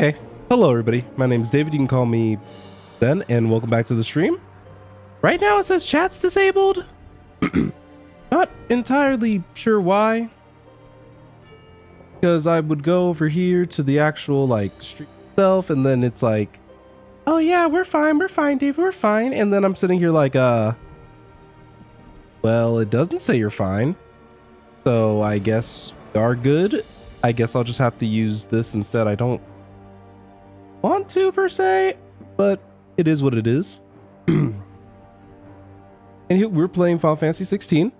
Hey, hello everybody. My name is David. You can call me Ben, and welcome back to the stream. Right now it says chat's disabled. Not entirely sure why. Because I would go over here to the actual stream itself, and then it's like, oh yeah, we're fine, David, we're fine. And then I'm sitting here like, well, it doesn't say you're fine. So I guess we are good. I guess I'll just have to use this instead. I don't want to per se, but it is what it is. And here we're playing Final Fantasy 16.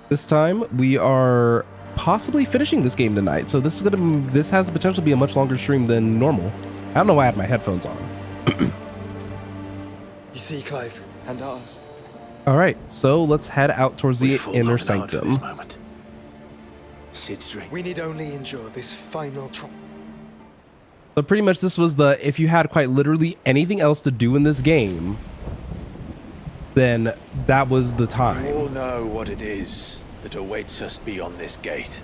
This time we are possibly finishing this game tonight, so this has the potential to be a much longer stream than normal. I don't know why I have my headphones on. You see, Clive, and ours. All right, so let's head out towards the inner sanctum. We need only endure this final trial. So pretty much this was the, if you had quite literally anything else to do in this game, then that was the time. We all know what it is that awaits us beyond this gate.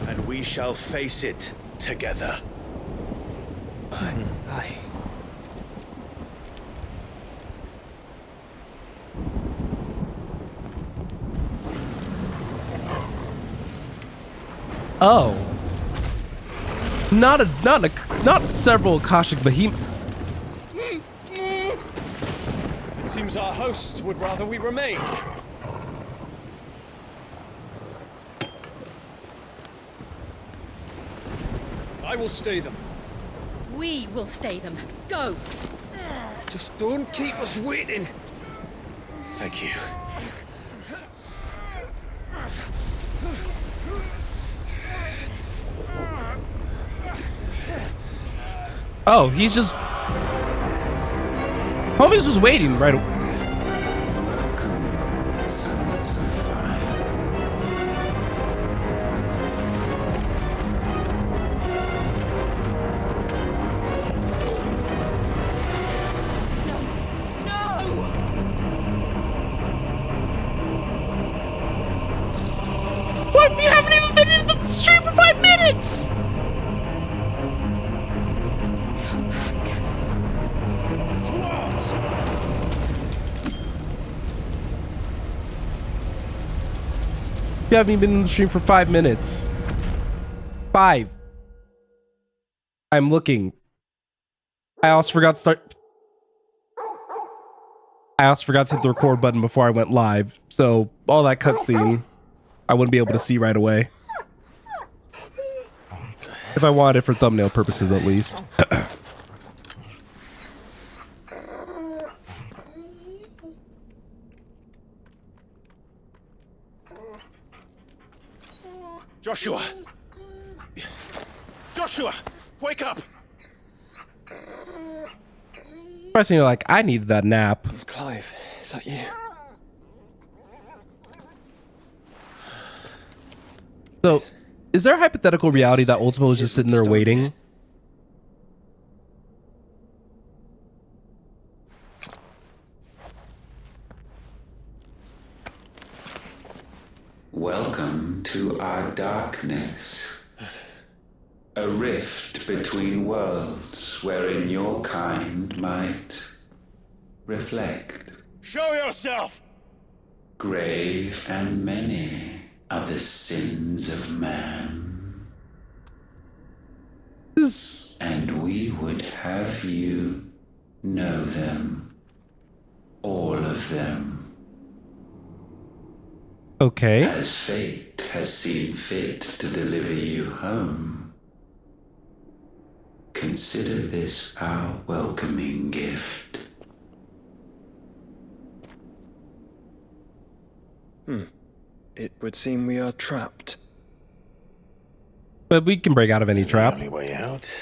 And we shall face it together. Aye. Oh. Not several Akashic behemoths. It seems our hosts would rather we remain. I will stay them. We will stay them. Go! Just don't keep us waiting. Thank you. Oh, he's just... Homie's just waiting right away. What? You haven't even been in the stream for 5 minutes! Come back. Towards! You haven't even been in the stream for 5 minutes. 5. I'm looking. I also forgot to hit the record button before I went live. So all that cutscene, I wouldn't be able to see right away. If I wanted it for thumbnail purposes, at least. Joshua! Joshua! Wake up! First thing you're like, I needed that nap. Clive, is that you? So, is there a hypothetical reality that Ultima was just sitting there waiting? Welcome to our darkness. A rift between worlds wherein your kind might reflect. Show yourself! Grave and many are the sins of man. And we would have you know them. All of them. Okay. As fate has seen fit to deliver you home, consider this our welcoming gift. It would seem we are trapped. But we can break out of any trap. The only way out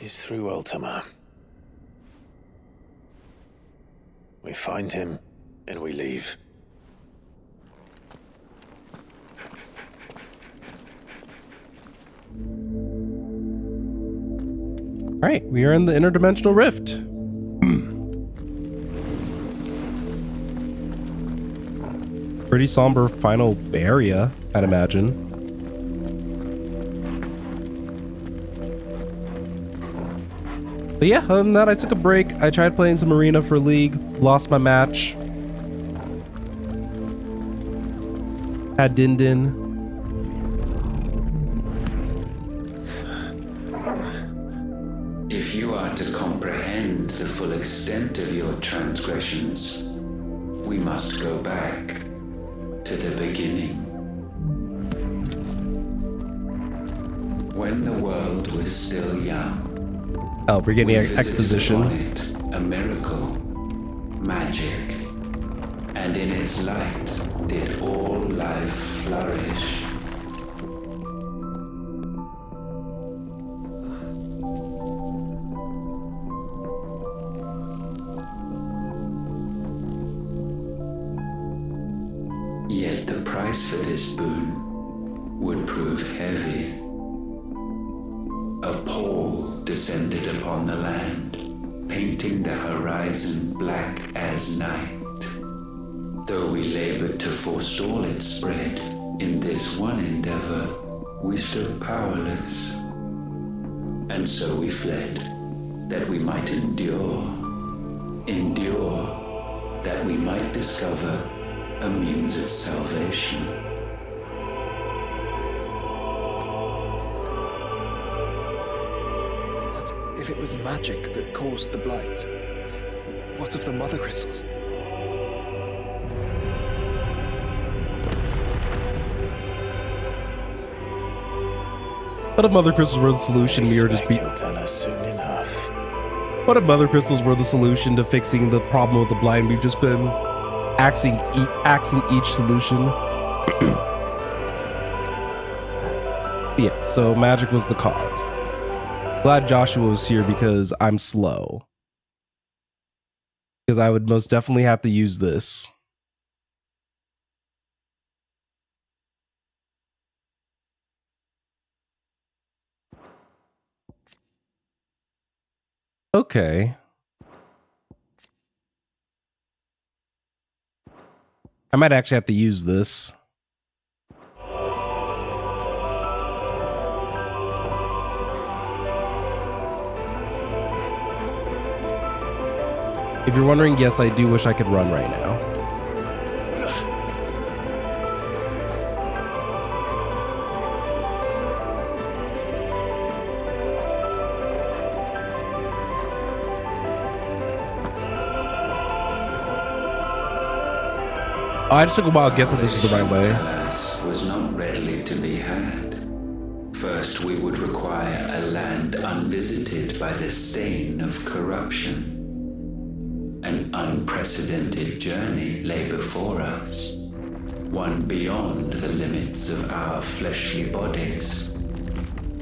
is through Ultima. We find him, and we leave. Alright, we are in the interdimensional rift. Pretty somber final area. I'd imagine. But yeah, other than that, I took a break. I tried playing some Arena for League, lost my match. Had Din Din. If you are to comprehend the full extent of your transgressions, we must go back to the beginning. When the world was still young, Oh, we're getting we visited exposition. upon it a miracle, magic, and in its light did all life flourish. Yet the price for this boon would prove heavy. A pall descended upon the land, painting the horizon black as night. Though we labored to forestall its spread, in this one endeavor we stood powerless. And so we fled, that we might endure, that we might discover a means of salvation. What if it was magic that caused the blight? What of the mother crystals? What if Mother Crystals were the solution? We were just He'll tell us soon enough. What if Mother Crystals were the solution to fixing the problem with the blind? We've just been axing each solution. Yeah, so magic was the cause. Glad Joshua was here because I'm slow. Because I would most definitely have to use this. Okay. I might actually have to use this. If you're wondering, yes, I do wish I could run right now. I just took a while guessing this is the right way. Alas, was not readily to be had. First, we would require a land unvisited by the stain of corruption. An unprecedented journey lay before us, one beyond the limits of our fleshly bodies.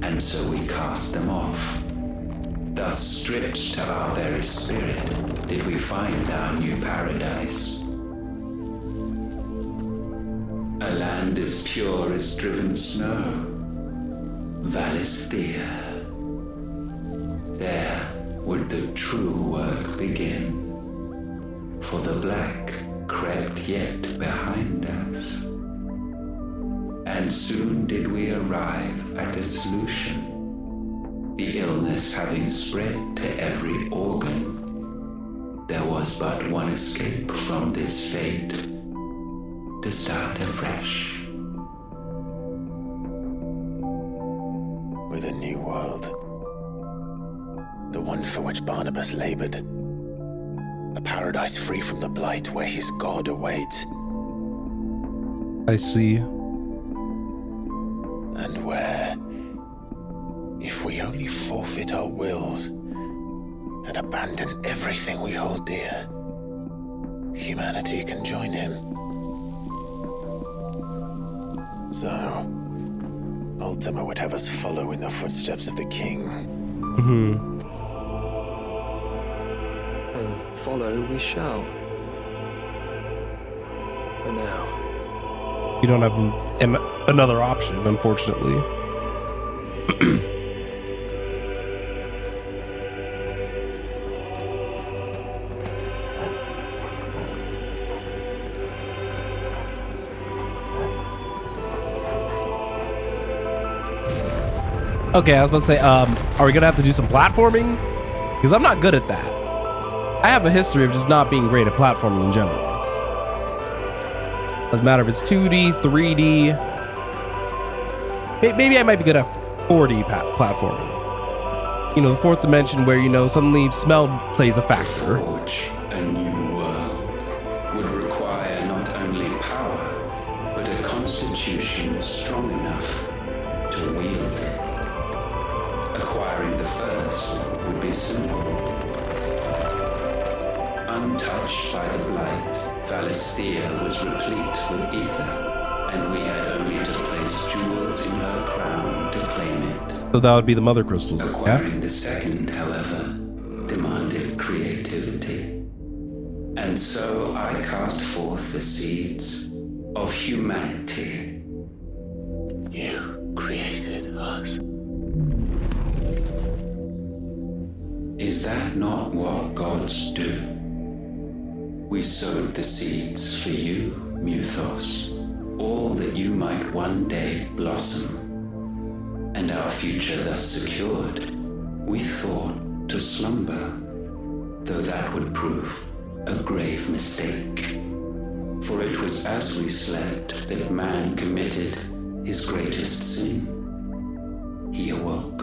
And so we cast them off. Thus, stripped to our very spirit, did we find our new paradise. A land as pure as driven snow, Valisthea. There would the true work begin, for the black crept yet behind us. And soon did we arrive at a solution. The illness having spread to every organ, there was but one escape from this fate, to start afresh. With a new world. The one for which Barnabas labored. A paradise free from the blight where his God awaits. I see. And where, if we only forfeit our wills and abandon everything we hold dear, humanity can join him. So, Ultima would have us follow in the footsteps of the king. And follow we shall. For now. You don't have another option, unfortunately. Okay, I was about to say, are we gonna have to do some platforming? Because I'm not good at that. I have a history of just not being great at platforming in general. Doesn't matter if it's 2D, 3D. Maybe I might be good at 4D platforming. You know, the fourth dimension where, you know, suddenly smell plays a factor. Forge a new world would require not only power, but a constitution strong enough to wield it. Acquiring the first would be simple. Untouched by the blight, Valisthea was replete with ether, and we had only to place jewels in her crown to claim it. So that would be the mother crystals, Acquiring yeah? the second, however, demanded creativity. And so I cast forth the seeds of humanity. You created us. Is that not what gods do? We sowed the seeds for you, Muthos, all that you might one day blossom. And our future thus secured, we thought to slumber, though that would prove a grave mistake. For it was as we slept that man committed his greatest sin. He awoke.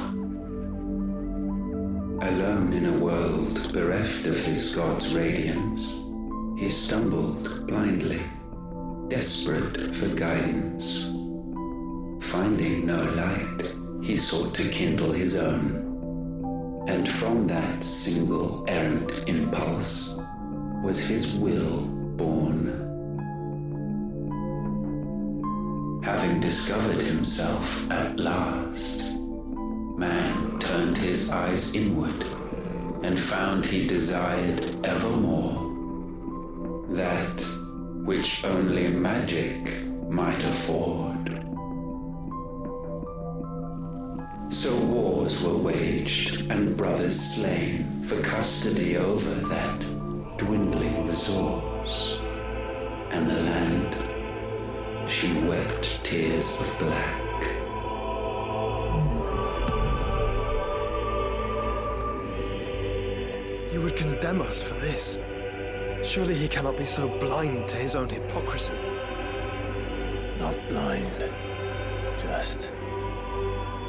Alone in a world bereft of his god's radiance, he stumbled blindly, desperate for guidance. Finding no light, he sought to kindle his own. And from that single errant impulse was his will born. Having discovered himself at last, man turned his eyes inward and found he desired evermore that which only magic might afford. So wars were waged and brothers slain for custody over that dwindling resource. And the land, she wept tears of black. He would condemn us for this. Surely he cannot be so blind to his own hypocrisy. Not blind, just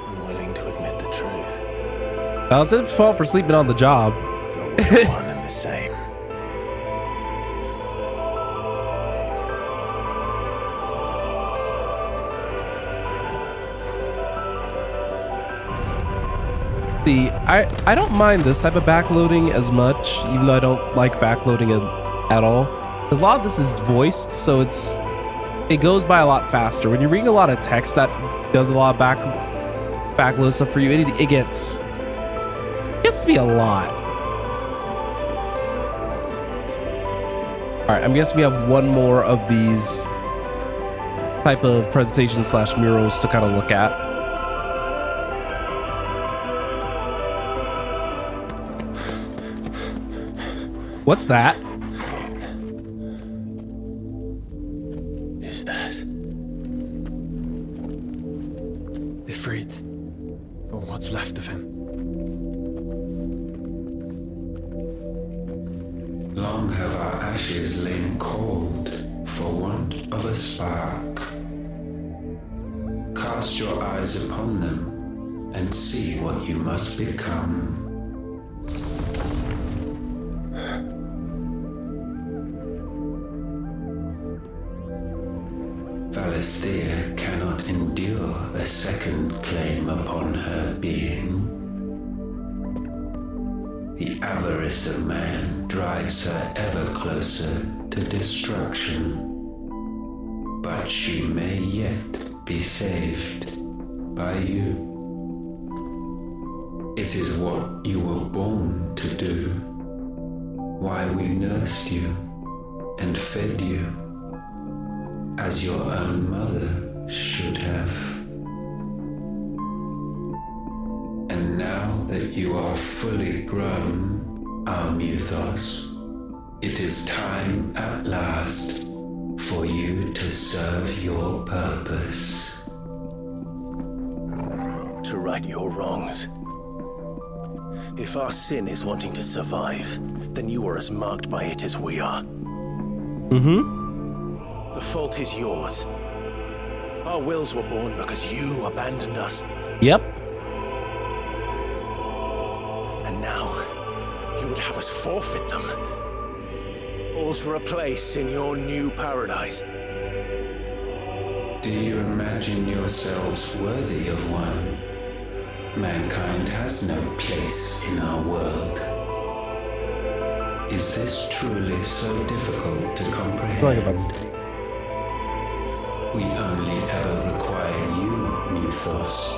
unwilling to admit the truth. That was his fault for sleeping on the job. But we're one and the same. See, I don't mind this type of backloading as much, even though I don't like backloading at all. Because a lot of this is voiced, so it goes by a lot faster. When you're reading a lot of text that does a lot of backload stuff for you, it gets to be a lot. All right, I'm guessing we have one more of these type of presentations / murals to kind of look at. What's that? Is that? Ifrit, or what's left of him. Long have our ashes lain cold for want of a spark. Cast your eyes upon them and see what you must become. Valisthea cannot endure a second claim upon her being. The avarice of man drives her ever closer to destruction. But she may yet be saved by you. It is what you were born to do, why we nursed you and fed you, as your own mother should have. And now that you are fully grown, our Muthos, it is time at last for you to serve your purpose. To to right your wrongs. If our sin is wanting to survive, then you are as marked by it as we are. Mm-hmm. The fault is yours. Our wills were born because you abandoned us. Yep. And now, you would have us forfeit them. All for a place in your new paradise. Do you imagine yourselves worthy of one? Mankind has no place in our world. Is this truly so difficult to comprehend? We only ever require you, Mythos,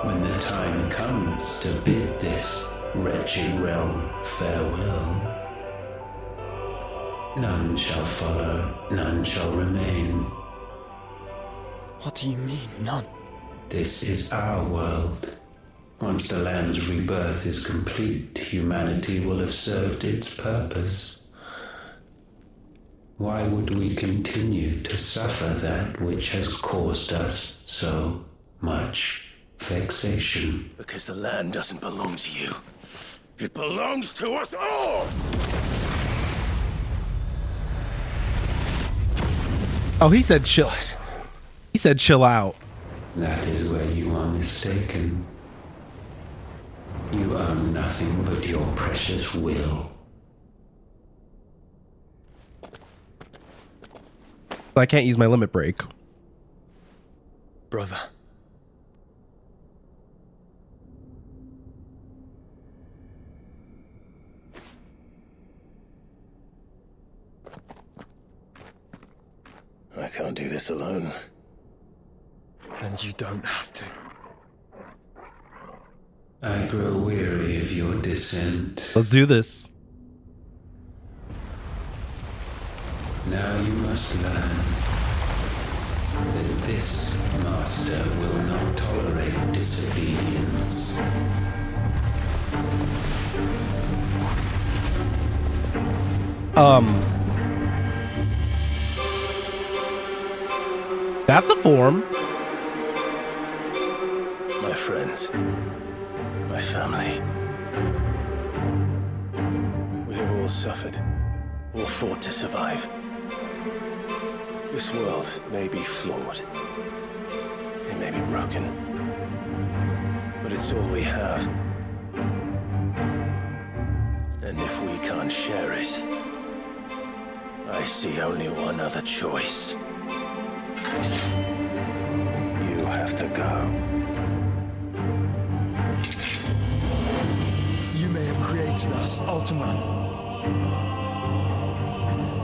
when the time comes to bid this wretched realm farewell. None shall follow, none shall remain. What do you mean, none? This is our world. Once the land's rebirth is complete, humanity will have served its purpose. Why would we continue to suffer that which has caused us so much vexation? Because the land doesn't belong to you. It belongs to us all! Oh, he said chill. He said chill out. That is where you are mistaken. You own nothing but your precious will. I can't use my limit break. Brother. I can't do this alone. And you don't have to. I grow weary of your dissent. Let's do this. Now you must learn that this master will not tolerate disobedience. That's a form. My friends. My family. We have all suffered. All fought to survive. This world may be flawed. It may be broken. But it's all we have. And if we can't share it, I see only one other choice. You have to go. You may have created us, Ultima.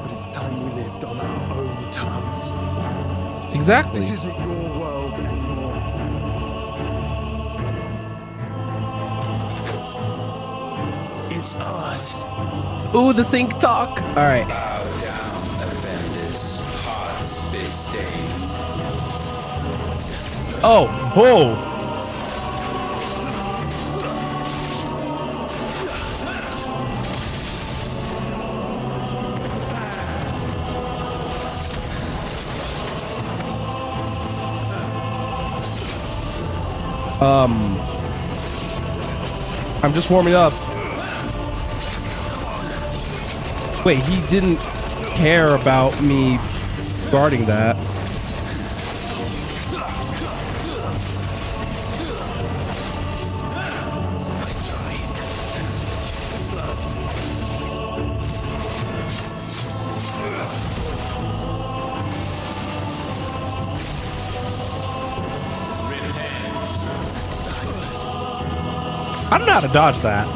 But it's time we lived on our own terms. Exactly. This isn't your world anymore. It's ours. Ooh, the sync talk. All right. Bow down, offenders, hearts disdain. Oh, oh. I'm just warming up. Wait, he didn't care about me guarding that. I don't know how to dodge that.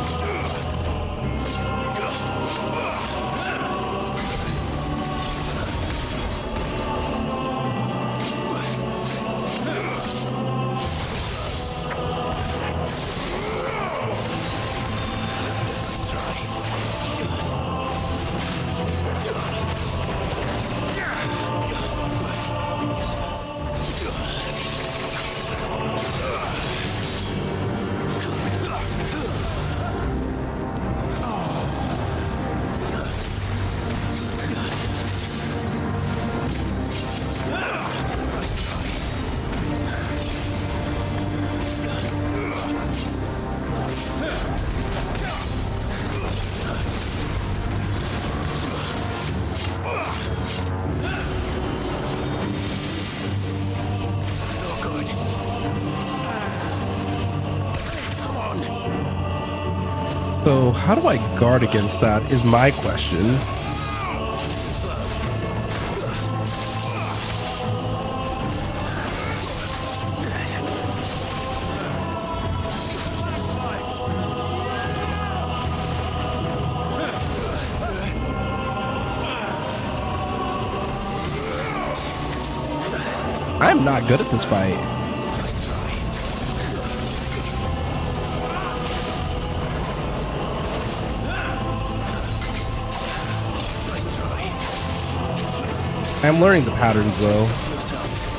So how do I guard against that is my question. I'm not good at this fight. I'm learning the patterns though,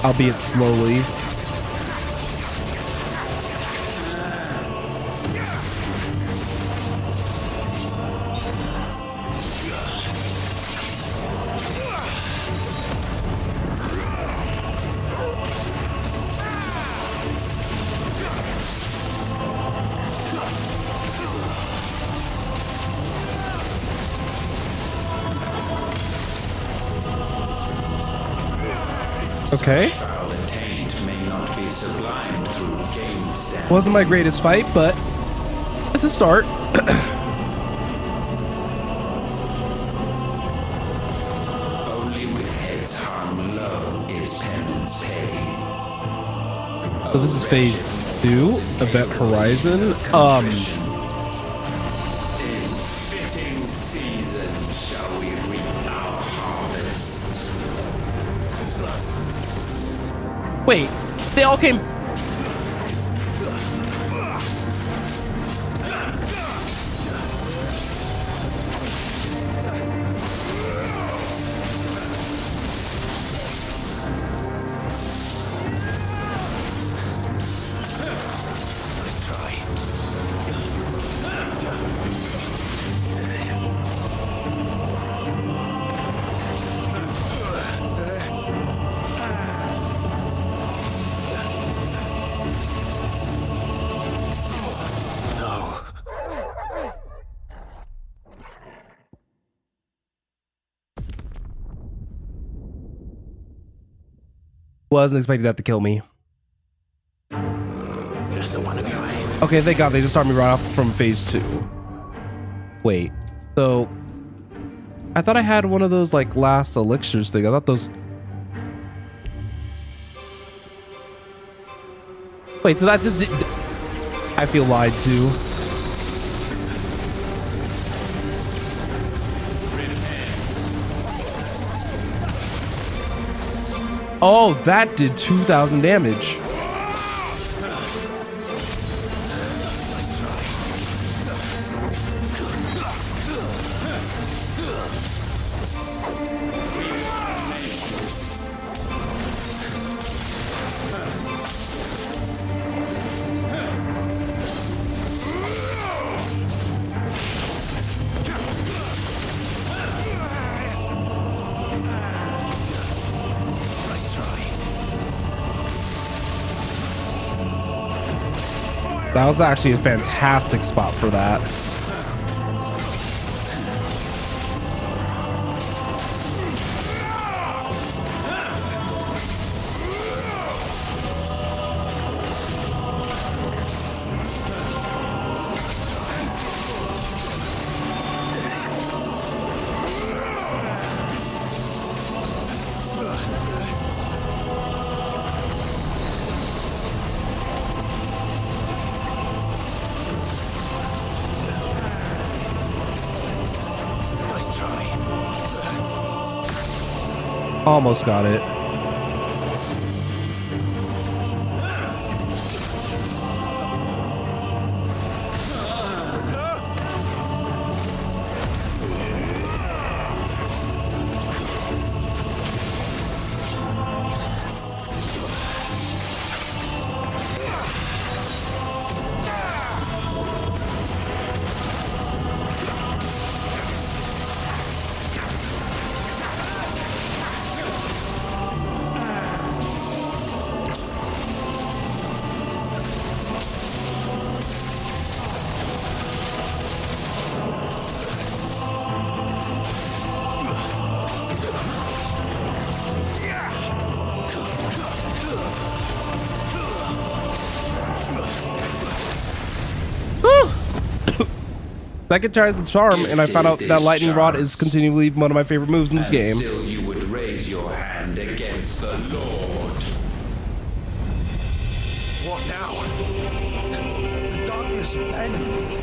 albeit slowly. Okay. Wasn't my greatest fight, but it's a start. Only with heads hung low is penance paid. So this is phase 2, Event Horizon. In fitting season shall we reap our harvest. Wait, they all came. Wasn't expecting that to kill me. Just the one of you. Okay, thank God they just started me right off from phase 2. Wait, so I thought I had one of those like last elixirs thing. I thought those. Wait, so that just. I feel lied to. Oh, that did 2,000 damage. That was actually a fantastic spot for that. Almost got it. Second tries the charm, and I found out that lightning rod is continually one of my favorite moves in this And game. still you would raise your hand against the Lord. What now? The darkness bends.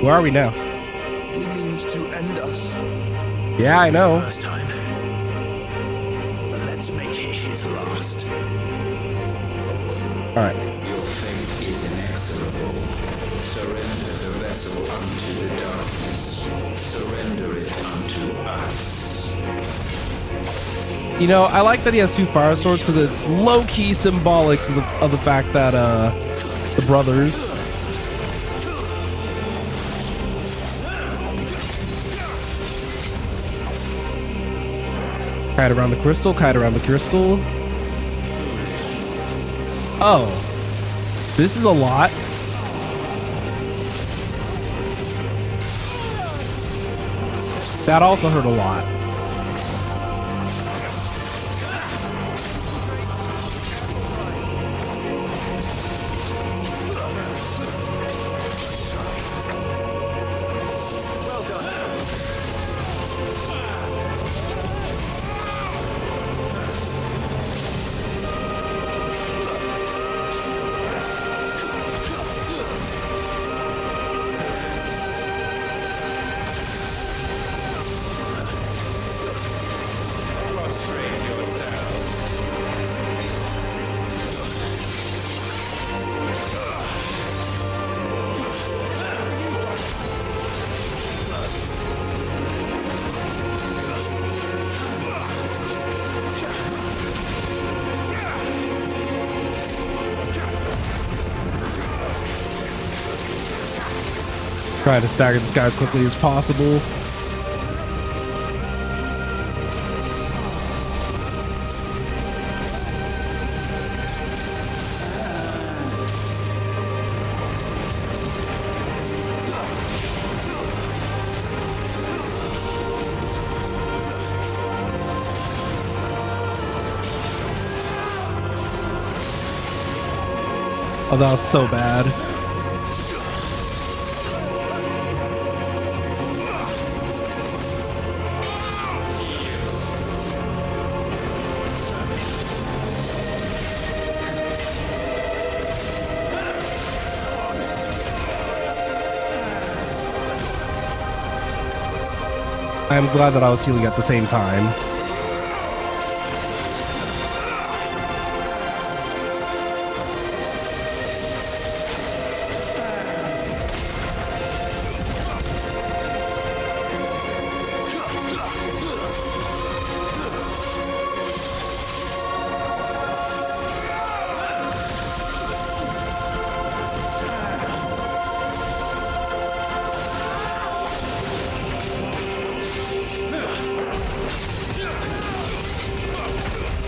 Where are we now? He means to end us. Yeah, I know. First time. But let's make it his last. All right. Your fate is inexorable. Surrender the vessel unto the darkness. Surrender it unto us. You know, I like that he has two fire swords because it's low-key symbolic of the fact that the brothers. Kite around the crystal, kite around the crystal. Oh, this is a lot. That also hurt a lot. Prostrate yourself. Try to stagger this guy as quickly as possible. Oh, that was so bad. I'm glad that I was healing at the same time.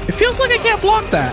It feels like I can't block that.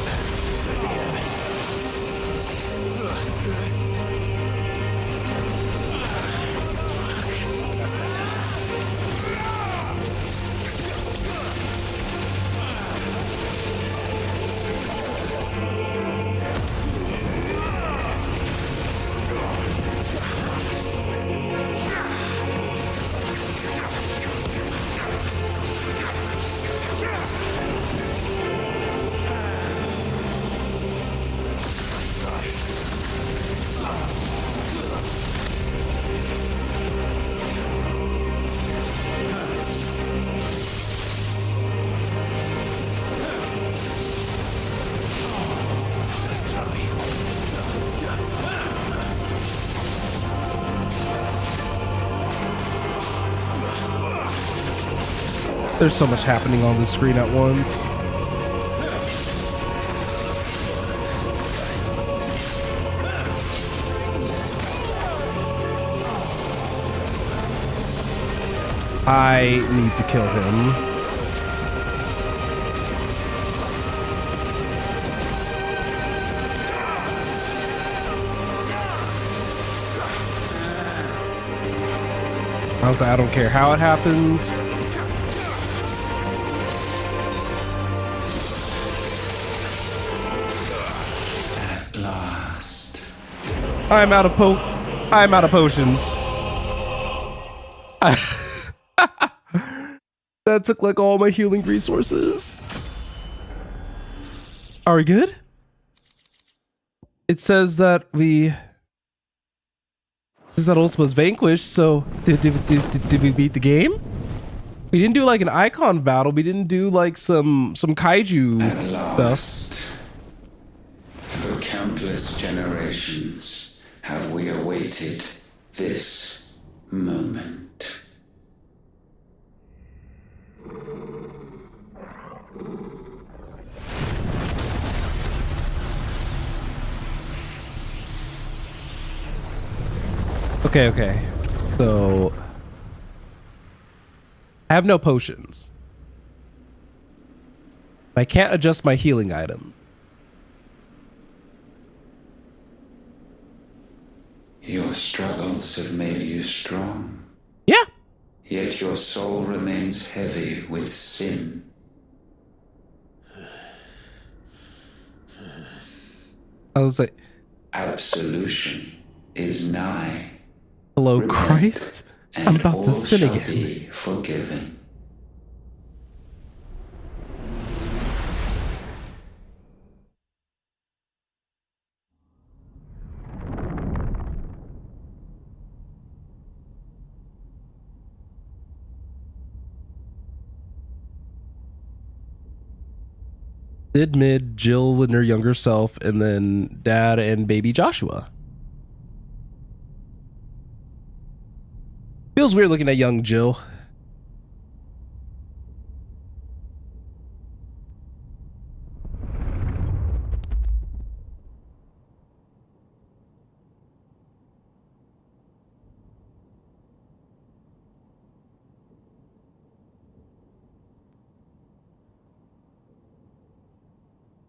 There's so much happening on the screen at once. I need to kill him. I don't care how it happens. At last. I'm out of potions. That took like all my healing resources. Are we good? It says that Ultima's vanquished, so did we beat the game? We didn't do like an icon battle. We didn't do like some kaiju At stuff. last, for countless generations, have we awaited this moment. Okay. So I have no potions. I can't adjust my healing item. Your struggles have made you strong, Yeah. yet your soul remains heavy with sin. I was like, Absolution is nigh. hello, Repent, Christ. and I'm about to all sin shall again. be forgiven. Sid, Mid, Jill and her younger self, and then Dad and baby Joshua. Feels weird looking at young Jill.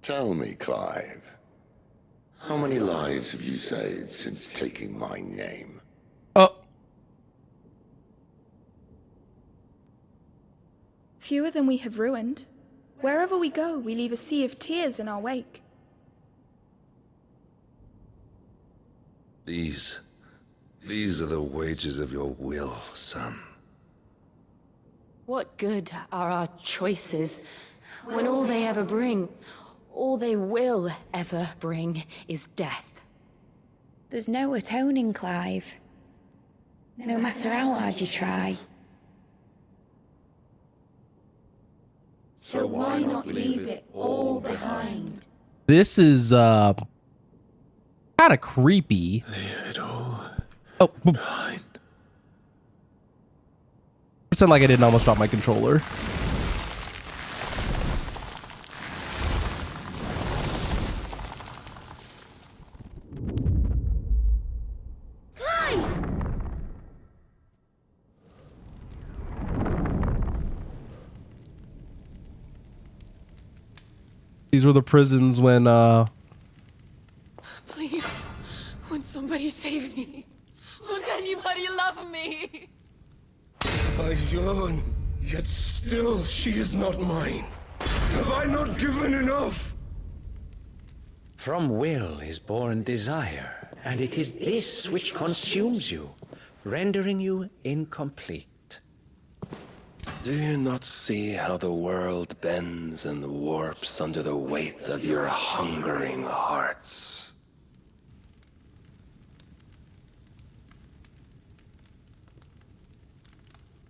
Tell me, Clive, how many lives have you saved since taking my name? Oh, Fewer than we have ruined. Wherever we go, we leave a sea of tears in our wake. These are the wages of your will, son. What good are our choices when all they ever bring, all they will ever bring, is death? There's no atoning, Clive. No matter how hard you try. So why not leave it all behind? this is kind of creepy. Leave it all Oh, behind. pretend like I didn't almost drop my controller. These were the prisons when Please, won't somebody save me? Won't anybody love me? I yearn, yet still she is not mine. Have I not given enough? From will is born desire, and it is this which consumes you, rendering you incomplete. Do you not see how the world bends and warps under the weight of your hungering hearts?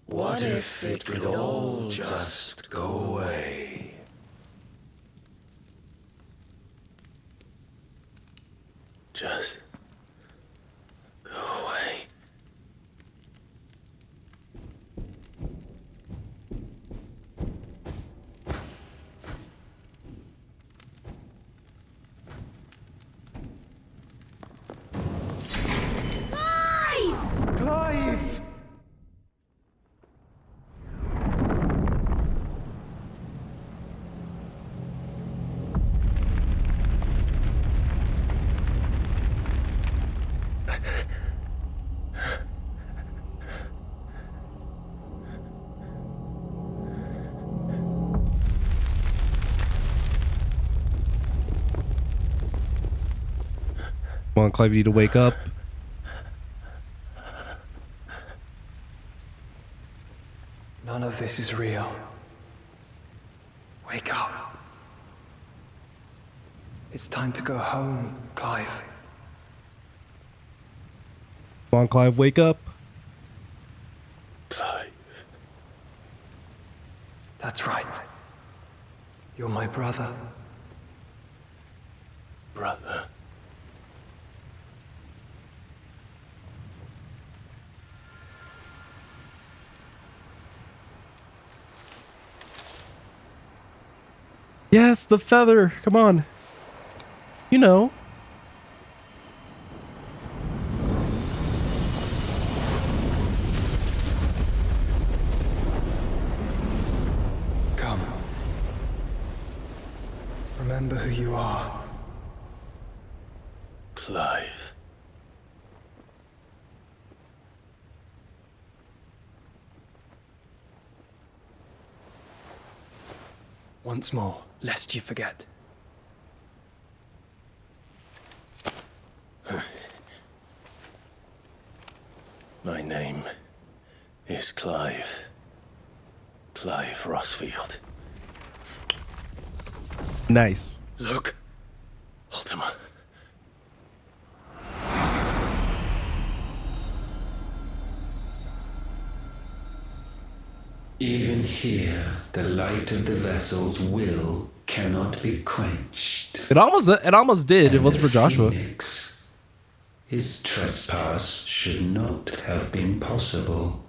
What if it could all just go away? Just go away. Clive! Come on, Clive, you need to wake up. None of this is real. Wake up. It's time to go home, Clive. Come on, Clive, wake up. Clive. That's right. You're my brother. Brother. Yes, the feather. Come on. You know. Come. Remember who you are. Clive. Once more, lest you forget. My name is Clive. Clive Rossfield. Nice. Look. Ultima. Even here, the light of the vessel's will cannot be quenched. It almost did. It And wasn't the for Joshua. Phoenix, his trespass should not have been possible.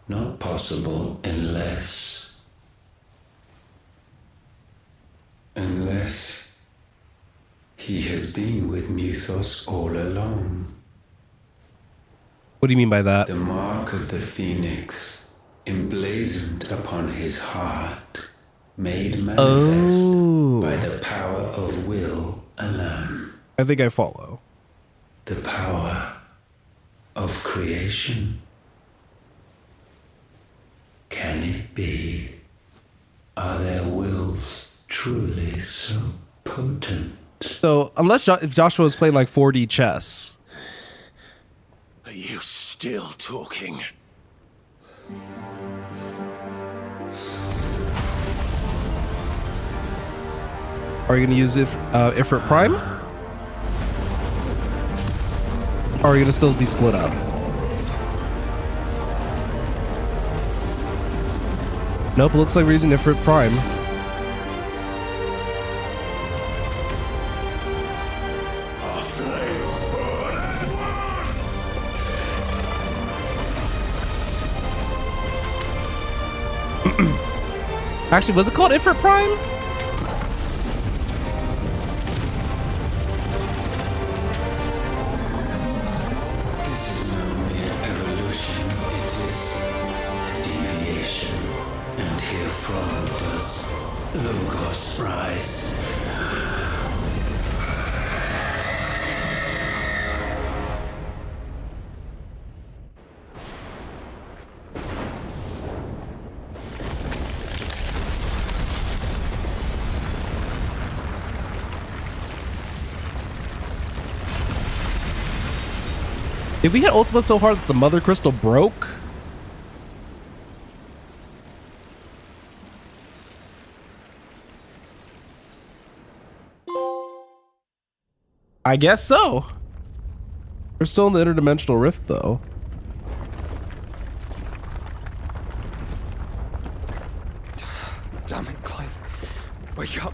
Not possible unless he has been with Muthos all along. What do you mean by that? The mark of the Phoenix, emblazoned upon his heart, made manifest by the power of will alone. I think I follow. The power of creation. Can it be? Are their wills truly so potent? So, if Joshua was playing like 4D chess. Are you still talking? Are you going to use Ifrit Prime? Or are you going to still be split up? Nope, looks like we're using Ifrit Prime. Our flames burn as one! Actually, was it called Ifrit Prime? This is no mere evolution, it is deviation. And herefrom does Logos rise. Did we hit Ultima so hard that the Mother Crystal broke? I guess so. We're still in the interdimensional rift, though. Damn it, Clive. Wake up.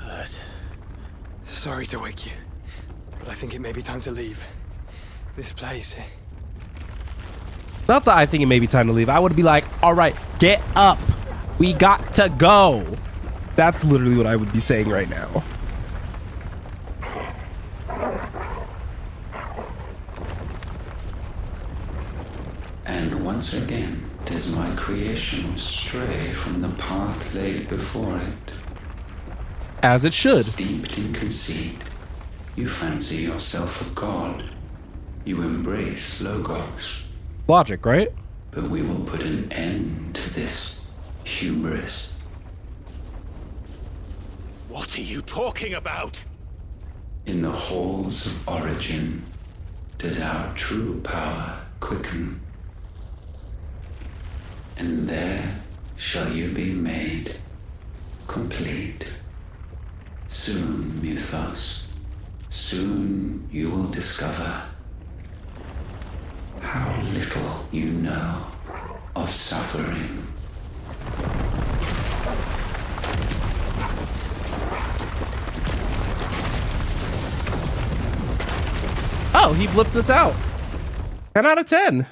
That. Sorry to wake you, but I think it may be time to leave. This place. Not that I think it may be time to leave. I would be like, all right, get up. We got to go. That's literally what I would be saying right now. And once again does my creation stray from the path laid before it. As it should. Steeped in conceit, you fancy yourself a god. You embrace Logos. Logic, right? but we will put an end to this hubris. What are you talking about? In the halls of origin does our true power quicken, and there shall you be made complete. Soon, Mythos, soon you will discover how little you know of suffering. Oh, he blipped us out. 10 out of 10.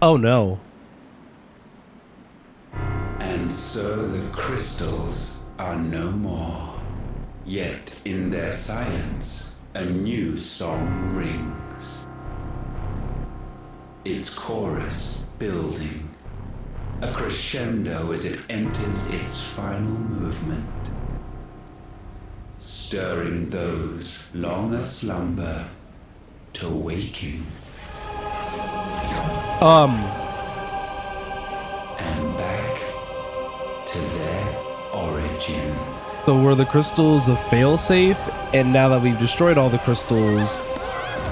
Oh no. And so the crystals are no more. Yet in their silence, a new song rings. Its chorus building, a crescendo as it enters its final movement, stirring those long aslumber to waking. And back to their origin. So were the crystals a failsafe, and now that we've destroyed all the crystals,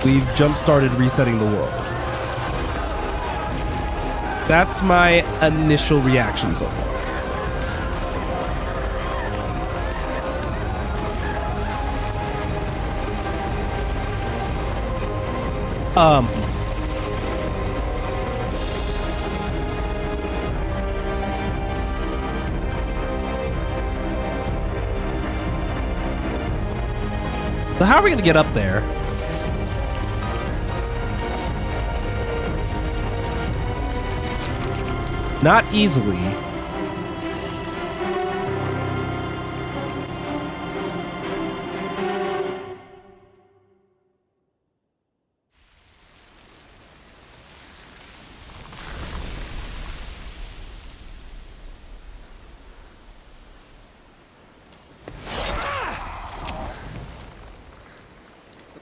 we've jump-started resetting the world? That's my initial reaction so far. So how are we gonna get up there? Not easily.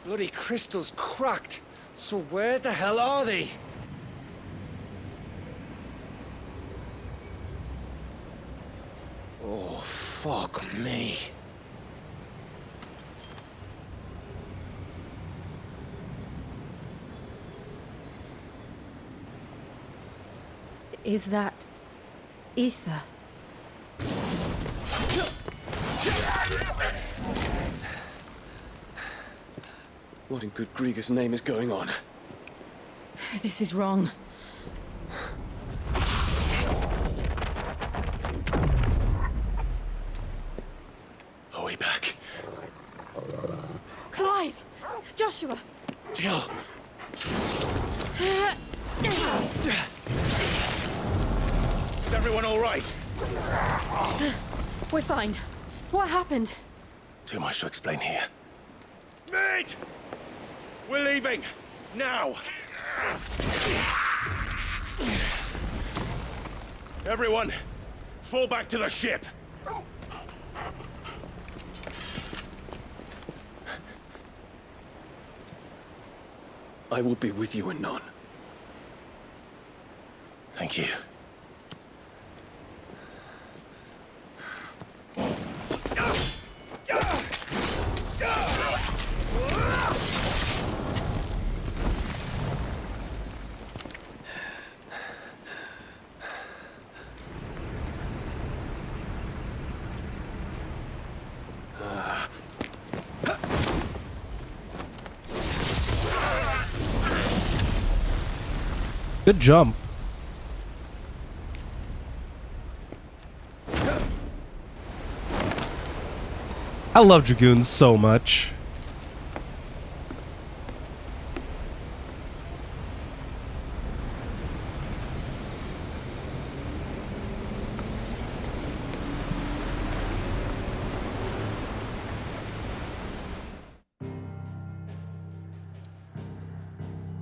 Bloody crystal's cracked. So where the hell are they? Oh, fuck me. Is that ether? What in good Grieger's name is going on? This is wrong. Are we back? Clive! Joshua! Jill! Is everyone all right? We're fine. What happened? Too much to explain here. Mate! We're leaving! Now! Everyone, fall back to the ship! I will be with you anon. Thank you. Good jump. I love Dragoons so much.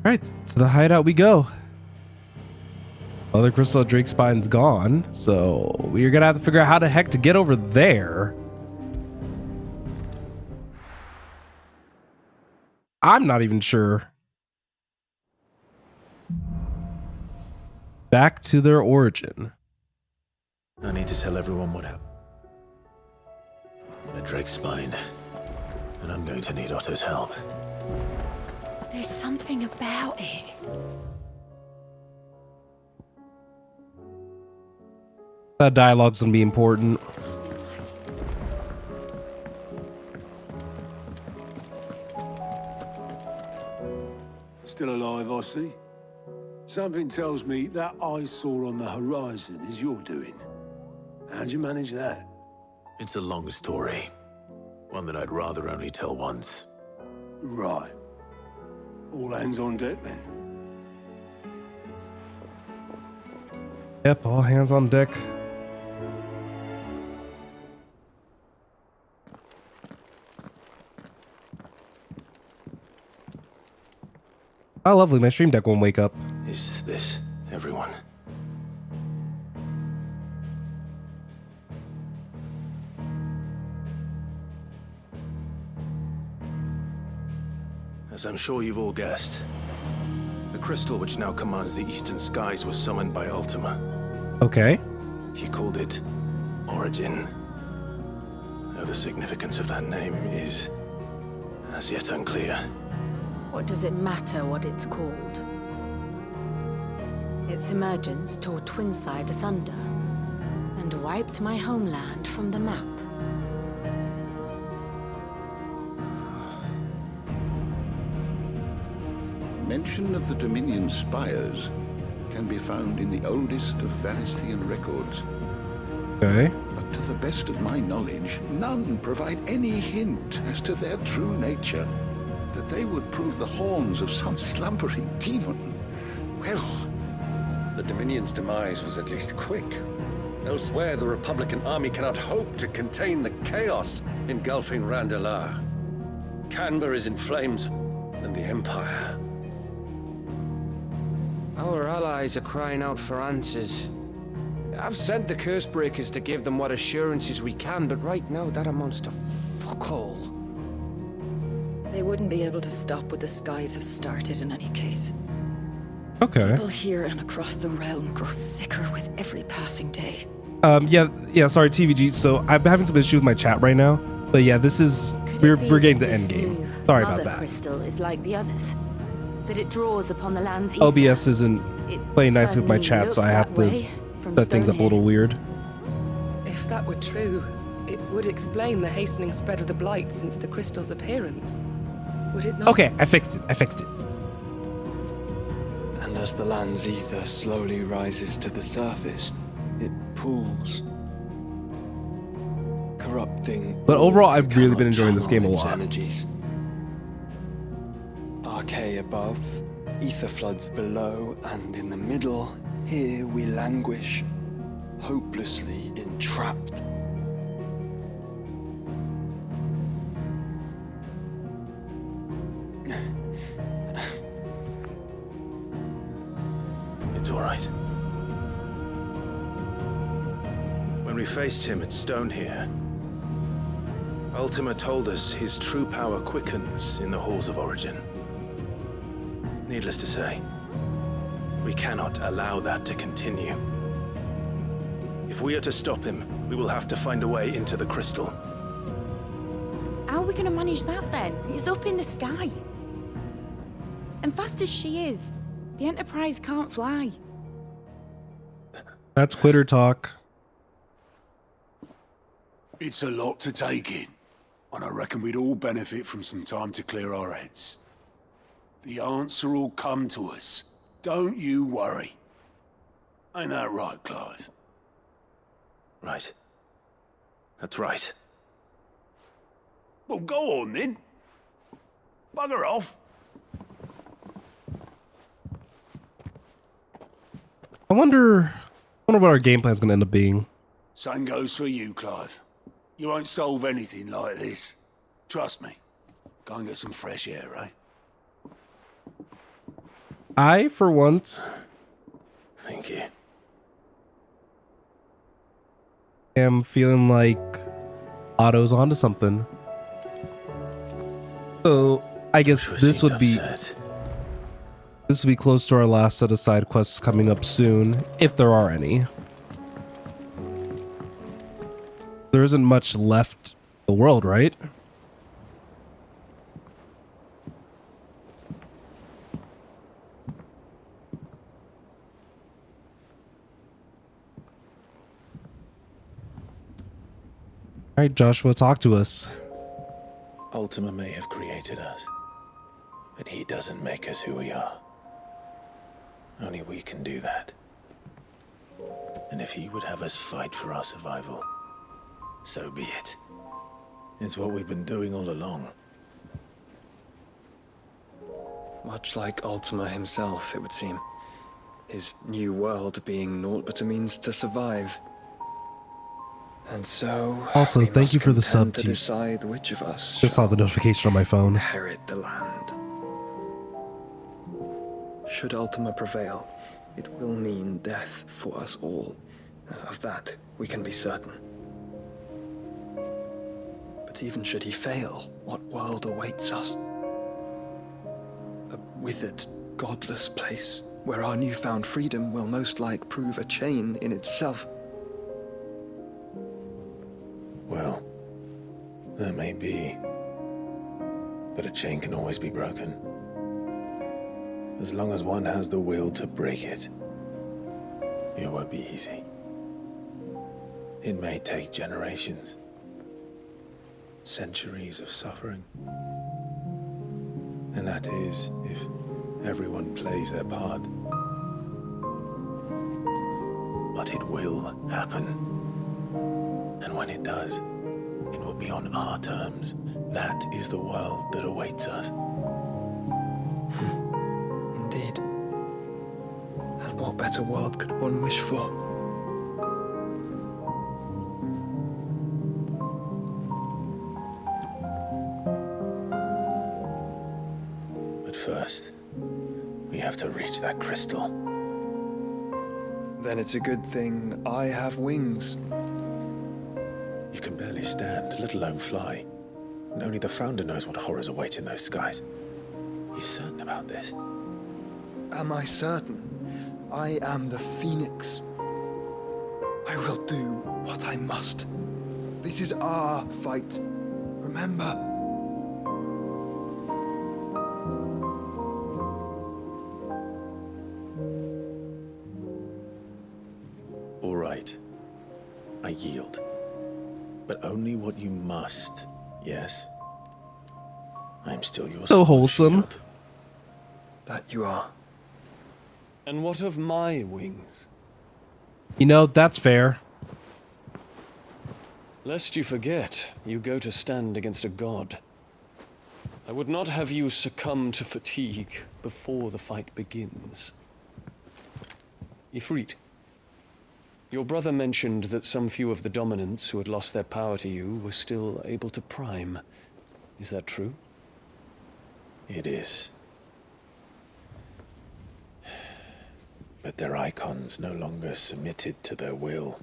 All right, to the hideout we go. Other crystal at Drake's Spine's gone, so we're gonna have to figure out how the heck to get over there. I'm not even sure. Back to their origin. I need to tell everyone what happened. I'm in Drake's Spine, and I'm going to need Otto's help. There's something about it. That dialogue's gonna be important. Still alive, I see. Something tells me that eyesore on the horizon is your doing. How'd you manage that? It's a long story. One that I'd rather only tell once. Right. All hands on deck, then. Yep, all hands on deck. Oh, lovely. My stream deck won't wake up. Is this everyone? As I'm sure you've all guessed, the crystal which now commands the eastern skies was summoned by Ultima. Okay. He called it Origin. Though the significance of that name is as yet unclear. What does it matter what it's called? Its emergence tore Twinside asunder and wiped my homeland from the map. Mention of the Dominion spires can be found in the oldest of Valisthian records. Okay. But to the best of my knowledge, none provide any hint as to their true nature. That they would prove the horns of some slumbering demon. Well, the Dominion's demise was at least quick. Elsewhere, the Republican army cannot hope to contain the chaos engulfing Randalar. Canva is in flames, and the Empire. Our allies are crying out for answers. I've sent the Cursebreakers to give them what assurances we can, but right now that amounts to fuck all. They wouldn't be able to stop what the skies have started in any case. Okay. People here and across the realm grow sicker with every passing day. Yeah, sorry, TVG. So I'm having some issues with my chat right now. But yeah, this is we're getting the end game. Sorry about that. Crystal is like the others. That it draws upon the land's ether. OBS isn't playing nice with my chat, so I have to set things up a little weird. If that were true, it would explain the hastening spread of the blight since the crystal's appearance. Would it not? Okay, I fixed it. And as the land's ether slowly rises to the surface, it pools, corrupting. But overall, I've really been enjoying this game a lot. Energies. Archay above, ether floods below, and in the middle, here we languish, hopelessly entrapped. It's all right. When we faced him at Stone here, Ultima told us his true power quickens in the halls of Origin. Needless to say, we cannot allow that to continue. If we are to stop him, we will have to find a way into the crystal. How are we gonna manage that then? It's up in the sky. And fast as she is, the Enterprise can't fly. That's quitter talk. It's a lot to take in, and I reckon we'd all benefit from some time to clear our heads. The answer will come to us. Don't you worry. Ain't that right, Clive? Right. That's right. Well, go on then. Bugger off. I wonder what our game plan is going to end up being. Same goes for you, Clive. You won't solve anything like this. Trust me. Go and get some fresh air, eh? I, for once... Thank you. am feeling like Otto's onto something. So I guess this would be close to our last set of side quests coming up soon, if there are any. There isn't much left in the world, right? All right, Joshua, talk to us. Ultima may have created us, but he doesn't make us who we are. Only we can do that. And if he would have us fight for our survival, so be it. It's what we've been doing all along. Much like Ultima himself, it would seem. His new world being naught but a means to survive. And so, also, we thank must you for the contend sub, to T. decide which of us Just saw the notification on my phone. inherit the land. Should Ultima prevail, it will mean death for us all. Of that, we can be certain. But even should he fail, what world awaits us? A withered, godless place, where our newfound freedom will most like prove a chain in itself. Well, that may be. But a chain can always be broken. As long as one has the will to break it, it won't be easy. It may take generations, centuries of suffering. And that is if everyone plays their part. But it will happen. And when it does, it will be on our terms. That is the world that awaits us. Indeed. And what better world could one wish for? But first, we have to reach that crystal. Then it's a good thing I have wings. You can barely stand, let alone fly. And only the Founder knows what horrors await in those skies. You certain about this? Am I certain? I am the Phoenix. I will do what I must. This is our fight. Remember? All right. I yield. But only what you must, yes? I am still your So wholesome. shield. That you are. And what of my wings? You know, that's fair. Lest you forget, you go to stand against a god. I would not have you succumb to fatigue before the fight begins. Ifrit, your brother mentioned that some few of the dominants who had lost their power to you were still able to prime. Is that true? It is. But their icons no longer submitted to their will.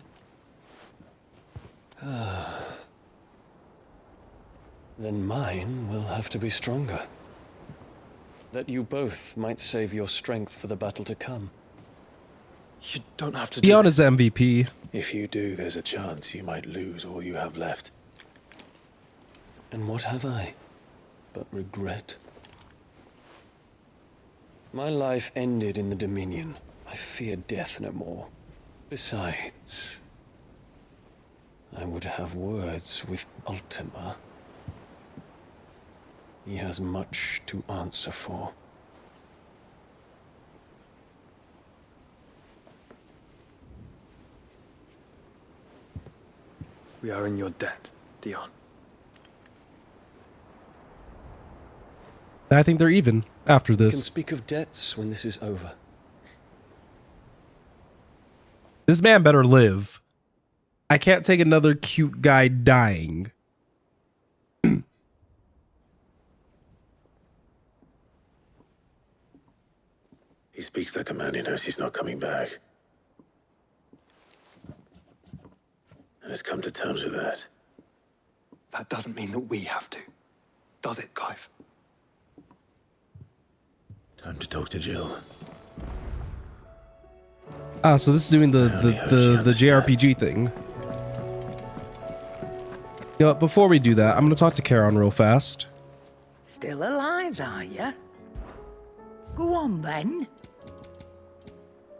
Then mine will have to be stronger. That you both might save your strength for the battle to come. You don't have to Dion is MVP. If you do, there's a chance you might lose all you have left. And what have I but regret? My life ended in the Dominion. I fear death no more. Besides, I would have words with Ultima. He has much to answer for. We are in your debt, Dion. I think they're even after We can this. speak of debts when this is over. This man better live. I can't take another cute guy dying. He speaks like a man who knows he's not coming back. And Let's come to terms with that. That doesn't mean that we have to, does it, Clive? Time to talk to Jill. Ah, so this is doing the JRPG thing. You know what, before we do that, I'm gonna talk to Charon real fast. Still alive, are you? Go on then.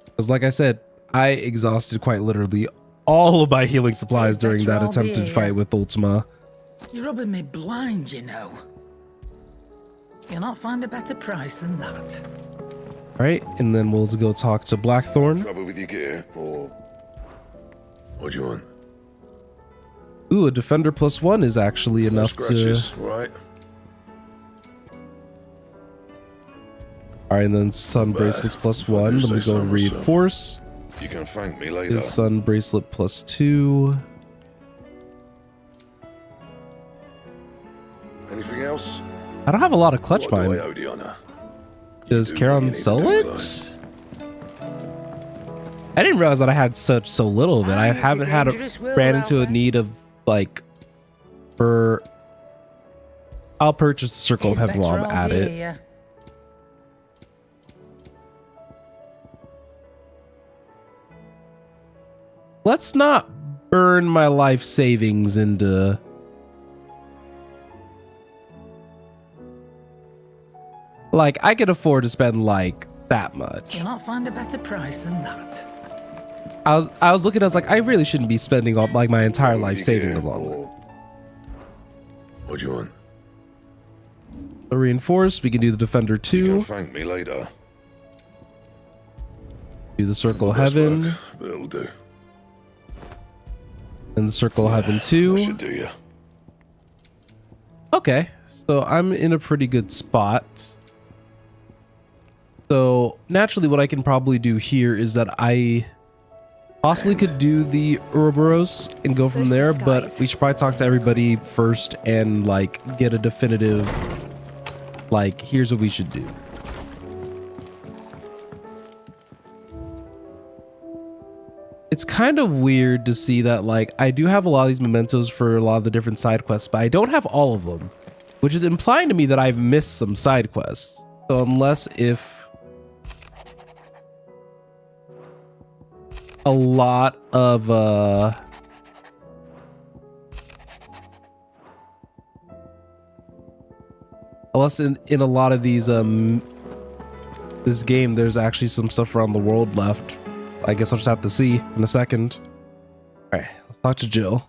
Because like I said, I exhausted quite literally all of my healing supplies during that I'll be attempted here. fight with Ultima. You're rubbing me blind, you know. You'll not find a better price than that. Right, and then we'll go talk to Blackthorn. Trouble with your gear, or what do you want? Ooh, a Defender +1 is actually enough Scratches, to... right? Alright, and then Sun Bracelets +1. Let me go Reinforce. You can thank me later. Is Sun Bracelet +2. Anything else? I don't have a lot of clutch What do I mine. owe the honor? Does Charon sell it? I didn't realize that I had so little of it. I haven't had ran into a need of like I'll purchase the Circle of Heaven while I'm at it. Let's not burn my life savings into... Like, I could afford to spend, like, that much. You'll not find a better price than that. I was looking, I was like, I really shouldn't be spending all, like, my entire life savings on it. What do you want? The Reinforced, we can do the Defender 2. You can thank me later. Do the Circle of Heaven. But it'll do. And the Circle of Heaven 2. That should do you. Okay, so I'm in a pretty good spot. So naturally what I can probably do here is that I possibly could do the Ouroboros and go from there, but we should probably talk to everybody first and like get a definitive, like, here's what we should do. It's kind of weird to see that, like, I do have a lot of these mementos for a lot of the different side quests, but I don't have all of them, which is implying to me that I've missed some side quests. So unless if a lot of unless in a lot of these this game there's actually some stuff around the world left. I guess I'll just have to see in a second. All right, let's talk to Jill.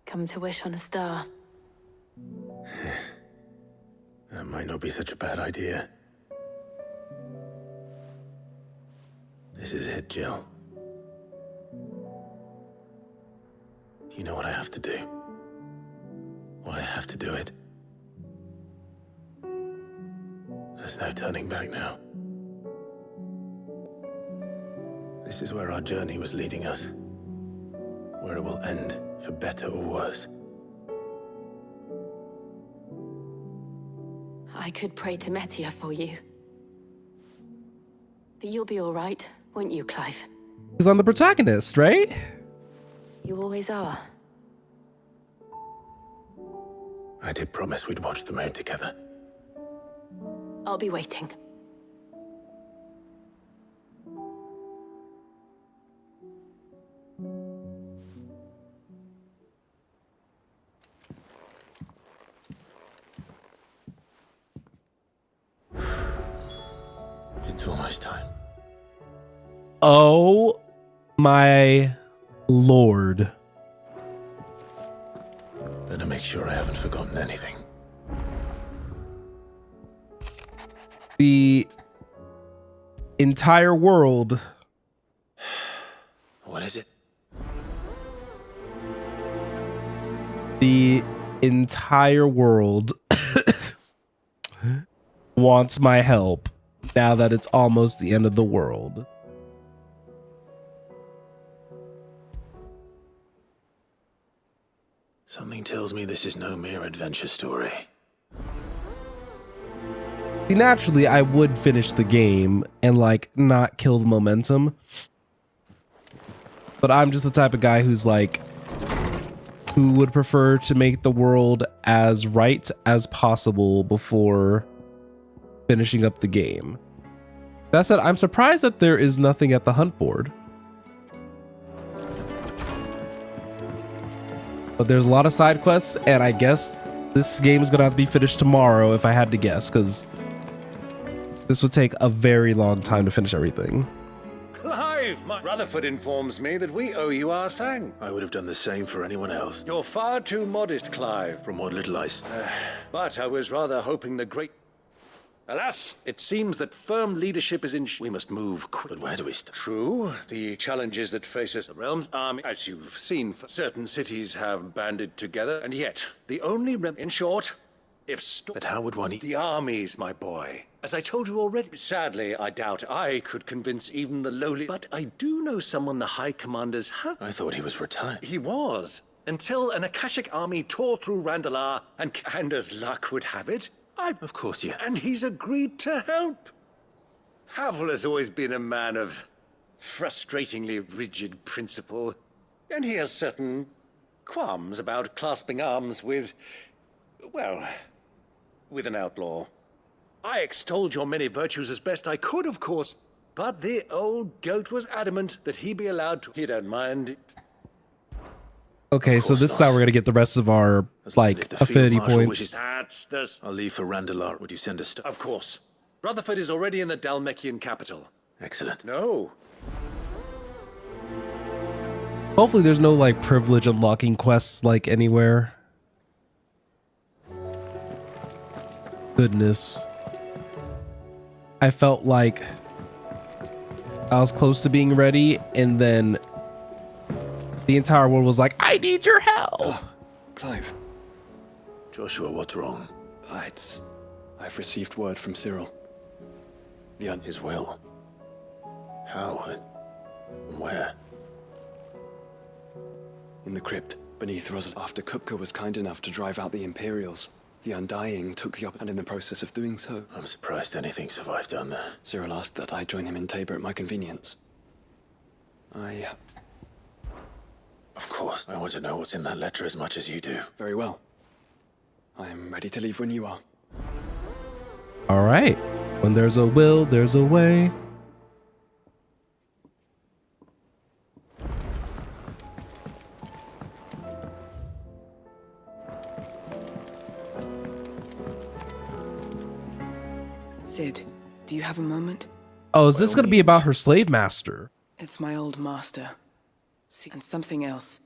Come to wish on a star. That might not be such a bad idea. This is it, Jill. You know what I have to do. Why I have to do it. There's no turning back now. This is where our journey was leading us. Where it will end, for better or worse. I could pray to Metia for you. But you'll be all right, won't you, Clive? Because I'm the protagonist, right? You always are. I did promise we'd watch the moon together. I'll be waiting. It's almost time. Oh my lord. Better make sure I haven't forgotten anything. The entire world. What is it? The entire world wants my help now that it's almost the end of the world. Something tells me this is no mere adventure story. See, naturally, I would finish the game and like not kill the momentum. But I'm just the type of guy who's like, who would prefer to make the world as right as possible before finishing up the game. That said, I'm surprised that there is nothing at the hunt board. But there's a lot of side quests, and I guess this game is gonna have to be finished tomorrow if I had to guess, because this would take a very long time to finish everything. Clive, my Rutherford informs me that we owe you our fang. I would have done the same for anyone else. You're far too modest, Clive. From what little I... But I was rather hoping the great... Alas, it seems that firm leadership is in... We must move quick. But where do we start? True. The challenges that face us, the realm's army, as you've seen, certain cities have banded together, and yet, the only in short, if... But how would one... The armies, my boy. As I told you already, sadly, I doubt I could convince even the lowly... But I do know someone the High Commanders have... I thought he was retired. He was. Until an Akashic army tore through Randalar, and as luck would have it... Of course, yeah. And he's agreed to help. Havel has always been a man of frustratingly rigid principle, and he has certain qualms about clasping arms with, well, with an outlaw. I extolled your many virtues as best I could, of course, but the old goat was adamant that he be allowed to... He don't mind. Okay, so this is how we're gonna get the rest of our, like, affinity points. That's this. I'll leave for Randalar. Would you send us... Of course. Rutherford is already in the Dalmekian capital. Excellent. No. Hopefully there's no, like, privilege unlocking quests, like, anywhere. Goodness. I felt like I was close to being ready, and then the entire world was like, I need your help! Clive. Joshua, what's wrong? I've received word from Cyril. His will? How? Where? In the crypt, beneath Rosal. After Kupka was kind enough to drive out the Imperials, the Undying took the and in the process of doing so... I'm surprised anything survived down there. Cyril asked that I join him in Tabor at my convenience. Of course. I want to know what's in that letter as much as you do. Very well. I am ready to leave when you are. All right. When there's a will, there's a way. Sid, do you have a moment? Oh, is this going to be about her slave master? It's my old master. See, and something else.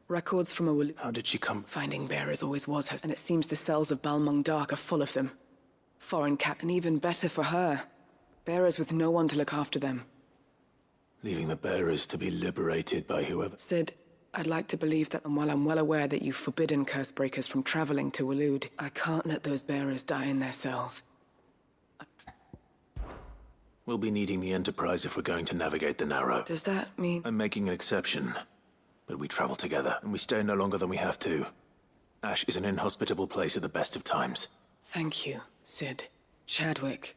Records from a... How did she come? Finding bearers always was her, and it seems the cells of Balmung Dark are full of them. Foreign cat, and even better for her. Bearers with no one to look after them. Leaving the bearers to be liberated by whoever... Sid, I'd like to believe that, and while I'm well aware that you've forbidden Cursebreakers from traveling to Waloed, I can't let those bearers die in their cells. We'll be needing the Enterprise if we're going to navigate the Narrow. Does that mean... I'm making an exception. But we travel together, and we stay no longer than we have to. Ash is an inhospitable place at the best of times. Thank you, Sid. Chadwick.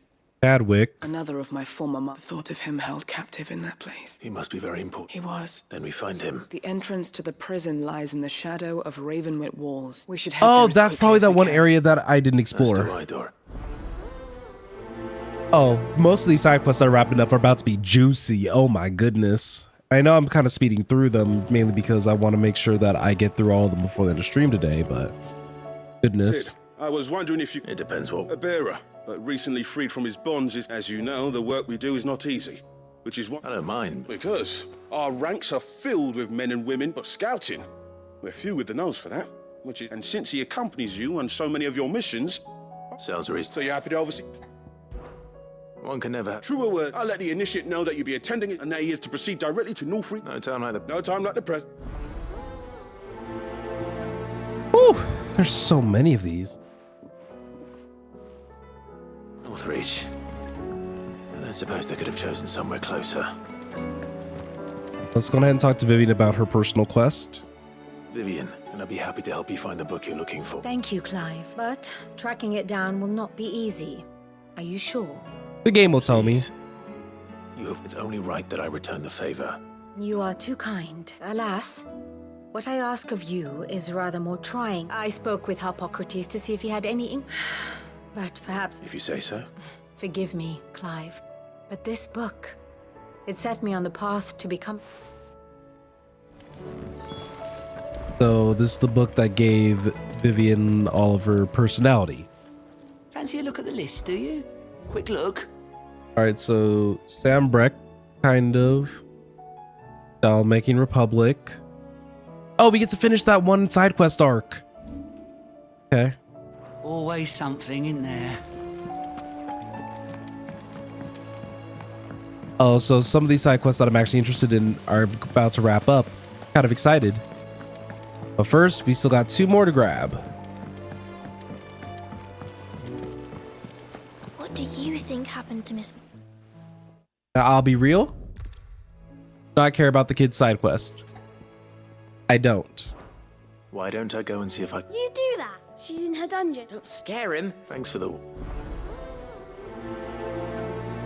Another of my former the thought of him held captive in that place. He must be very important. He was. Then we find him. The entrance to the prison lies in the shadow of Ravenwit walls. We should head Oh, there that's probably that one area that I didn't explore. Oh, most of these side quests that are wrapping up are about to be juicy. Oh my goodness. I know I'm kind of speeding through them, mainly because I want to make sure that I get through all of them before the end of stream today, but goodness. Sid, I was wondering if you... It depends what... A bearer, but recently freed from his bonds is, as you know, the work we do is not easy. Which is what... I don't mind. Because our ranks are filled with men and women, but scouting, we're few with the nose for that. Which is... And since he accompanies you on so many of your missions... Sounds reasonable. So you're happy to oversee... One can never... True or word, I'll let the initiate know that you'll be attending it and that he is to proceed directly to Northfree. No time like the... No time like the present. Whew, there's so many of these. Northreach. I don't suppose they could have chosen somewhere closer. Let's go ahead and talk to Vivian about her personal quest. Vivian, and I'd be happy to help you find the book you're looking for. Thank you, Clive. But tracking it down will not be easy. Are you sure? The game will tell me. It's only right that I return the favor. You are too kind. Alas, what I ask of you is rather more trying. I spoke with Harpocrates to see if he had any but perhaps... If you say so. Forgive me, Clive, but this book, it set me on the path to become... So this is the book that gave Vivian all of her personality. Fancy a look at the list, do you? Quick look. All right, so Sam Breck, kind of. Making Republic. Oh, we get to finish that one side quest arc. Okay. Always something in there. Oh, so some of these side quests that I'm actually interested in are about to wrap up. Kind of excited. But first, we still got 2 more to grab. What do you think happened to Miss... Now, I'll be real. Not care about the kid's side quest. I don't. Why don't I go and see if I... You do that. She's in her dungeon. Don't scare him. Thanks for the...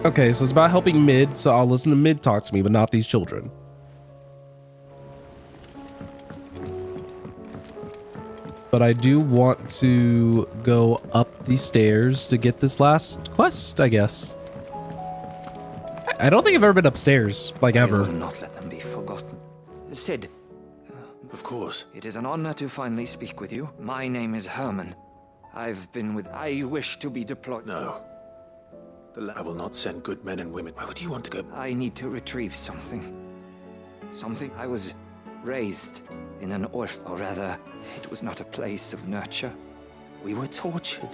Okay, so it's about helping Mid, so I'll listen to Mid talk to me, but not these children. But I do want to go up the stairs to get this last quest, I guess. I don't think I've ever been upstairs, like ever. I will not let them be forgotten. Sid. Of course. It is an honor to finally speak with you. My name is Herman. I wish to be deployed. No. I will not send good men and women. Why would you want to go? I need to retrieve something. Something. I was raised in an orphan, or rather, it was not a place of nurture. We were tortured,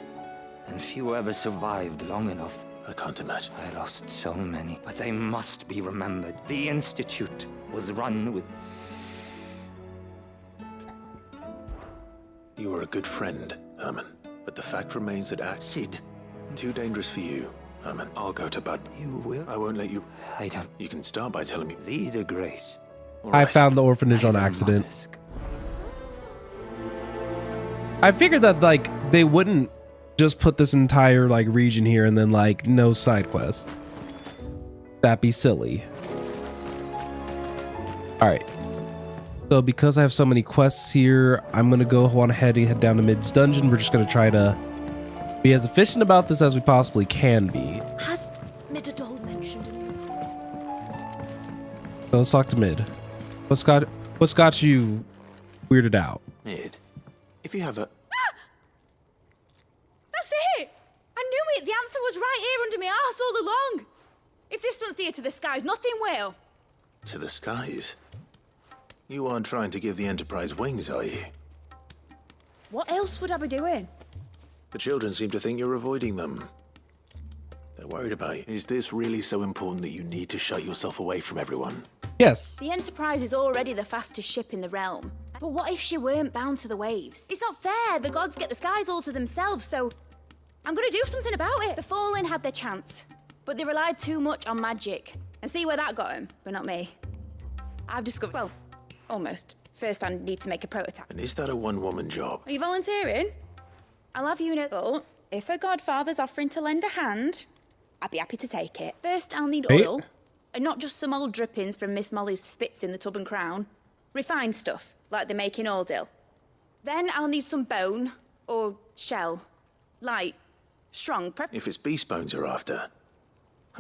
and few ever survived long enough. I can't imagine. I lost so many, but they must be remembered. The Institute was run with... You were a good friend, Herman. But the fact remains that Sid. Too dangerous for you, Herman. I'll go to Bud. You will? I won't let you... I don't... You can start by telling me... Lead a grace. I found the orphanage on accident. I figured that, like, they wouldn't just put this entire, like, region here and then, like, no side quests. That'd be silly. Alright. So, because I have so many quests here, I'm gonna go on ahead and head down to Mid's dungeon. We're just gonna try to be as efficient about this as we possibly can be. Has Midadol mentioned a new... So let's talk to Mid. What's got you weirded out? Mid, if you have a... That's it! I knew it! The answer was right here under my arse all along! If this doesn't steer to the skies, nothing will! To the skies? You aren't trying to give the Enterprise wings, are you? What else would I be doing? The children seem to think you're avoiding them. They're worried about you. Is this really so important that you need to shut yourself away from everyone? Yes. The Enterprise is already the fastest ship in the realm. But what if she weren't bound to the waves? It's not fair. The gods get the skies all to themselves, so I'm gonna do something about it. The Fallen had their chance, but they relied too much on magic. And see where that got them, but not me. I've discovered, well, almost. First, I need to make a prototype. And is that a one-woman job? Are you volunteering? I'll have you know, but if a godfather's offering to lend a hand, I'd be happy to take it. First, I'll need oil, and not just some old drippings from Miss Molly's spits in the Tub and Crown. Refined stuff, like they make in Ordill. Then I'll need some bone, or shell. Light, strong, If it's beast bones you're after.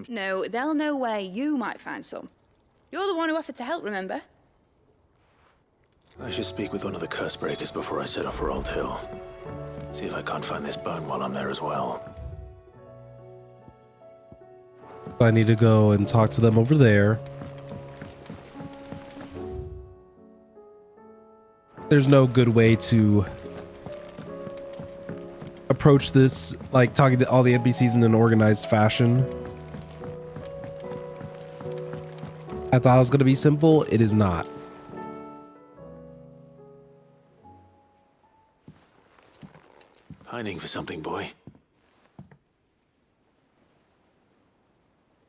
No, they'll know where you might find some. You're the one who offered to help, remember? I should speak with one of the curse breakers before I set off for Old Hill. See if I can't find this bone while I'm there as well. I need to go and talk to them over there. There's no good way to approach this, like talking to all the NPCs in an organized fashion. I thought it was going to be simple. It is not. Pining for something, boy.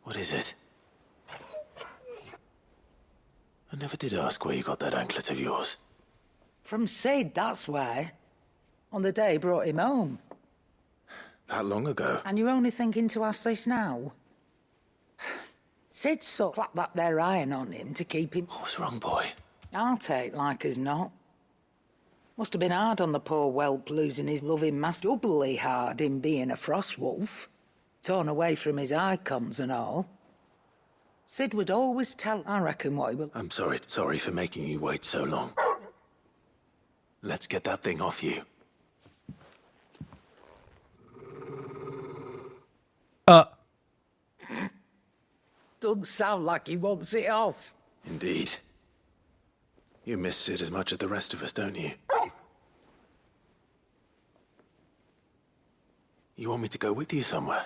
What is it? I never did ask where you got that anklet of yours. From Sid, that's why. On the day he brought him home. That long ago. And you're only thinking to ask this now? Sid so clapped that there iron on him to keep him... What was wrong, boy? I'll take like as not. Must have been hard on the poor whelp losing his loving master. Doubly hard him being a frost wolf. Torn away from his icons and all. Sid would always tell, I reckon, what he will... I'm sorry for making you wait so long. Let's get that thing off you. Doesn't sound like he wants it off. Indeed. You miss Sid as much as the rest of us, don't you? You want me to go with you somewhere?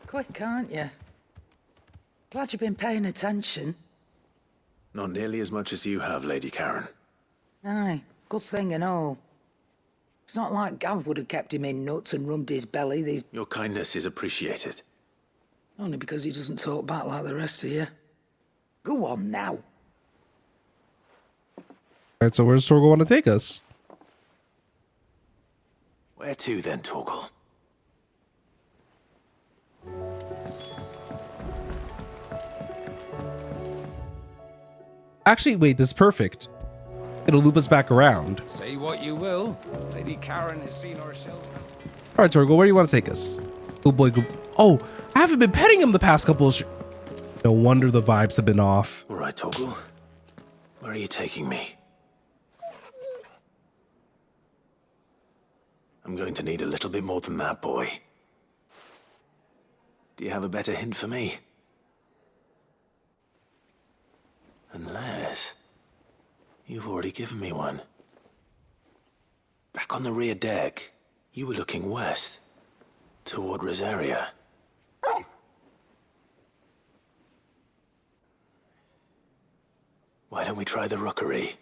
Quick, aren't you? Glad you've been paying attention. Not nearly as much as you have, Lady Karen. Aye, good thing and all. It's not like Gav would have kept him in nuts and rubbed his belly, these... Your kindness is appreciated. Only because he doesn't talk back like the rest of you. Go on now. Alright, so where's Torgal want to take us? Where to then, Torgal? Actually, wait, this is perfect. It'll loop us back around. Say what you will. Lady Karen has seen herself. Alright, Torgal, where do you want to take us? Oh boy, go. Oh, I haven't been petting him the past couple of... No wonder the vibes have been off. Alright, Torgal. Where are you taking me? I'm going to need a little bit more than that, boy. Do you have a better hint for me? Unless... you've already given me one. Back on the rear deck, you were looking west, toward Rosaria. Why don't we try the rookery?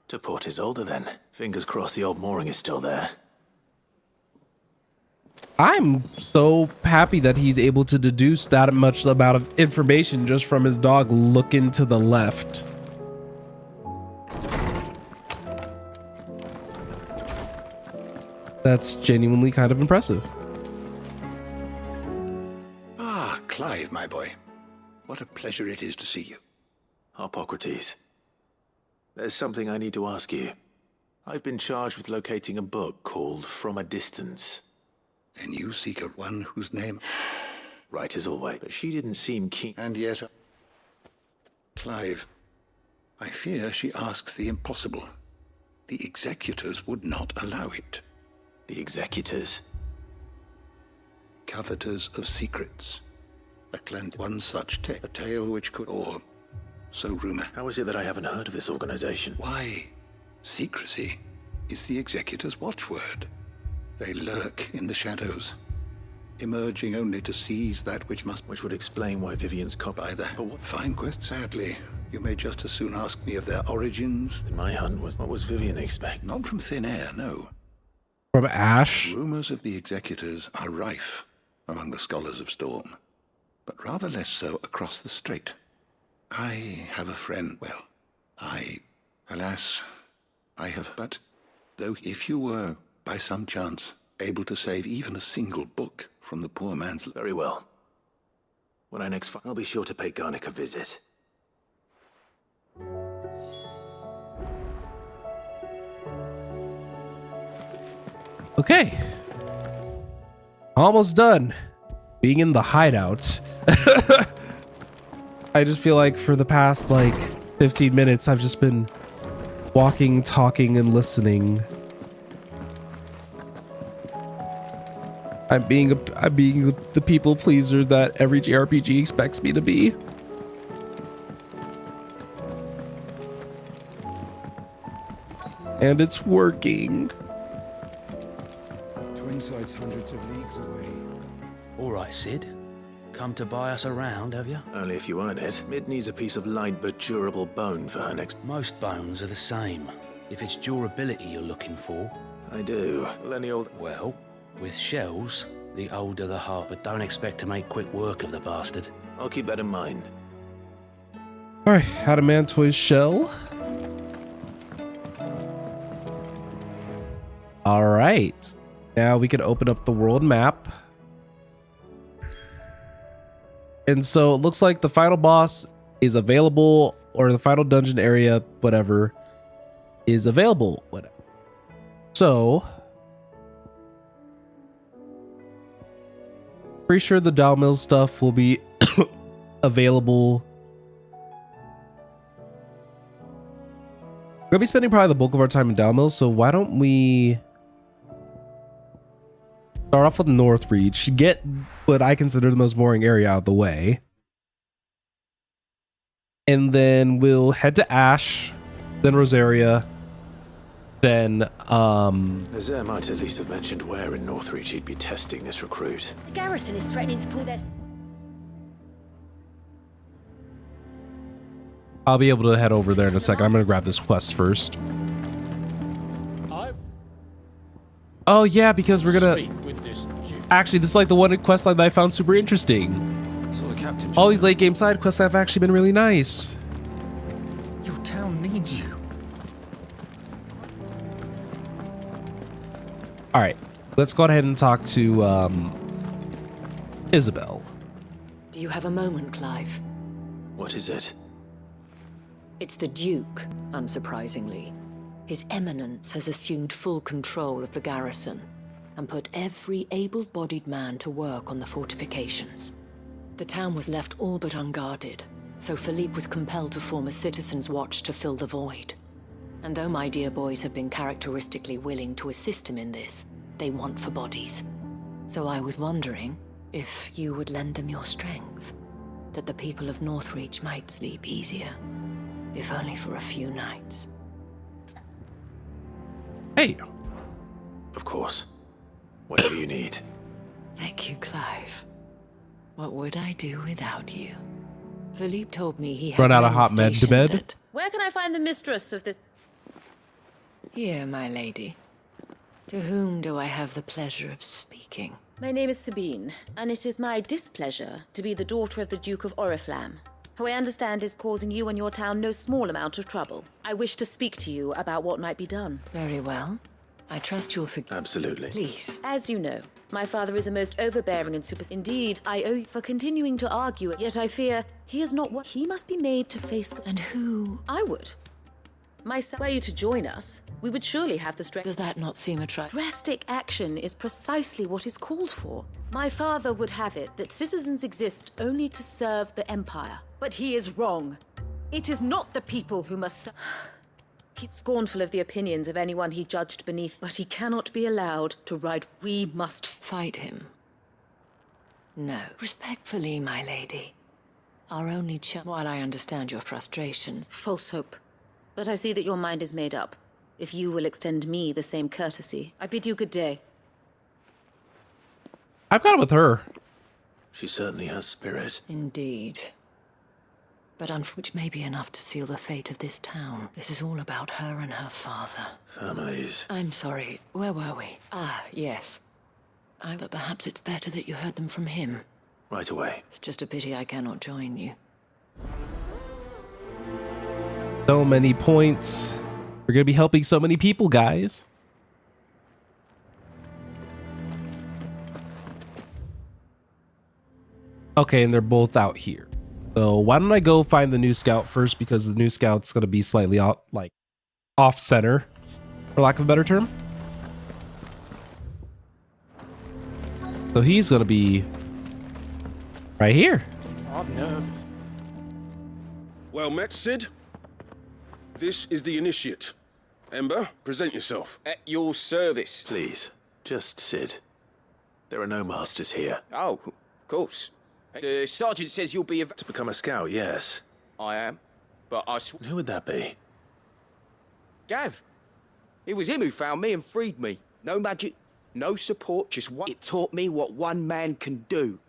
To Port Isolde, then. Fingers crossed the old mooring is still there. I'm so happy that he's able to deduce that much amount of information just from his dog looking to the left. That's genuinely kind of impressive. Ah, Clive, my boy. What a pleasure it is to see you. Hippocrates. There's something I need to ask you. I've been charged with locating a book called From a Distance. Then you seek out one whose name... Right as always, but she didn't seem keen. And yet... Clive, I fear she asks the impossible. The executors would not allow it. The executors? Coveters of secrets. One such a tale which could... or... so rumor. How is it that I haven't heard of this organization? Why, secrecy is the executor's watchword. They lurk in the shadows, emerging only to seize that which must... Which would explain why Vivian's cop... By the... But what fine quest? Sadly, you may just as soon ask me of their origins. In my hunt, what was Vivian expect? Not from thin air, no. From Ash? Rumors of the executors are rife among the scholars of Storm, but rather less so across the strait. I have a friend. Well, alas, I have. But though if you were, by some chance, able to save even a single book from the poor man's... Very well. When I next I'll be sure to pay Garnick a visit. Okay. Almost done. Being in the hideout. I just feel like for the past, 15 minutes, I've just been walking, talking, and listening. I'm being the people pleaser that every JRPG expects me to be. And it's working. Twinside's hundreds of leagues away. All right, Sid. Come to buy us around, have you? Only if you earn it. Mid needs a piece of light but durable bone for her next... Most bones are the same. If it's durability you're looking for... I do. Well, any old... Well, with shells, the older the heart, but don't expect to make quick work of the bastard. I'll keep that in mind. All right, Adamantoise shell. All right, now we can open up the world map. And so it looks like the final boss is available, or the final dungeon area, whatever, is available. Whatever. So, pretty sure the Dow Mill stuff will be available. We're gonna be spending probably the bulk of our time in Dow Mill, so why don't we start off with Northreach, get what I consider the most boring area out of the way, and then we'll head to Ash, then Rosaria, then Nazaire might at least have mentioned where in Northreach he'd be testing this recruit. The garrison is threatening to pull their... I'll be able to head over there in a second. I'm gonna grab this quest first. Oh yeah, because we're gonna... Actually, this is like the one quest line that I found super interesting. All these late game side quests have actually been really nice. Your town needs you. All right, let's go ahead and talk to Isabel. Do you have a moment, Clive? What is it? It's the Duke, unsurprisingly. His Eminence has assumed full control of the garrison and put every able-bodied man to work on the fortifications. The town was left all but unguarded, so Philippe was compelled to form a citizens' watch to fill the void. And though my dear boys have been characteristically willing to assist him in this, they want for bodies. So I was wondering if you would lend them your strength, that the people of Northreach might sleep easier, if only for a few nights. Hey. Of course. Whatever you need. Thank you, Clive. What would I do without you? Philippe told me he had Run out of men hot med to stationed bed. at... Where can I find the mistress of this? Here, my lady. To whom do I have the pleasure of speaking? My name is Sabine, and it is my displeasure to be the daughter of the Duke of Oriflamme, who I understand is causing you and your town no small amount of trouble. I wish to speak to you about what might be done. Very well. I trust you'll forgive. Absolutely. Please. As you know, my father is a most overbearing and Indeed, I owe you for continuing to argue, yet I fear he is not what he must be made to face the... And who? I would. Myself, were you to join us, we would surely have the strength. Does that not seem Drastic action is precisely what is called for. My father would have it that citizens exist only to serve the Empire. But he is wrong. It is not the people who must He's scornful of the opinions of anyone he judged beneath, but he cannot be allowed to ride. We must fight him. No. Respectfully, my lady. Our only chance, while I understand your frustrations. False hope. But I see that your mind is made up. If you will extend me the same courtesy, I bid you good day. I've got it with her. She certainly has spirit. Indeed. But which may be enough to seal the fate of this town. This is all about her and her father. Families. I'm sorry, where were we? Ah, yes. But perhaps it's better that you heard them from him. Right away. It's just a pity I cannot join you. So many points. We're gonna be helping so many people, guys. Okay, and they're both out here. So why don't I go find the new scout first, because the new scout's gonna be slightly off center, for lack of a better term. So he's gonna be right here. I'm nervous. Well met, Sid. This is the initiate. Ember, present yourself. At your service. Please, just Sid. There are no masters here. Oh, of course. The sergeant says you'll be To become a scout, yes. I am. But Who would that be? Gav. It was him who found me and freed me. No magic, no support, just one. It taught me what one man can do.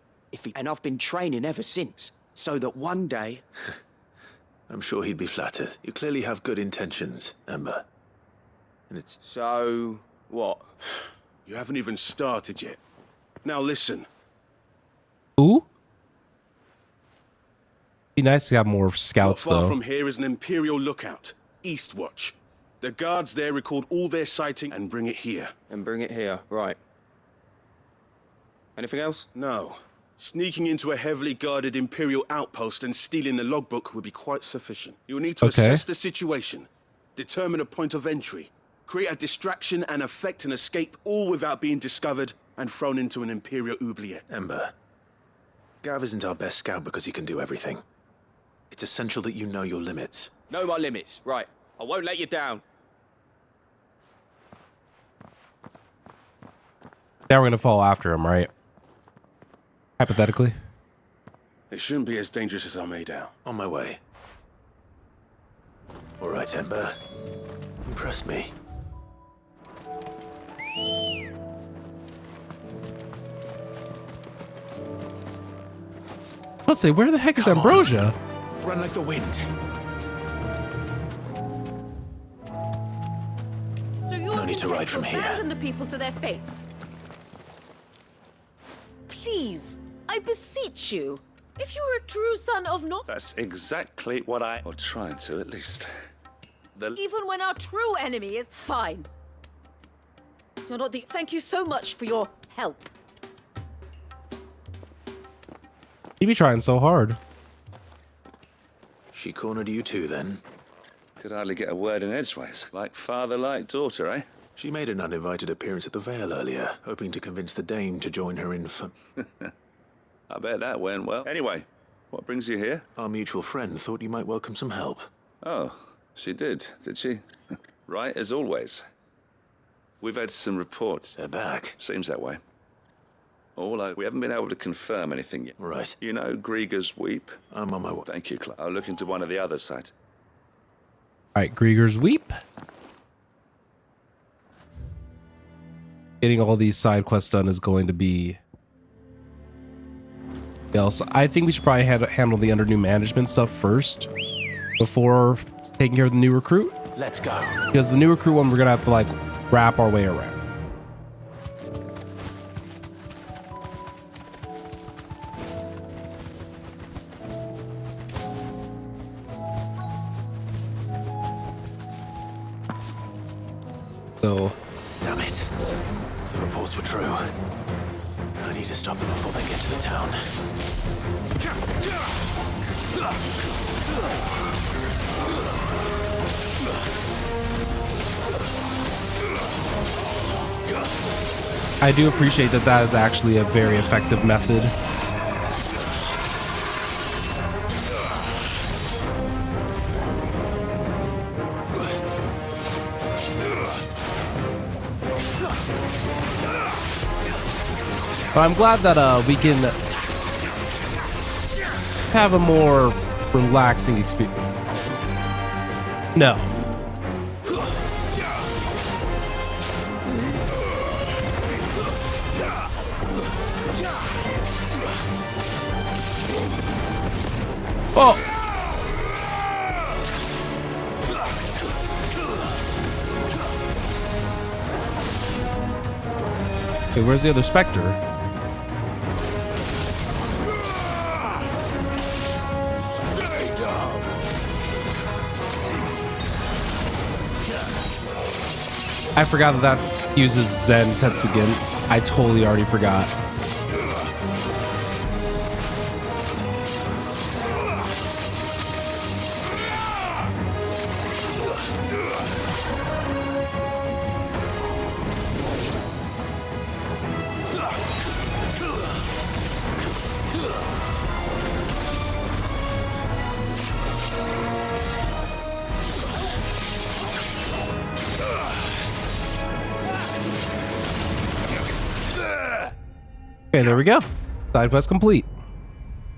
And I've been training ever since. So that one day... I'm sure he'd be flattered. You clearly have good intentions, Ember. And it's... So... what? You haven't even started yet. Now listen. Who? Be nice to have more Not scouts, far though. from here is an Imperial lookout, Eastwatch. The guards there record all their sightings and bring it here. And bring it here, right. Anything else? No. Sneaking into a heavily guarded Imperial outpost and stealing the logbook would be quite sufficient. You'll need to assess the situation, determine a point of entry, create a distraction and effect an escape, all without being discovered and thrown into an Imperial oubliette. Ember, Gav isn't our best scout because he can do everything. It's essential that you know your limits. Know my limits, right. I won't let you down. Now we're gonna fall after him, right? Hypothetically. It shouldn't be as dangerous as I made out. On my way. All right, Ember. Impress me. Let's say, where the heck is Ambrosia? Run like the wind. So you're No need to ride from here. Abandon the people to their fates. Please, I beseech you. If you were a true son of North, That's exactly what I... Or trying to, at least. even when our true enemy is fine. You're not the. Thank you so much for your help. You be trying so hard. She cornered you too, then? Could hardly get a word in edgeways. Like father, like daughter, eh? She made an uninvited appearance at the Vale earlier, hoping to convince the Dame to join her in I bet that went well. Anyway, what brings you here? Our mutual friend thought you might welcome some help. Oh, she did she? Right, as always. We've had some reports. They're back. Seems that way. We haven't been able to confirm anything yet. Right. You know Grieger's Weep? I'm on my way. Thank you, Clark. I'll look into one of the other sites. Alright, Grieger's Weep. Getting all these side quests done is going to be... else. I think we should probably handle the under new management stuff first before taking care of the new recruit. Let's go. Because the new recruit one, we're gonna have to like wrap our way around. So, damn it. The reports were true. I need to stop them before they get to the town. I do appreciate that that is actually a very effective method. But I'm glad that we can have a more relaxing experience. No. Oh. Okay, where's the other Spectre? I forgot that that uses Zen Tetsugen. I totally already forgot. Okay, there we go. Side quest complete.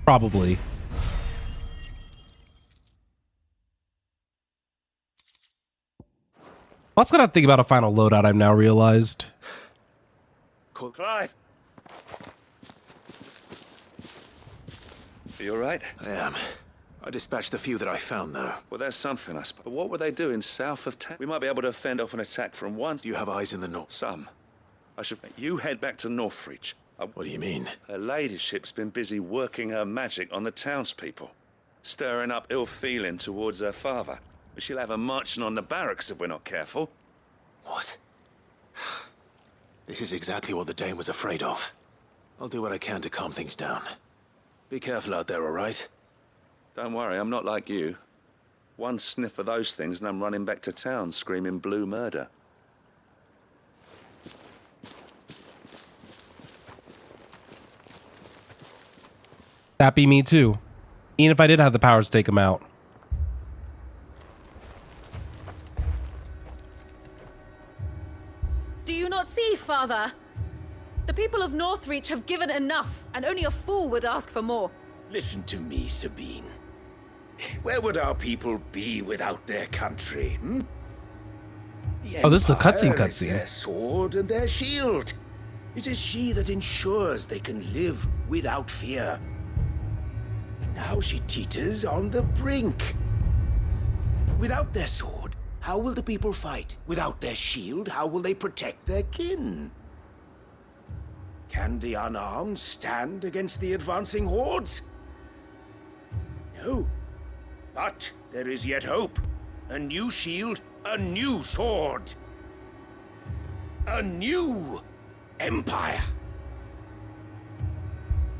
Probably. Let's gonna think about a final loadout. I've now realized. Clive! Are you alright? I am. I dispatched the few that I found, though. Well, there's something, I suppose. But what were they doing south of town? We might be able to fend off an attack from one. Do you have eyes in the north? Some. You head back to Northreach. What do you mean? Her ladyship's been busy working her magic on the townspeople. stirring up ill feeling towards her father. She'll have her marching on the barracks if we're not careful. What? This is exactly what the Dane was afraid of. I'll do what I can to calm things down. Be careful out there, all right? Don't worry, I'm not like you. One sniff of those things and I'm running back to town screaming blue murder. That'd be me too. Even if I did have the powers to take him out. Do you not see, Father? The people of Northreach have given enough, and only a fool would ask for more. Listen to me, Sabine. Where would our people be without their country, hmm? Oh, this is a Empire cutscene. is their sword and their shield. It is she that ensures they can live without fear. And now she teeters on the brink. Without their sword, how will the people fight? Without their shield, how will they protect their kin? Can the unarmed stand against the advancing hordes? No. But there is yet hope. A new shield, a new sword. A new empire.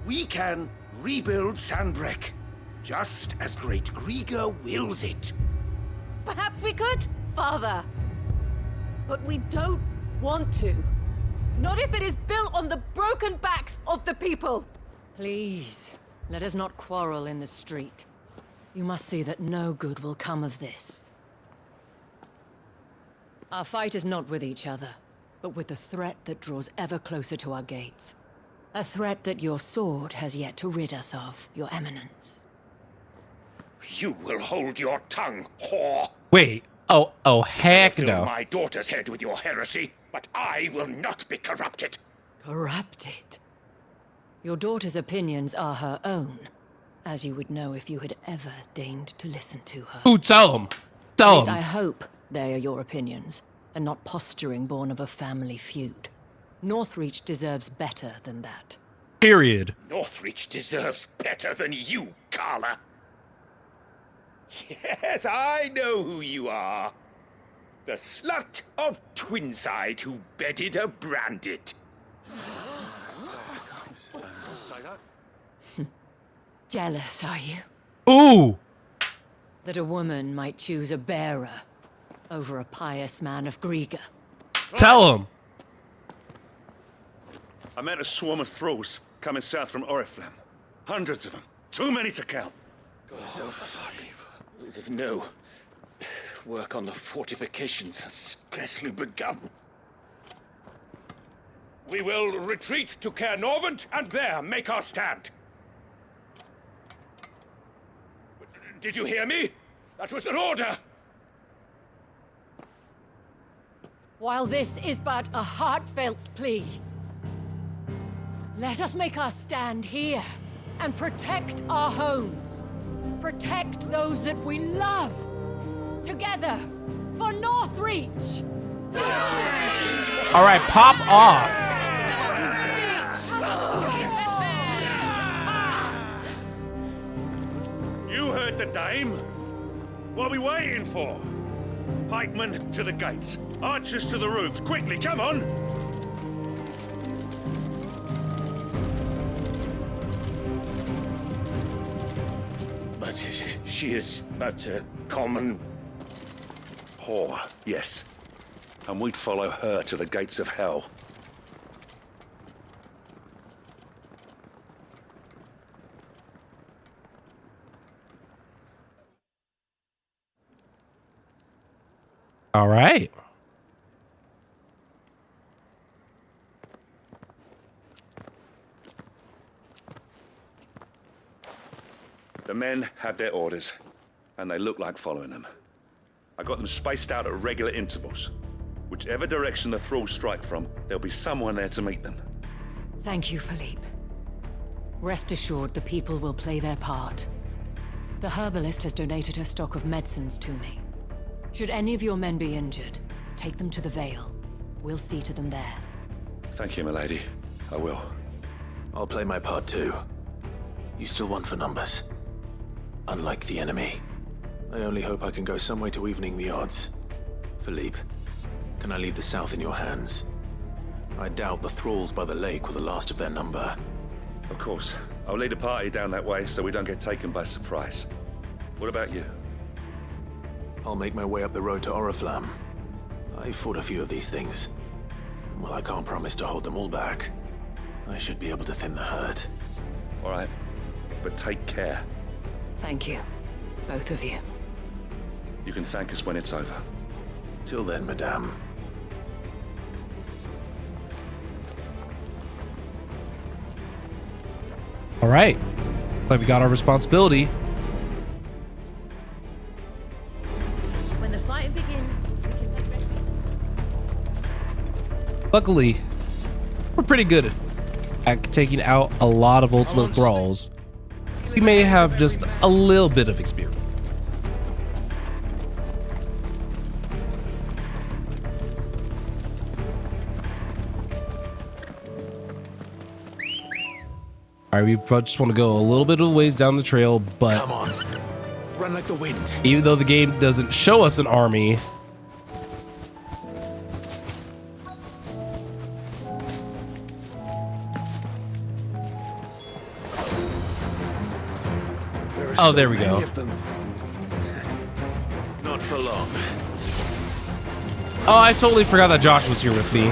We can rebuild Sandbreck, just as Great Grieger wills it. Perhaps we could, Father. But we don't want to. Not if it is built on the broken backs of the people. Please, let us not quarrel in the street. You must see that no good will come of this. Our fight is not with each other, but with the threat that draws ever closer to our gates. A threat that your sword has yet to rid us of, Your Eminence. You will hold your tongue, whore. Wait. Oh, heck Fill no. my daughter's head with your heresy, but I will not be corrupted. Corrupted? Your daughter's opinions are her own, as you would know if you had ever deigned to listen to her. Ooh, tell him. Tell At least him. I hope they are your opinions, and not posturing born of a family feud. Northreach deserves better than that. Period. Northreach deserves better than you, Carla. Yes, I know who you are. The slut of Twinside who bedded a Brandit. Jealous, are you? Ooh! That a woman might choose a bearer over a pious man of Grieger. Tell him. I met a swarm of thralls coming south from Oriflamme. Hundreds of them. Too many to count. No. Work on the fortifications has scarcely begun. We will retreat to Caer Norvent and there make our stand. Did you hear me? That was an order! While this is but a heartfelt plea, let us make our stand here and protect our homes. Protect those that we love. Together, for Northreach! All right, pop off. You heard the dame. What are we waiting for? Pikemen to the gates. Archers to the roofs. Quickly, come on! But she is but a common... whore, yes. And we'd follow her to the gates of hell. All right. The men have their orders, and they look like following them. I got them spaced out at regular intervals. Whichever direction the thralls strike from, there'll be someone there to meet them. Thank you, Philippe. Rest assured the people will play their part. The herbalist has donated her stock of medicines to me. Should any of your men be injured, take them to the Vale. We'll see to them there. Thank you, milady. I will. I'll play my part too. You still want for numbers? unlike the enemy. I only hope I can go some way to evening the odds. Philippe, can I leave the south in your hands? I doubt the thralls by the lake were the last of their number. Of course. I'll lead a party down that way so we don't get taken by surprise. What about you? I'll make my way up the road to Oriflamme. I fought a few of these things. And while I can't promise to hold them all back, I should be able to thin the herd. All right, but take care. Thank you, both of you. You can thank us when it's over. Till then, madame. All right. Like we got our responsibility. When the fight begins, we can take refuge. Luckily, we're pretty good at taking out a lot of Ultima's thralls. We may have just a little bit of experience. All right, we just want to go a little bit of ways down the trail, but come on, run like the wind. Even though the game doesn't show us an army, oh, there we go. Not for long. Oh, I totally forgot that Josh was here with me.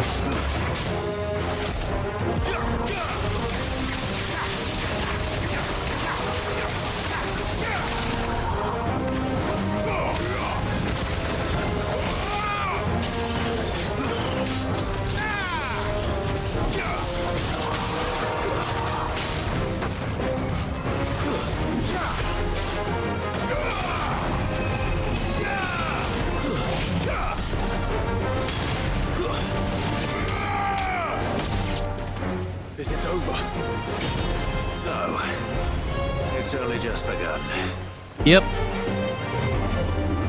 Is it over? No. It's only just begun. Yep.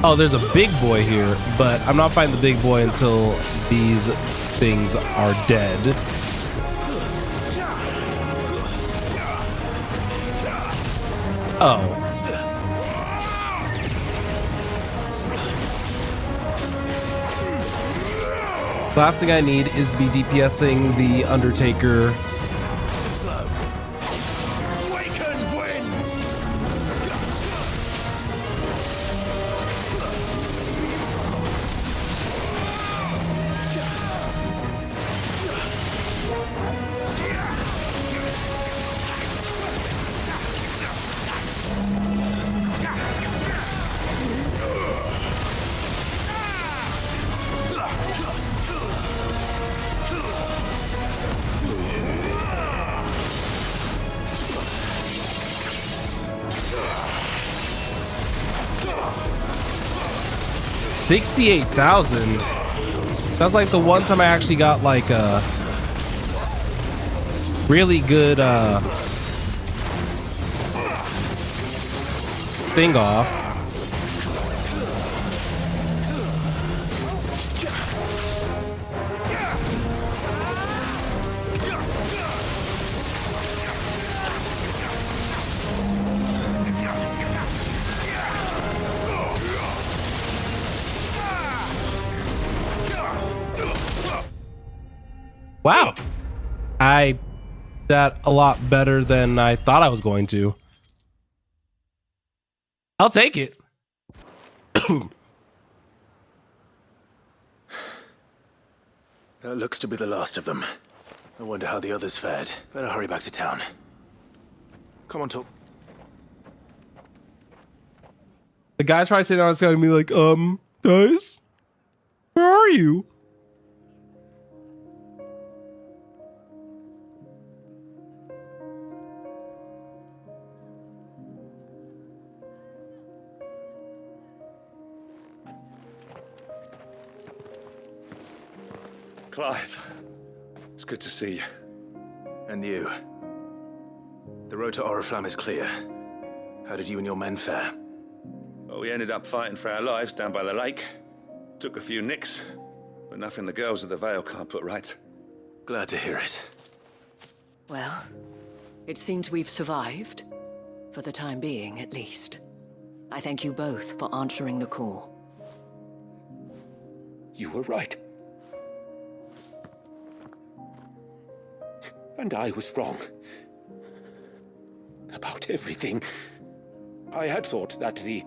Oh, there's a big boy here, but I'm not fighting the big boy until these things are dead. Oh. The last thing I need is to be DPSing the Undertaker. $68,000. That's like the one time I actually got like a really good thing off. Wow. I did that a lot better than I thought I was going to. I'll take it. That looks to be the last of them. I wonder how the others fared. Better hurry back to town. Come on, talk. The guy's probably sitting on his gonna be like, guys, where are you? Clive, it's good to see you. And you. The road to Oriflamme is clear. How did you and your men fare? Well, we ended up fighting for our lives down by the lake. Took a few nicks, but nothing the girls at the Vale can't put right. Glad to hear it. Well, it seems we've survived. For the time being, at least. I thank you both for answering the call. You were right. And I was wrong. About everything. I had thought that the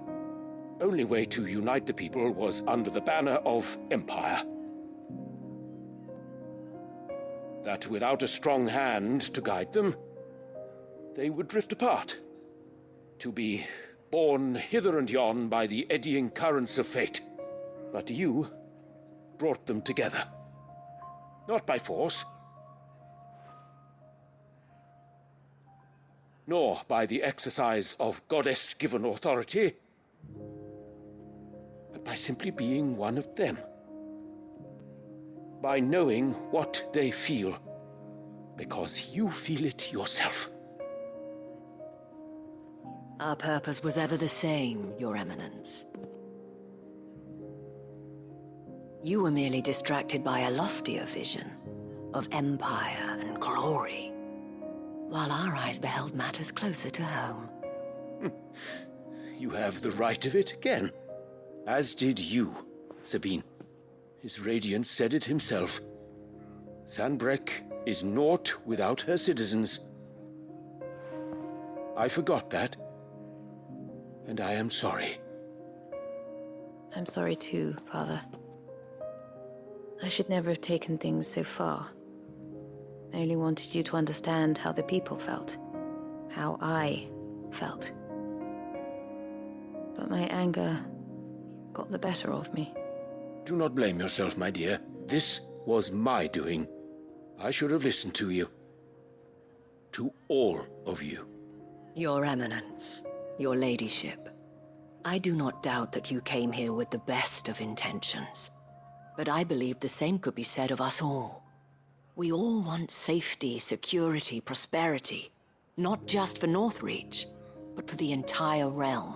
only way to unite the people was under the banner of Empire. That without a strong hand to guide them, they would drift apart. To be borne hither and yon by the eddying currents of fate. But you brought them together. Not by force, nor by the exercise of goddess-given authority, but by simply being one of them. By knowing what they feel, because you feel it yourself. Our purpose was ever the same, Your Eminence. You were merely distracted by a loftier vision of empire and glory, while our eyes beheld matters closer to home. You have the right of it again. As did you, Sabine. His radiance said it himself. Sanbreque is naught without her citizens. I forgot that, and I am sorry. I'm sorry too, Father. I should never have taken things so far. I only wanted you to understand how the people felt. How I felt. But my anger got the better of me. Do not blame yourself, my dear. This was my doing. I should have listened to you. To all of you. Your Eminence, your Ladyship, I do not doubt that you came here with the best of intentions. But I believe the same could be said of us all. We all want safety, security, prosperity. Not just for Northreach, but for the entire realm.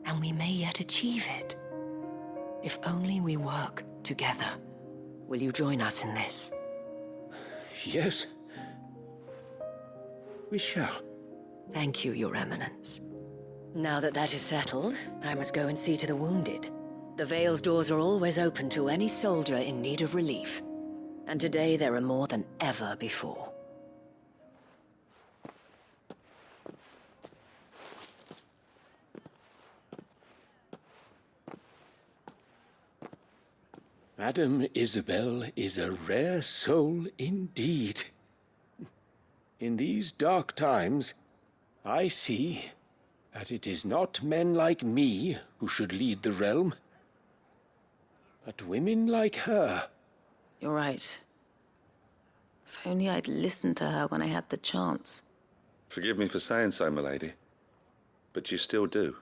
And we may yet achieve it. If only we work together. Will you join us in this? Yes. We shall. Thank you, Your Eminence. Now that that is settled, I must go and see to the wounded. The Vale's doors are always open to any soldier in need of relief. And today there are more than ever before. Madame Isabel is a rare soul indeed. In these dark times, I see that it is not men like me who should lead the realm, but women like her. You're right. If only I'd listened to her when I had the chance. Forgive me for saying so, milady, but you still do.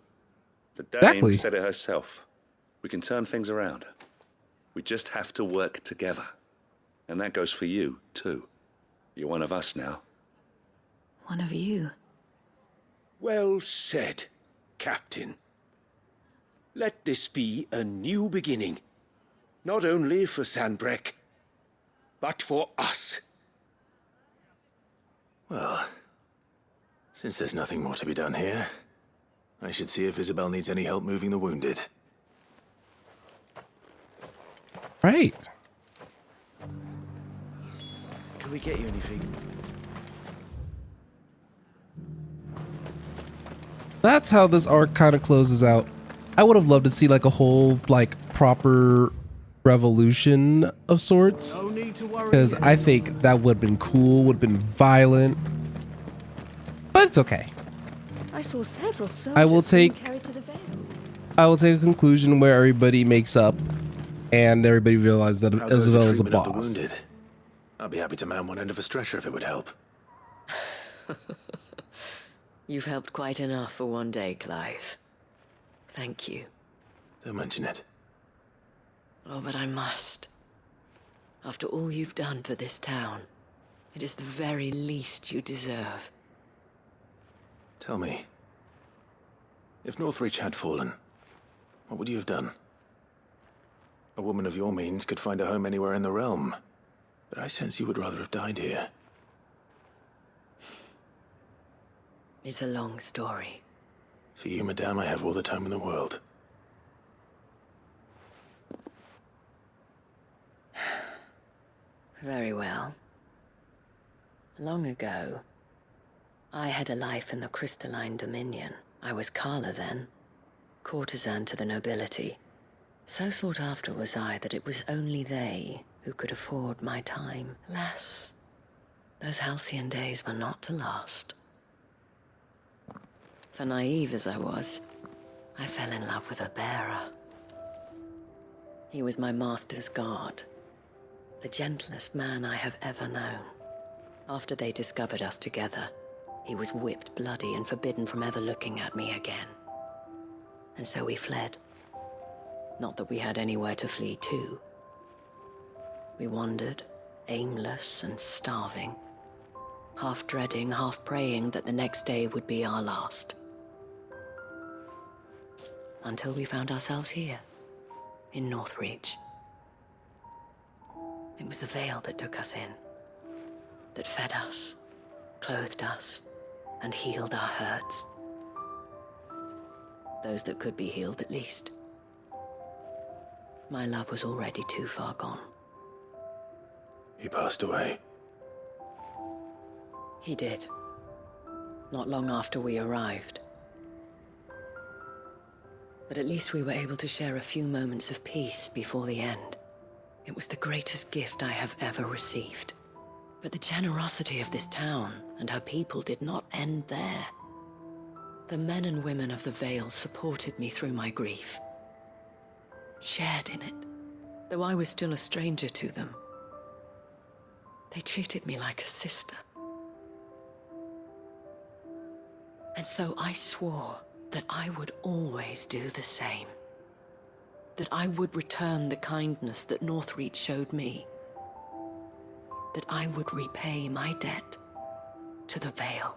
The dame Exactly. said it herself. We can turn things around. We just have to work together. And that goes for you, too. You're one of us now. One of you. Well said, Captain. Let this be a new beginning. Not only for Sanbreque, but for us. Well, since there's nothing more to be done here, I should see if Isabel needs any help moving the wounded. Right. Can we get you anything? That's how this arc kind of closes out. I would have loved to see like a whole like proper revolution of sorts, because I think that would have been cool, would have been violent, but it's okay. I saw several soldiers I will being take carried to the Vale. I will take a conclusion where everybody makes up and everybody realizes that How goes the Isabel is a treatment of the boss. wounded? I'll be happy to man one end of a stretcher if it would help. You've helped quite enough for one day, Clive. Thank you. Don't mention it. Oh, but I must. After all you've done for this town, it is the very least you deserve. Tell me, if Northreach had fallen, what would you have done? A woman of your means could find a home anywhere in the realm, but I sense you would rather have died here. It's a long story. For you, madame, I have all the time in the world. Very well. Long ago, I had a life in the crystalline dominion. I was Carla then, courtesan to the nobility. So sought after was I that it was only they who could afford my time. Alas, those halcyon days were not to last. For naive as I was, I fell in love with a bearer. He was my master's guard, the gentlest man I have ever known. After they discovered us together, he was whipped bloody and forbidden from ever looking at me again. And so we fled. Not that we had anywhere to flee to. We wandered, aimless and starving, half dreading, half praying that the next day would be our last. Until we found ourselves here, in Northreach. It was the Vale that took us in, that fed us, clothed us, and healed our hurts. Those that could be healed, at least. My love was already too far gone. He passed away. He did. Not long after we arrived. But at least we were able to share a few moments of peace before the end. It was the greatest gift I have ever received. But the generosity of this town and her people did not end there. The men and women of the Vale supported me through my grief, shared in it, though I was still a stranger to them. They treated me like a sister. And so I swore that I would always do the same. That I would return the kindness that Northreach showed me. That I would repay my debt to the Vale.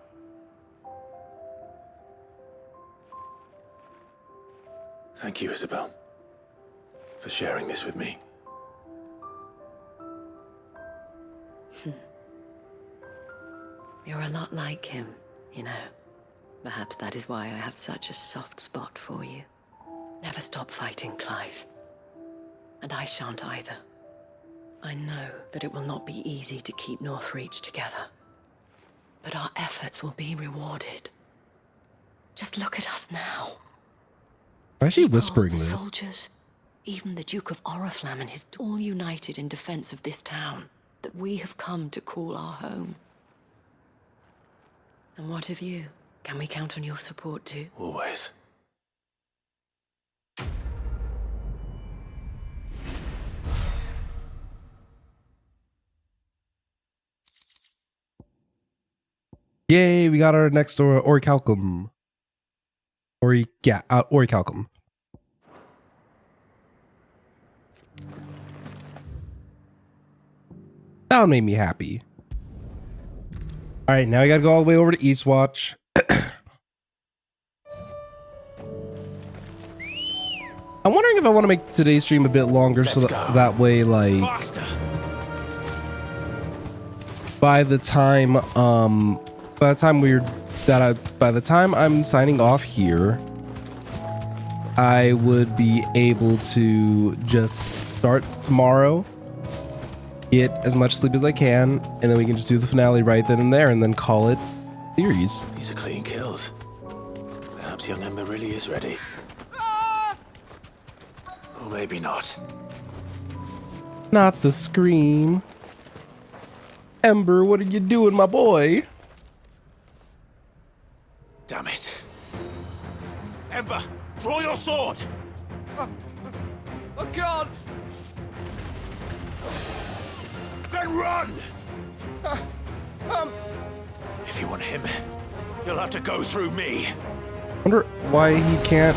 Thank you, Isabel, for sharing this with me. You're a lot like him, you know. Perhaps that is why I have such a soft spot for you. Never stop fighting, Clive. And I shan't either. I know that it will not be easy to keep Northreach together. But our efforts will be rewarded. Just look at us now. Why is she whispering The this? soldiers, even the Duke of Oriflamme and his all united in defense of this town that we have come to call our home. And what of you? Can we count on your support too? Always. Yay, we got our next orichalcum. Orichalcum. That one made me happy. All right, now we gotta go all the way over to Eastwatch. I'm wondering if I want to make today's stream a bit longer so that way, like, by the time I'm signing off here, I would be able to just start tomorrow, get as much sleep as I can, and then we can just do the finale right then and there, and then call it series. These are clean kills. Perhaps young Ember really is ready. Or maybe not. Not the scream. Ember, what are you doing, my boy? Damn it. Ember, draw your sword! I can't! Then run! If you want him, you'll have to go through me. Wonder why he can't.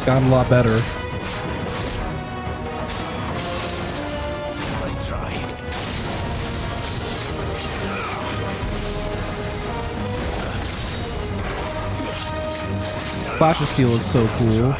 Gotten a lot better. Let's try. Flash of Steel is so cool.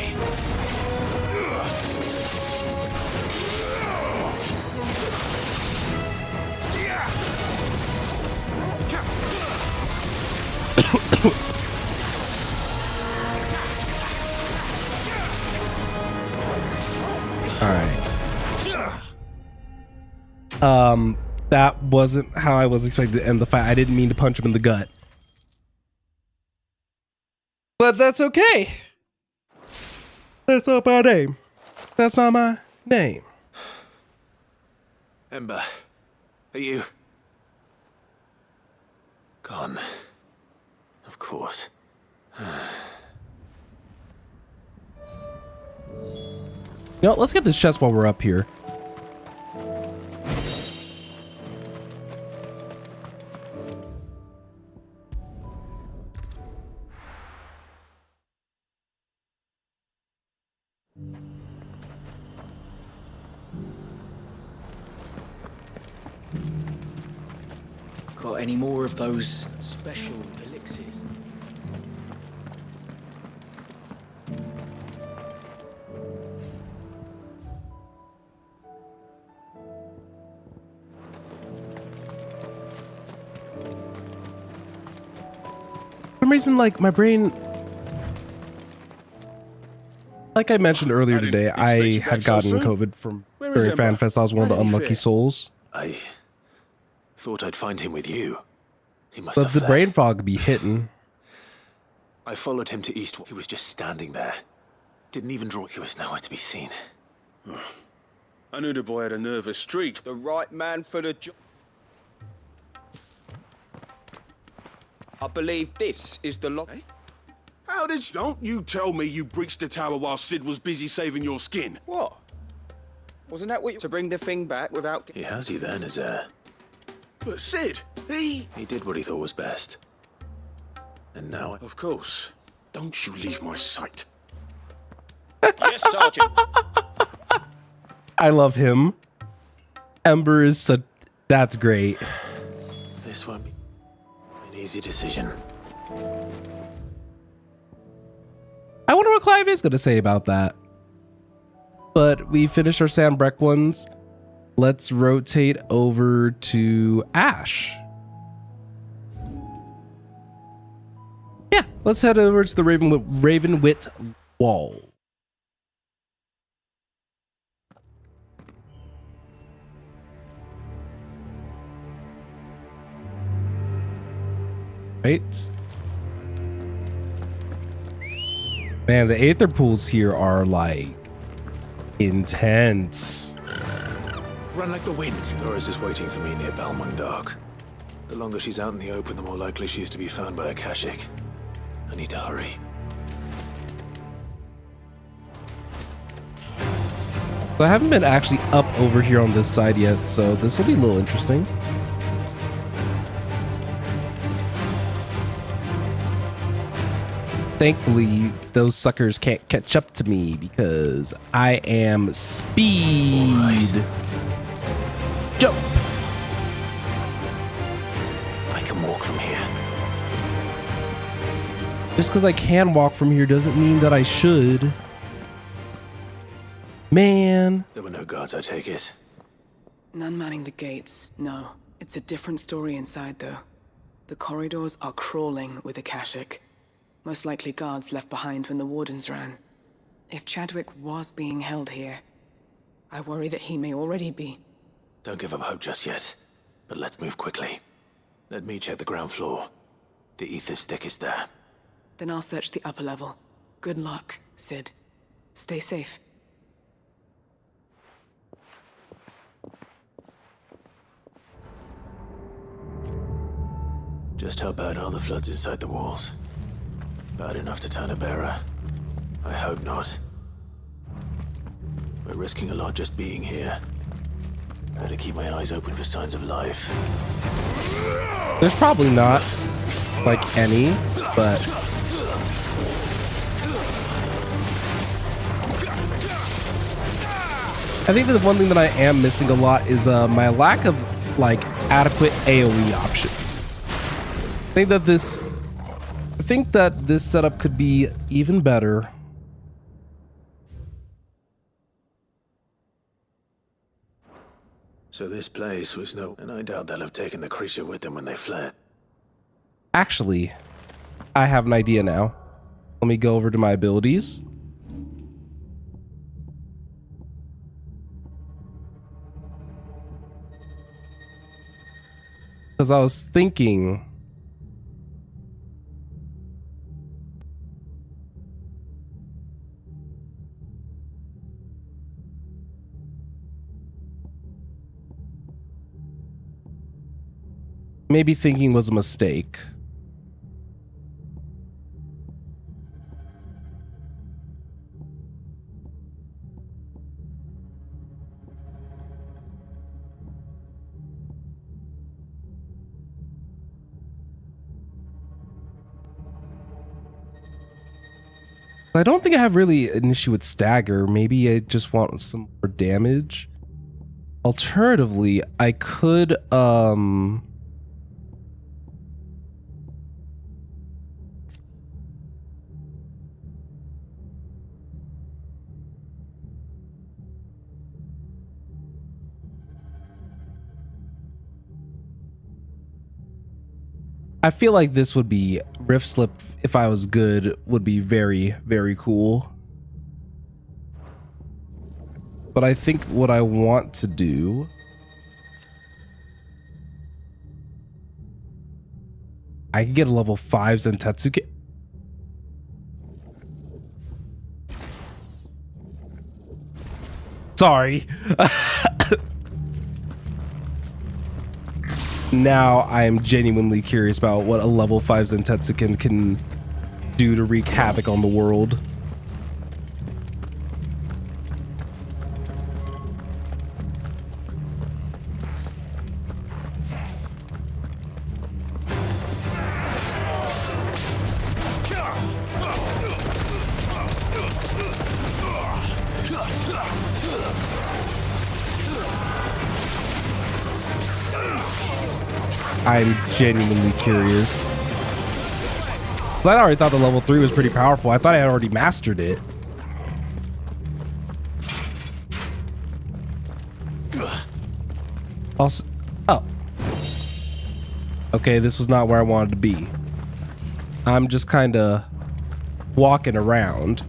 That wasn't how I was expected to end the fight. I didn't mean to punch him in the gut. But that's okay. That's not my name. That's not my name. Ember, are you... gone? Of course. You know, let's get this chest while we're up here. Got any more of those special elixirs? For some reason, like, my brain... Like I mentioned earlier today, I had gotten COVID from during FanFest. I was one of the unlucky souls. I thought I'd find him with you. He must But have the fled. brain fog be hitting. I followed him to Eastwood. He was just standing there. Didn't even draw. He was nowhere to be seen. I knew the boy had a nervous streak. The right man for the job. I believe this is the lock. How did you... Don't you tell me you breached the tower while Sid was busy saving your skin. What? Wasn't that what you... To bring the thing back without... He has you then, his heir. But Sid, he did what he thought was best. And now... Of course. Don't you leave my sight. Yes, Sergeant. I love him. Ember is such... That's great. This won't be an easy decision. I wonder what Clive is going to say about that. But we finished our Sam Breck ones. Let's rotate over to Ash. Yeah, let's head over to the Ravenwit Wall. Right. Man, the Aether pools here are like intense. Run like the wind. Doris is waiting for me near Balmung Dark. The longer she's out in the open, the more likely she is to be found by Akashic. I need to hurry. So I haven't been actually up over here on this side yet, so this will be a little interesting. Thankfully, those suckers can't catch up to me because I am speed. Right. Jump. I can walk from here. Just because I can walk from here doesn't mean that I should. Man. There were no guards, I take it. None manning the gates, no. It's a different story inside, though. The corridors are crawling with Akashic. Most likely guards left behind when the wardens ran. If Chadwick was being held here, I worry that he may already be. Don't give up hope just yet, but let's move quickly. Let me check the ground floor. The ether stick is there. Then I'll search the upper level. Good luck, Sid. Stay safe. Just how bad are the floods inside the walls? Bad enough to turn a bearer? I hope not. We're risking a lot just being here. Better keep my eyes open for signs of life. There's probably not, like, any, but... I think that the one thing that I am missing a lot is my lack of like adequate AoE option. I think that this setup could be even better. So this place was no... And I doubt they'll have taken the creature with them when they fled. Actually, I have an idea now. Let me go over to my abilities. Because I was thinking... maybe thinking was a mistake. I don't think I have really an issue with stagger. Maybe I just want some more damage. Alternatively, I could I feel like this would be Rift Slip if I was good, would be very, very cool. But I think what I want to do I can get a level 5 Zentetsuke. Sorry. Now I am genuinely curious about what a level 5 Zentetsuken can do to wreak havoc on the world. I'm genuinely curious. I already thought the level 3 was pretty powerful. I thought I had already mastered it. Also, oh. Okay, this was not where I wanted to be. I'm just kind of walking around.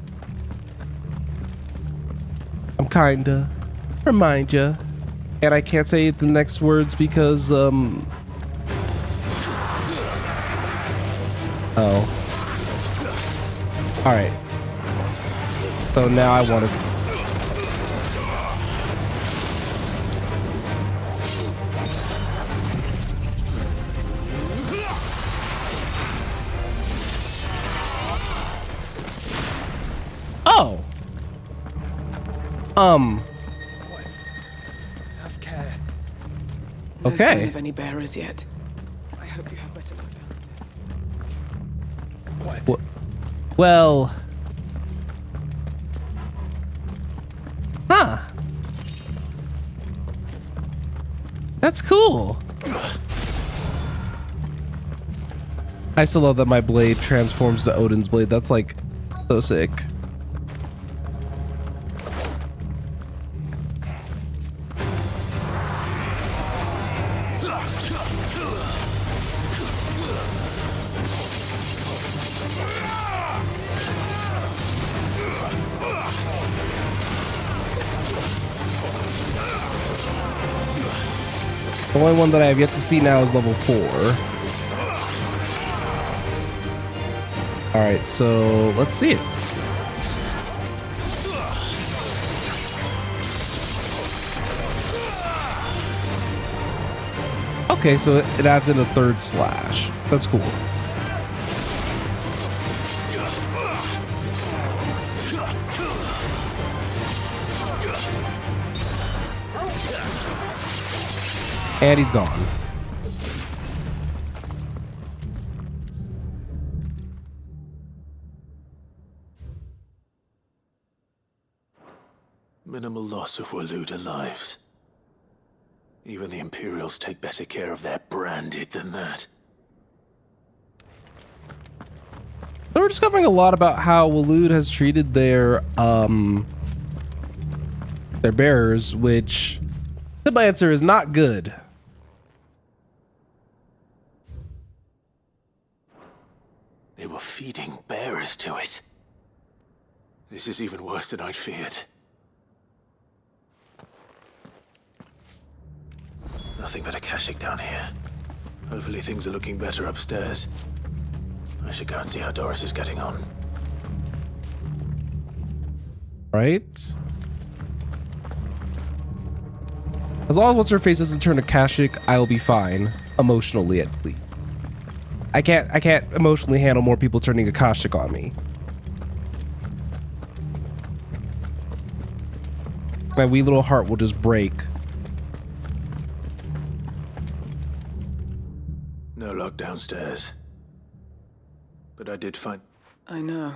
I'm kind of remind ya. And I can't say the next words because oh. All right. So now I want to. Oh. Have care. Okay. No sign of any bearers yet. I hope you have better luck downstairs. Well. Huh. That's cool. I still love that my blade transforms to Odin's blade. That's like so sick. The only one that I have yet to see now is level 4. Alright, so let's see it. Okay, so it adds in a 3rd slash. That's cool. And he's gone. Minimal loss of Waluda lives. Even the Imperials take better care of their branded than that. So we're discovering a lot about how Waloed has treated their bearers, which the answer is not good. They were feeding bearers to it. This is even worse than I'd feared. Nothing but a Kashyyyk down here. Hopefully things are looking better upstairs. I should go and see how Doris is getting on. Right? As long as what's her face doesn't turn to Kashyyyk, I'll be fine. Emotionally, at least. I can't emotionally handle more people turning a Kashyyyk on me. My wee little heart will just break. No lock downstairs. But I did find... I know.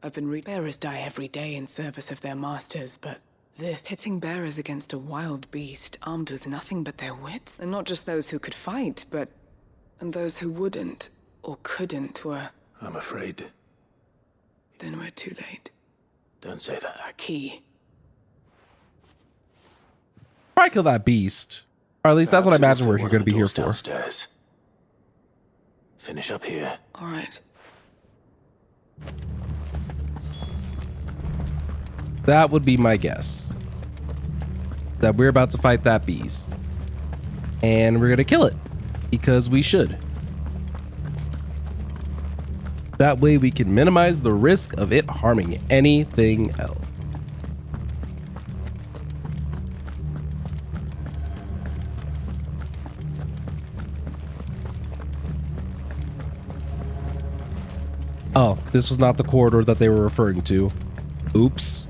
I've been bearers die every day in service of their masters, but this, pitting bearers against a wild beast armed with nothing but their wits, and not just those who could fight, but and those who wouldn't or couldn't were... I'm afraid. Then we're too late. Don't say that. Our key. Probably kill that beast. Or at least that's what I imagine we're going to be here for. Downstairs. Finish up here. All right. That would be my guess. That we're about to fight that beast. And we're going to kill it. Because we should. That way we can minimize the risk of it harming anything else. Oh, this was not the corridor that they were referring to. Oops.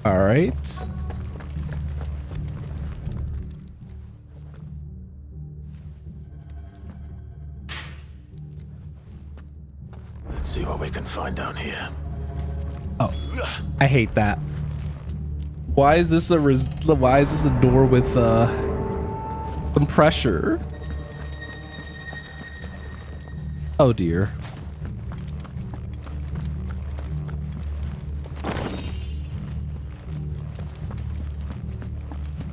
All right. Let's see what we can find down here. Oh, I hate that. Why is this a door with some pressure? Oh dear.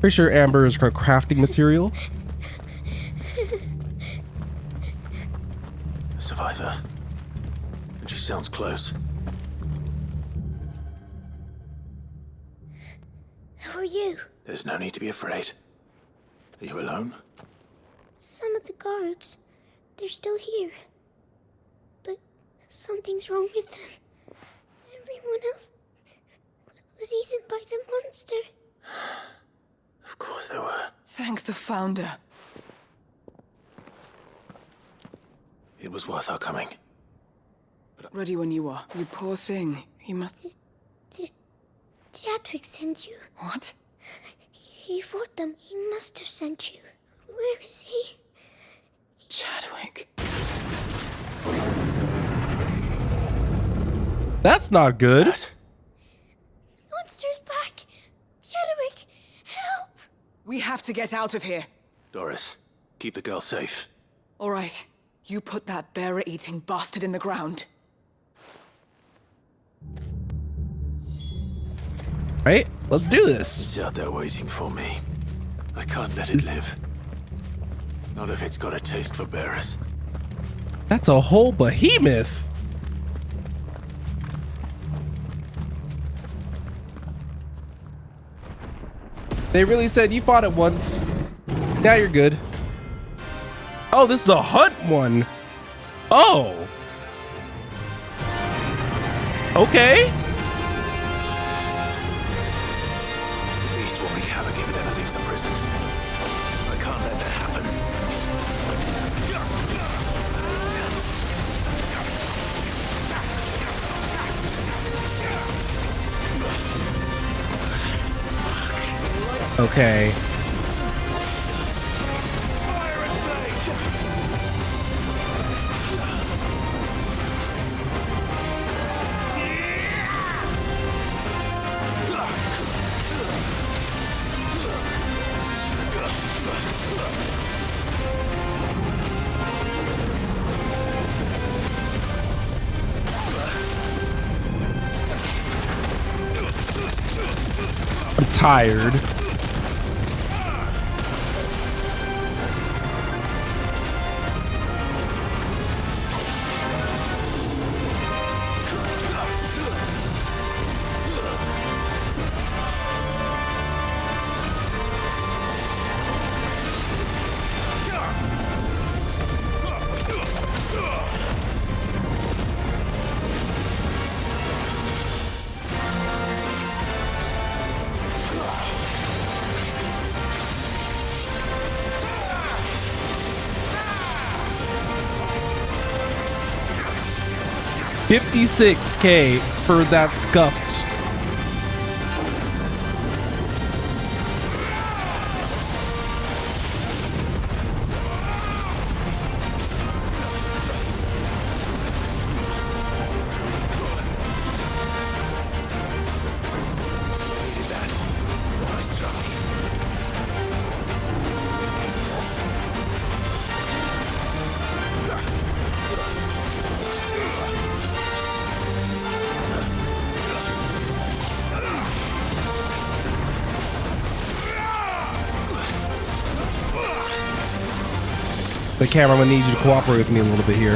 Pretty sure Amber is crafting material. A survivor. And she sounds close. Who are you? There's no need to be afraid. Are you alone? Some of the guards. They're still here. But something's wrong with them. Everyone else was eaten by the monster. Of course they were. Thank the Founder. It was worth our coming. Ready when you are. You poor thing. He must... Did Chadwick send you? What? He fought them. He must have sent you. Where is he? Chadwick. That's not good. Monster's back. Chadwick, help. We have to get out of here. Doris, keep the girl safe. All right. You put that bearer-eating bastard in the ground. Right, let's do this. It's out there waiting for me. I can't let it live. Not if it's got a taste for bearers. That's a whole behemoth. They really said you fought it once. Now you're good. Oh, this is a hunt one. Oh. Okay. At least we'll wreak havoc if it ever leaves the prison. I can't let that happen. Okay. I'm tired. $56K for that scuffed. The camera, I'm gonna need you to cooperate with me a little bit here.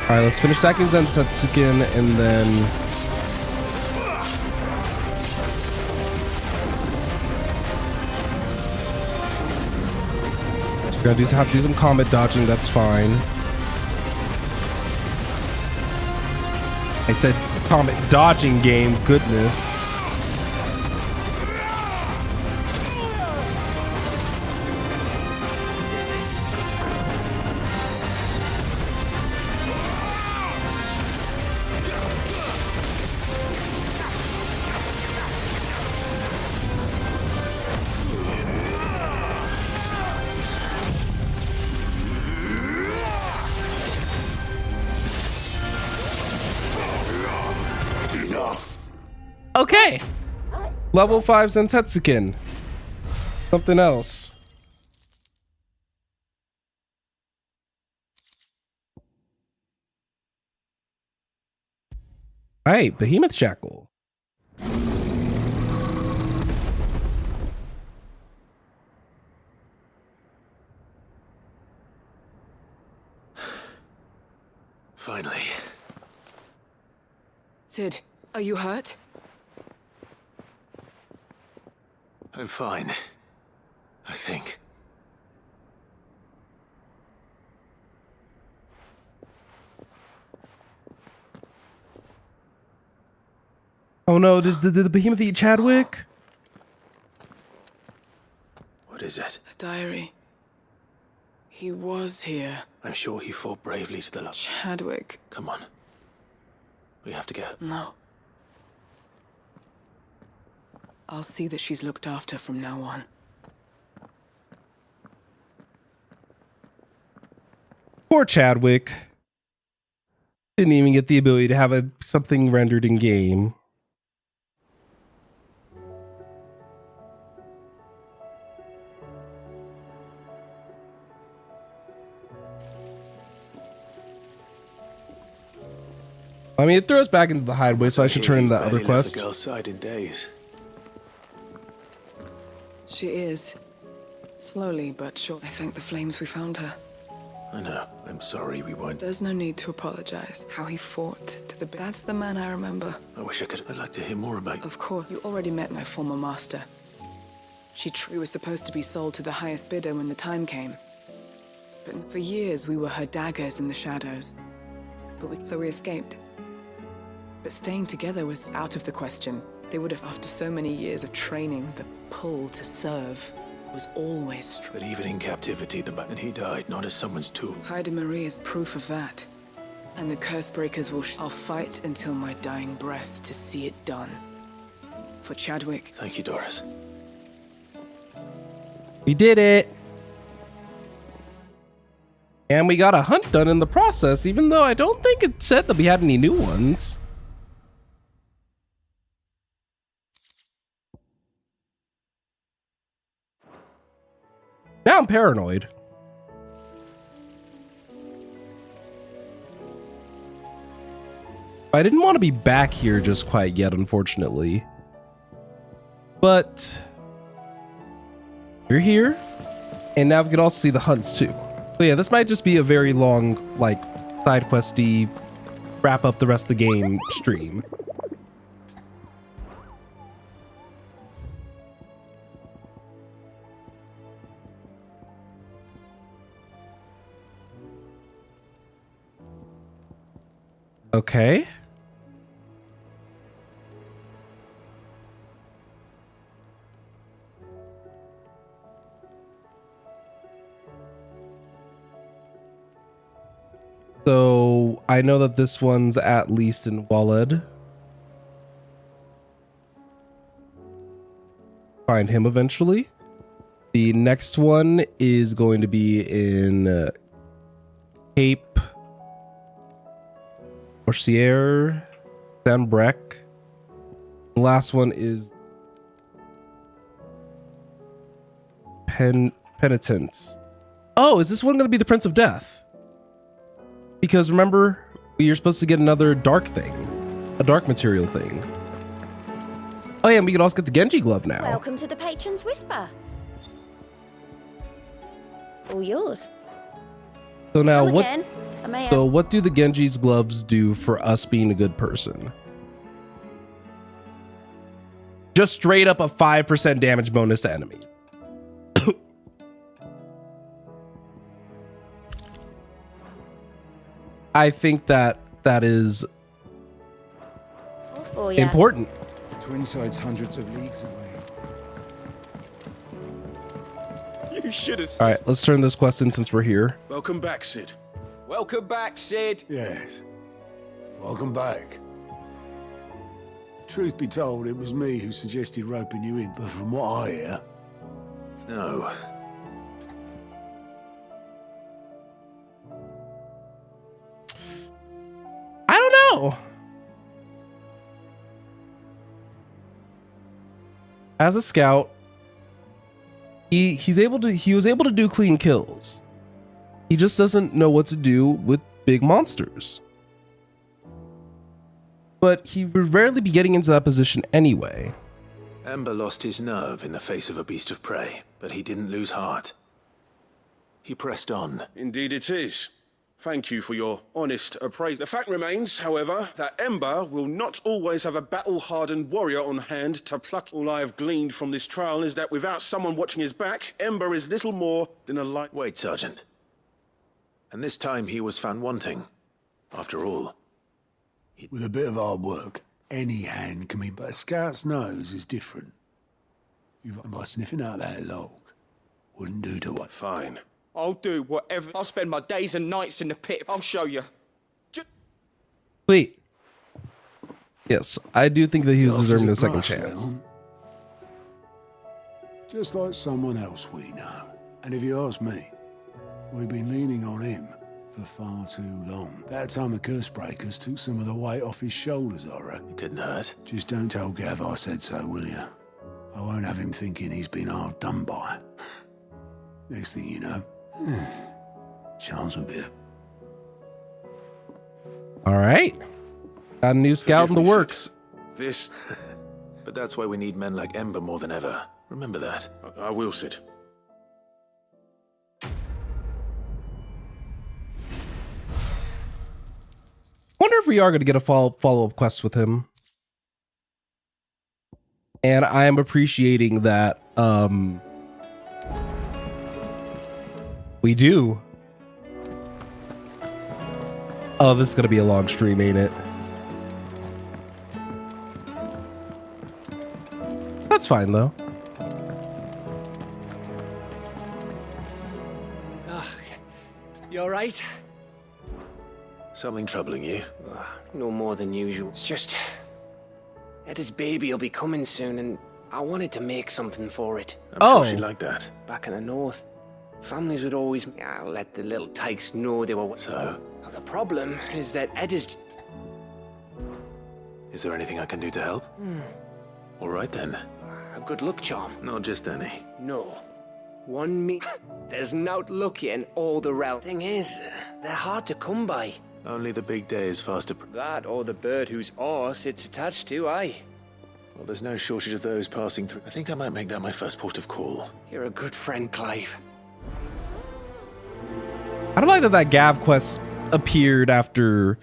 Alright, let's finish stacking Zensetsuken and then we're gonna have to do some combat dodging, that's fine. I said combat dodging game, goodness. Okay. Level 5 Zensetsuken. Something else. Alright, Behemoth Shackle. Finally. Sid, are you hurt? I'm fine. I think. Oh no, did the behemoth eat Chadwick? What is it? A diary. He was here. I'm sure he fought bravely to the last. Chadwick. Come on. We have to get. No. I'll see that she's looked after from now on. Poor Chadwick. Didn't even get the ability to have something rendered in game. I mean, it throws back into the hideaway, so I should turn in that other quest. The girl's side in days. She is. Slowly but sure. I thank the flames we found her. I know. I'm sorry we weren't. There's no need to apologize. How he fought to the That's the man I remember. I wish I could. I'd like to hear more about. Of course. You already met my former master. We were supposed to be sold to the highest bidder when the time came. But for years, we were her daggers in the shadows. So we escaped. But staying together was out of the question. They would have, after so many years of training, the pull to serve. was always But even in captivity, and he died not as someone's tool. Haida Marie is proof of that. And the curse breakers will I'll fight until my dying breath to see it done. For Chadwick. Thank you, Doris. We did it. And we got a hunt done in the process, even though I don't think it said that we had any new ones. Now I'm paranoid. I didn't want to be back here just quite yet, unfortunately. But we're here, and now we can also see the hunts too. So yeah, this might just be a very long, like, side questy, wrap up the rest of the game stream. Okay. So I know that this one's at least in Walid. Find him eventually. The next one is going to be in Cape Orsier, Sanbrec. The last one is Penitence. Oh, is this one going to be the Prince of Death? Because remember, you're supposed to get another dark thing, a dark material thing. Oh yeah, and we can also get the Genji glove now. Welcome to the Patron's Whisper. All yours. So now Come what? again. I may So what do the Genji's gloves do for us being a good person? Just straight up a 5% damage bonus to enemy. I think that is all for ya. important. Twinside's hundreds of leagues away. You should have. All right, let's turn this quest in since we're here. Welcome back, Sid. Welcome back, Sid. Yes. Welcome back. Truth be told, it was me who suggested roping you in, but from what I hear... No. I don't know. As a scout, he was able to do clean kills. He just doesn't know what to do with big monsters. But he would rarely be getting into that position anyway. Ember lost his nerve in the face of a beast of prey, but he didn't lose heart. He pressed on. Indeed it is. Thank you for your honest appraisal. The fact remains, however, that Ember will not always have a battle-hardened warrior on hand to pluck. All I have gleaned from this trial is that without someone watching his back, Ember is little more than a light... Wait, Sergeant. And this time he was found wanting. After all. With a bit of hard work, any hand can be, but a scout's nose is different. By sniffing out that log, wouldn't do to what? Fine. I'll do whatever. I'll spend my days and nights in the pit. I'll show you. Wait. Yes, I do think that he was deserving a second chance. Just like someone else we know. And if you ask me, we've been leaning on him for far too long. That time the curse breakers took some of the weight off his shoulders, I reckon. Couldn't hurt. Just don't tell Gav I said so, will you? I won't have him thinking he's been hard done by. Next thing you know, chance will be up. All right. Got a new scout in the works. This... But that's why we need men like Ember more than ever. Remember that. I will, Sid. Wonder if we are going to get a follow-up quest with him. And I am appreciating that we do. Oh, this is going to be a long stream, ain't it? That's fine, though. You alright? Something troubling you? No more than usual. It's just... Eddie's baby will be coming soon, and I wanted to make something for it. I'm sure she'd like that. Back in the north, families would always let the little tykes know they were... So? Well, the problem is that Eddie's... Is there anything I can do to help? All right then. A good luck charm. Not just any. No. One me... There's not lucky in all the realm. Thing is, they're hard to come by. Only the big day is fast approaching. That or the bird whose horse it's attached to, aye. Well, there's no shortage of those passing through. I think I might make that my first port of call. You're a good friend, Clive. I don't like that Gav quest appeared after.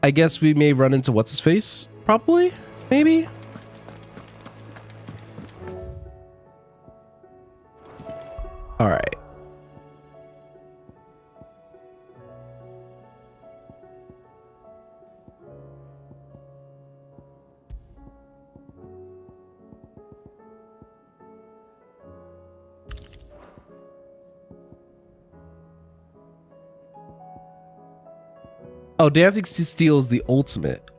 I guess we may run into what's his face. Probably, maybe. All right. Oh, dancing to steel is the ultimate.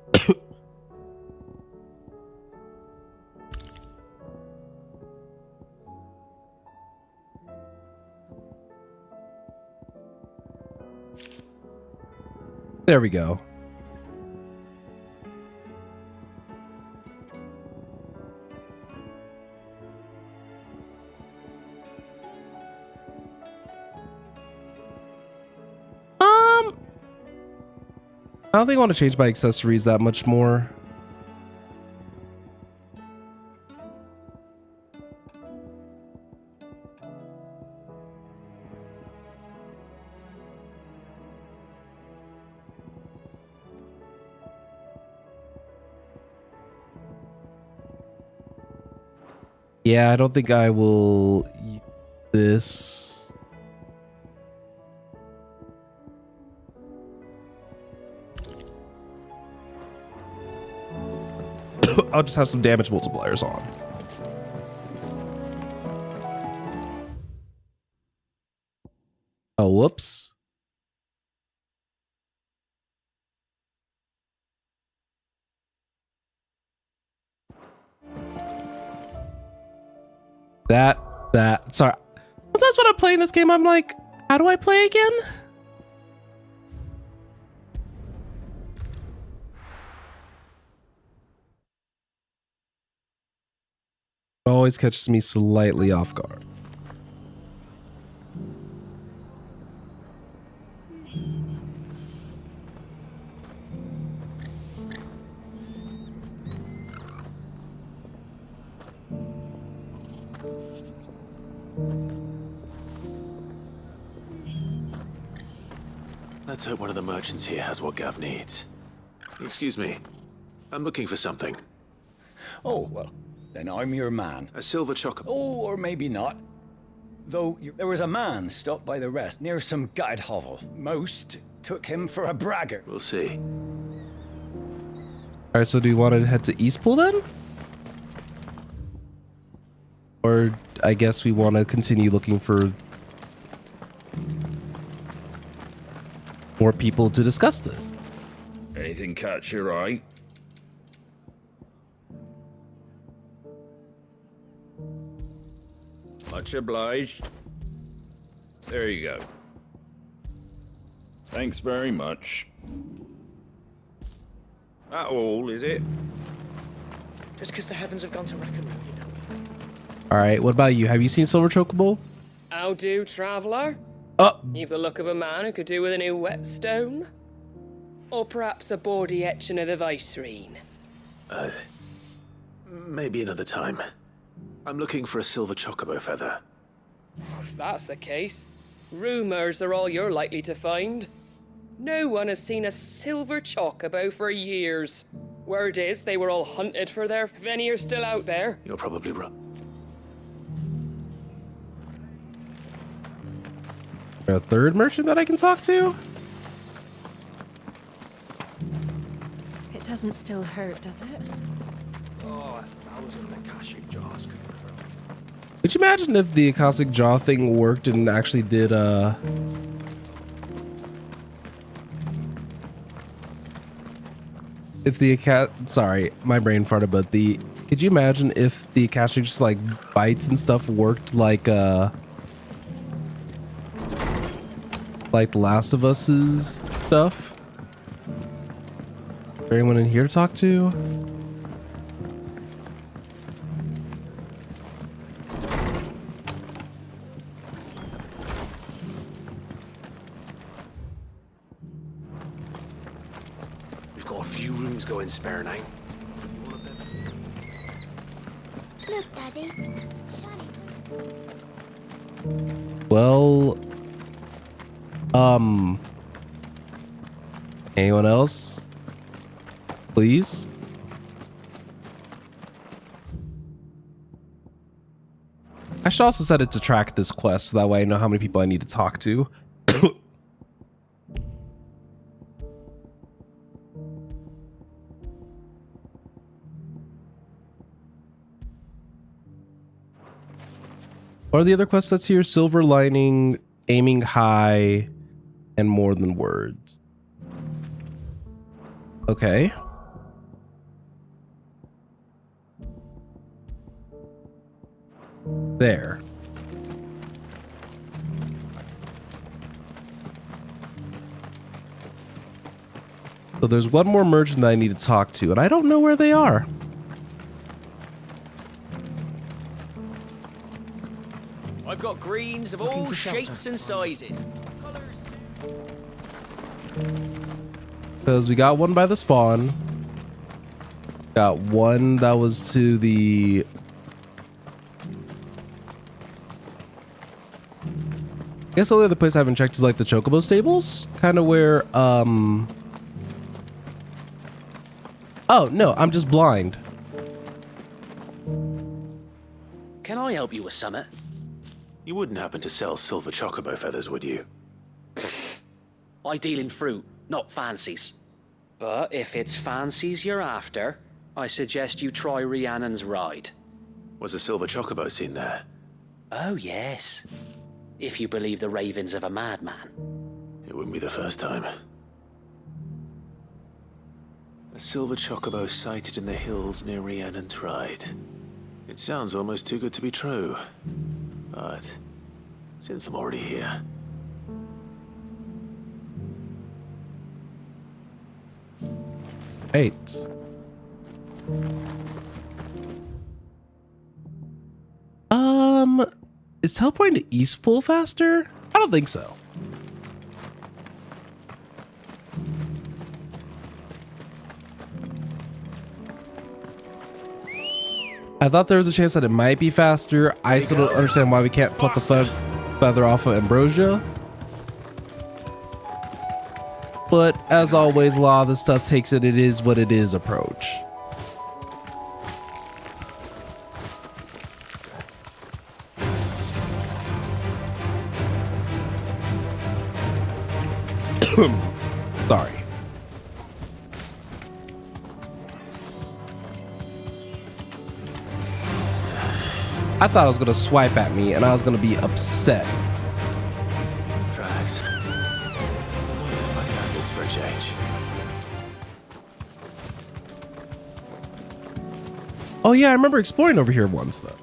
There we go. I don't think I want to change my accessories that much more. Yeah, I don't think I will use this. I'll just have some damage multipliers on. Oh, whoops. Sorry. Sometimes when I'm playing this game, I'm like, how do I play again? It always catches me slightly off guard. Let's hope one of the merchants here has what Gav needs. Excuse me. I'm looking for something. Oh, well, then I'm your man. A silver chocolate. Oh, or maybe not. Though there was a man stopped by the rest near some gutted hovel. Most took him for a braggart. We'll see. All right, so do you want to head to Eastpool then? Or I guess we want to continue looking for more people to discuss this. Anything catch your eye? Much obliged. There you go. Thanks very much. That all, is it? Just because the heavens have gone to reckon, you know. All right, what about you? Have you seen Silver Chocobo? How do, traveller? You've the look of a man who could do with a new whetstone. Or perhaps a bawdy etching of the Vicerine. Maybe another time. I'm looking for a silver chocobo feather. If that's the case, rumours are all you're likely to find. No one has seen a silver chocobo for years. Word is they were all hunted for their... If any are still out there. You're probably right. A third merchant that I can talk to? It doesn't still hurt, does it? Oh, 1,000 Akashic jars. Could you imagine if the Akashic Jaw thing worked and actually did if the cat, sorry, my brain farted, but could you imagine if the Akashic just like bites and stuff worked like The Last of Us's stuff? Is there anyone in here to talk to? We've got a few rooms going spare now. Look, Daddy. Well, anyone else? Please? I should also set it to track this quest so that way I know how many people I need to talk to. What are the other quests that's here? Silver lining, aiming high, and more than words. Okay. There. So there's one more merchant that I need to talk to, and I don't know where they are. I've got greens of all shapes and sizes. Because we got one by the spawn. Got one that was to the... I guess the only other place I haven't checked is like the Chocobo stables. Kind of where, Oh, no, I'm just blind. Can I help you with something? You wouldn't happen to sell silver chocobo feathers, would you? I deal in fruit, not fancies. But if it's fancies you're after, I suggest you try Rhiannon's ride. Was a silver chocobo seen there? Oh, yes. If you believe the ravings of a madman. It wouldn't be the first time. A silver chocobo sighted in the hills near Rhiannon's ride. It sounds almost too good to be true. But since I'm already here... Eight. Is teleporting to Eastpool faster? I don't think so. I thought there was a chance that it might be faster. I still don't understand why we can't pluck a feather off of Ambrosia. But as always, a lot of this stuff takes it is what it is approach. Sorry. I thought it was gonna swipe at me and I was gonna be upset. Tracks. I found this for a change. Oh yeah, I remember exploring over here once though.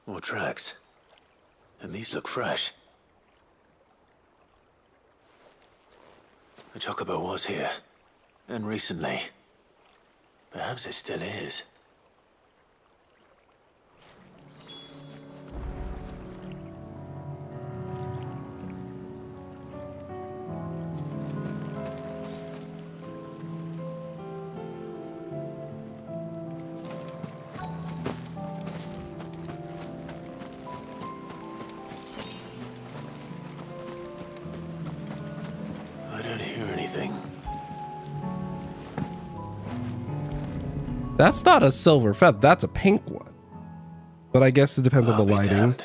More tracks. And these look fresh. The chocobo was here. And recently. Perhaps it still is. I don't hear anything. That's not a silver feather, that's a pink one. But I guess it depends on the lighting. Damned.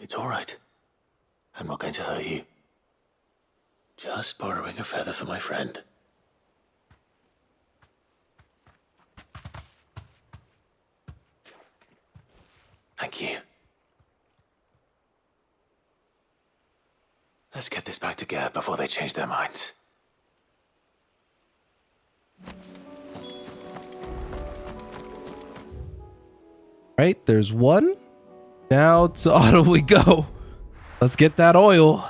It's all right. I'm not going to hurt you. Just borrowing a feather for my friend. Thank you. Let's get this back to Gav before they change their minds. Right, there's one. Now to Otto we go. Let's get that oil.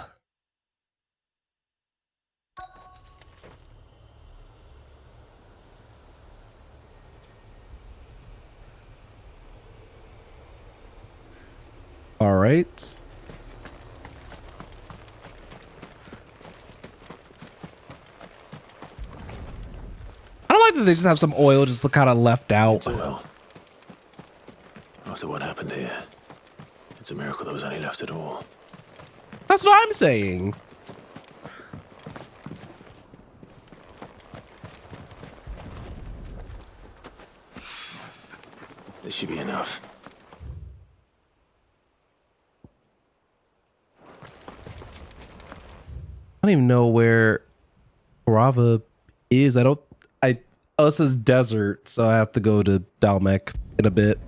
All right. I don't like that they just have some oil just kind of left out. Well, after what happened here, it's a miracle there was any left at all. That's what I'm saying. This should be enough. I don't even know where Rava is. Oh, it says desert, so I have to go to Dalmec in a bit.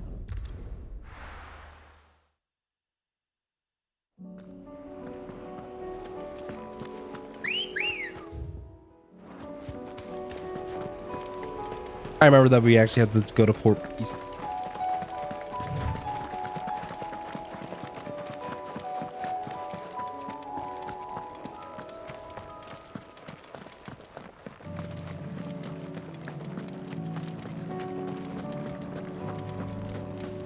I remember that we actually had to go to Port East.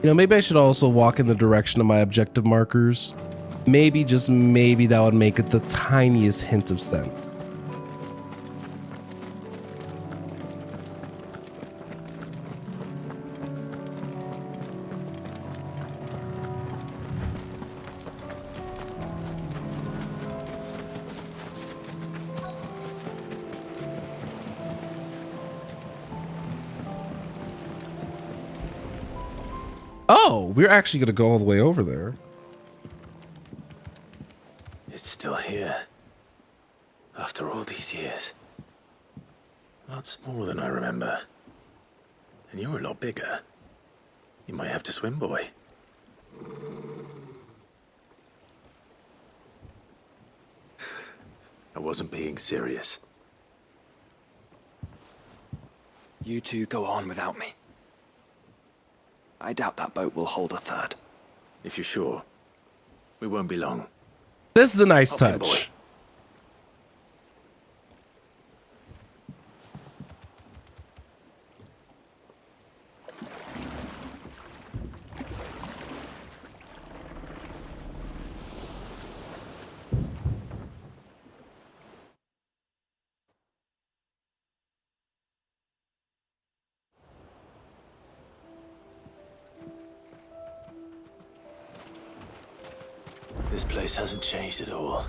You know, maybe I should also walk in the direction of my objective markers. Maybe, just maybe, that would make it the tiniest hint of sense. Oh, we're actually going to go all the way over there. It's still here. After all these years. A lot smaller than I remember. And you're a lot bigger. You might have to swim, boy. I wasn't being serious. You two go on without me. I doubt that boat will hold a third. If you're sure, we won't be long. This is a nice Hop in, touch. This place hasn't changed at all.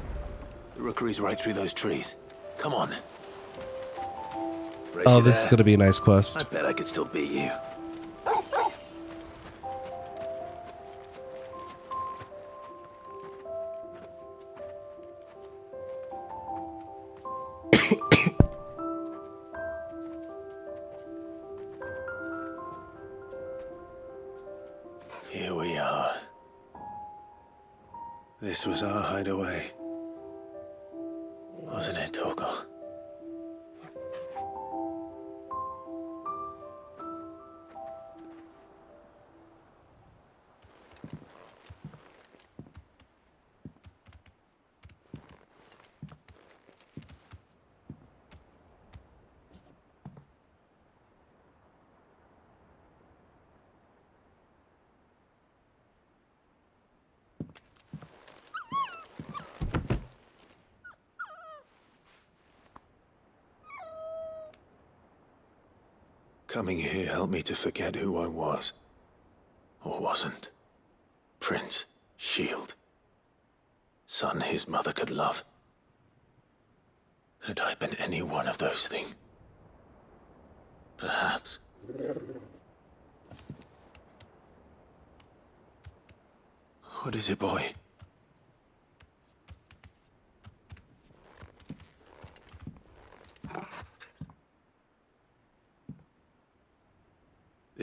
The rookery's right through those trees. Come on. Brace Oh, you this is there. going to be a nice quest. I bet I could still beat you. Here we are. This was our hideaway. Wasn't it, Torgal? Coming here helped me to forget who I was. Or wasn't. Prince, shield. Son his mother could love. Had I been any one of those things? Perhaps. What is it, boy?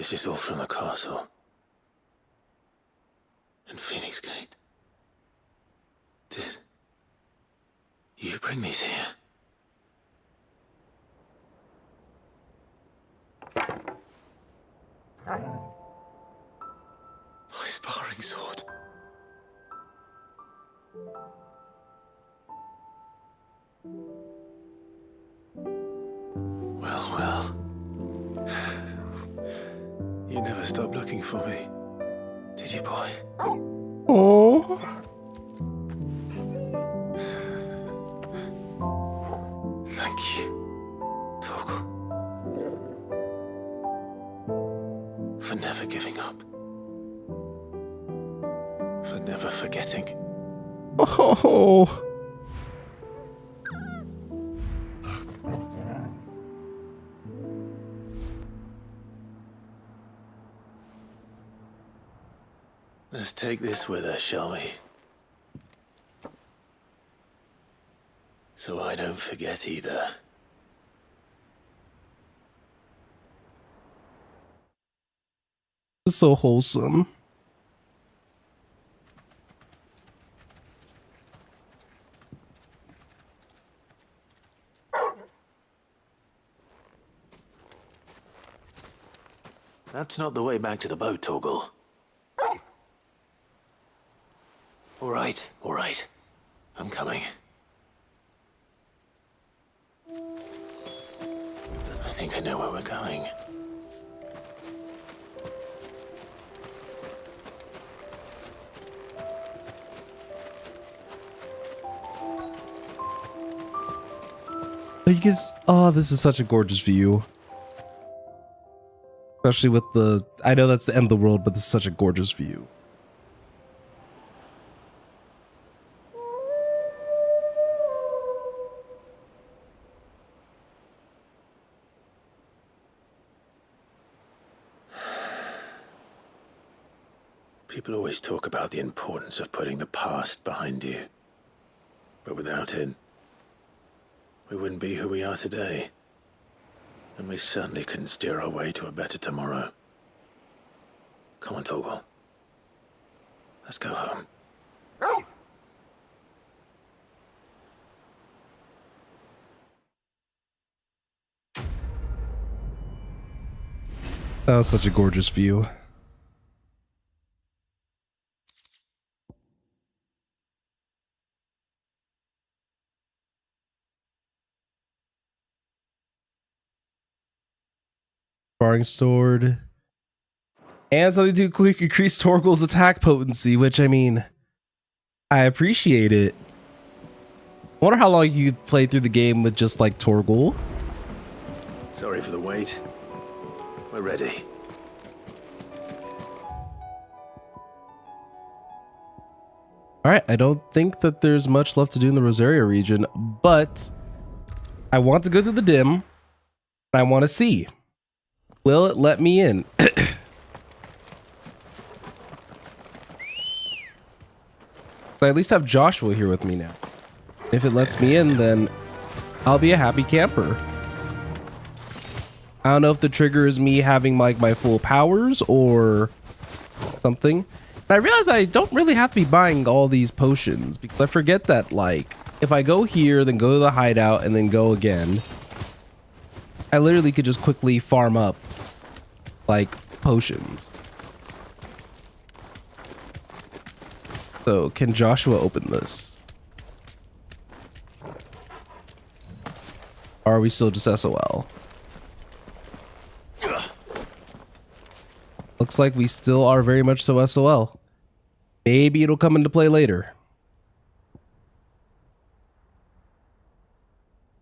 This is all from the castle. And Phoenix Gate. Did you bring these here? My sparring sword. Well. You never stopped looking for me, did you, boy? Oh. Thank you, Torgal, for never giving up. For never forgetting. Oh. Let's take this with us, shall we? So I don't forget either. It's so wholesome. That's not the way back to the boat, Torgal. All right. I'm coming. I think I know where we're going. You guys, oh, this is such a gorgeous view. Especially with the, I know that's the end of the world, but this is such a gorgeous view. People always talk about the importance of putting the past behind you. But without it, we wouldn't be who we are today. And we certainly couldn't steer our way to a better tomorrow. Come on, Torgal. Let's go home. That was such a gorgeous view. Sparring sword. And something to quick increase Torgal's attack potency, which, I mean, I appreciate it. I wonder how long you play through the game with just like Torgal. Sorry for the wait. We're ready. Alright, I don't think that there's much left to do in the Rosaria region, but I want to go to the dim. I want to see. Will it let me in? I at least have Joshua here with me now. If it lets me in, then I'll be a happy camper. I don't know if the trigger is me having like my full powers or something. And I realize I don't really have to be buying all these potions because I forget that, like, if I go here, then go to the hideout and then go again, I literally could just quickly farm up like potions. So can Joshua open this? Or are we still just SOL? Looks like we still are very much so SOL. Maybe it'll come into play later.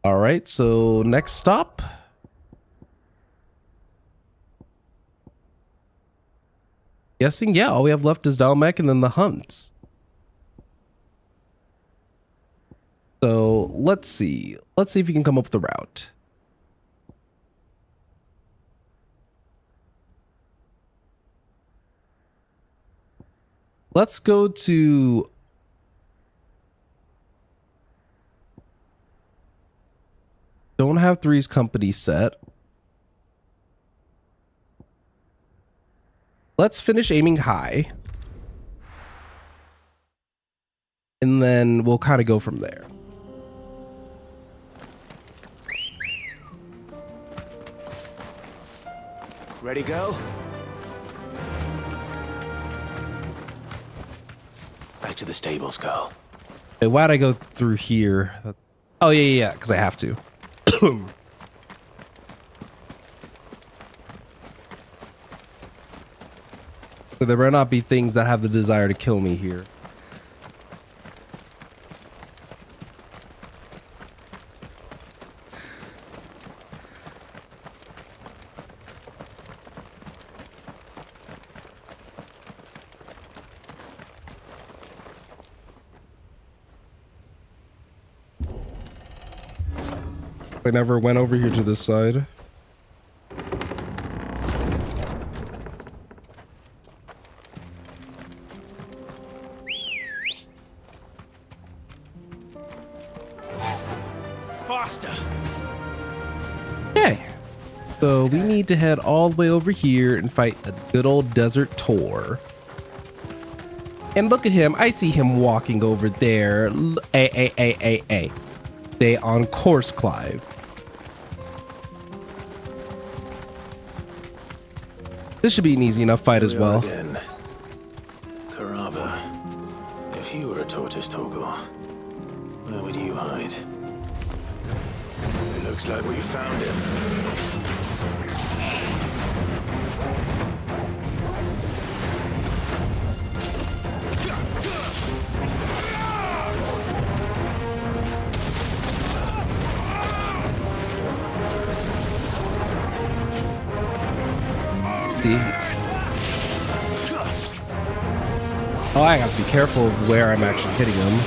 All right, so next stop. Guessing, yeah, all we have left is Dalmec and then the hunts. So let's see. Let's see if you can come up with a route. Let's go to... Don't have Three's company set. let's finish aiming high. And then we'll kind of go from there. Ready, go? Back to the stables, girl. Hey, why'd I go through here? Oh, yeah, because I have to. So there better not be things that have the desire to kill me here. I never went over here to this side. Faster. Okay. So we need to head all the way over here and fight a good old desert tour. And look at him. I see him walking over there. Hey. Stay on course, Clive. This should be an easy enough fight as well. Carava, if you were a tortoise, Torgor, where would you hide? It looks like we found him. Oh, I have to be careful of where I'm actually hitting them.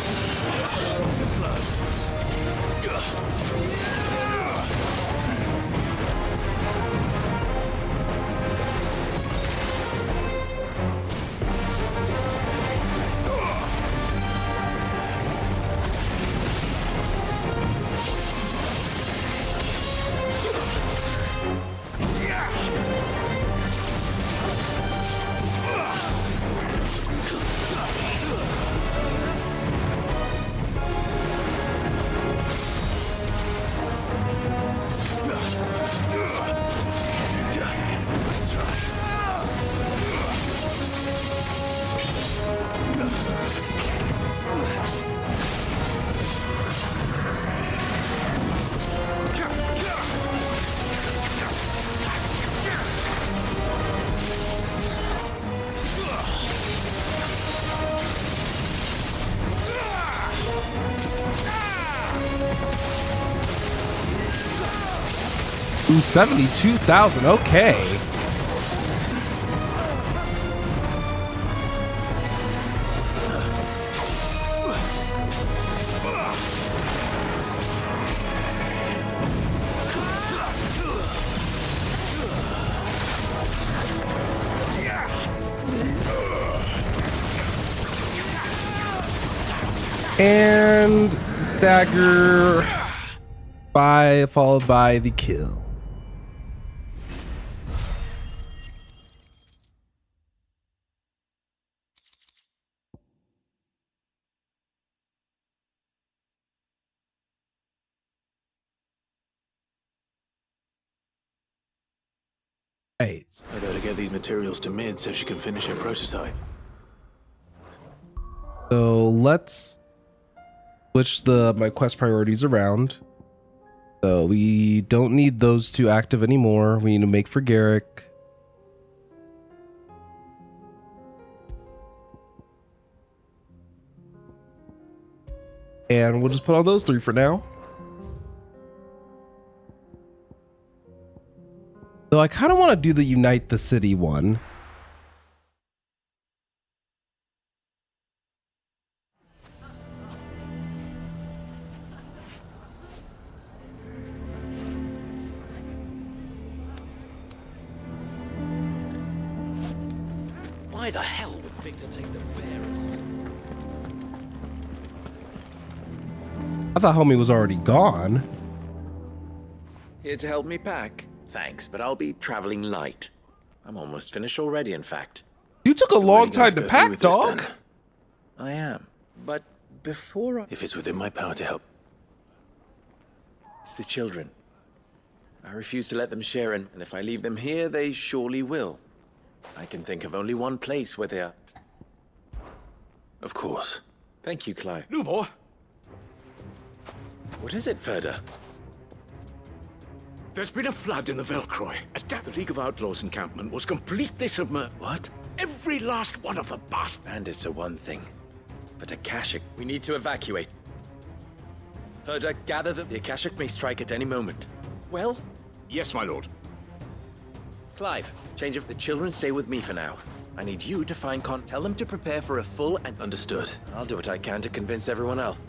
Ooh, 72,000. Okay. And dagger followed by the kill. I better get these materials to Mid so she can finish her prototype. So let's switch my quest priorities around. So we don't need those two active anymore. We need to make for Garrick. And we'll just put on those three for now. Though I kind of want to do the Unite the City one. Why the hell would Victor take the bearers? I thought homie was already gone. Here to help me pack? Thanks, but I'll be traveling light. I'm almost finished already, in fact. You took a long time to pack, dog. I am. But before I... If it's within my power to help. It's the children. I refuse to let them share, and if I leave them here, they surely will. I can think of only one place where they are. Of course. Thank you, Clive. Lubor! What is it, Ferda? There's been a flood in the Velcroy. The League of Outlaws encampment was completely submerged. What? Every last one of the bastards. Bandits are one thing, but Akashic, we need to evacuate. Ferda, gather them. The Akashic may strike at any moment. Well? Yes, my lord. Clive, change of the children stay with me for now. I need you to find tell them to prepare for a full and... Understood. I'll do what I can to convince everyone else.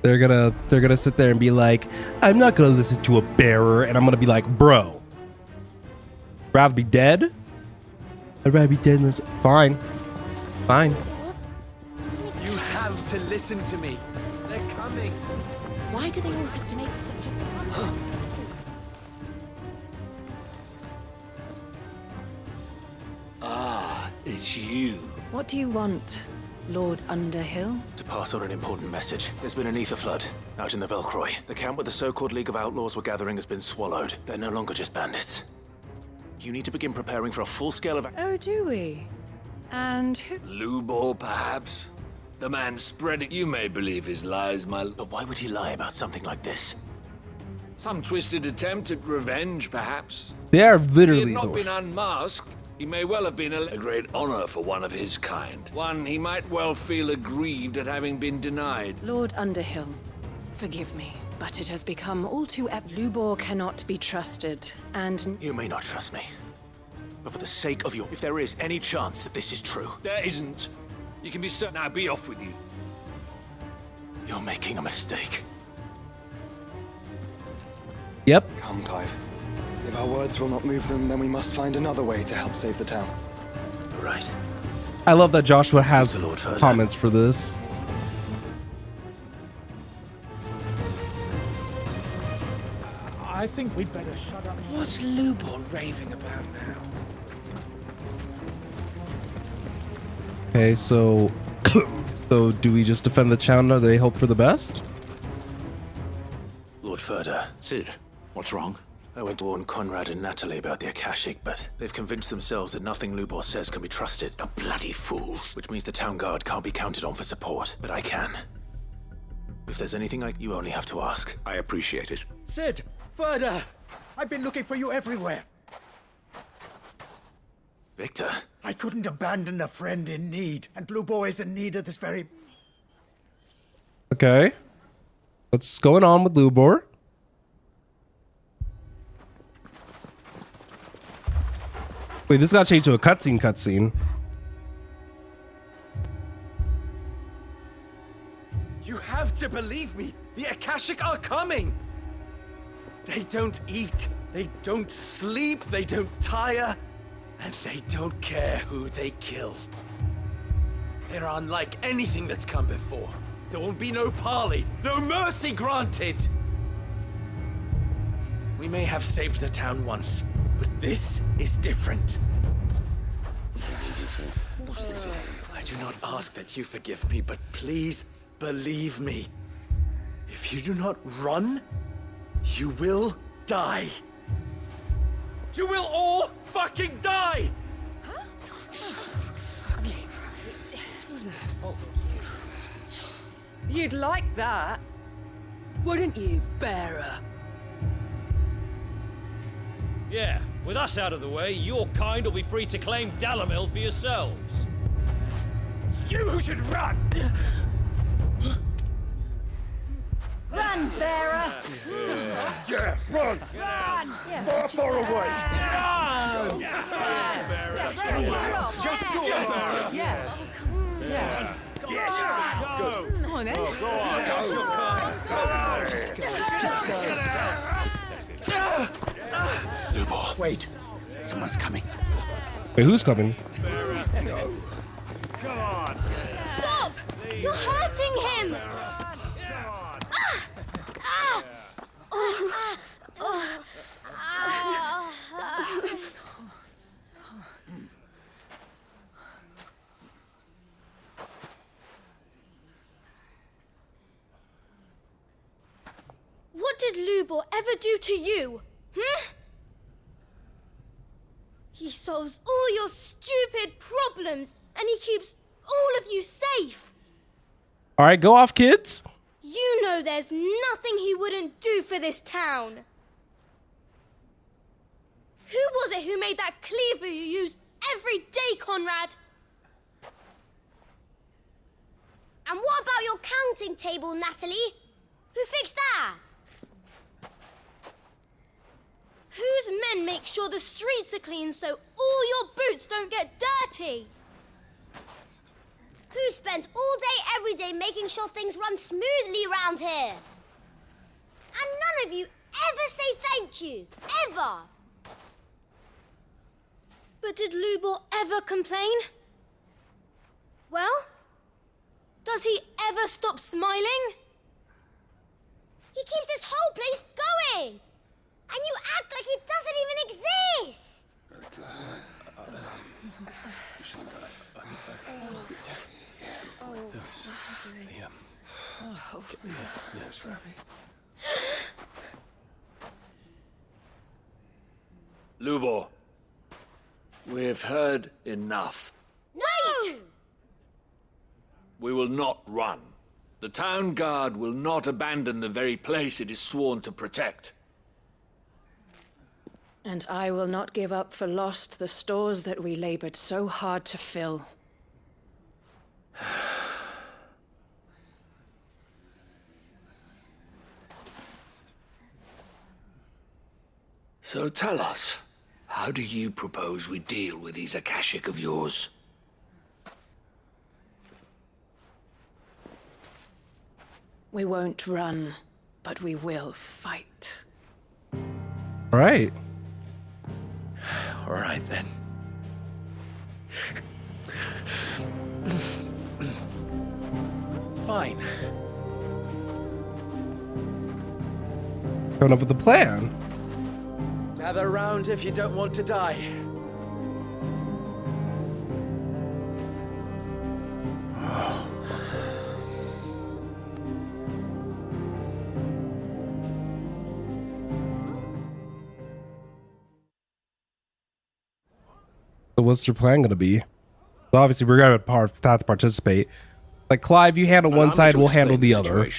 They're gonna sit there and be like, I'm not gonna listen to a bearer, and I'm gonna be like, bro, rather be dead? I'd rather be dead than fine. Fine. You have to listen to me. They're coming. Why do they always have to make such a... Ah, it's you. What do you want, Lord Underhill? To pass on an important message. There's been an ether flood out in the Velcroy. The camp where the so-called League of Outlaws were gathering has been swallowed. They're no longer just bandits. You need to begin preparing for a full scale of... Oh, do we? And who... Lubor, perhaps? The man spreading... You may believe his lies, my... But why would he lie about something like this? Some twisted attempt at revenge, perhaps. They are If literally he had the not been unmasked, he may well have been a great honor for one of his kind. One he might well feel aggrieved at having been denied. Lord Underhill, forgive me, but it has become all too Lubor cannot be trusted, and... You may not trust me. But for the sake of your... If there is any chance that this is true... There isn't. You can be certain. Now be off with you. You're making a mistake. Yep. Come, Clive. If our words will not move them, then we must find another way to help save the town. Right. I love that Joshua has Lord Ferda. comments for this. I think we'd better shut up. What's Lubor raving about now? Okay, so so do we just defend the town or they hope for the best? Lord Ferda. Sid, what's wrong? I went to warn Conrad and Natalie about the Akashic, but they've convinced themselves that nothing Lubor says can be trusted. A bloody fools. Which means the town guard can't be counted on for support, but I can. If there's anything you only have to ask. I appreciate it. Sid! Ferda! I've been looking for you everywhere. Victor? I couldn't abandon a friend in need, and Lubor is in need of this very... Okay. What's going on with Lubor? Wait, this got changed to a cutscene. You have to believe me. The Akashic are coming. They don't eat. They don't sleep. They don't tire. And they don't care who they kill. They're unlike anything that's come before. There won't be no parley, no mercy granted. We may have saved the town once, but this is different. I do not ask that you forgive me, but please believe me. If you do not run, you will die. You will all fucking die! You'd like that, wouldn't you, bearer? Yeah, with us out of the way, your kind will be free to claim Dalamil for yourselves. It's you who should run! Run, bearer! Yeah, run! Run! Far, far away! Run! Just go, bearer! Yeah. Yeah. Yes! Go! Come on, then. Go on! Go! Just go. Just go. Lubor. Wait. Someone's coming. Wait, who's coming? Go. Come on. Stop! You're hurting him! did Lubor ever do to you? He solves all your stupid problems, and he keeps all of you safe. All right, go off, kids. You know there's nothing he wouldn't do for this town. Who was it who made that cleaver you use every day, Conrad? And what about your counting table, Natalie? Who fixed that? Whose men make sure the streets are clean so all your boots don't get dirty? Who spends all day, every day making sure things run smoothly round here? And none of you ever say thank you. Ever. But did Lubor ever complain? Well, does he ever stop smiling? He keeps this whole place going. And you act like it doesn't even exist. Lubor, we've heard enough. No! We will not run. The town guard will not abandon the very place it is sworn to protect. And I will not give up for lost the stores that we labored so hard to fill. So tell us, how do you propose we deal with these Akashic of yours? We won't run, but we will fight. All right. All right, then. Fine. Coming up with a plan. Gather round if you don't want to die. So what's your plan gonna be? So obviously we're gonna have to participate. Like Clive, you handle one side, we'll handle the other.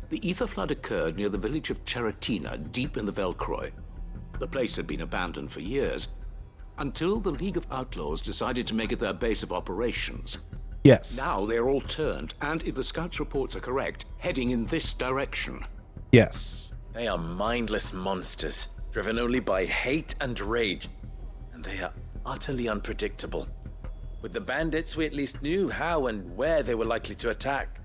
The ether flood occurred near the village of Cheratina, deep in the Velcroy. The place had been abandoned for years, until the League of Outlaws decided to make it their base of operations. Yes. Now they're all turned, and if the scouts' reports are correct, heading in this direction. Yes. They are mindless monsters, driven only by hate and rage. And they are utterly unpredictable. With the bandits, we at least knew how and where they were likely to attack.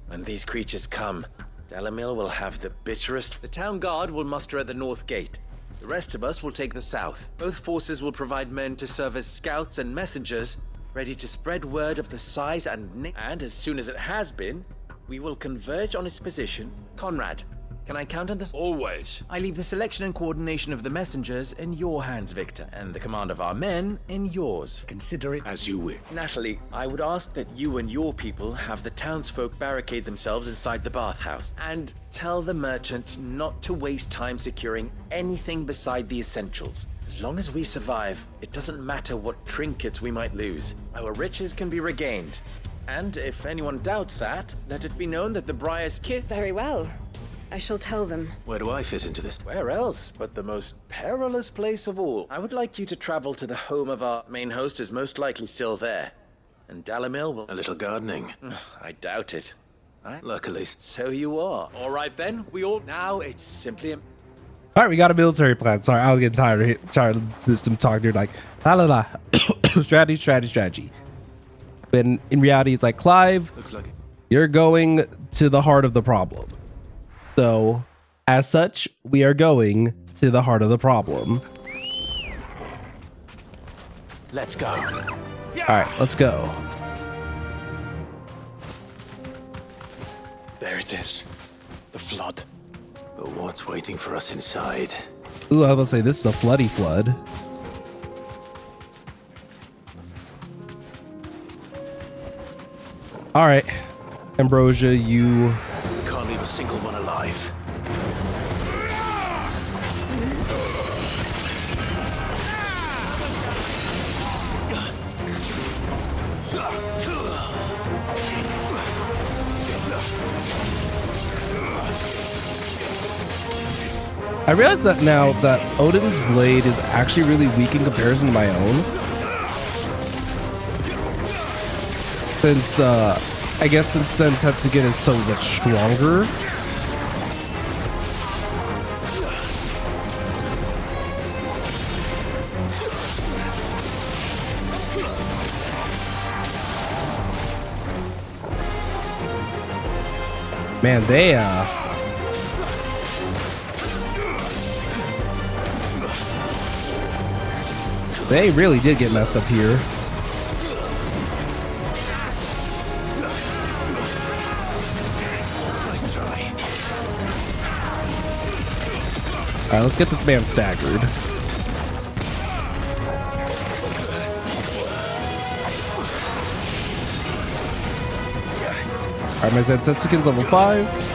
When these creatures come, Dalamil will have the bitterest. The town guard will muster at the north gate. The rest of us will take the south. Both forces will provide men to serve as scouts and messengers, ready to spread word of the size and as soon as it has been, we will converge on its position. Conrad, can I count on this? Always. I leave the selection and coordination of the messengers in your hands, Victor, and the command of our men in yours. Consider it as you wish. Natalie, I would ask that you and your people have the townsfolk barricade themselves inside the bathhouse, and tell the merchant not to waste time securing anything beside the essentials. As long as we survive, it doesn't matter what trinkets we might lose. Our riches can be regained. And if anyone doubts that, let it be known that the Briar's kit... Very well. I shall tell them. Where do I fit into this? Where else but the most perilous place of all? I would like you to travel to the home of our main host, is most likely still there. And Dalamil will... A little gardening. I doubt it. Luckily, so you are. All right then, we all... Now it's simply... All right, we got a military plan. Sorry, I was getting tired of this talk. You're like, la la la, strategy. But in reality, it's like, Clive, looks like it. You're going to the heart of the problem. So, as such, we are going to the heart of the problem. Let's go. All right, let's go. There it is. The flood. But what's waiting for us inside? Ooh, I was about to say, this is a floody flood. All right, Ambrosia, you... Can't leave a single one alive. I realize that now that Odin's blade is actually really weak in comparison to my own. Since, I guess since Tetsugen is so much stronger. Man, they really did get messed up here. Nice try. Alright, let's get this man staggered. Alright, my Zetsukin's level 5.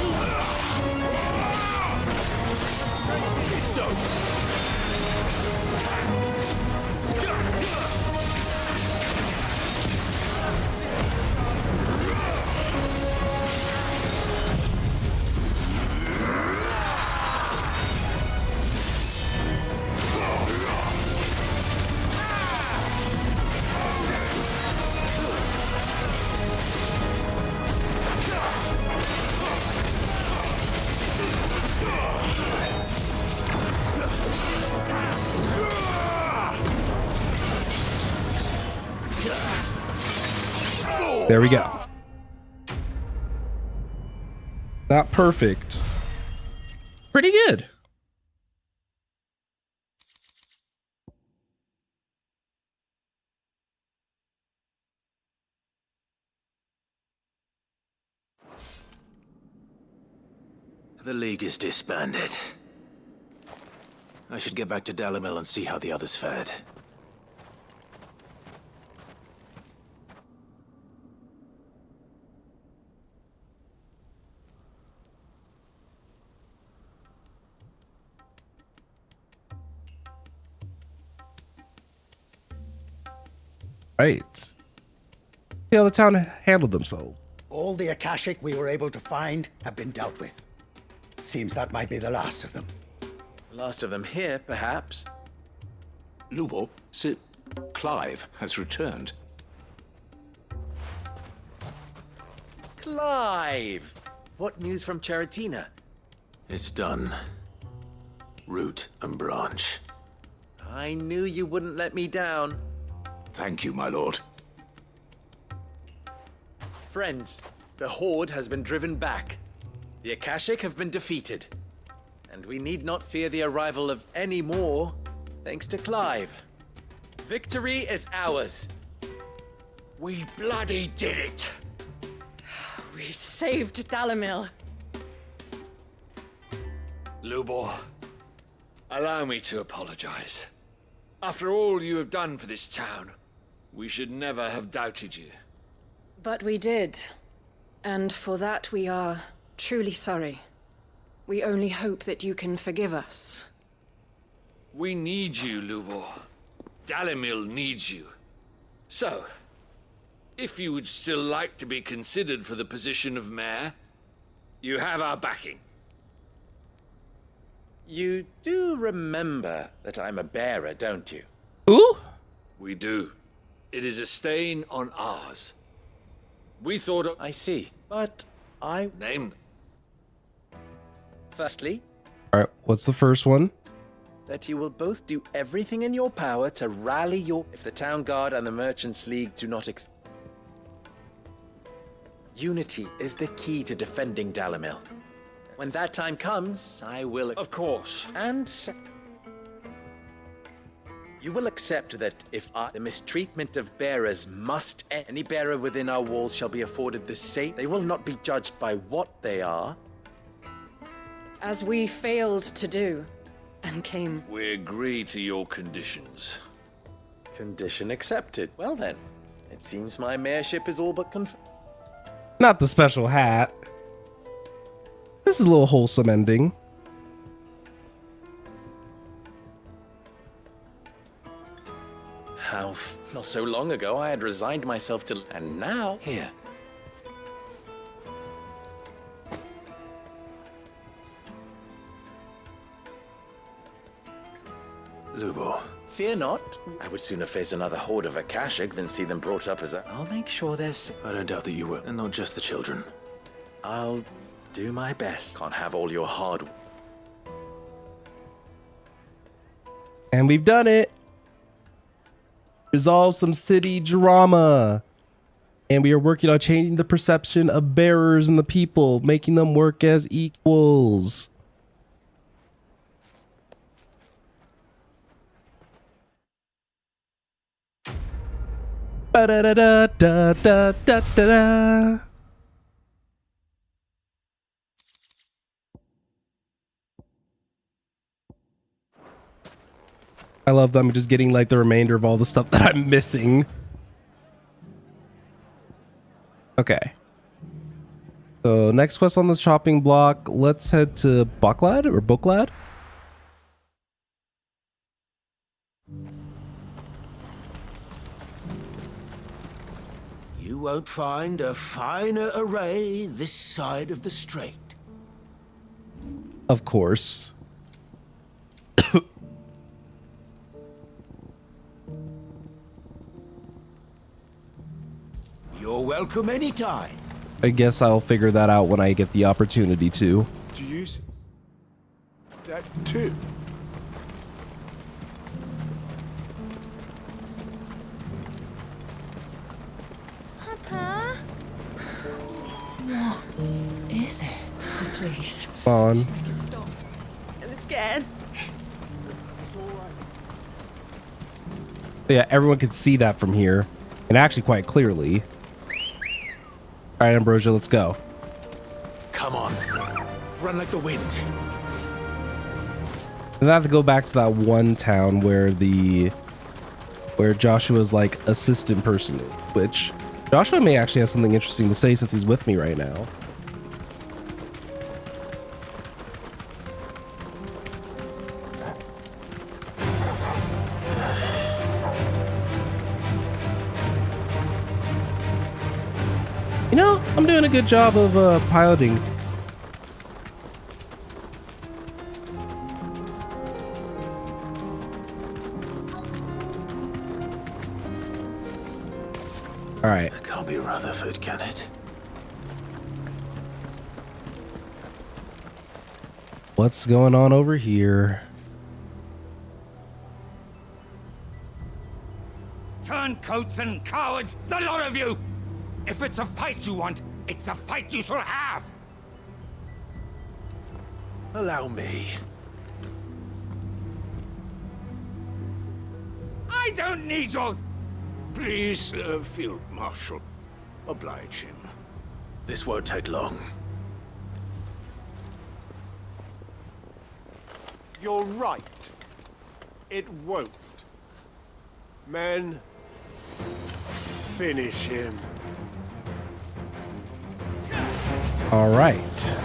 There we go. Not perfect. Pretty good. The League is disbanded. I should get back to Dalimil and see how the others fared. Right. See how the town handled themselves. All the Akashic we were able to find have been dealt with. Seems that might be the last of them. Last of them here, perhaps. Lubo, Sir Clive has returned. Clive! What news from Charatina? It's done. Root and branch. I knew you wouldn't let me down. Thank you, my lord. Friends, the Horde has been driven back. The Akashic have been defeated. And we need not fear the arrival of any more, thanks to Clive. Victory is ours. We bloody did it! We saved Dalimil. Lubor, allow me to apologize. After all you have done for this town, we should never have doubted you. But we did. And for that we are truly sorry. We only hope that you can forgive us. We need you, Lubor. Dalimil needs you. So, if you would still like to be considered for the position of mayor, you have our backing. You do remember that I'm a bearer, don't you? Ooh? We do. It is a stain on ours. We thought of... I see, but I... Name them. Firstly... Alright, what's the first one? That you will both do everything in your power to rally your... If the Town Guard and the Merchants League do not Unity is the key to defending Dalimil. When that time comes, I will... Of course. And... You will accept that if the mistreatment of bearers must end, any bearer within our walls shall be afforded the same. They will not be judged by what they are. As we failed to do, and came... We agree to your conditions. Condition accepted. Well then, it seems my mayorship is all but Not the special hat. This is a little wholesome ending. How not so long ago I had resigned myself to, and now here. Lubo. Fear not. I would sooner face another horde of Akashic than see them brought up as a... I'll make sure they're safe. I don't doubt that you will, and not just the children. I'll do my best. Can't have all your hard... And we've done it. Resolve some city drama. And we are working on changing the perception of bearers and the people, making them work as equals. Ba-da-da-da-da-da-da-da. I love them just getting like the remainder of all the stuff that I'm missing. Okay. So next quest on the chopping block, let's head to Bucklad or Booklad. You won't find a finer array this side of the strait. Of course. You're welcome anytime. I guess I'll figure that out when I get the opportunity to. Do you use that too? Papa? What is it? Please. Come on. Stop. I'm scared. Yeah, everyone can see that from here. And actually quite clearly. Alright, Ambrosia, let's go. Come on. Run like the wind. And I have to go back to that one town where Joshua's like assistant person, which Joshua may actually have something interesting to say since he's with me right now. You know, I'm doing a good job of piloting. All right. It can't be Rutherford, can it? What's going on over here? Turncoats and cowards, the lot of you! If it's a fight you want, it's a fight you shall have! Allow me. I don't need your... Please, Field Marshal, oblige him. This won't take long. You're right. It won't. Men, finish him. All right.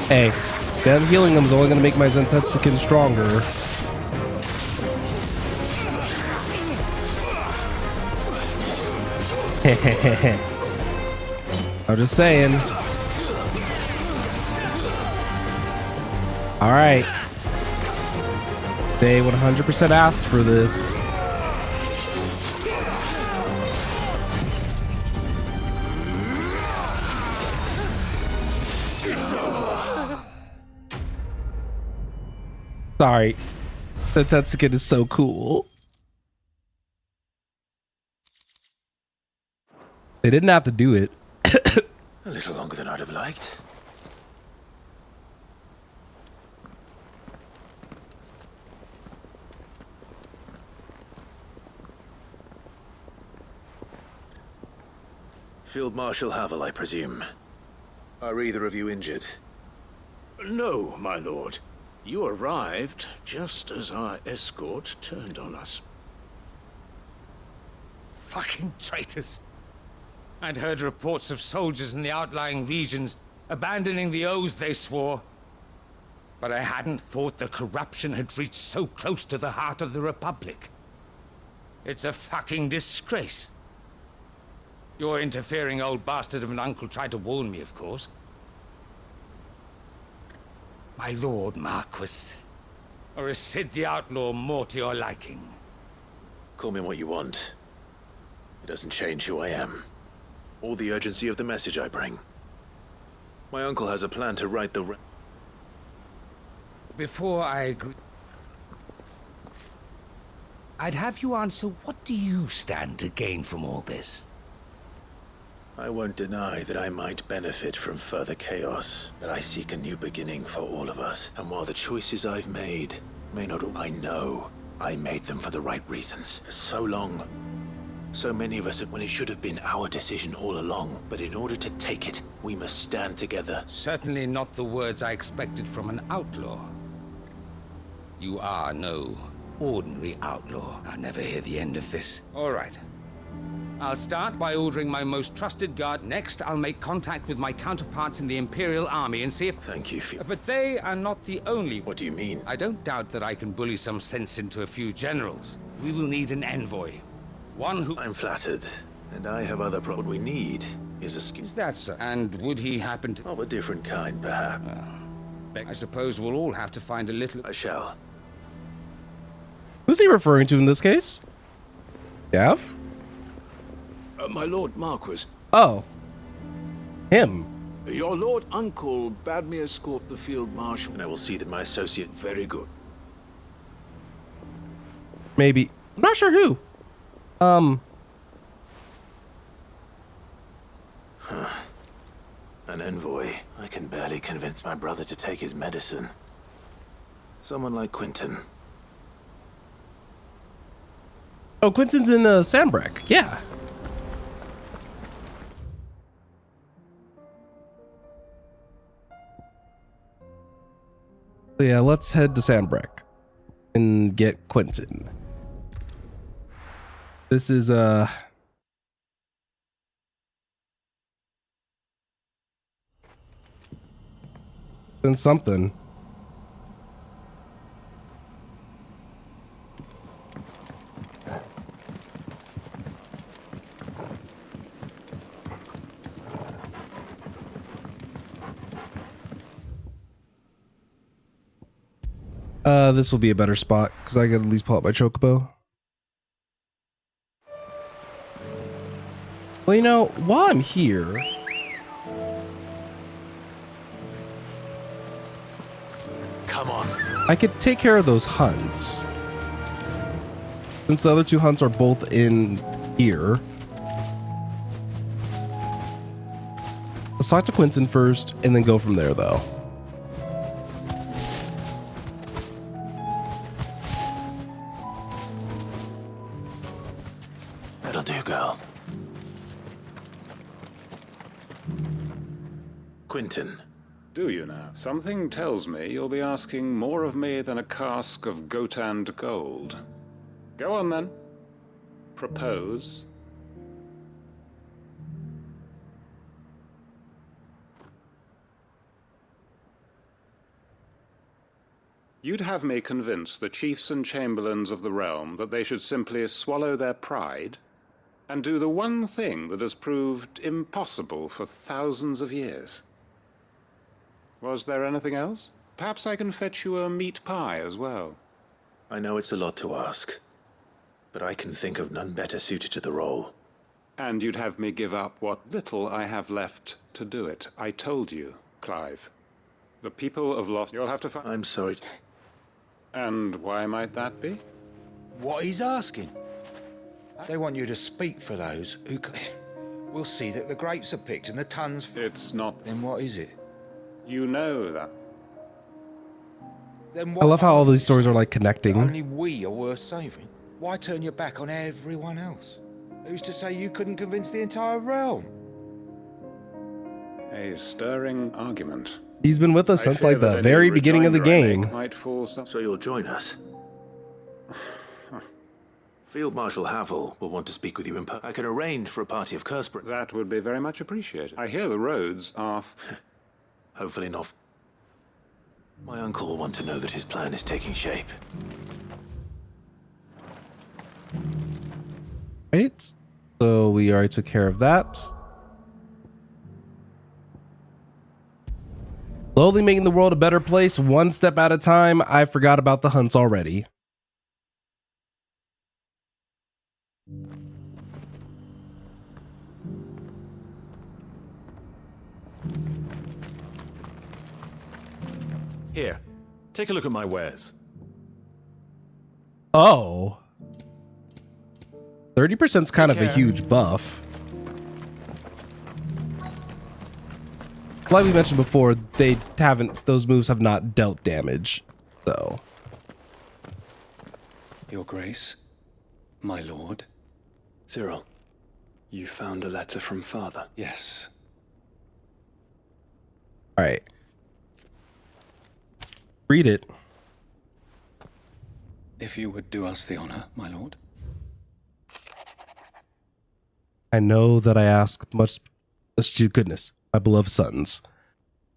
Hey, them healing them is only going to make my Zensetsuken stronger. I'm just saying. All right. They 100% asked for this. Sorry. That Tetsuken is so cool. They didn't have to do it. A little longer than I'd have liked. Field Marshal Havel, I presume. Are either of you injured? No, my lord. You arrived just as our escort turned on us. Fucking traitors. I'd heard reports of soldiers in the outlying regions abandoning the oaths they swore. But I hadn't thought the corruption had reached so close to the heart of the Republic. It's a fucking disgrace. Your interfering old bastard of an uncle tried to warn me, of course. My lord Marquis. Or is Sid the Outlaw more to your liking? Call me what you want. It doesn't change who I am, or the urgency of the message I bring. My uncle has a plan to right the... Before I agree... I'd have you answer, what do you stand to gain from all this? I won't deny that I might benefit from further chaos, but I seek a new beginning for all of us. And while the choices I've made may not... I know I made them for the right reasons. For so long, so many of us, when it should have been our decision all along. But in order to take it, we must stand together. Certainly not the words I expected from an outlaw. You are no ordinary outlaw. I'll never hear the end of this. All right. I'll start by ordering my most trusted guard. Next, I'll make contact with my counterparts in the Imperial Army and see if... Thank you, But they are not the only... What do you mean? I don't doubt that I can bully some sense into a few generals. We will need an envoy. One who... I'm flattered, and I have other problems. What we need is a skin... Is that so? And would he happen to... Of a different kind, perhaps. I suppose we'll all have to find a little... I shall. Who's he referring to in this case? Gav? My lord Marquis. Oh. Him. Your lord uncle bade me escort the field marshal. And I will see that my associate... Very good. Maybe. I'm not sure who. An envoy. I can barely convince my brother to take his medicine. Someone like Quentin. Oh, Quentin's in Sandbreck. Yeah. So yeah, let's head to Sandbreck and get Quentin. This is been something. This will be a better spot because I can at least pull out my chocobo. Well, you know, while I'm here, come on. I could take care of those hunts. Since the other two hunts are both in here. Let's talk to Quentin first and then go from there, though. That'll do, girl. Quentin. Do you now? Something tells me you'll be asking more of me than a cask of Gotand gold. Go on, then. Propose. You'd have me convince the chiefs and chamberlains of the realm that they should simply swallow their pride and do the one thing that has proved impossible for thousands of years. Was there anything else? Perhaps I can fetch you a meat pie as well. I know it's a lot to ask, but I can think of none better suited to the role. And you'd have me give up what little I have left to do it. I told you, Clive. The people of Lost... You'll have to find... I'm sorry. And why might that be? What he's asking. They want you to speak for those who... We'll see that the grapes are picked and the tons... It's not... Then what is it? You know that. Then I love how all these stories are like connecting. Only we are worth saving. Why turn your back on everyone else? Who's to say you couldn't convince the entire realm? A stirring argument. He's been with us since like the very beginning of the game. Might fall some... So you'll join us? Field Marshal Havel will want to speak with you in person. I can arrange for a party of Kurspren. That would be very much appreciated. I hear the roads are... Hopefully not. My uncle will want to know that his plan is taking shape. Right. So we already took care of that. Slowly making the world a better place, one step at a time. I forgot about the hunts already. Here, take a look at my wares. Oh. 30% is kind of a huge buff. Like we mentioned before, those moves have not dealt damage, so. Your Grace, my lord. Cyril, You found a letter from Father? Yes. All right. Read it. If you would do us the honor, my lord. I know that I ask much, goodness, my beloved sons.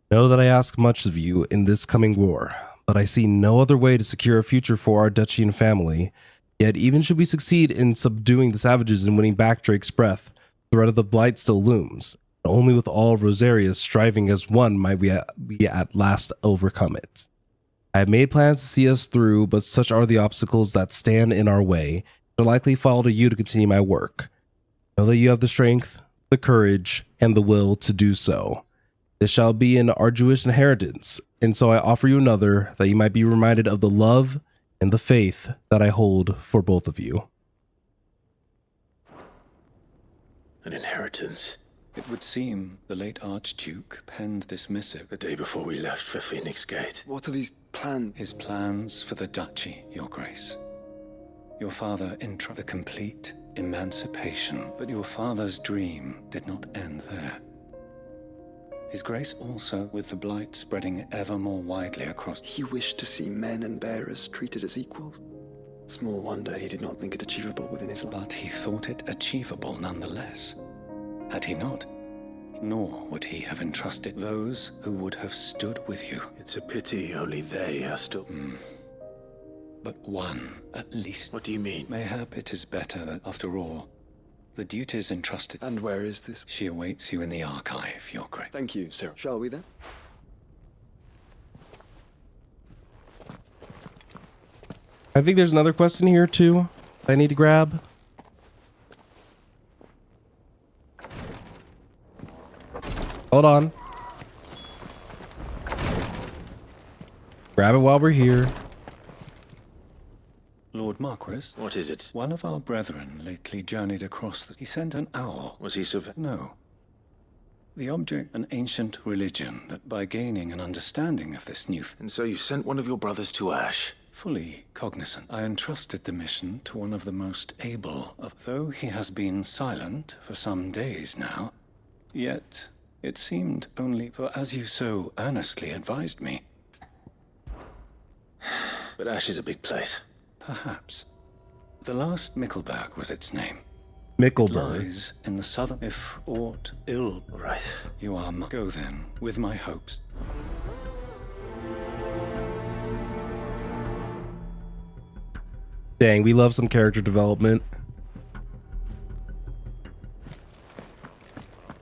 Know that I ask much of you in this coming war, but I see no other way to secure a future for our duchy and family. Yet even should we succeed in subduing the savages and winning back Drake's breath, the threat of the blight still looms. Only with all Rosarius striving as one might we at last overcome it. I have made plans to see us through, but such are the obstacles that stand in our way. It will likely fall to you to continue my work. Know that you have the strength, the courage, and the will to do so. This shall be an arduous inheritance, and so I offer you another, that you might be reminded of the love and the faith that I hold for both of you. An inheritance? It would seem the late Archduke penned this missive the day before we left for Phoenix Gate. What are these plans? His plans for the duchy, Your Grace. Your father the complete emancipation, but your father's dream did not end there. His Grace also, with the blight spreading ever more widely across... He wished to see men and bearers treated as equals. Small wonder he did not think it achievable within his life. But he thought it achievable nonetheless. Had he not, nor would he have entrusted those who would have stood with you. It's a pity only they are still... But one, at least. What do you mean? Mayhap it is better that, after all, the duties entrusted... And where is this? She awaits you in the archive, Your Grace. Thank you, sir. Shall we then? I think there's another question here too I need to grab. Hold on. Grab it while we're here. Lord Marquis? What is it? One of our brethren lately journeyed across the... He sent an owl. Was he No. The object, an ancient religion, that by gaining an understanding of this new... And so you sent one of your brothers to Ash? Fully cognizant. I entrusted the mission to one of the most able of... Though he has been silent for some days now, yet it seemed only for, as you so earnestly advised me. But Ash is a big place. Perhaps. The last Mickleberg was its name. Mickleberg. Lies in the southern, if aught ill. Right. You are... Go then, with my hopes. Dang, we love some character development.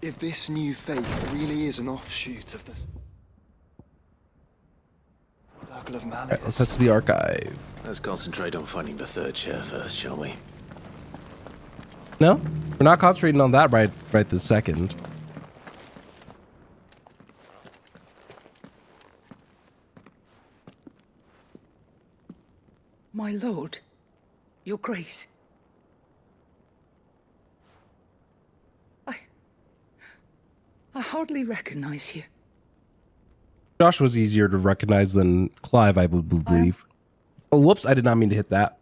If this new faith really is an offshoot of this... Circle of Malleus... Right, let's head to the archive. Let's concentrate on finding the third chair first, shall we? No, we're not concentrating on that right this second. My lord, your grace. I hardly recognize you. Josh was easier to recognize than Clive, I would believe. Oh, whoops, I did not mean to hit that.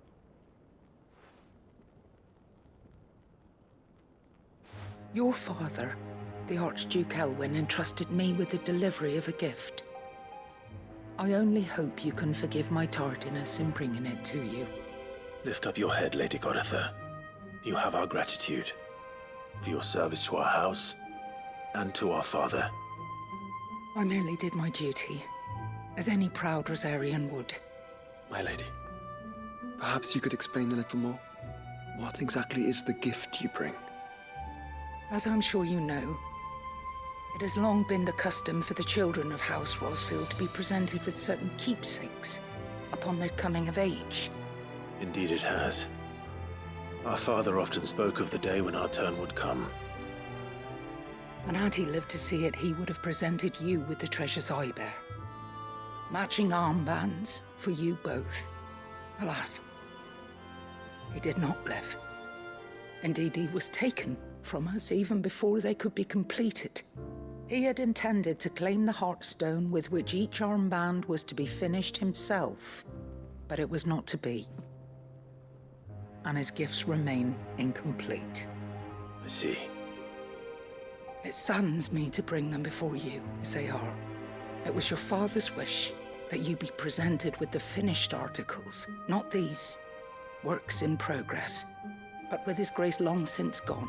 Your father The Archduke Elwyn entrusted me with the delivery of a gift. I only hope you can forgive my tardiness in bringing it to you. Lift up your head, Lady Goditha. You have our gratitude for your service to our house and to our father. I merely did my duty, as any proud Rosarian would. My lady, perhaps you could explain a little more? What exactly is the gift you bring? As I'm sure you know, it has long been the custom for the children of House Rosfield to be presented with certain keepsakes upon their coming of age. Indeed it has. Our father often spoke of the day when our turn would come. And had he lived to see it, he would have presented you with the treasures I bear. Matching armbands for you both. Alas, he did not live. Indeed, he was taken from us even before they could be completed. He had intended to claim the Heartstone with which each armband was to be finished himself, but it was not to be. And his gifts remain incomplete. I see. It saddens me to bring them before you, as they are. It was your father's wish that you be presented with the finished articles, not these, works in progress. But with his grace long since gone,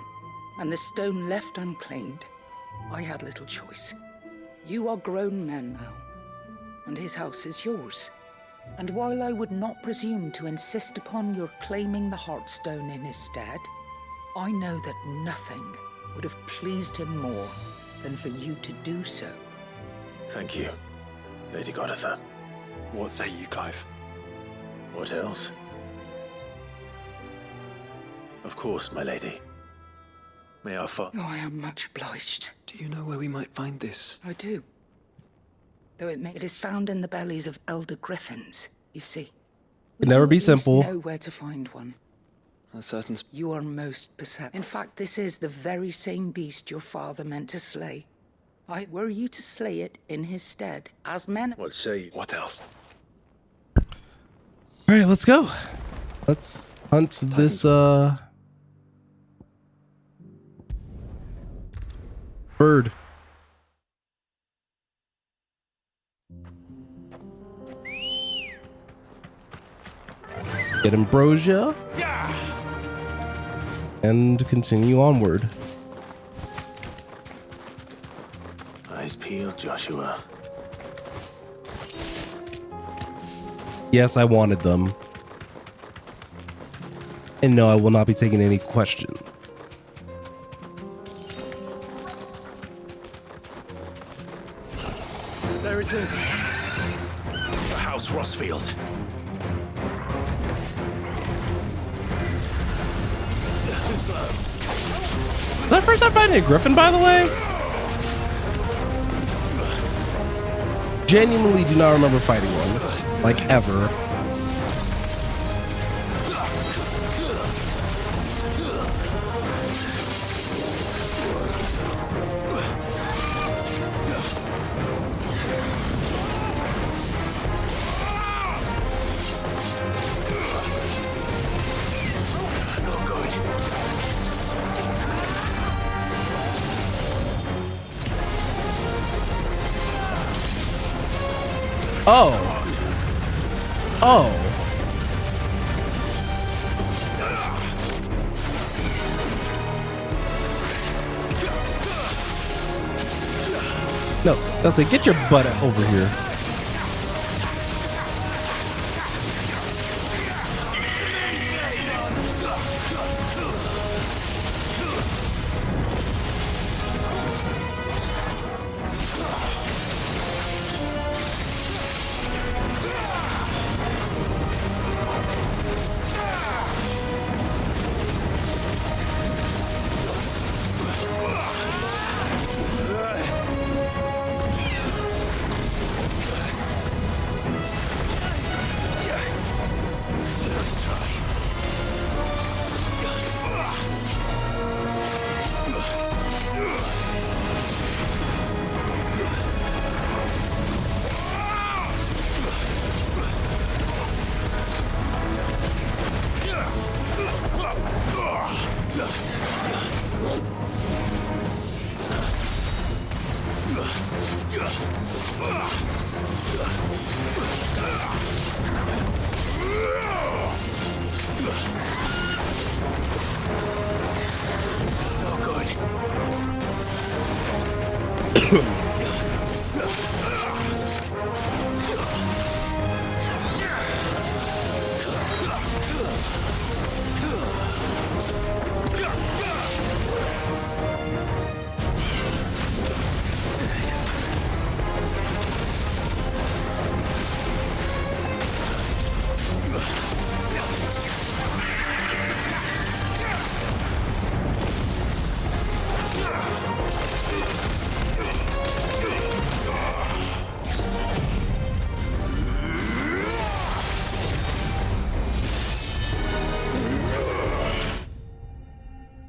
and the stone left unclaimed, I had little choice. You are grown men now, and his house is yours. And while I would not presume to insist upon your claiming the Heartstone in his stead, I know that nothing would have pleased him more than for you to do so. Thank you, Lady Goditha. What say you, Clive? What else? Of course, my lady. May our Oh, I am much obliged. Do you know where we might find this? I do. Though it is found in the bellies of elder griffins, you see. It'd never be simple. Know where to find one. A certain... You are most perceptive. In fact, this is the very same beast your father meant to slay. Were you to slay it in his stead, as men... What say? What else? Alright, let's go. Let's hunt this, bird. Get ambrosia. And continue onward. Eyes peeled, Joshua. Yes, I wanted them. And no, I will not be taking any questions. There it is. The House Rosfield. Too slow. Is that first time fighting a griffin, by the way? Genuinely do not remember fighting one. Like, ever. Oh. Oh. No, that's like, get your butt over here.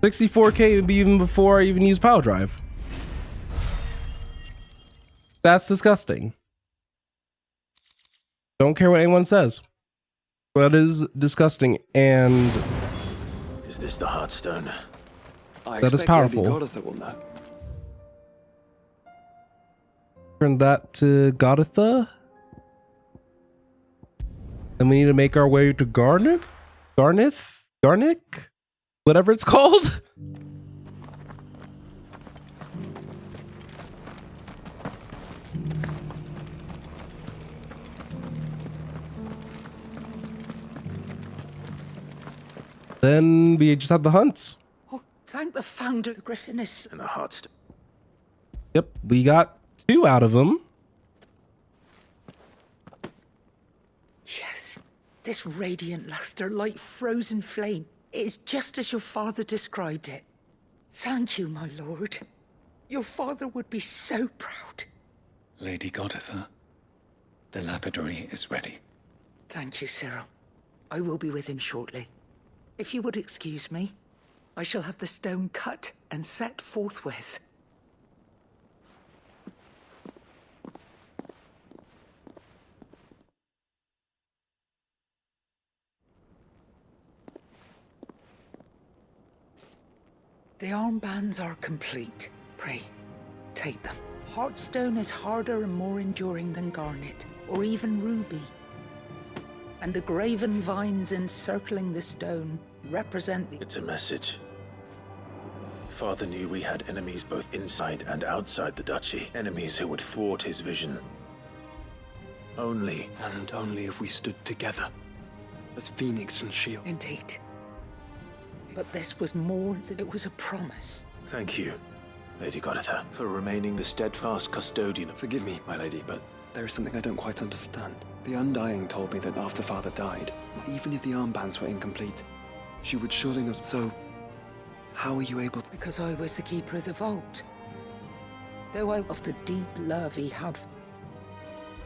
$64K would be even before I even use Power Drive. That's disgusting. Don't care what anyone says. That is disgusting, and is this the Heartstone? That is powerful. Lady Goditha will know. Turn that to Goditha. And we need to make our way to Garnick? Whatever it's called. Then we just have the hunts. Oh, thank the founder, the Griffiness. And the Heartstone. Yep, we got 2 out of them. Yes, this radiant luster like frozen flame. It is just as your father described it. Thank you, my lord. Your father would be so proud. Lady Goditha, the lapidary is ready. Thank you, Cyril. I will be with him shortly. If you would excuse me, I shall have the stone cut and set forthwith. The armbands are complete. Pray, take them. Heartstone is harder and more enduring than garnet, or even ruby. And the graven vines encircling the stone represent the... It's a message. Father knew we had enemies both inside and outside the duchy. Enemies who would thwart his vision. Only if we stood together, as Phoenix and Shield. Indeed. But this was more than it was a promise. Thank you, Lady Goditha, for remaining the steadfast custodian. Forgive me, my lady, but there is something I don't quite understand. The Undying told me that after Father died, even if the armbands were incomplete, she would surely not. So, how are you able to... Because I was the keeper of the vault. Though I of the deep love he had...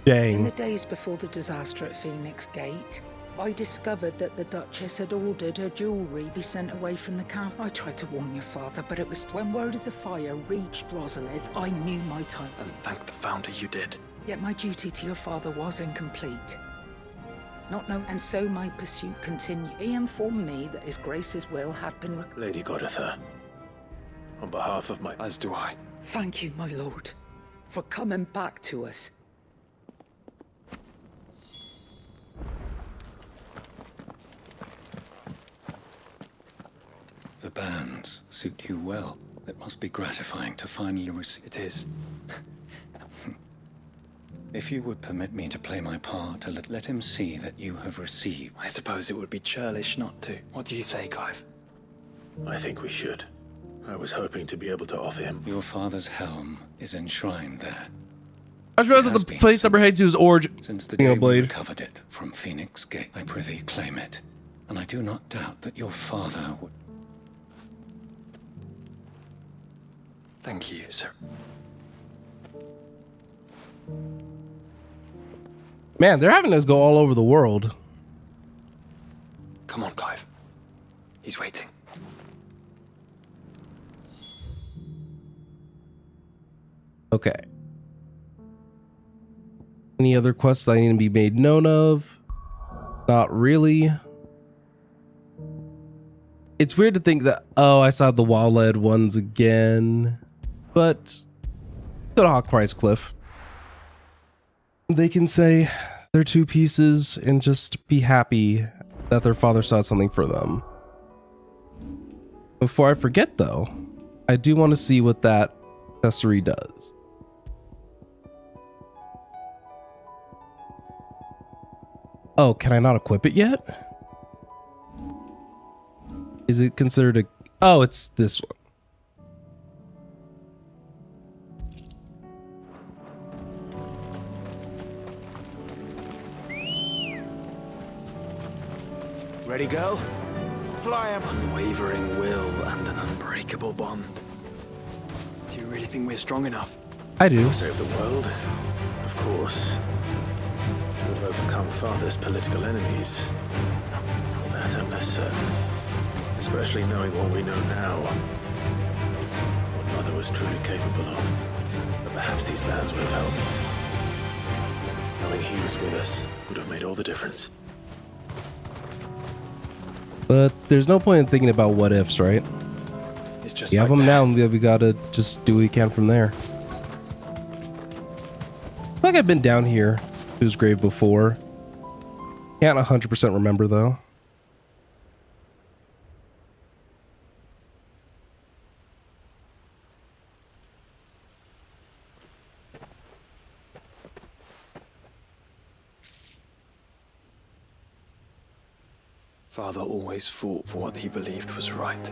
Dang. In the days before the disaster at Phoenix Gate, I discovered that the Duchess had ordered her jewellery be sent away from the castle. I tried to warn your father, but it was... When word of the fire reached Rosalith, I knew my time. And thank the Founder you did. Yet my duty to your father was incomplete. Not know, and so my pursuit continued. He informed me that His Grace's will had been... Lady Goditha, on behalf of my... As do I. Thank you, my lord, for coming back to us. The bands suit you well. It must be gratifying to finally receive... It is. If you would permit me to play my part, to let him see that you have received... I suppose it would be churlish not to. What do you say, Clive? I think we should. I was hoping to be able to offer him... Your father's helm is enshrined there. I realized that the place number head to is origin. Since the day we recovered it from Phoenix Gate, I prithee claim it. And I do not doubt that your father would... Thank you, sir. Man, they're having us go all over the world. Come on, Clive. He's waiting. Okay. Any other quests I need to be made known of? Not really. It's weird to think that, oh, I saw the Wildled ones again. But go to Hawkprice Cliff. they can say their two pieces and just be happy that their father saw something for them. Before I forget though, I do want to see what that accessory does. Oh, can I not equip it yet? Is it considered a... Oh, it's this one. Ready, girl? Fly him. Unwavering will and an unbreakable bond. Do you really think we're strong enough? I do. Save the world? Of course. We've overcome Father's political enemies. Of that I'm less certain. Especially knowing what we know now. What Mother was truly capable of. But perhaps these bands would have helped. Knowing he was with us would have made all the difference. But there's no point in thinking about what ifs, right? It's just we have them now, and we gotta just do what we can from there. I feel like I've been down here to his grave before. Can't 100% remember though. Father always fought for what he believed was right.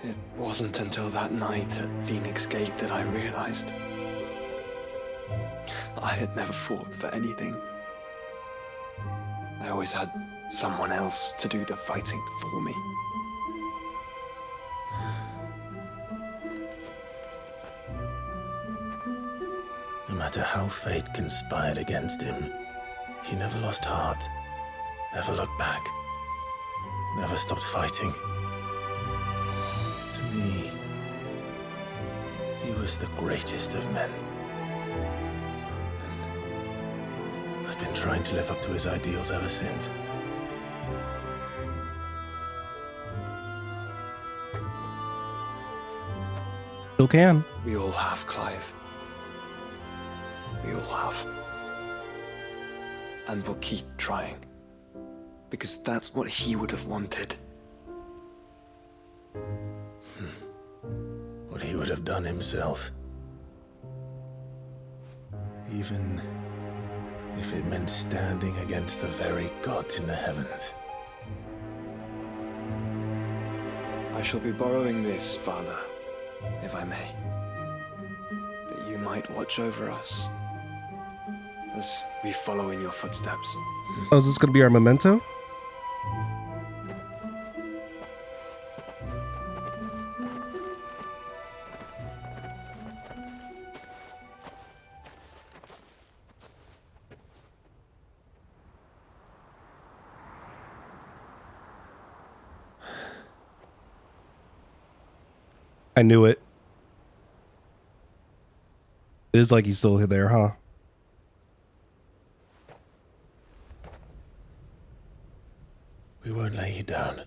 It wasn't until that night at Phoenix Gate that I realized I had never fought for anything. I always had someone else to do the fighting for me. No matter how fate conspired against him, he never lost heart, never looked back, never stopped fighting. To me, he was the greatest of men. And I've been trying to live up to his ideals ever since. Still can. We all have, Clive. We all have. And we'll keep trying. Because that's what he would have wanted. What he would have done himself. Even if it meant standing against the very gods in the heavens. I shall be borrowing this, Father, if I may. That you might watch over us as we follow in your footsteps. Oh, is this gonna be our memento? I knew it. It is like he's still there, huh? We won't lay you down.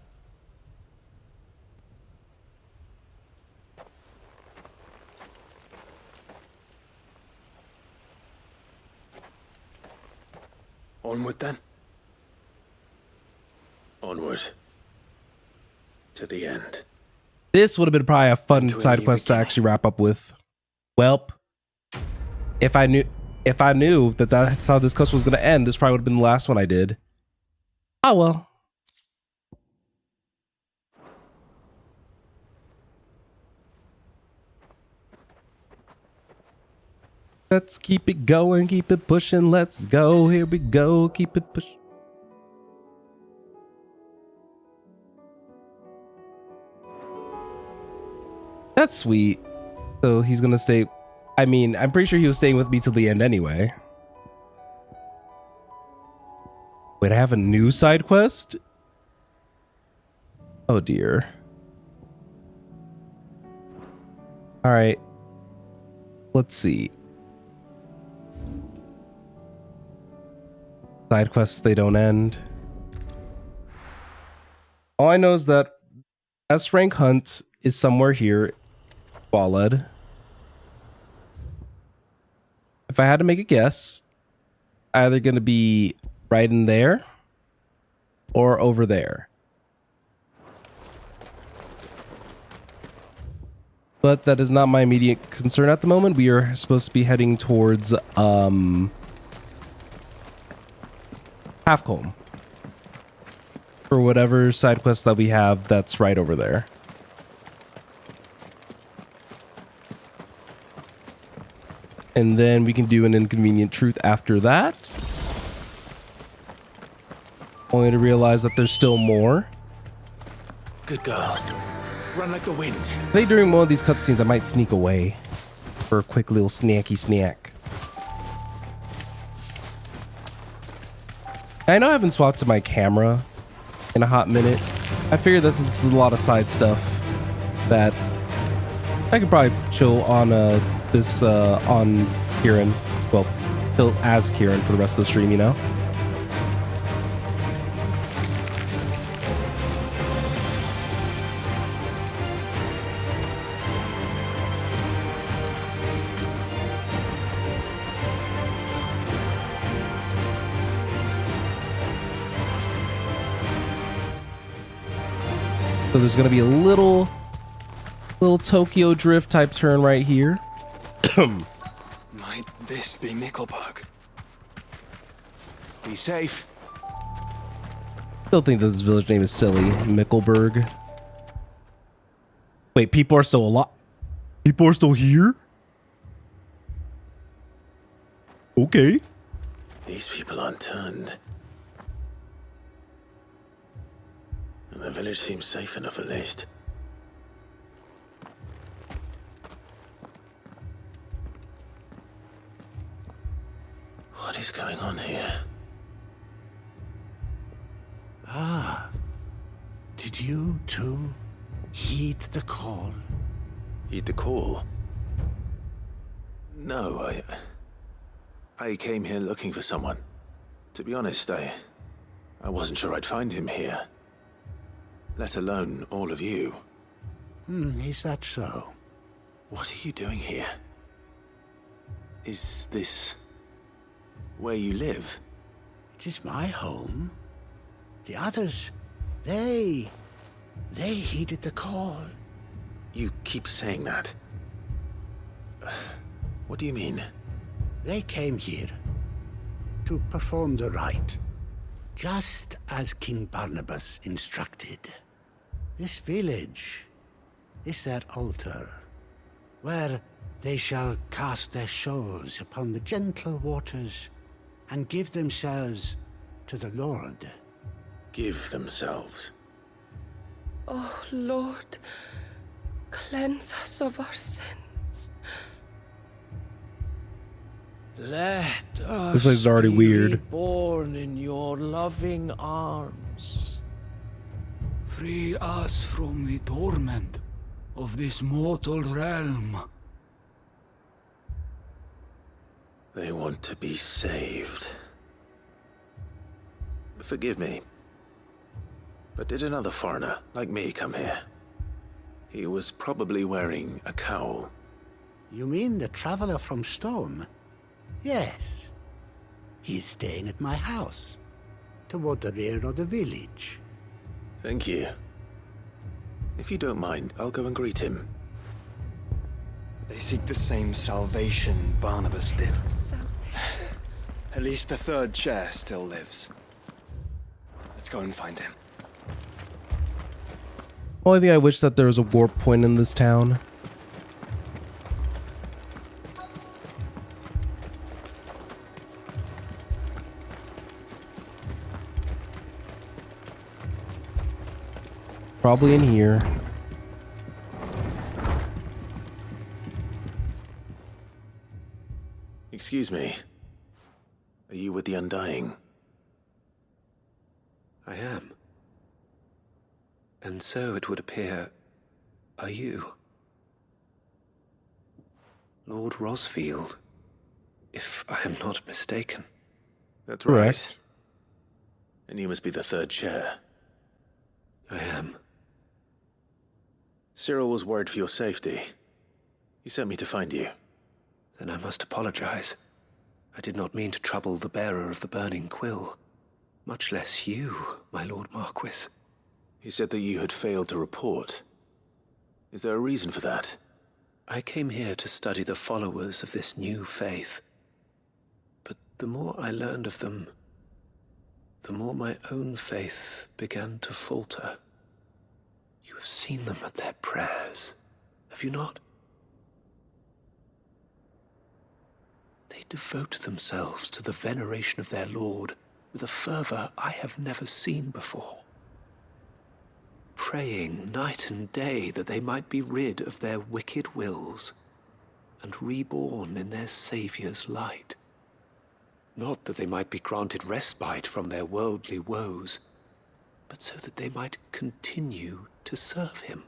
Onward then. Onward. To the end. This would have been probably a fun side quest to actually wrap up with. Welp. If I knew that that's how this quest was going to end, this probably would have been the last one I did. Oh well. Let's keep it going, keep it pushing, let's go, here we go, keep it pushing. That's sweet. So he's gonna stay, I mean, I'm pretty sure he was staying with me till the end anyway. Wait, I have a new side quest? Oh dear. Alright. Let's see. Side quests, they don't end. All I know is that S rank hunt is somewhere here. Ballad. if I had to make a guess, either going to be right in there or over there. But that is not my immediate concern at the moment. We are supposed to be heading towards Halfcombe for whatever side quest that we have that's right over there. And then we can do an inconvenient truth after that. Only to realize that there's still more. Good girl. Run like the wind. I think during one of these cutscenes I might sneak away for a quick little snacky snack. I know I haven't swapped to my camera in a hot minute. I figure this is a lot of side stuff that I could probably chill on on Kieran. Well, chill as Kieran for the rest of the stream, you know? So there's going to be a little Tokyo Drift type turn right here. Might this be Nickelberg? Be safe. Still think that this village name is silly. Mickelberg. Wait, people are still alive? People are still here? Okay. These people aren't turned. And the village seems safe enough at least. What is going on here? Ah, did you too heed the call? Heed the call? No, I came here looking for someone. To be honest, I wasn't sure I'd find him here. Let alone all of you. Is that so? What are you doing here? Is this where you live? It is my home. The others, they heeded the call. You keep saying that. What do you mean? They came here to perform the rite, just as King Barnabas instructed. This village is their altar, where they shall cast their souls upon the gentle waters and give themselves to the Lord. Give themselves? Oh, Lord, cleanse us of our sins. Let us This place is already be weird. reborn in your loving arms. Free us from the torment of this mortal realm. They want to be saved. Forgive me, but did another foreigner like me come here? He was probably wearing a cowl. You mean the traveler from Storm? Yes. He's staying at my house, toward the rear of the village. Thank you. If you don't mind, I'll go and greet him. They seek the same salvation Barnabas did. At least the third chair still lives. Let's go and find him. Only thing I wish that there was a warp point in this town. Probably in here. Excuse me. Are you with the Undying? I am. And so it would appear, are you? Lord Rosfield, if I am not mistaken. That's Correct. right. And you must be the third chair. I am. Cyril was worried for your safety. He sent me to find you. Then I must apologize. I did not mean to trouble the bearer of the burning quill, much less you, my Lord Marquis. He said that you had failed to report. Is there a reason for that? I came here to study the followers of this new faith. But the more I learned of them, the more my own faith began to falter. You have seen them at their prayers, have you not? They devote themselves to the veneration of their Lord with a fervor I have never seen before. Praying night and day that they might be rid of their wicked wills and reborn in their Saviour's light. Not that they might be granted respite from their worldly woes, but so that they might continue to serve him.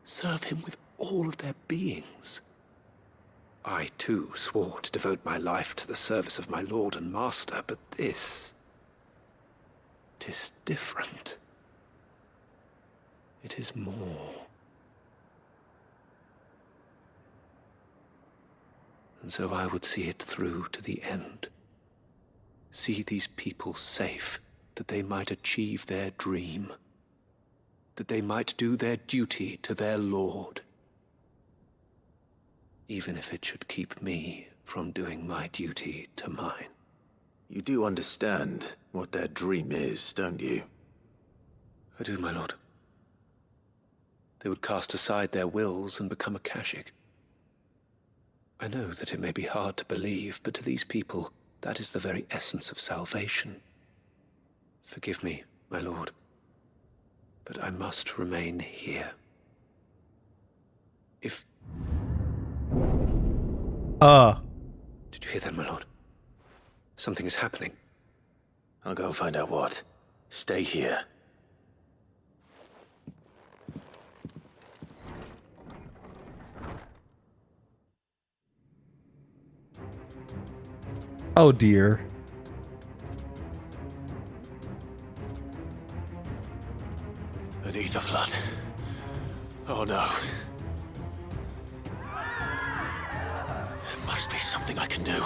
Serve him with all of their beings. I, too, swore to devote my life to the service of my Lord and Master, but this... 'tis different. It is more. And so I would see it through to the end. See these people safe, that they might achieve their dream. That they might do their duty to their Lord. Even if it should keep me from doing my duty to mine. You do understand what their dream is, don't you? I do, my lord. They would cast aside their wills and become akashic. I know that it may be hard to believe, but to these people, that is the very essence of salvation. Forgive me, my lord, but I must remain here. If... Did you hear that, my lord? Something is happening. I'll go and find out what. Stay here. Oh dear. An ether flood. Oh no. There must be something I can do.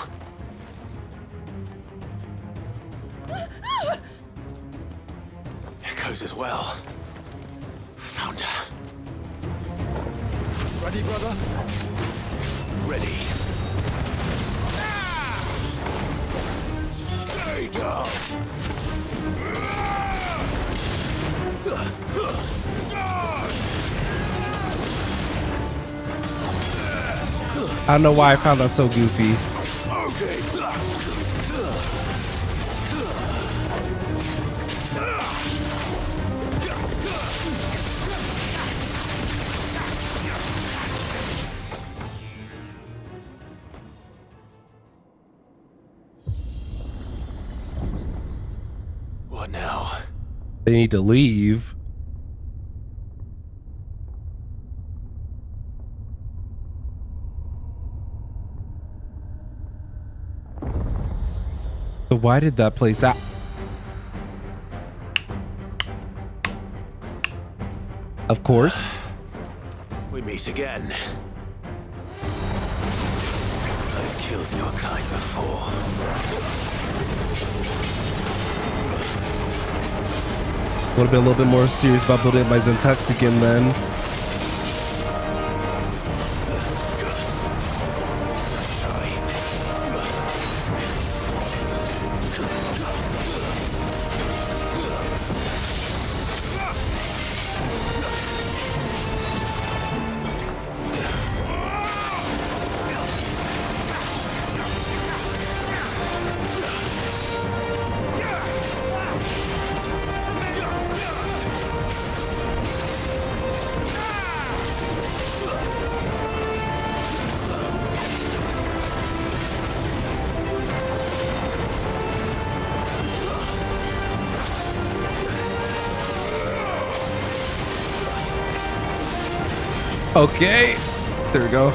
Echoes as well. Found her. Ready, brother? Ready. There you go. I don't know why I found that so goofy. What now? They need to leave. So why did that place out? Of course. We meet again. I've killed your kind before. Would have been a little bit more serious about building up my Zentatsuken then. Okay, there we go.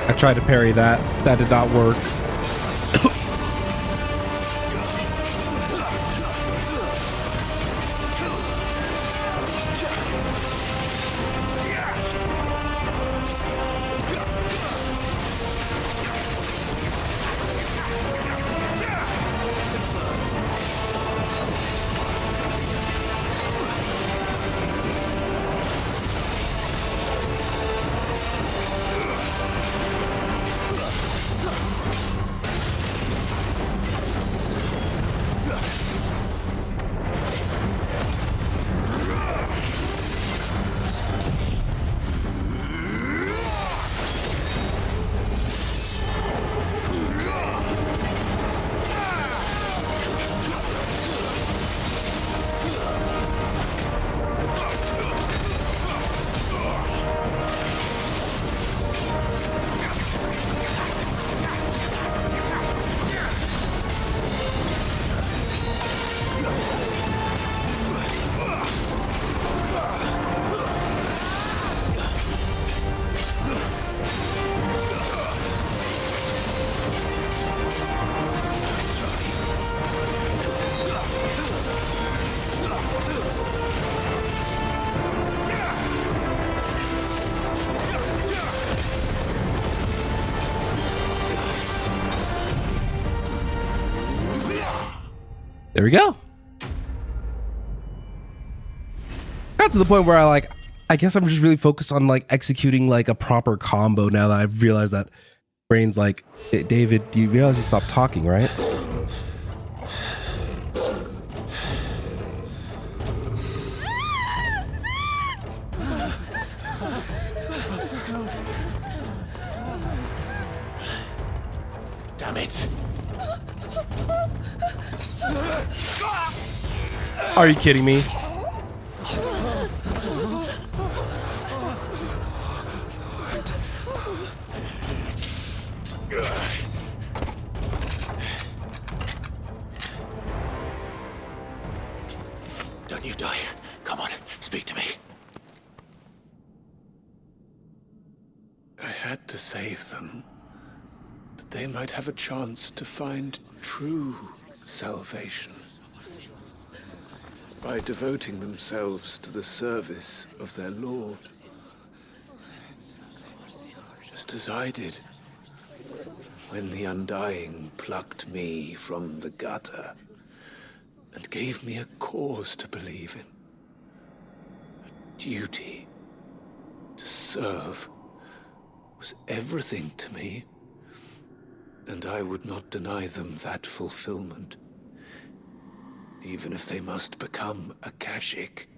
I tried to parry that. That did not work. There we go. Got to the point where I guess I'm just really focused on like executing like a proper combo now that I've realized that brain's like, David, do you realize you stopped talking, right? Damn it. Are you kidding me? Don't you die. Come on, speak to me. I had to save them, that they might have a chance to find true salvation by devoting themselves to the service of their Lord, just as I did when the Undying plucked me from the gutter and gave me a cause to believe in. A duty to serve was everything to me, and I would not deny them that fulfillment, even if they must become Akashic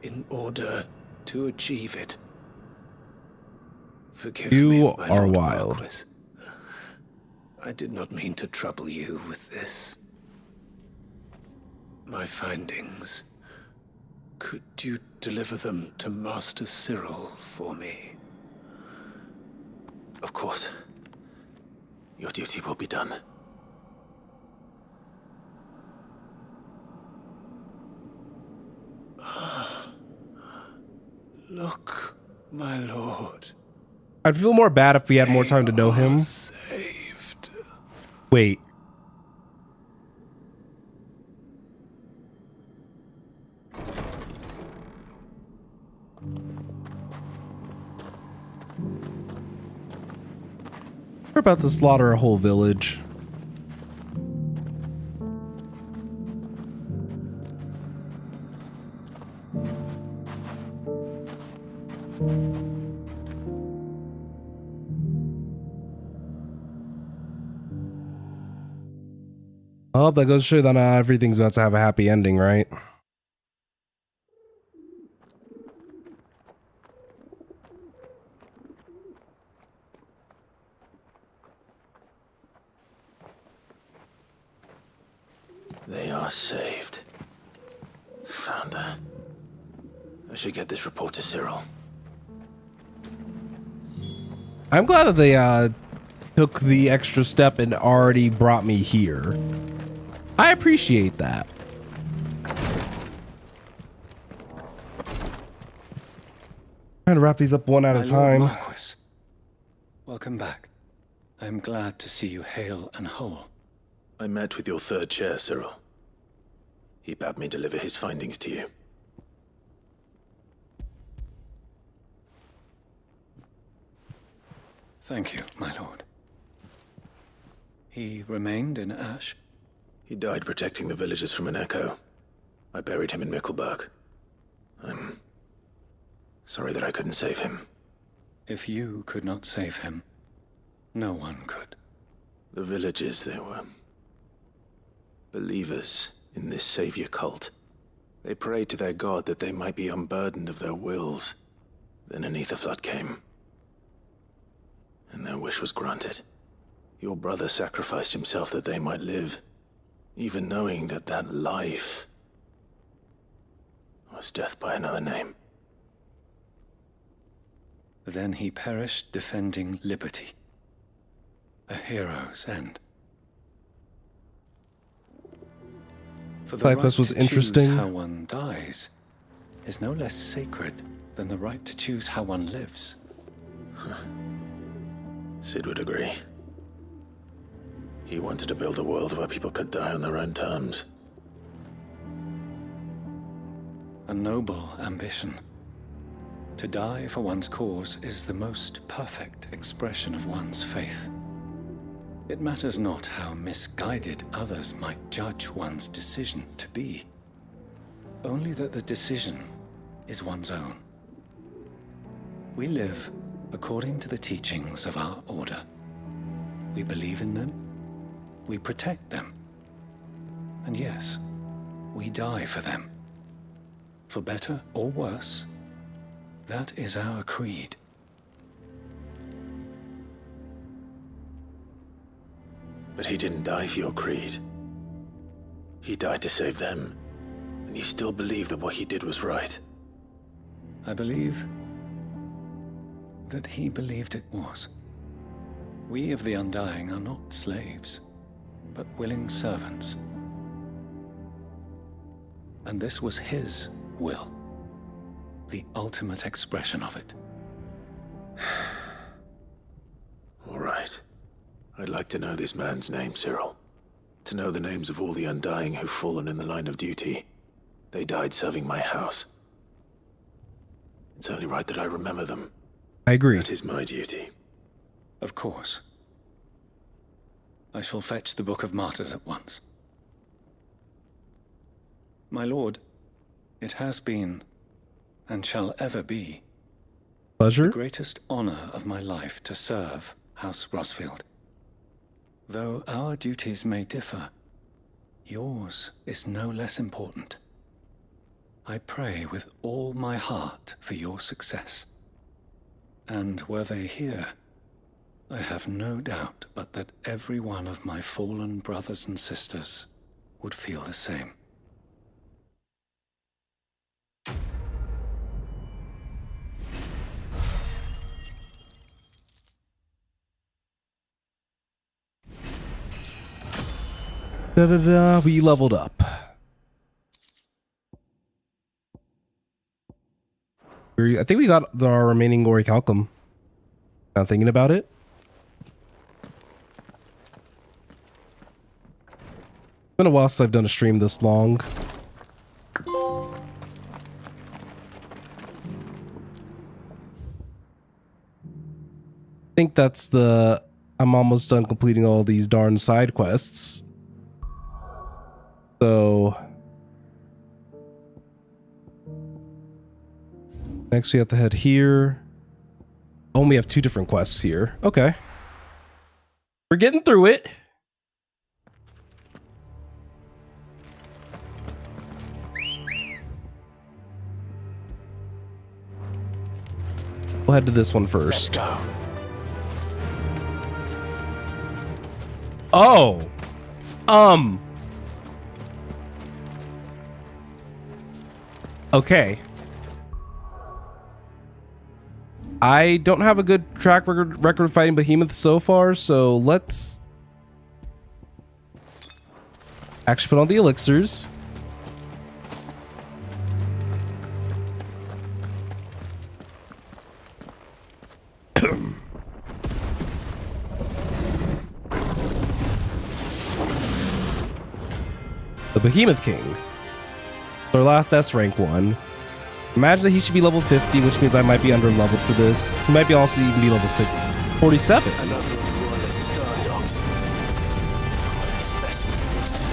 in order to achieve it. Forgive me, You my are Lord wild. Marquis. I did not mean to trouble you with this. My findings. Could you deliver them to Master Cyril for me? Of course. Your duty will be done. Look, my lord. I'd feel more bad if we had more time to know him. Saved. Wait. We're about to slaughter a whole village. Oh, that goes to show that not everything's about to have a happy ending, right? They are saved. Founder. I should get this report to Cyril. I'm glad that they took the extra step and already brought me here. I appreciate that. Trying to wrap these up one at a time. Marquis, Welcome back. I am glad to see you hale and whole. I met with your third chair, Cyril. He bade me deliver his findings to you. Thank you, my lord. He remained in Ash? He died protecting the villagers from an echo. I buried him in Mickelberg. I'm sorry that I couldn't save him. If you could not save him, no one could. The villagers, they were believers in this savior cult. They prayed to their god that they might be unburdened of their wills. Then an ether flood came, and their wish was granted. Your brother sacrificed himself that they might live, even knowing that that life was death by another name. Then he perished defending liberty. A hero's end. For the Side right quest was to interesting. choose how one dies is no less sacred than the right to choose how one lives. Sid would agree. He wanted to build a world where people could die on their own terms. A noble ambition. To die for one's cause is the most perfect expression of one's faith. It matters not how misguided others might judge one's decision to be, only that the decision is one's own. We live according to the teachings of our order. We believe in them, we protect them, and yes, we die for them. For better or worse, that is our creed. But he didn't die for your creed. He died to save them. And you still believe that what he did was right. I believe that he believed it was. We of the Undying are not slaves, but willing servants. And this was his will, the ultimate expression of it. All right. I'd like to know this man's name, Cyril. To know the names of all the Undying who've fallen in the line of duty. They died serving my house. It's only right that I remember them. I agree. That is my duty. Of course. I shall fetch the Book of Martyrs at once. My lord, it has been, and shall ever be, pleasure, the greatest honor of my life to serve House Rosfield. Though our duties may differ, yours is no less important. I pray with all my heart for your success. And were they here, I have no doubt but that every one of my fallen brothers and sisters would feel the same. We leveled up. I think we got our remaining orichalcum. Now thinking about it. It's been a while since I've done a stream this long. I think that's I'm almost done completing all these darn side quests. So next we have to head here. Oh, we have 2 different quests here. Okay. We're getting through it. We'll head to this one first. Let's go. Oh. Okay. I don't have a good track record of fighting behemoths so far, so let's actually put on the elixirs. Behemoth King. Our last S rank one. Imagine that he should be level 50, which means I might be under leveled for this. He might be also even be level 47. Another of Royalist's guard dogs. Specimens too.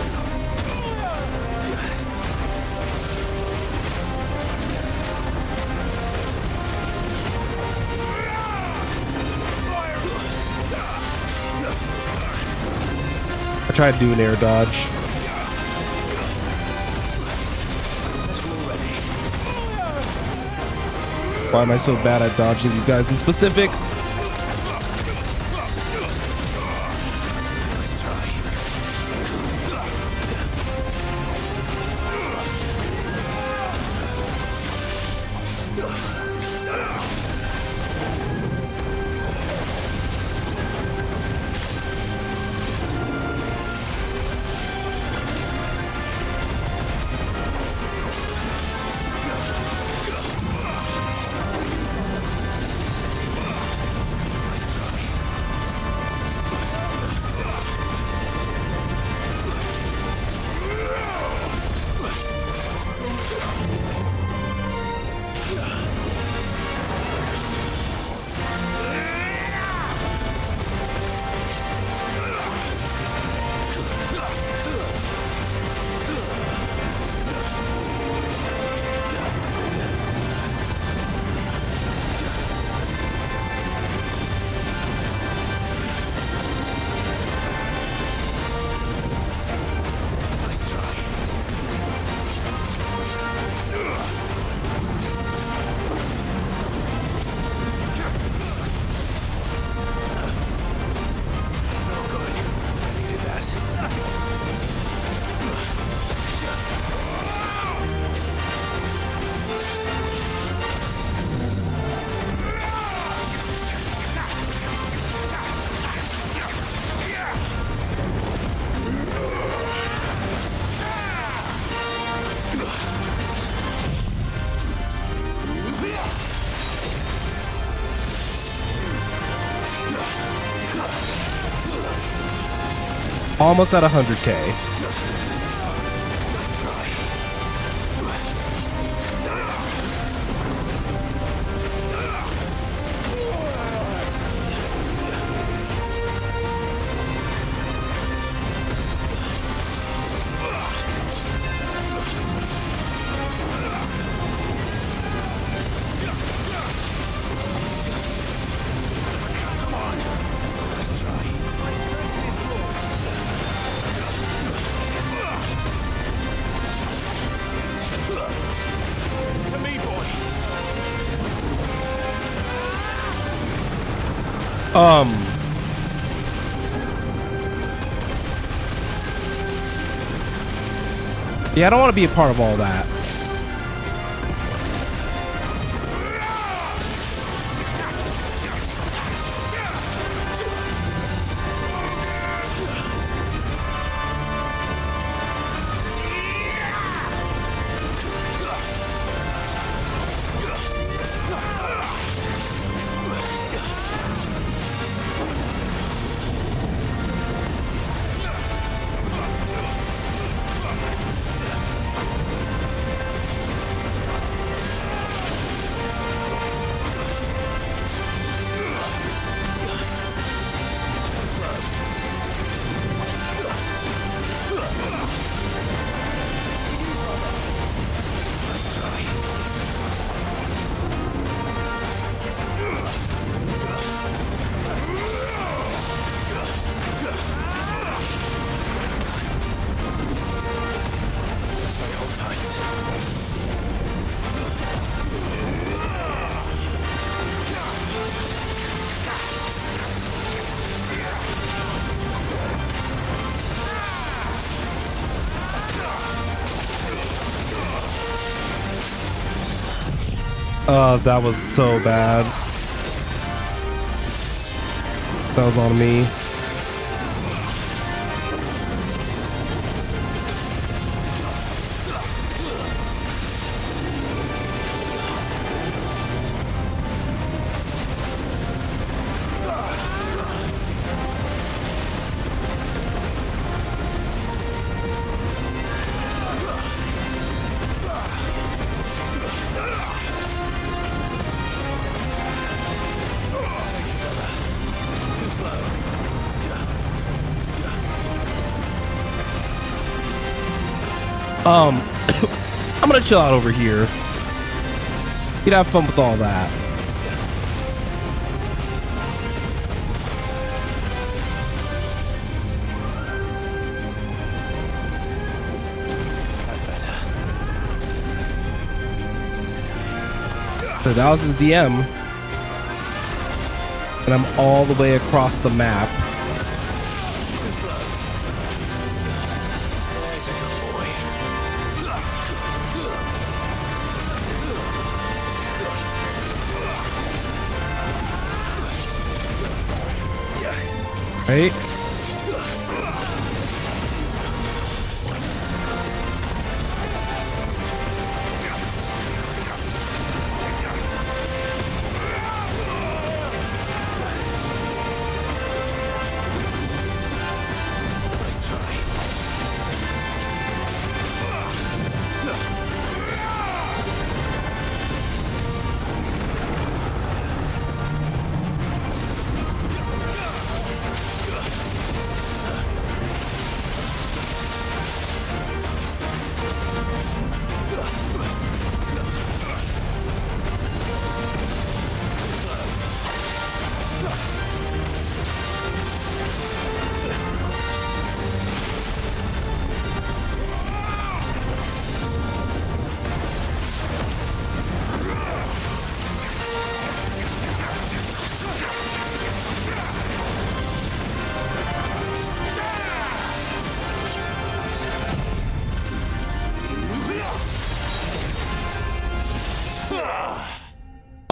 I tried to do an air dodge. Why am I so bad at dodging these guys in specific? Almost at 100k. Yeah, I don't want to be a part of all that. That was so bad. That was on me. I'm gonna chill out over here. You'd have fun with all that. That's better. So that was his DM. And I'm all the way across the map. Right?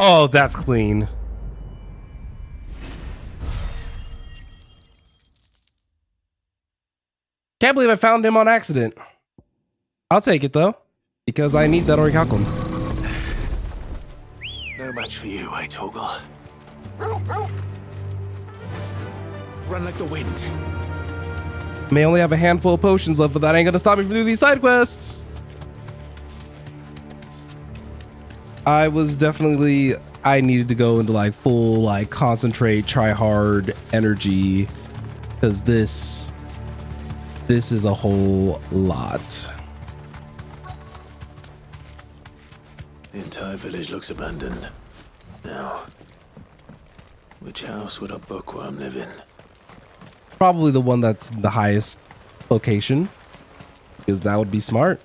Oh, that's clean. Can't believe I found him on accident. I'll take it though, because I need that Orichalcum. No match for you, eh, Torgal? Run like the wind. May only have a handful of potions left, but that ain't gonna stop me from doing these side quests. I needed to go into like full, like concentrate, try hard energy, because this is a whole lot. The entire village looks abandoned. Now, which house would a bookworm live in? Probably the one that's the highest location, because that would be smart.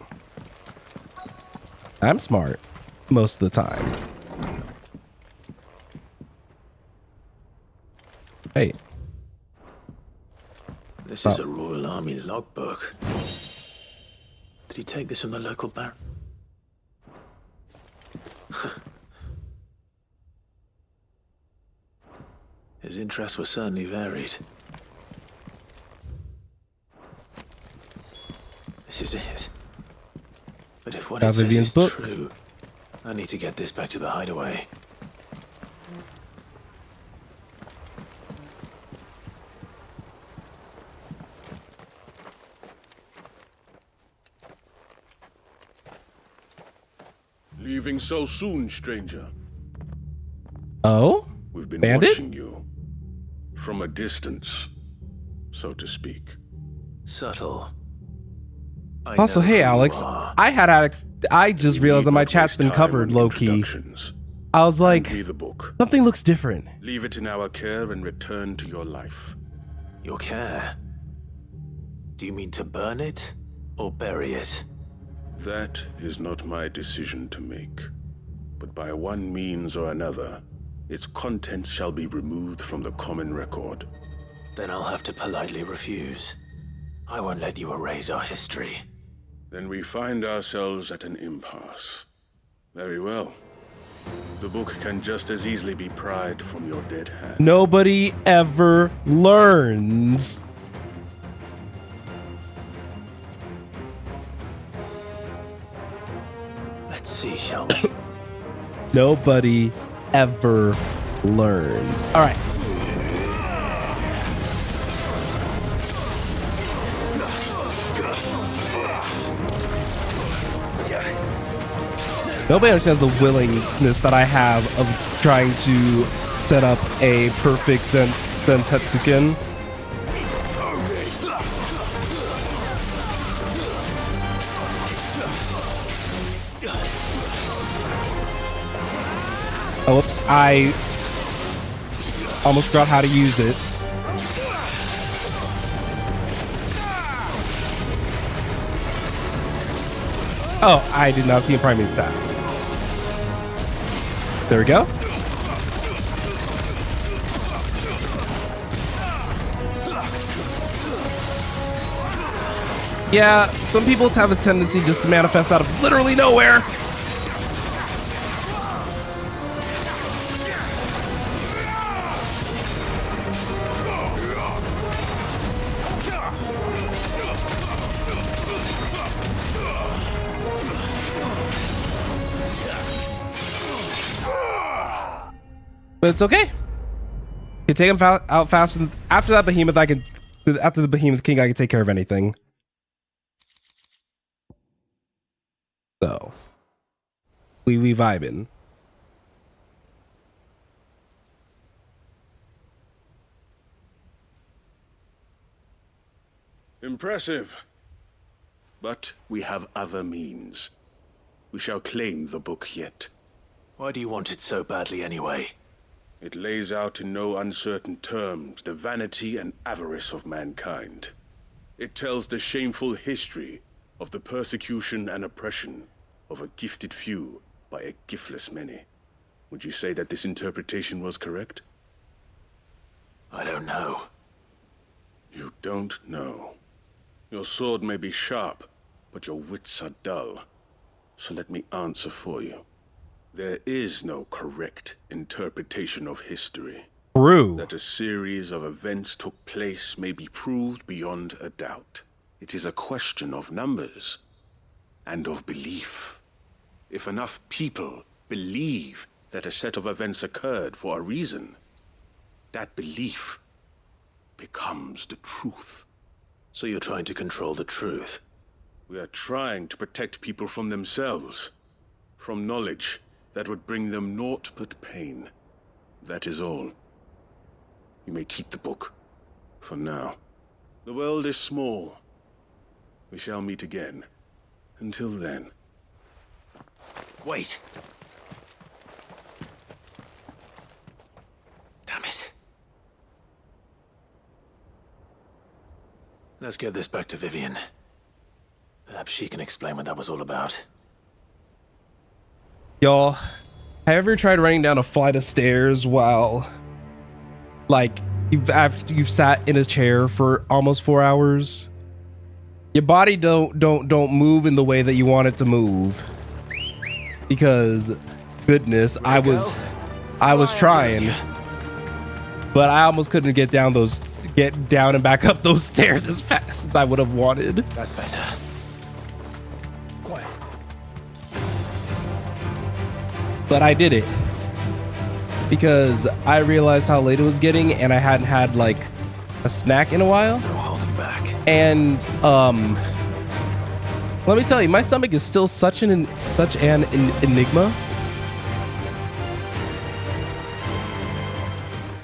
I'm smart most of the time. Hey. This is a Royal Army logbook. Did he take this from the local bar? His interests were certainly varied. This is it. But if what it says is true, I need to get this back to the hideaway. Leaving so soon, stranger? Oh? We've been Bandit? watching you. From a distance, so to speak. Subtle. Also, hey Alex, I just realized that my chat's been covered low-key. I was like, something looks different. Leave it in our care and return to your life. Your care? Do you mean to burn it or bury it? That is not my decision to make. But by one means or another, its contents shall be removed from the common record. Then I'll have to politely refuse. I won't let you erase our history. Then we find ourselves at an impasse. Very well. The book can just as easily be pried from your dead hand. Nobody ever learns. Let's see, shall we? Nobody ever learns. All right. Nobody understands the willingness that I have of trying to set up a perfect Sentetsuken. Oh, whoops. I almost forgot how to use it. Oh, I did not see a primate staff. There we go. Yeah, some people have a tendency just to manifest out of literally nowhere. But it's okay. You take him out fast. After that behemoth, after the behemoth king, I can take care of anything. So, we vibing. Impressive. But we have other means. We shall claim the book yet. Why do you want it so badly anyway? It lays out in no uncertain terms the vanity and avarice of mankind. It tells the shameful history of the persecution and oppression of a gifted few by a giftless many. Would you say that this interpretation was correct? I don't know. You don't know. Your sword may be sharp, but your wits are dull. So let me answer for you. There is no correct interpretation of history. True. That a series of events took place may be proved beyond a doubt. It is a question of numbers and of belief. If enough people believe that a set of events occurred for a reason, that belief becomes the truth. So you're trying to control the truth? We are trying to protect people from themselves, from knowledge that would bring them naught but pain. That is all. You may keep the book, for now. The world is small. We shall meet again. Until then. Wait! Damn it. Let's get this back to Vivian. Perhaps she can explain what that was all about. Y'all, have you ever tried running down a flight of stairs while, like, you've sat in a chair for almost 4 hours? Your body don't move in the way that you want it to move. Because, goodness, I was trying, but I almost couldn't get down and back up those stairs as fast as I would have wanted. That's better. Quiet. But I did it because I realized how late it was getting and I hadn't had like a snack in a while. No holding back. And let me tell you, my stomach is still such an enigma.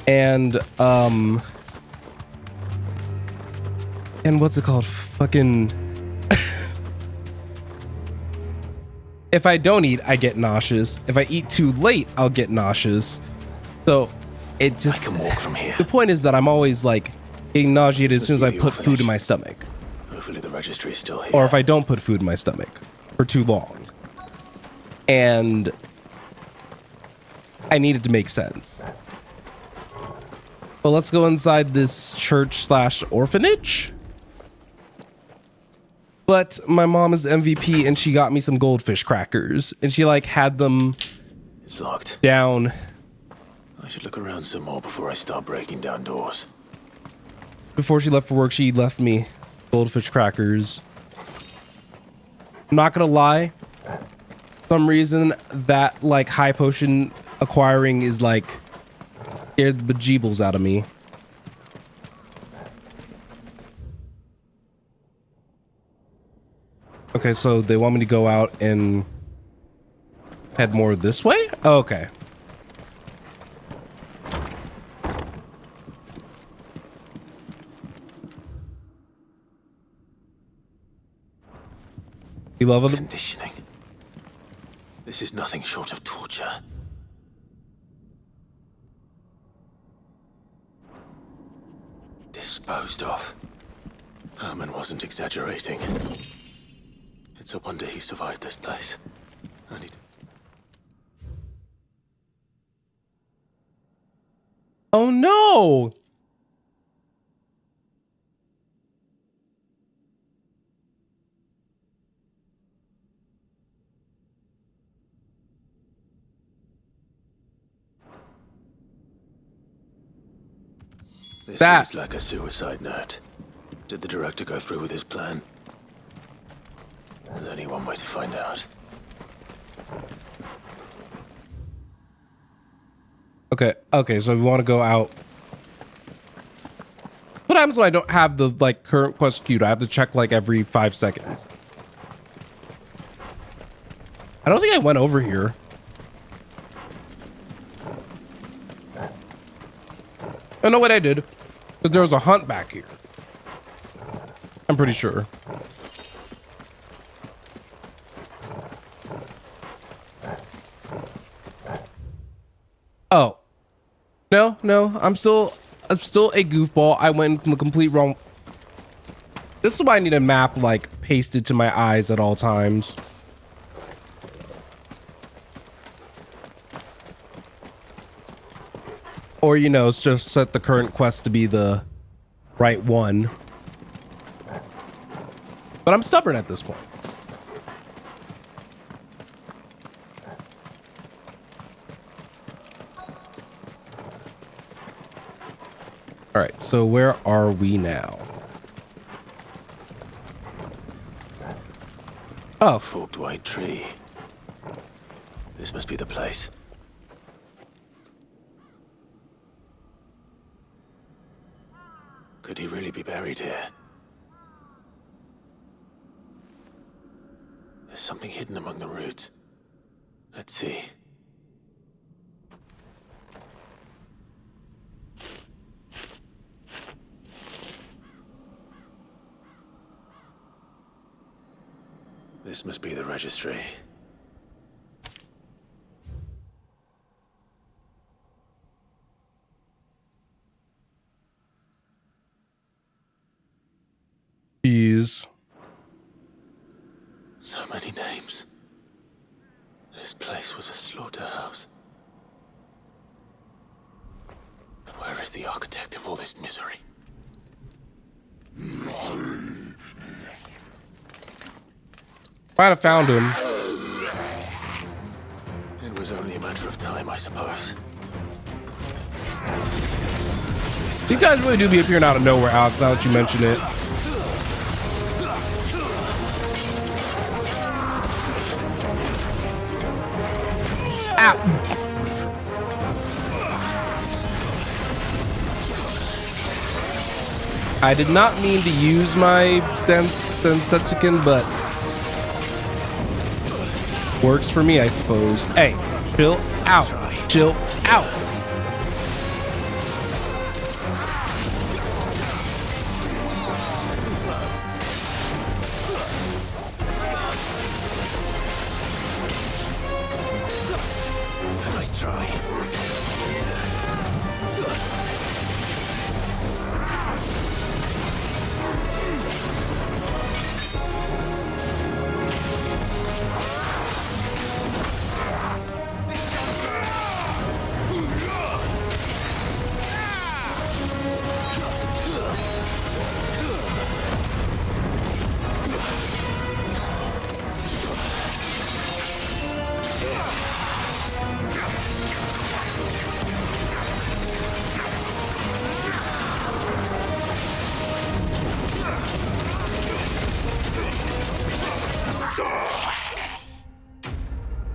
And what's it called? Fucking if I don't eat, I get nauseous. If I eat too late, I'll get nauseous. So it just, I can walk from here. The point is that I'm always like getting nauseated as soon as I put food in my stomach. Hopefully the registry is still here. Or if I don't put food in my stomach for too long. And I need it to make sense. But let's go inside this church/orphanage. But my mom is MVP and she got me some goldfish crackers and she like had them. It's locked. Down. I should look around some more before I start breaking down doors. Before she left for work, she left me goldfish crackers. I'm not gonna lie. For some reason that like high potion acquiring is like scared the bejeebles out of me. Okay, so they want me to go out and head more this way? Oh, okay. You love it? Conditioning. This is nothing short of torture. disposed of. Herman wasn't exaggerating. It's a wonder he survived this place. I need... Oh no! This reads like a suicide note. Did the director go through with his plan? There's only one way to find out. Okay, so we want to go out. What happens when I don't have the like current quest queued? I have to check like every 5 seconds. I don't think I went over here. Oh no, wait, I did. Because there was a hunt back here. I'm pretty sure. Oh. No, I'm still a goofball. I went in the complete wrong. This is why I need a map like pasted to my eyes at all times. Or, you know, it's just set the current quest to be the right one. But I'm stubborn at this point. All right, so where are we now? Oh, forked white tree. This must be the place. Could he really be buried here? There's something hidden among the roots. Let's see. This must be the registry. Jeez. So many names. This place was a slaughterhouse. And where is the architect of all this misery? Might have found him. It was only a matter of time, I suppose. You guys really do be appearing out of nowhere, Alex, now that you mention it. Ow! I did not mean to use my Sensetsuken, but works for me, I suppose. Hey, chill out. Chill out. Nice try.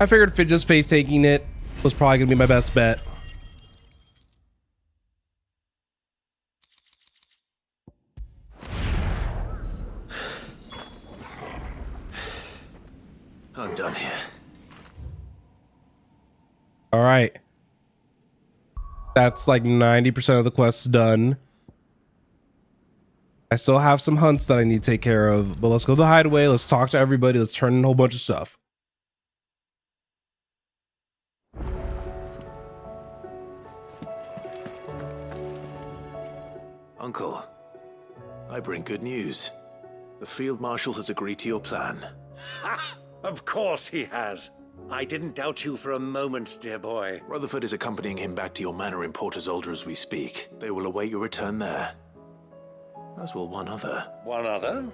I figured just face taking it was probably gonna be my best bet. I'm done here. All right. That's like 90% of the quest done. I still have some hunts that I need to take care of, but let's go to the hideaway. Let's talk to everybody. Let's turn in a whole bunch of stuff. Uncle, I bring good news. The Field Marshal has agreed to your plan. Ha! Of course he has. I didn't doubt you for a moment, dear boy. Rutherford is accompanying him back to your manor in Port Isolde as we speak. They will await your return there. As will one other. One other?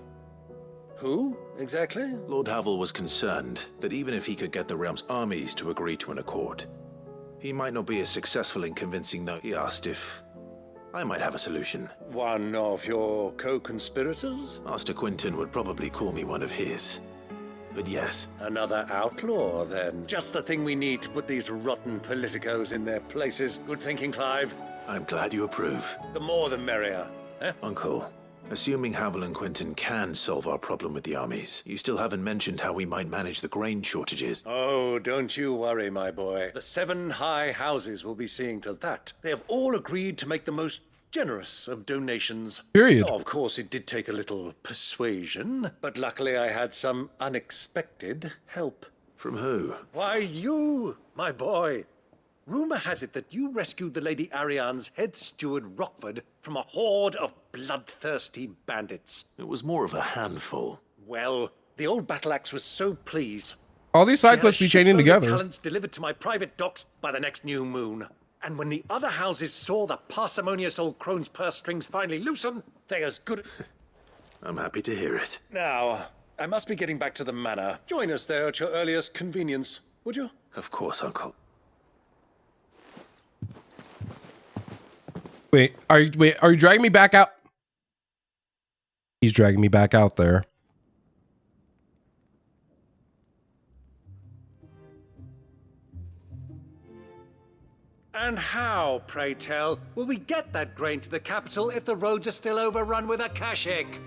Who, exactly? Lord Havel was concerned that even if he could get the realm's armies to agree to an accord, he might not be as successful in convincing them. He asked if I might have a solution. One of your co-conspirators? Master Quinton would probably call me one of his. But yes. Another outlaw, then. Just the thing we need to put these rotten politicos in their places. Good thinking, Clive. I'm glad you approve. The more the merrier. Eh? Uncle, assuming Havel and Quinton can solve our problem with the armies, you still haven't mentioned how we might manage the grain shortages. Oh, don't you worry, my boy. The 7 high houses will be seeing to that. They have all agreed to make the most generous of donations. Period. Oh, of course, it did take a little persuasion, but luckily I had some unexpected help. From who? Why, you, my boy. Rumor has it that you rescued the Lady Ariane's head steward Rockford from a horde of bloodthirsty bandits. It was more of a handful. Well, the old battle axe was so pleased. All these side quests be chaining together. Talents delivered to my private docks by the next new moon. And when the other houses saw the parsimonious old crone's purse strings finally loosen, they as good... I'm happy to hear it. Now, I must be getting back to the manor. Join us there at your earliest convenience, would you? Of course, Uncle. Wait, are you dragging me back out? He's dragging me back out there. And how, pray tell, will we get that grain to the capital if the roads are still overrun with Akashic?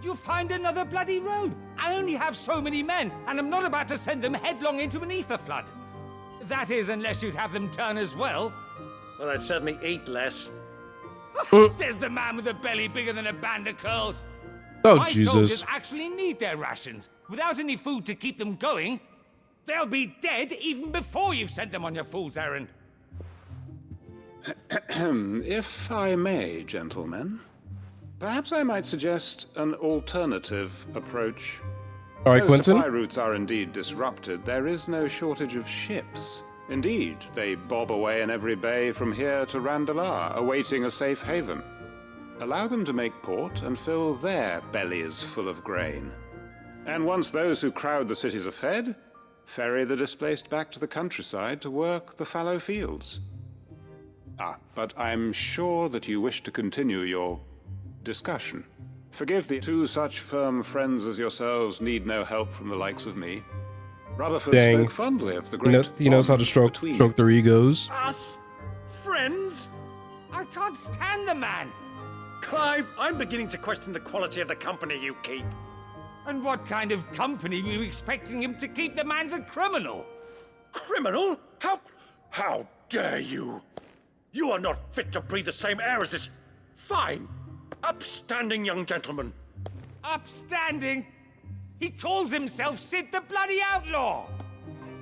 You'll find another bloody road. I only have so many men, and I'm not about to send them headlong into an ether flood. That is, unless you'd have them turn as well. Well, I'd certainly eat less. Says the man with a belly bigger than a band of curls. Oh, My Jesus. soldiers actually need their rations. Without any food to keep them going, they'll be dead even before you've sent them on your fool's errand. If I may, gentlemen, perhaps I might suggest an alternative approach. All right, Though Quinton. supply routes are indeed disrupted, there is no shortage of ships. Indeed, they bob away in every bay from here to Randalar, awaiting a safe haven. Allow them to make port and fill their bellies full of grain. And once those who crowd the cities are fed, ferry the displaced back to the countryside to work the fallow fields. But I'm sure that you wish to continue your discussion. Forgive the 2 such firm friends as yourselves need no help from the likes of me. Rutherford Dang. spoke fondly of the great He knows how to stroke their egos. Us? Friends? I can't stand the man. Clive, I'm beginning to question the quality of the company you keep. And what kind of company were you expecting him to keep? The man's a criminal. Criminal? How dare you? You are not fit to breathe the same air as this fine, upstanding young gentleman. Upstanding? He calls himself Sid the Bloody Outlaw.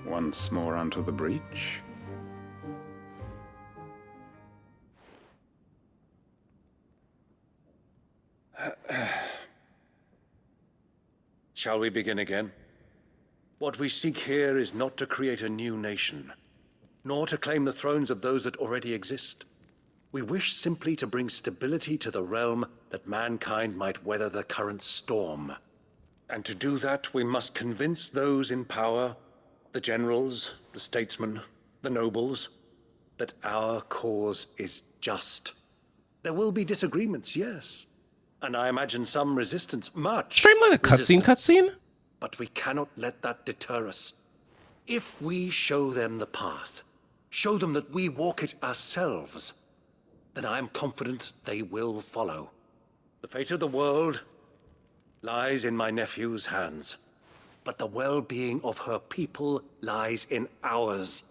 Once more onto the breach. Shall we begin again? What we seek here is not to create a new nation, nor to claim the thrones of those that already exist. We wish simply to bring stability to the realm that mankind might weather the current storm. And to do that, we must convince those in power, the generals, the statesmen, the nobles, that our cause is just. There will be disagreements, yes. And I imagine some resistance, much Stream like a cutscene? But we cannot let that deter us. If we show them the path, show them that we walk it ourselves, then I am confident they will follow. The fate of the world lies in my nephew's hands, but the well-being of her people lies in ours.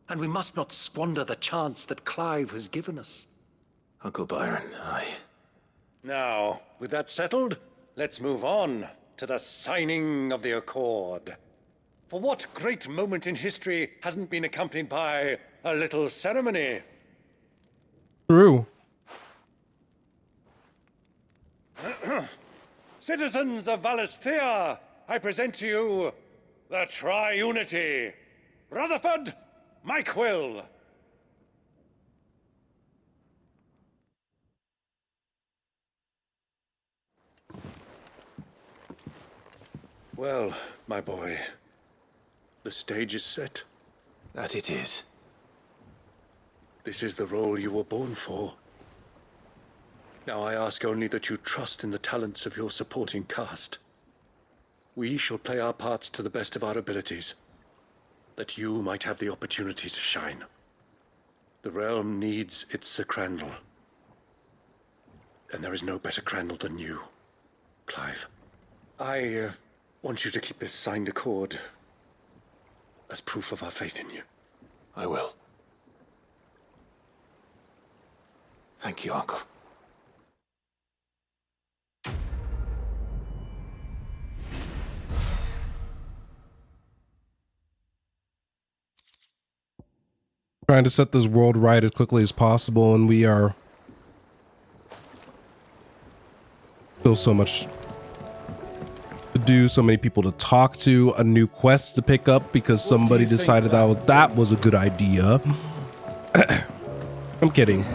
And we must not squander the chance that Clive has given us. Uncle Byron, Now, with that settled, let's move on to the signing of the Accord. For what great moment in history hasn't been accompanied by a little ceremony? True. Citizens of Valisthea, I present to you the Triunity. Rutherford, Mike Will. Well, my boy, the stage is set. That it is. This is the role you were born for. Now I ask only that you trust in the talents of your supporting cast. We shall play our parts to the best of our abilities, that you might have the opportunity to shine. The realm needs its Sir Crandall. And there is no better Crandall than you, Clive. I want you to keep this signed accord as proof of our faith in you. I will. Thank you, Uncle. Trying to set this world right as quickly as possible, and we are still so much to do, so many people to talk to, a new quest to pick up because somebody decided that was a good idea. I'm kidding.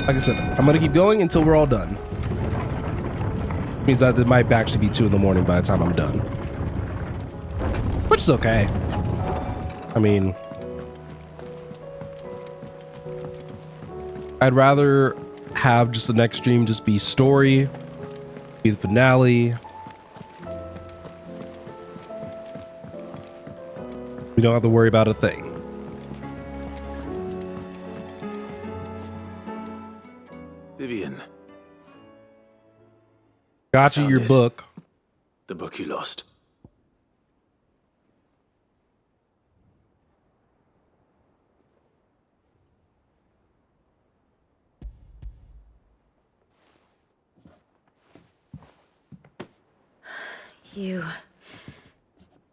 Like I said, I'm gonna keep going until we're all done. Means that it might actually be 2 in the morning by the time I'm done, which is okay. I mean, I'd rather have just the next stream just be story, be the finale. We don't have to worry about a thing. Vivian. Got you your book. The book you lost.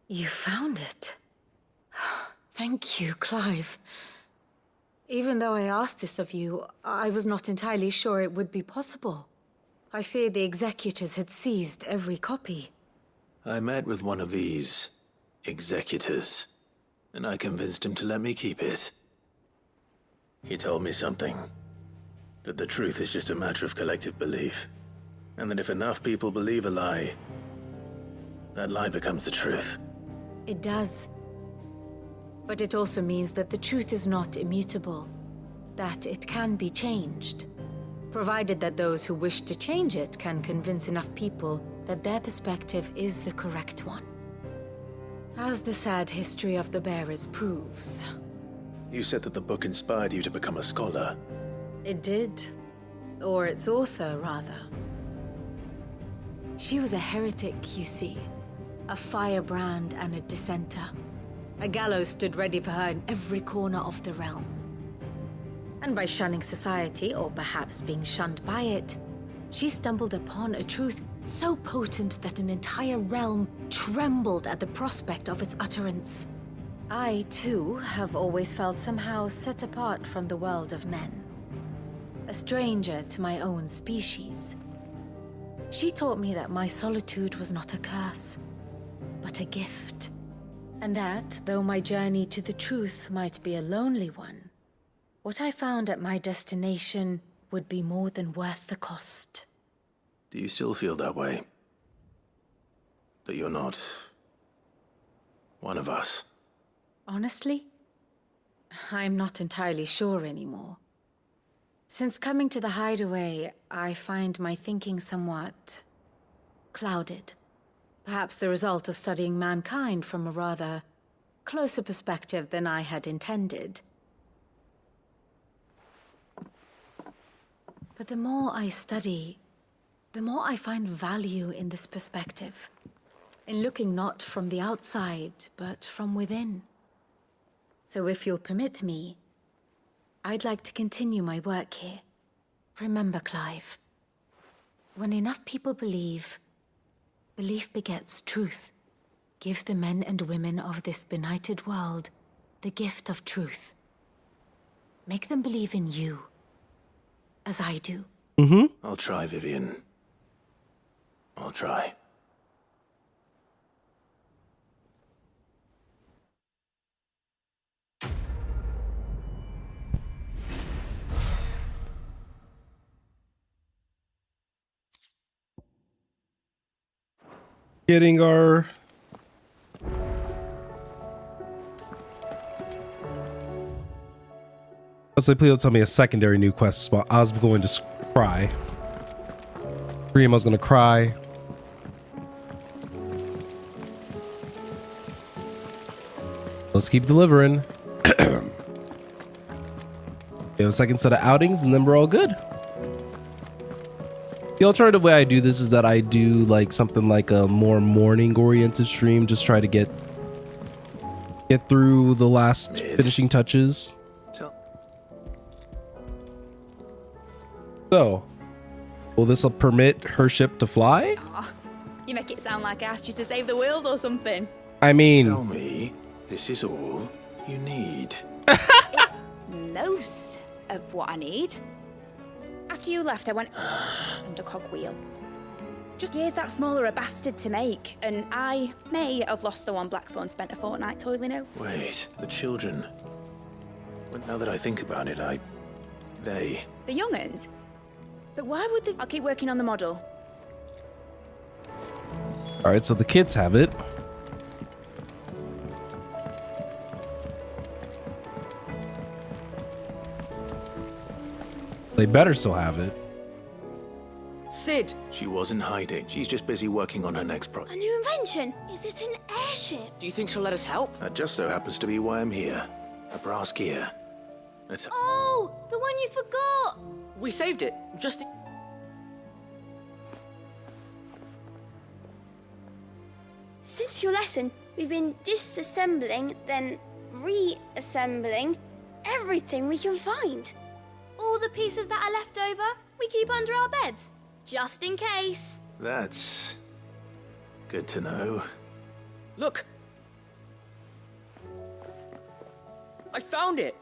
You found it. Thank you, Clive. Even though I asked this of you, I was not entirely sure it would be possible. I feared the executors had seized every copy. I met with one of these executors, and I convinced him to let me keep it. He told me something. That the truth is just a matter of collective belief. And that if enough people believe a lie, that lie becomes the truth. It does. But it also means that the truth is not immutable. That it can be changed. Provided that those who wish to change it can convince enough people that their perspective is the correct one. As the sad history of the bearers proves. You said that the book inspired you to become a scholar. It did. Or its author, rather. She was a heretic, you see. A firebrand and a dissenter. A gallows stood ready for her in every corner of the realm. And by shunning society, or perhaps being shunned by it, she stumbled upon a truth so potent that an entire realm trembled at the prospect of its utterance. I, too, have always felt somehow set apart from the world of men. A stranger to my own species. She taught me that my solitude was not a curse, but a gift. And that, though my journey to the truth might be a lonely one, what I found at my destination would be more than worth the cost. Do you still feel that way? That you're not one of us? Honestly, I'm not entirely sure anymore. Since coming to the hideaway, I find my thinking somewhat clouded. Perhaps the result of studying mankind from a rather closer perspective than I had intended. But the more I study, the more I find value in this perspective. In looking not from the outside, but from within. So if you'll permit me, I'd like to continue my work here. Remember, Clive, when enough people believe, belief begets truth. Give the men and women of this benighted world the gift of truth. Make them believe in you, as I do. I'll try, Vivian. I'll try. Getting our let's say, please don't tell me a secondary new quest spot. I was going to cry. Primo's gonna cry. Let's keep delivering. We have a second set of outings and then we're all good. The alternative way I do this is that I do like something like a more morning oriented stream. Just try to get through the last finishing touches. So, will this permit her ship to fly? Aw, you make it sound like I asked you to save the world or something. I mean... Tell me, this is all you need. It's most of what I need. After you left, I went under cogwheel. Just years that smaller a bastard to make, and I may have lost the one Blackthorn spent a fortnight toiling out. Wait, the children. Well, now that I think about it, they... The young'uns? But why would they? I'll keep working on the model. Alright, so the kids have it. They better still have it. Sid! She wasn't hiding. She's just busy working on her next project. A new invention? Is it an airship? Do you think she'll let us help? That just so happens to be why I'm here. A brass gear. Let's... Oh, the one you forgot! We saved it, just... Since your lesson, we've been disassembling, then reassembling everything we can find. All the pieces that are left over, we keep under our beds, just in case. That's... good to know. Look! I found it!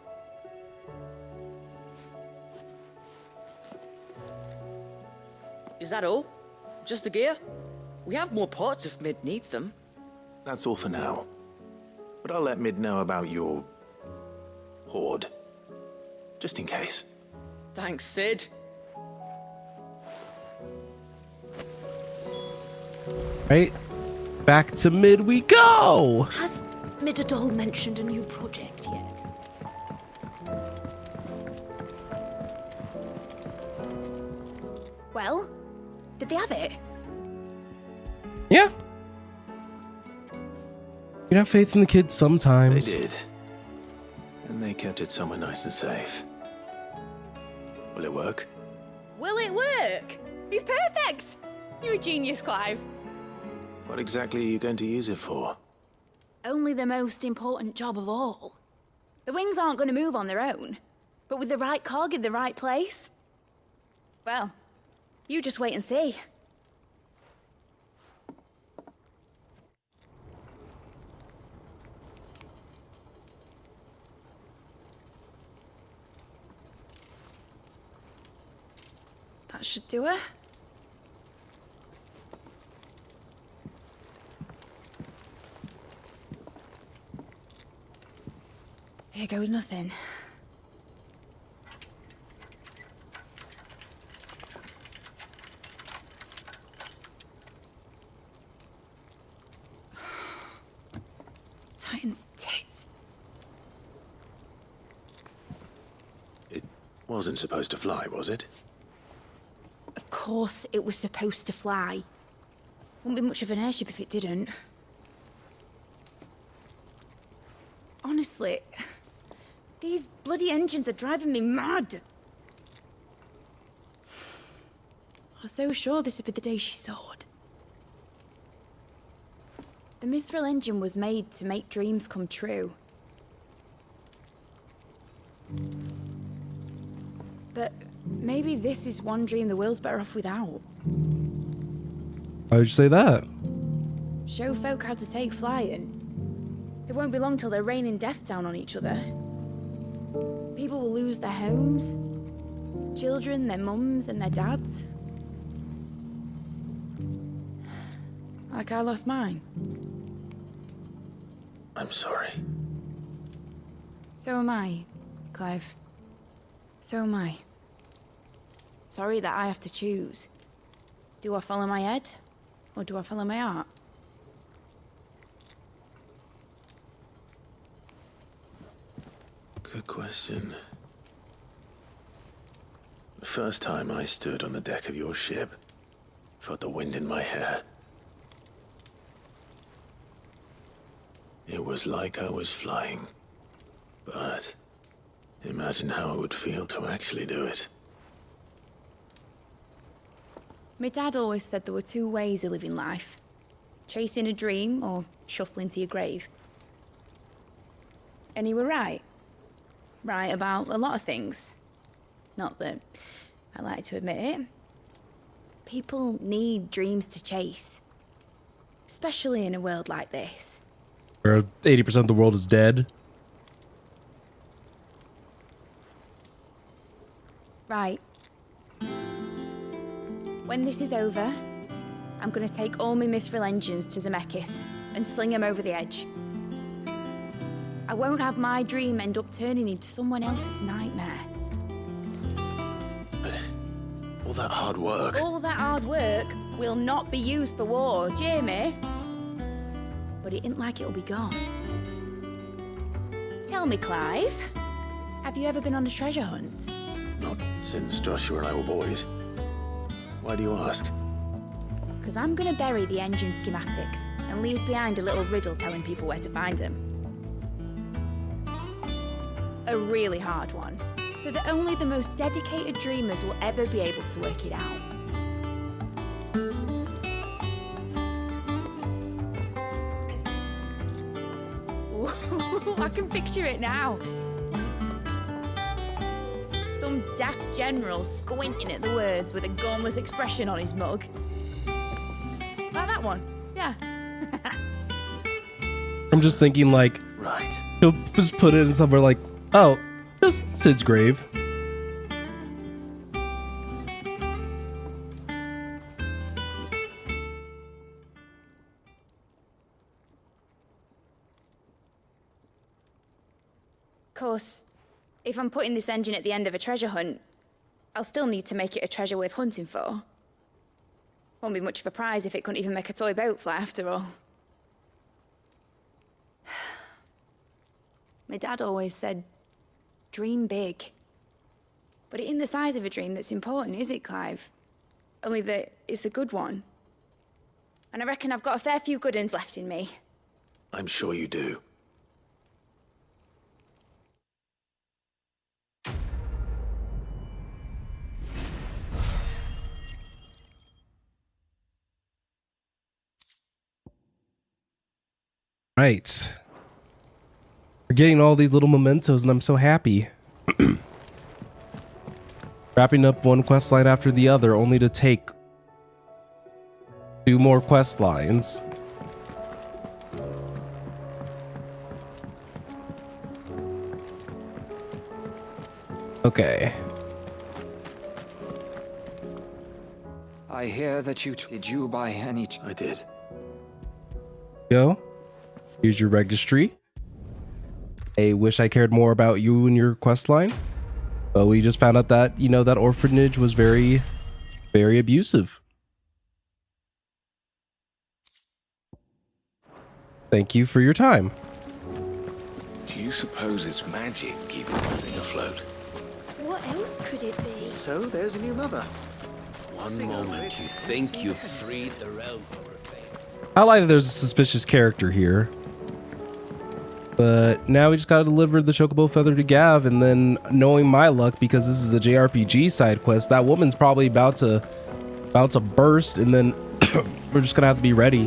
Is that all? Just the gear? We have more parts if Mid needs them. That's all for now. But I'll let Mid know about your... hoard. Just in case. Thanks, Sid. Right? Back to Mid we go! Has Midadol mentioned a new project yet? Well, did they have it? Yeah. You have faith in the kids sometimes. They did. And they kept it somewhere nice and safe. Will it work? Will it work? He's perfect! You're a genius, Clive. What exactly are you going to use it for? Only the most important job of all. The wings aren't going to move on their own, but with the right cog in the right place, well, you just wait and see. That should do it. Here goes nothing. Titan's tits. It wasn't supposed to fly, was it? Of course it was supposed to fly. Wouldn't be much of an airship if it didn't. Honestly, these bloody engines are driving me mad. I was so sure this would be the day she soared. The Mithril engine was made to make dreams come true. But maybe this is one dream the world's better off without. Why would you say that? Show folk how to take flying. It won't be long till they're raining death down on each other. People will lose their homes. Children, their mums and their dads. Like I lost mine. I'm sorry. So am I, Clive. So am I. Sorry that I have to choose. Do I follow my head, or do I follow my heart? Good question. The first time I stood on the deck of your ship, felt the wind in my hair. It was like I was flying. But imagine how it would feel to actually do it. My dad always said there were two ways of living life. Chasing a dream or shuffling to your grave. And he were right. Right about a lot of things. Not that I like to admit it. People need dreams to chase. Especially in a world like this. Where 80% of the world is dead. Right. When this is over, I'm gonna take all my mithril engines to Zemeckis and sling them over the edge. I won't have my dream end up turning into someone else's nightmare. But all that hard work... All that hard work will not be used for war, Jamie. But it ain't like it'll be gone. Tell me, Clive, have you ever been on a treasure hunt? Not since Joshua and I were boys. Why do you ask? Because I'm gonna bury the engine schematics and leave behind a little riddle telling people where to find them. A really hard one, so that only the most dedicated dreamers will ever be able to work it out. I can picture it now. Some daft general squinting at the words with a gormless expression on his mug. Like that one, yeah. I'm just thinking like, right. He'll just put it in somewhere like, oh, just Sid's grave. Of course, if I'm putting this engine at the end of a treasure hunt, I'll still need to make it a treasure worth hunting for. Won't be much of a prize if it couldn't even make a toy boat fly after all. My dad always said, dream big. But it ain't the size of a dream that's important, is it, Clive? Only that it's a good one. And I reckon I've got a fair few good uns left in me. I'm sure you do. Right. We're getting all these little mementos and I'm so happy. Wrapping up one quest line after the other, only to take 2 more quest lines. Okay. I hear that did you by any... I did. Go. Here's your registry. I wish I cared more about you and your quest line. But we just found out that, you know, that orphanage was very, very abusive. Thank you for your time. Do you suppose it's magic keeping the thing afloat? What else could it be? So there's a new mother. One moment you think you've freed the realm from her fate. I like that there's a suspicious character here. But now we just gotta deliver the Chocobo Feather to Gav, and then knowing my luck, because this is a JRPG side quest, that woman's probably about to burst, and then we're just gonna have to be ready.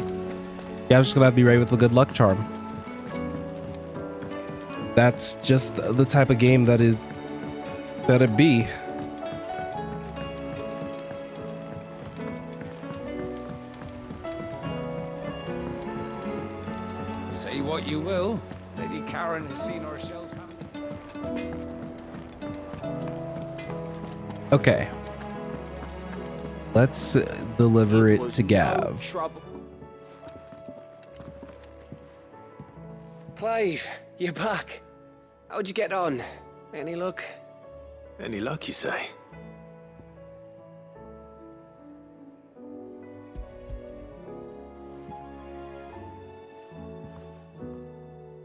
Gav's just gonna have to be ready with the good luck charm. That's just the type of game that it be. Say what you will, Lady Karen has seen ourselves. Okay. Let's deliver it to Gav. Clive, you're back. How'd you get on? Any luck? Any luck, you say?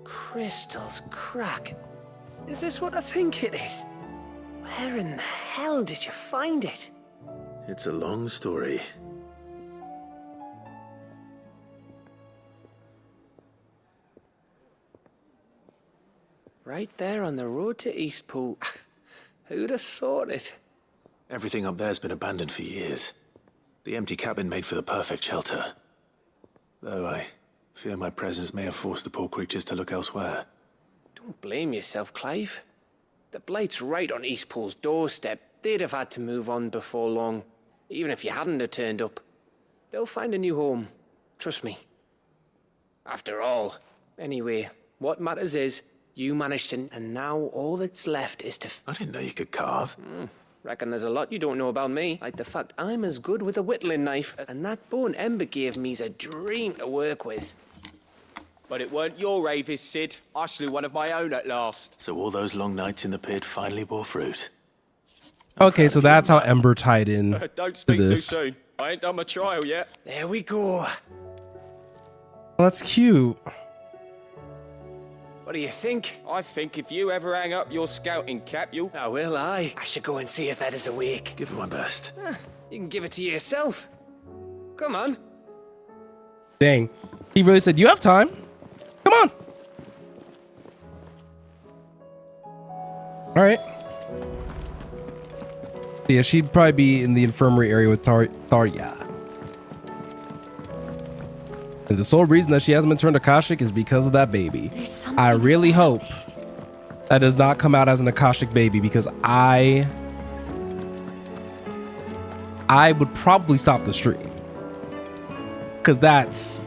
Crystal's crack. Is this what I think it is? Where in the hell did you find it? It's a long story. Right there on the road to Eastpool. Who'd have thought it? Everything up there's been abandoned for years. The empty cabin made for the perfect shelter. Though I fear my presence may have forced the poor creatures to look elsewhere. Don't blame yourself, Clive. The Blight's right on Eastpool's doorstep. They'd have had to move on before long, even if you hadn't have turned up. They'll find a new home. Trust me. After all. Anyway, what matters is, you managed to, and now all that's left is to... I didn't know you could carve. Reckon there's a lot you don't know about me. Like the fact I'm as good with a whittling knife, and that bone Ember gave me's a dream to work with. But it weren't your ravis, Sid. I slew one of my own at last. So all those long nights in the pit finally bore fruit. Okay, so that's how Ember tied in Don't to speak too this. soon. I ain't done my trial yet. There we go. Well, that's cute. What do you think? I think if you ever hang up your scouting cap, you'll... Oh, will I? I should go and see if Ed is awake. Give it my best. You can give it to yourself. Come on. Dang. He really said, you have time. Come on. All right. Yeah, she'd probably be in the infirmary area with Tharya. And the sole reason that she hasn't been turned Akashic is because of that baby. I really hope that does not come out as an Akashic baby, because I would probably stop the stream. Because that'd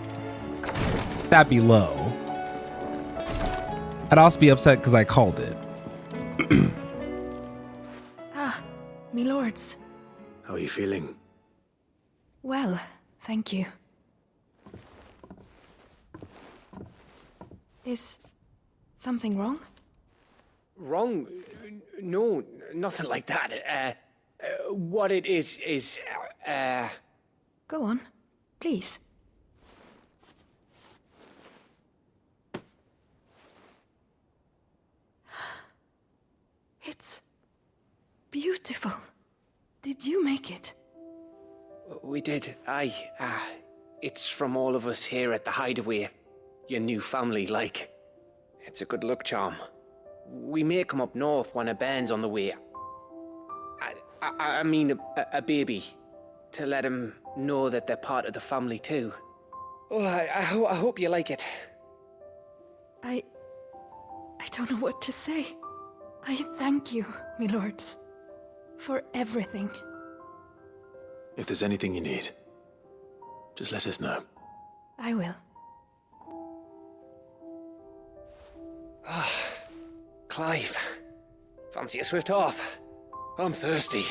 be low. I'd also be upset because I called it. Me lords. How are you feeling? Well, thank you. Is something wrong? Wrong? No, nothing like that. What it is... Go on, please. It's beautiful. Did you make it? We did. It's from all of us here at the Hideaway. Your new family, like. It's a good luck charm. We may come up north when a band's on the way. I mean a baby. To let him know that they're part of the family too. Oh, I hope you like it. I don't know what to say. I thank you, me lords, for everything. If there's anything you need, just let us know. I will. Clive, fancy a swift off? I'm thirsty.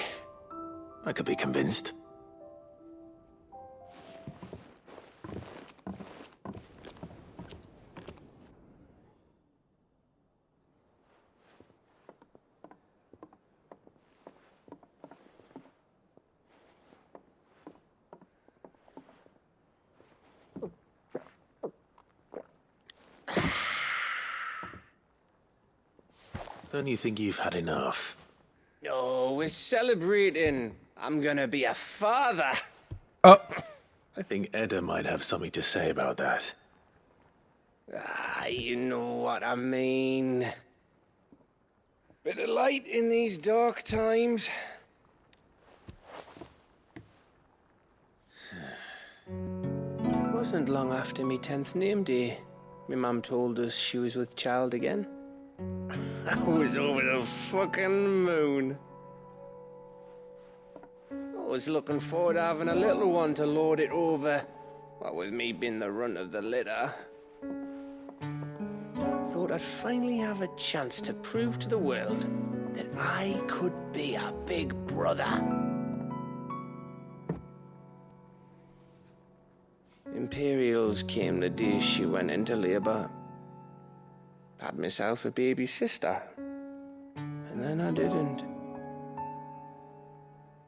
I could be convinced. Don't you think you've had enough? Oh, we're celebrating. I'm gonna be a father. Oh. I think Edda might have something to say about that. You know what I mean. Bit of light in these dark times. Wasn't long after me 10th name day. My mum told us she was with child again. I was over the fucking moon. I was looking forward to having a little one to lord it over. What with me being the runt of the litter. Thought I'd finally have a chance to prove to the world that I could be a big brother. Imperials came the day she went into labor. Had myself a baby sister. And then I didn't.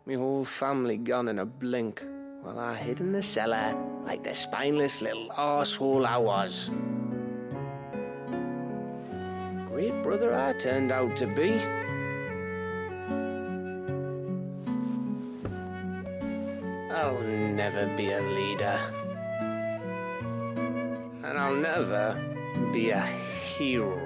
My whole family gone in a blink, while I hid in the cellar like the spineless little arsehole I was. Great brother I turned out to be. I'll never be a leader. And I'll never be a hero.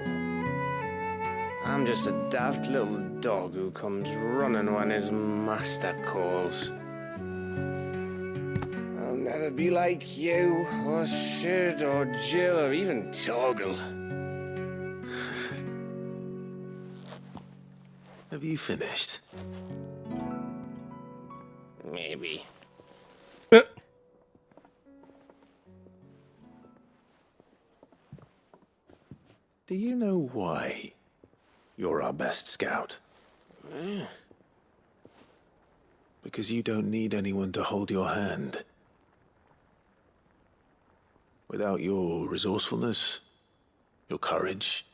I'm just a daft little dog who comes running when his master calls. I'll never be like you, or Sid, or Jill, or even Torgal. Have you finished? Maybe. Do you know why you're our best scout? Because you don't need anyone to hold your hand. Without your resourcefulness, your courage,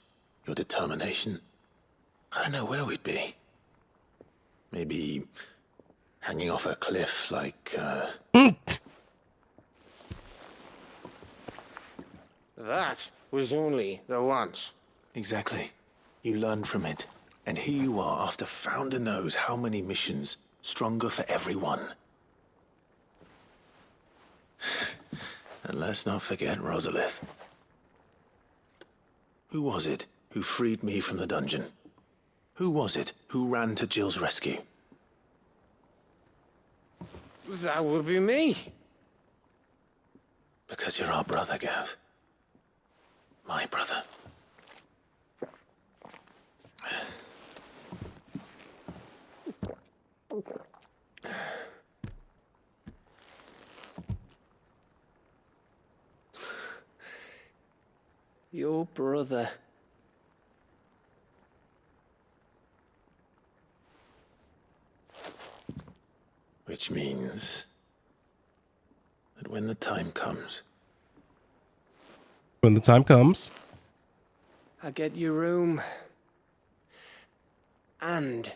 your determination, I don't know where we'd be. Maybe hanging off a cliff like, That was only the once. Exactly. You learned from it. And here you are after Founder knows how many missions, stronger for everyone. And let's not forget Rosalith. Who was it who freed me from the dungeon? Who was it who ran to Jill's rescue? That would be me. Because you're our brother, Gav. My brother. Your brother. Which means that when the time comes... When the time comes... I get your room. And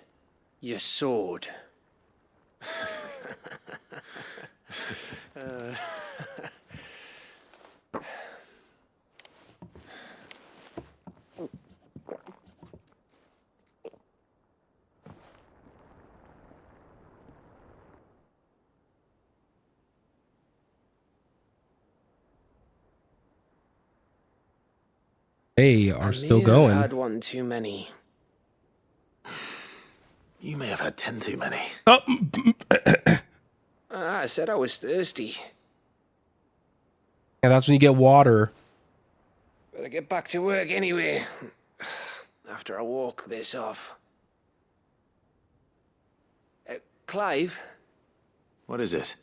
your sword. They are still going. I had one too many. You may have had 10 too many. I said I was thirsty. And that's when you get water. Better get back to work anyway. After I walk this off. Clive? What is it?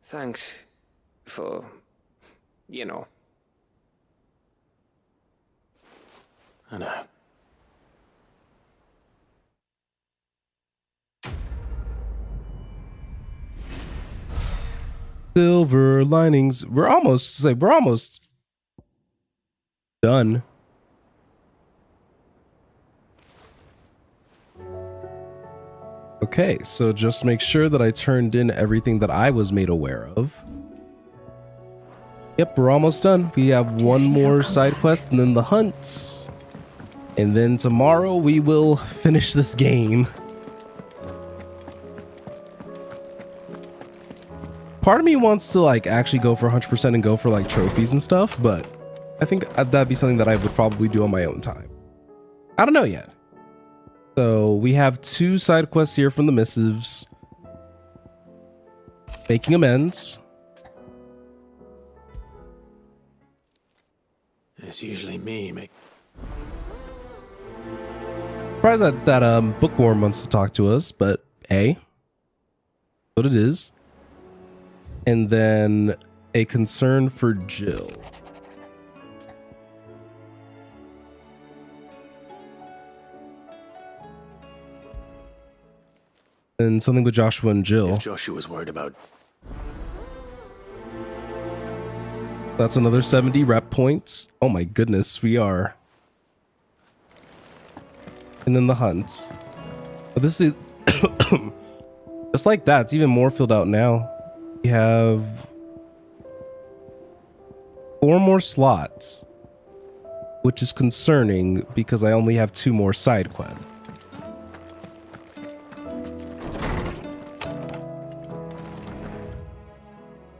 Thanks for, you know. I know. Silver linings. We're almost done. Okay, so just make sure that I turned in everything that I was made aware of. Yep, we're almost done. We have one more side quest and then the hunts. And then tomorrow we will finish this game. Part of me wants to like actually go for 100% and go for like trophies and stuff, but I think that'd be something that I would probably do on my own time. I don't know yet. So we have 2 side quests here from the missives. Making amends. It's usually me, mate. Surprised that bookworm wants to talk to us, but hey, what it is. And then a concern for Jill. And something with Joshua and Jill. If Joshua's worried about... That's another 70 rep points. Oh my goodness, we are. And then the hunts. But this is just like that. It's even more filled out now. We have 4 more slots, which is concerning because I only have 2 more side quests.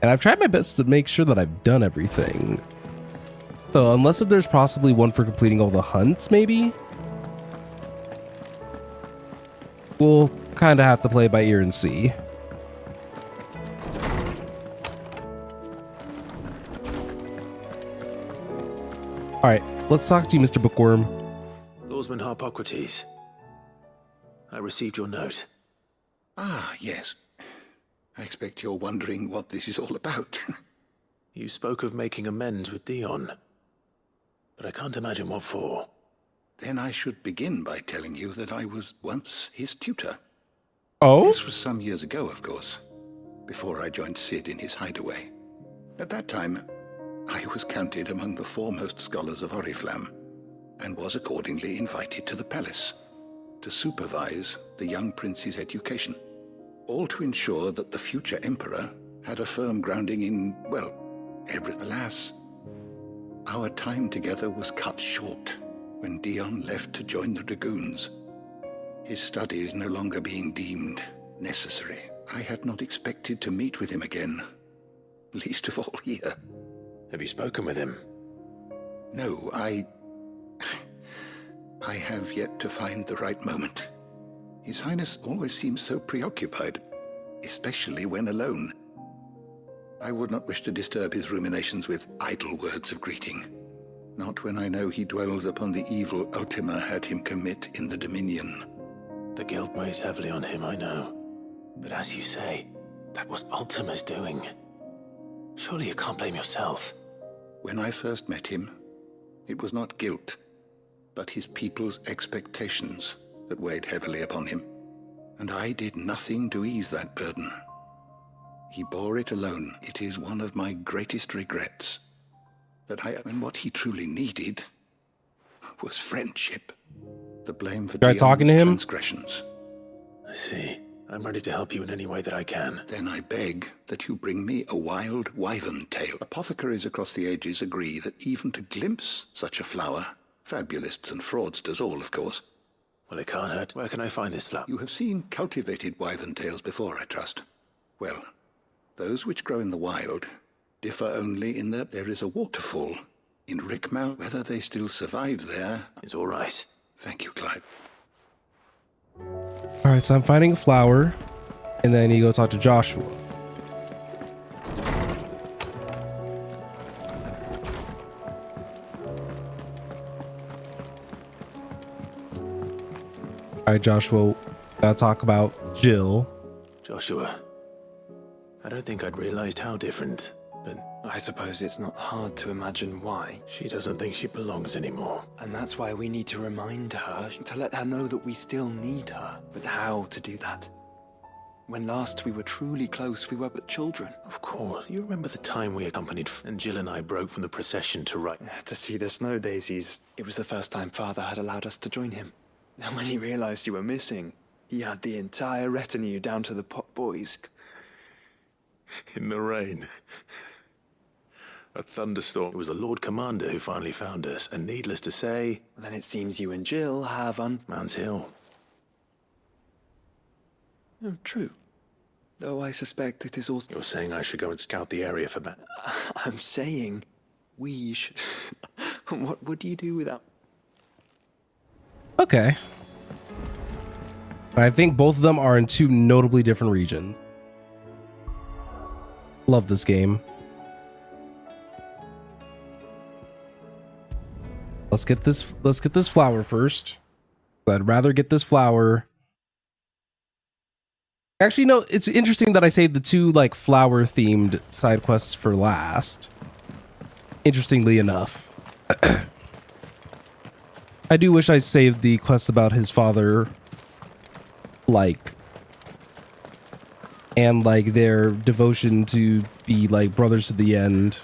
And I've tried my best to make sure that I've done everything. So unless if there's possibly one for completing all the hunts, maybe? We'll kind of have to play by ear and see. Alright, let's talk to you, Mr. Bookworm. Lawsman Harpocrates. I received your note. Ah, yes. I expect you're wondering what this is all about. You spoke of making amends with Dion, but I can't imagine what for. Then I should begin by telling you that I was once his tutor. Oh? This was some years ago, of course, before I joined Sid in his hideaway. At that time, I was counted among the foremost scholars of Oriflamme, and was accordingly invited to the palace to supervise the young prince's education, all to ensure that the future emperor had a firm grounding in, well, alas, our time together was cut short when Dion left to join the Dragoons, his studies no longer being deemed necessary. I had not expected to meet with him again, least of all here. Have you spoken with him? No, I have yet to find the right moment. His Highness always seems so preoccupied, especially when alone. I would not wish to disturb his ruminations with idle words of greeting. Not when I know he dwells upon the evil Ultima had him commit in the Dominion. The guilt weighs heavily on him, I know. But as you say, that was Ultima's doing. Surely you can't blame yourself. When I first met him, it was not guilt, but his people's expectations that weighed heavily upon him. And I did nothing to ease that burden. He bore it alone. It is one of my greatest regrets. And what he truly needed was friendship. The blame for Try talking to him? transgressions. I see. I'm ready to help you in any way that I can. Then I beg that you bring me a wild wyvern tail. Apothecaries across the ages agree that even to glimpse such a flower, fabulists and fraudsters all, of course. Well, it can't hurt. Where can I find this flower? You have seen cultivated wyvern tails before, I trust. Well, those which grow in the wild differ only in that there is a waterfall in Rickmal. Whether they still survive there is all right. Thank you, Clive. All right, so I'm finding a flower, and then you go talk to Joshua. All right, Joshua, gotta talk about Jill. Joshua, I don't think I'd realized how different, but I suppose it's not hard to imagine why. she doesn't think she belongs anymore. And that's why we need to remind her, to let her know that we still need her. But how to do that? When last we were truly close, we were but children. Of course. You remember the time we accompanied and Jill and I broke from the procession to see the snow daisies. It was the first time Father had allowed us to join him. And when he realized you were missing, he had the entire retinue down to the pot boys. In the rain. A thunderstorm. It was the Lord Commander who finally found us, and needless to say... Then it seems you and Jill have Man's Hill. Oh, true. Though I suspect it is also... You're saying I should go and scout the area for that? I'm saying we should... What would you do without... Okay. I think both of them are in 2 notably different regions. Love this game. Let's get this flower first. I'd rather get this flower. Actually, no, it's interesting that I saved the 2 like flower themed side quests for last. Interestingly enough. I do wish I saved the quest about his father, like, and like their devotion to be like brothers to the end.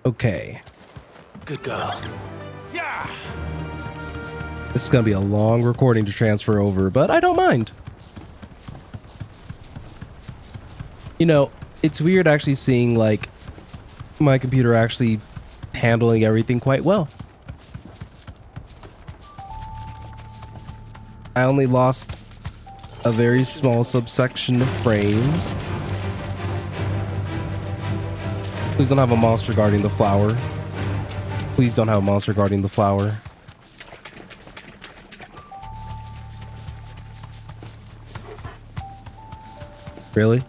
Okay. Good girl. Yeah. This is gonna be a long recording to transfer over, but I don't mind. You know, it's weird actually seeing like my computer actually handling everything quite well. I only lost a very small subsection of frames. Please don't have a monster guarding the flower. Please don't have a monster guarding the flower. Really?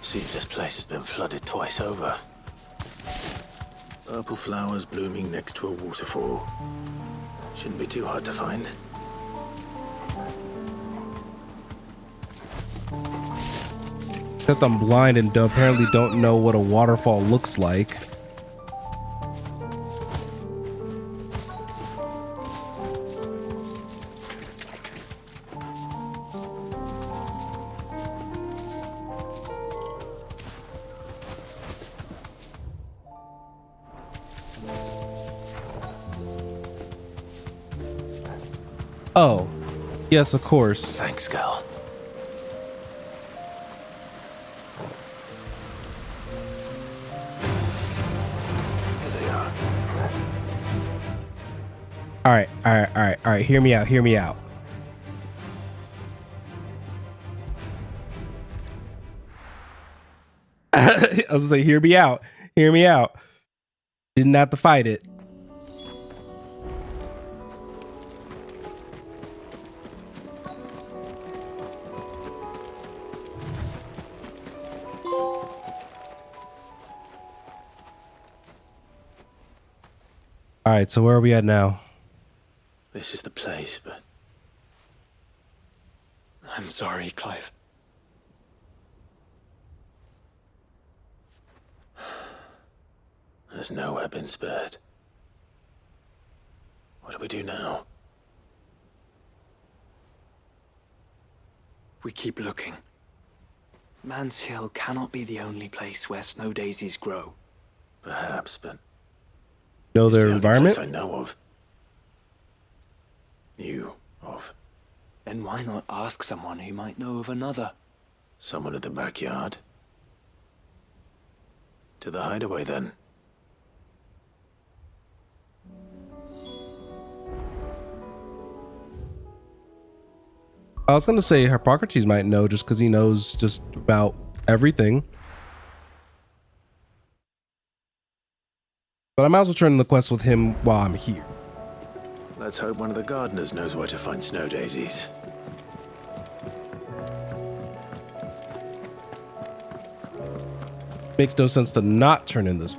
Seems this place has been flooded twice over. Purple flowers blooming next to a waterfall. Shouldn't be too hard to find. Except I'm blind and apparently don't know what a waterfall looks like. Oh, yes, of course. Thanks, girl. Here they are. All right. Hear me out. I was like, hear me out. Didn't have to fight it. All right, so where are we at now? This is the place, but I'm sorry, Clive. there's nowhere been spared. What do we do now? We keep looking. Man's Hill cannot be the only place where snow daisies grow. Perhaps, but Know it's their the only environment? place I know of. Knew of. Then why not ask someone who might know of another? Someone in the backyard? To the hideaway, then. I was gonna say Hippocrates might know just because he knows just about everything. But I might as well turn the quest with him while I'm here. Let's hope one of the gardeners knows where to find snow daisies. Makes no sense to not turn in this.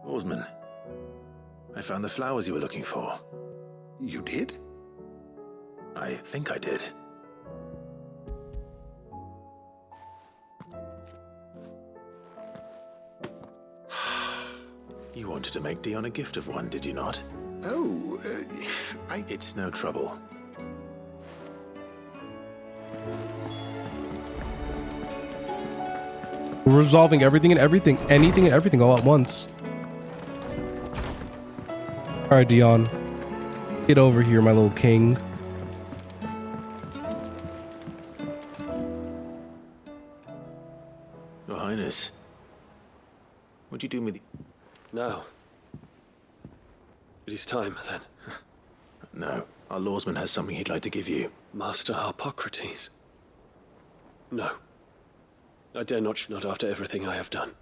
Oarsman, I found the flowers you were looking for. You did? I think I did. You wanted to make Dion a gift of one, did you not? Oh, It's no trouble. We're resolving anything and everything all at once. All right, Dion, get over here, my little king. Your Highness, would you do me the... No. It is time, then. No, our lawsman has something he'd like to give you. Master Hippocrates. No. I dare not after everything I have done.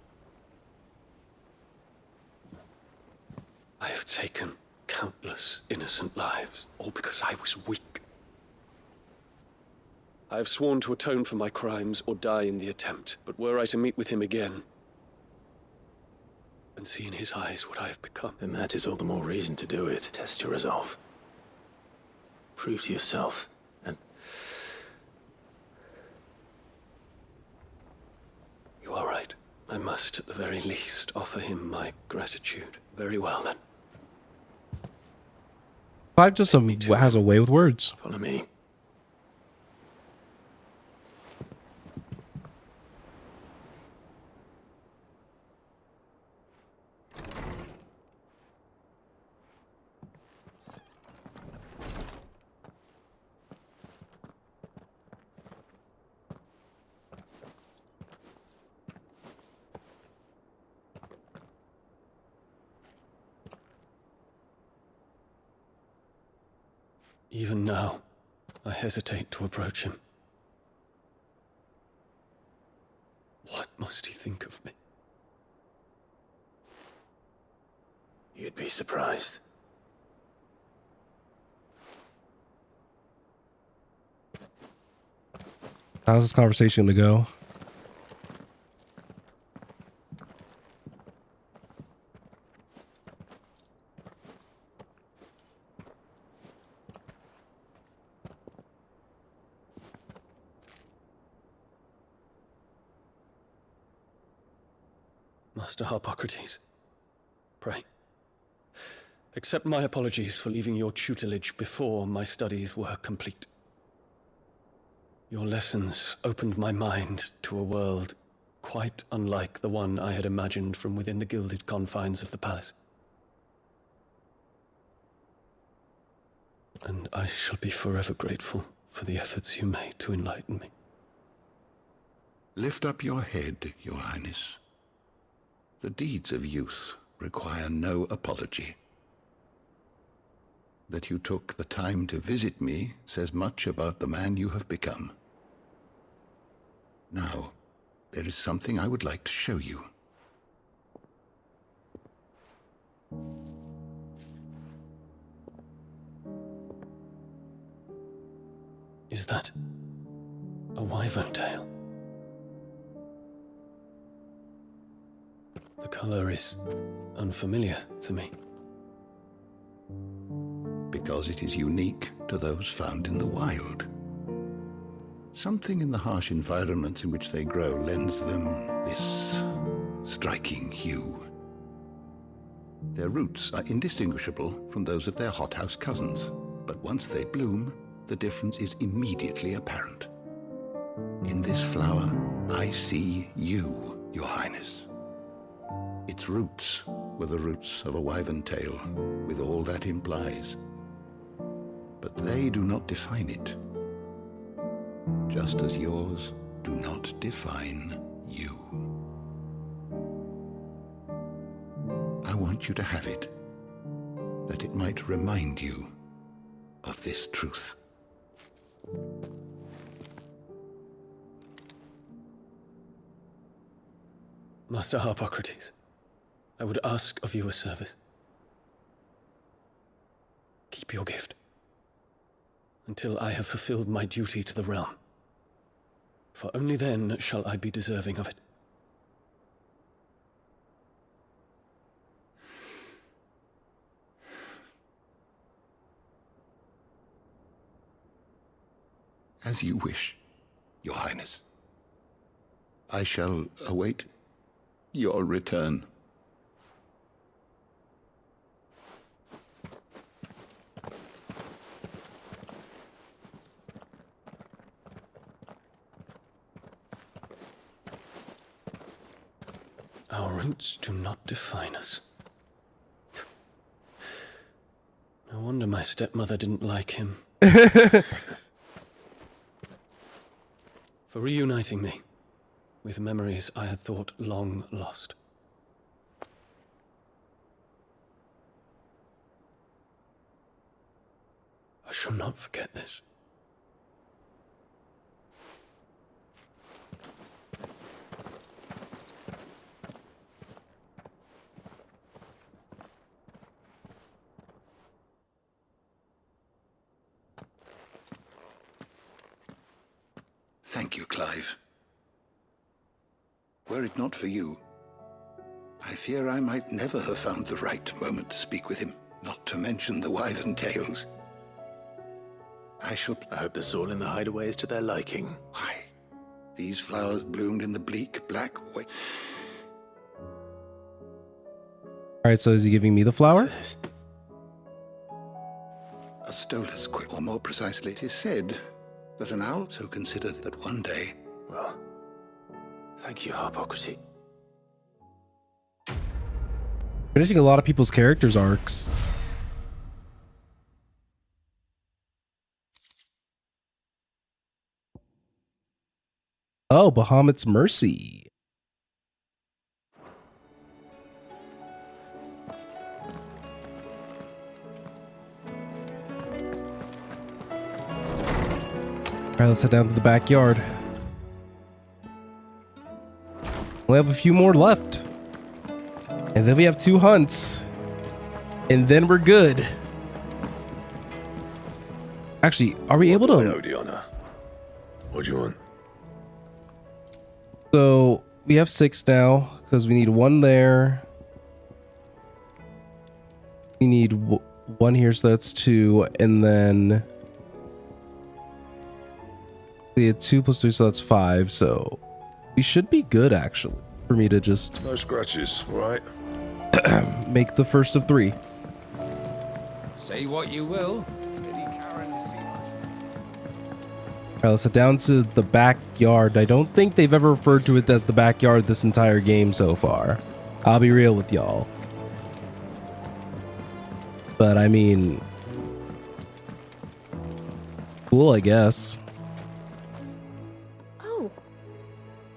I have taken countless innocent lives, all because I was weak. I have sworn to atone for my crimes or die in the attempt, but were I to meet with him again and see in his eyes what I have become... Then that is all the more reason to do it. Test your resolve. Prove to yourself, and... You are right. I must, at the very least, offer him my gratitude. Very well, then. Clive just has a way with words. Follow me. Even now, I hesitate to approach him. What must he think of me? You'd be surprised. How's this conversation going to go? Master Harpocrates, pray, accept my apologies for leaving your tutelage before my studies were complete. Your lessons opened my mind to a world quite unlike the one I had imagined from within the gilded confines of the palace. And I shall be forever grateful for the efforts you made to enlighten me. Lift up your head, Your Highness. The deeds of youth require no apology. That you took the time to visit me says much about the man you have become. Now, there is something I would like to show you. Is that a wyvern tail? The color is unfamiliar to me. Because it is unique to those found in the wild. Something in the harsh environments in which they grow lends them this striking hue. Their roots are indistinguishable from those of their hothouse cousins, but once they bloom, the difference is immediately apparent. In this flower, I see you, Your Highness. Its roots were the roots of a wyvern tail, with all that implies. But they do not define it, just as yours do not define you. I want you to have it, that it might remind you of this truth. Master Harpocrates, I would ask of you a service. Keep your gift until I have fulfilled my duty to the realm, for only then shall I be deserving of it. As you wish, Your Highness. I shall await your return. Our roots do not define us. No wonder my stepmother didn't like him. For reuniting me with memories I had thought long lost. I shall not forget this. Thank you, Clive. Were it not for you, I fear I might never have found the right moment to speak with him, not to mention the wyvern tales. I hope the soul in the hideaway is to their liking. Why? These flowers bloomed in the bleak, black way. Alright, so is he giving me the flower? A stolus quill, or more precisely, it is said that an owl so consider that one day... Well, thank you, Harpocrates. Finishing a lot of people's characters' arcs. Oh, Bahamut's Mercy. Alright, let's head down to the backyard. We have a few more left. And then we have 2 hunts. And then we're good. Actually, are we able to... Odiana. What do you want? So, we have 6 now, because we need 1 there. We need 1 here, so that's 2. And then... we had 2 plus 3, so that's 5. So, we should be good, actually, for me to just... no scratches, right? make the first of 3. Say what you will. Alright, let's head down to the backyard. I don't think they've ever referred to it as the backyard this entire game so far. I'll be real with y'all. But I mean... cool, I guess. Oh.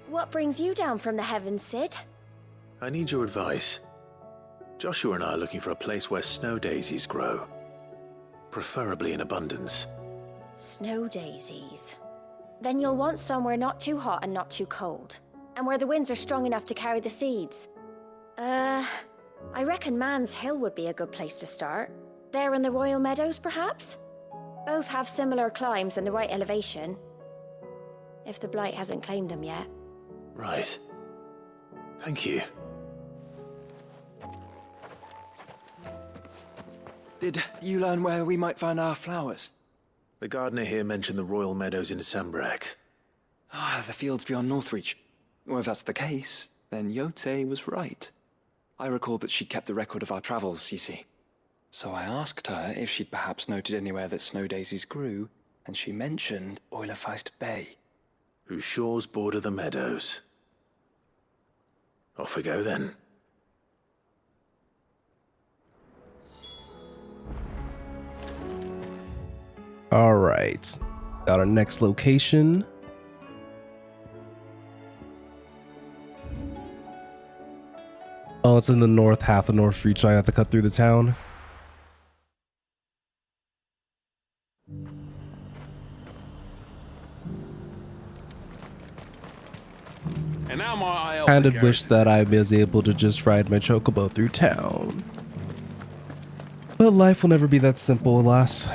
What brings you down from the heavens, Sid? I need your advice. Joshua and I are looking for a place where snow daisies grow. Preferably in abundance. Snow daisies. Then you'll want somewhere not too hot and not too cold. And where the winds are strong enough to carry the seeds. I reckon Man's Hill would be a good place to start. There in the Royal Meadows, perhaps? Both have similar climbs and the right elevation. If the Blight hasn't claimed them yet. Right. Thank you. Did you learn where we might find our flowers? The gardener here mentioned the Royal Meadows in Sembrak. Ah, the fields beyond Northreach. Well, if that's the case, then Yote was right. I recalled that she kept the record of our travels, you see. So I asked her if she'd perhaps noted anywhere that snow daisies grew, and she mentioned Oilefeist Bay. Whose shores border the meadows. Off we go then. All right, got our next location. Oh, it's in the north half of Northreach, so I have to cut through the town. And now my Kind of wish that I was able to just ride my chocobo through town. But life will never be that simple, alas.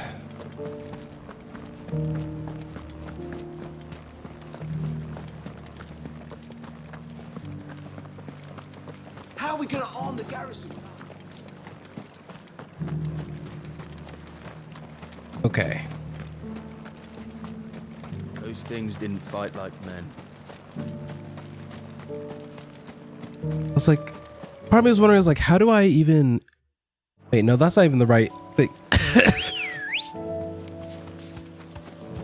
How are we gonna arm the garrison? Okay. Those things didn't fight like men. I was like, part of me was wondering, I was like, how do I even... Wait, no, that's not even the right thing.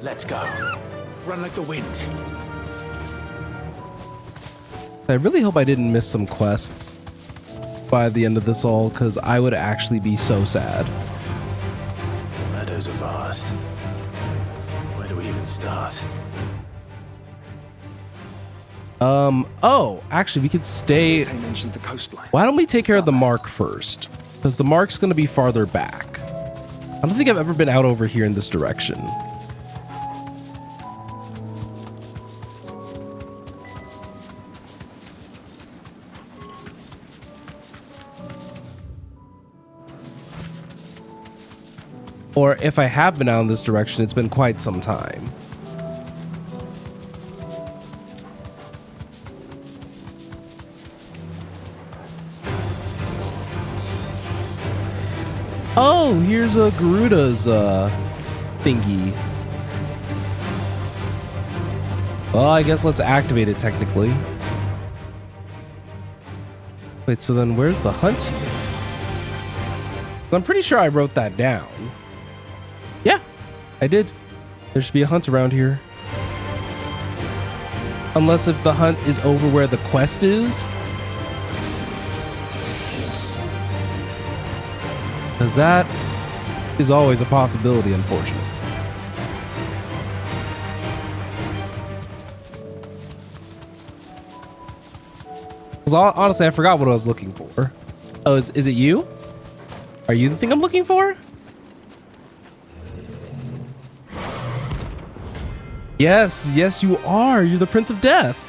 Let's go. Run like the wind. I really hope I didn't miss some quests by the end of this all, because I would actually be so sad. The meadows are vast. Where do we even start? Oh, actually, we could stay... Yote mentioned the coastline. Why don't we take care of the mark first? Because the mark's going to be farther back. I don't think I've ever been out over here in this direction. Or if I have been out in this direction, it's been quite some time. Oh, here's a Garuda's thingy. Well, I guess let's activate it technically. Wait, so then where's the hunt here? I'm pretty sure I wrote that down. Yeah, I did. There should be a hunt around here. Unless if the hunt is over where the quest is. Because that is always a possibility, unfortunately. Because honestly, I forgot what I was looking for. Oh, is it you? Are you the thing I'm looking for? Yes, yes, you are. You're the Prince of Death.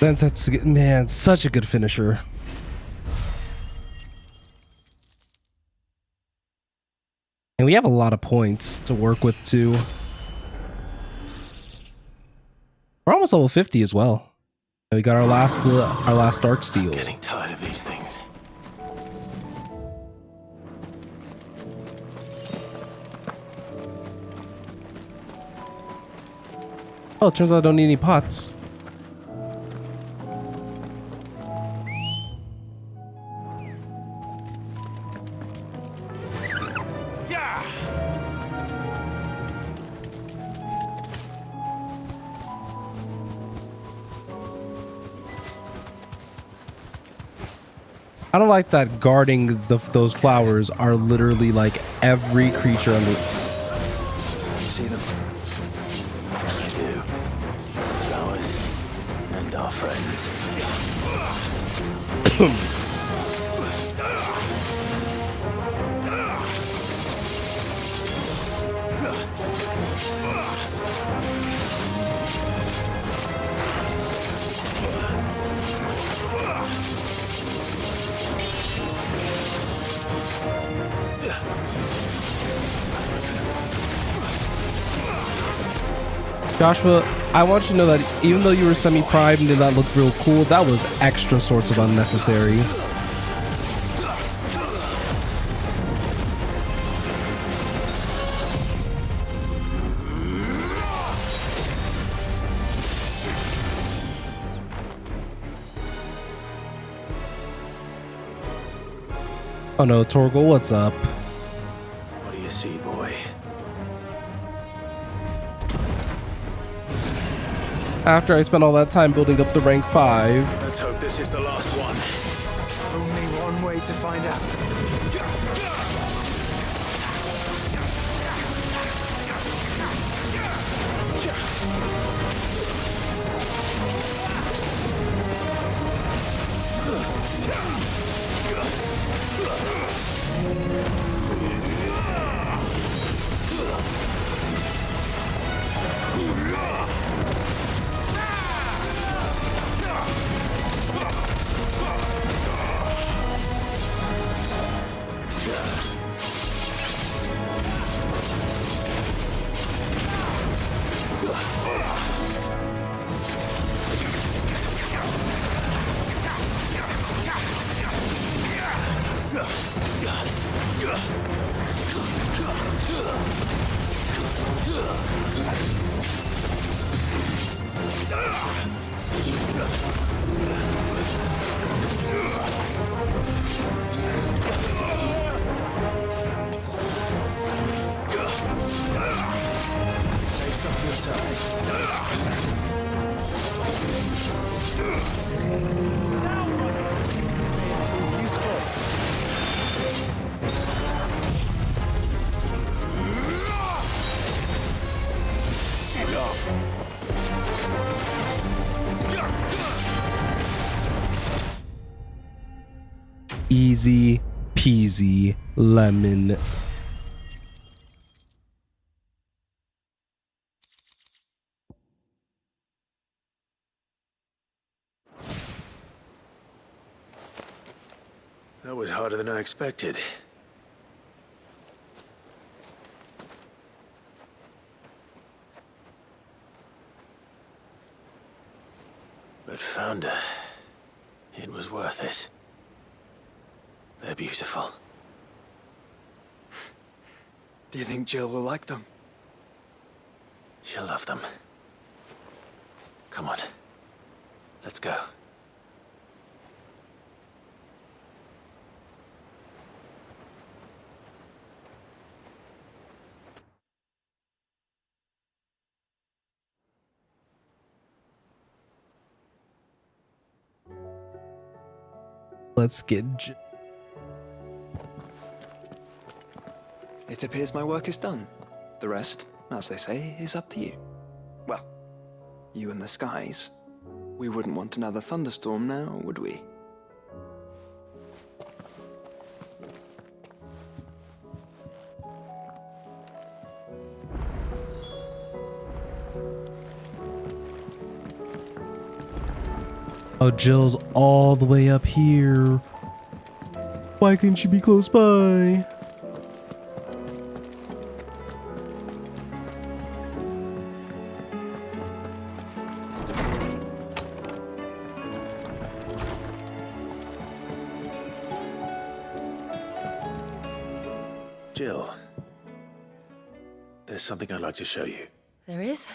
That's man, such a good finisher. And we have a lot of points to work with too. We're almost level 50 as well. And we got our last Dark Steel. I'm getting tired of these things. Oh, it turns out I don't need any pots. I don't like that guarding those flowers are literally like every creature on the... You see them? I do. Flowers and our friends. Joshua, I want you to know that even though you were semi-primed and that looked real cool, that was extra sorts of unnecessary. Oh no, Torgal, what's up? What do you see, boy? After I spent all that time building up the rank 5. Let's hope this is the last one. Only one way to find out. Save some for yourself. Useful. Easy peasy lemon. That was harder than I expected. But found her. It was worth it. They're beautiful. Do you think Jill will like them? She'll love them. Come on. Let's go. Let's get It appears my work is done. The rest, as they say, is up to you. Well, you and the skies. We wouldn't want another thunderstorm now, would we? Oh, Jill's all the way up here. Why couldn't she be close by? Jill, there's something I'd like to show you. There is?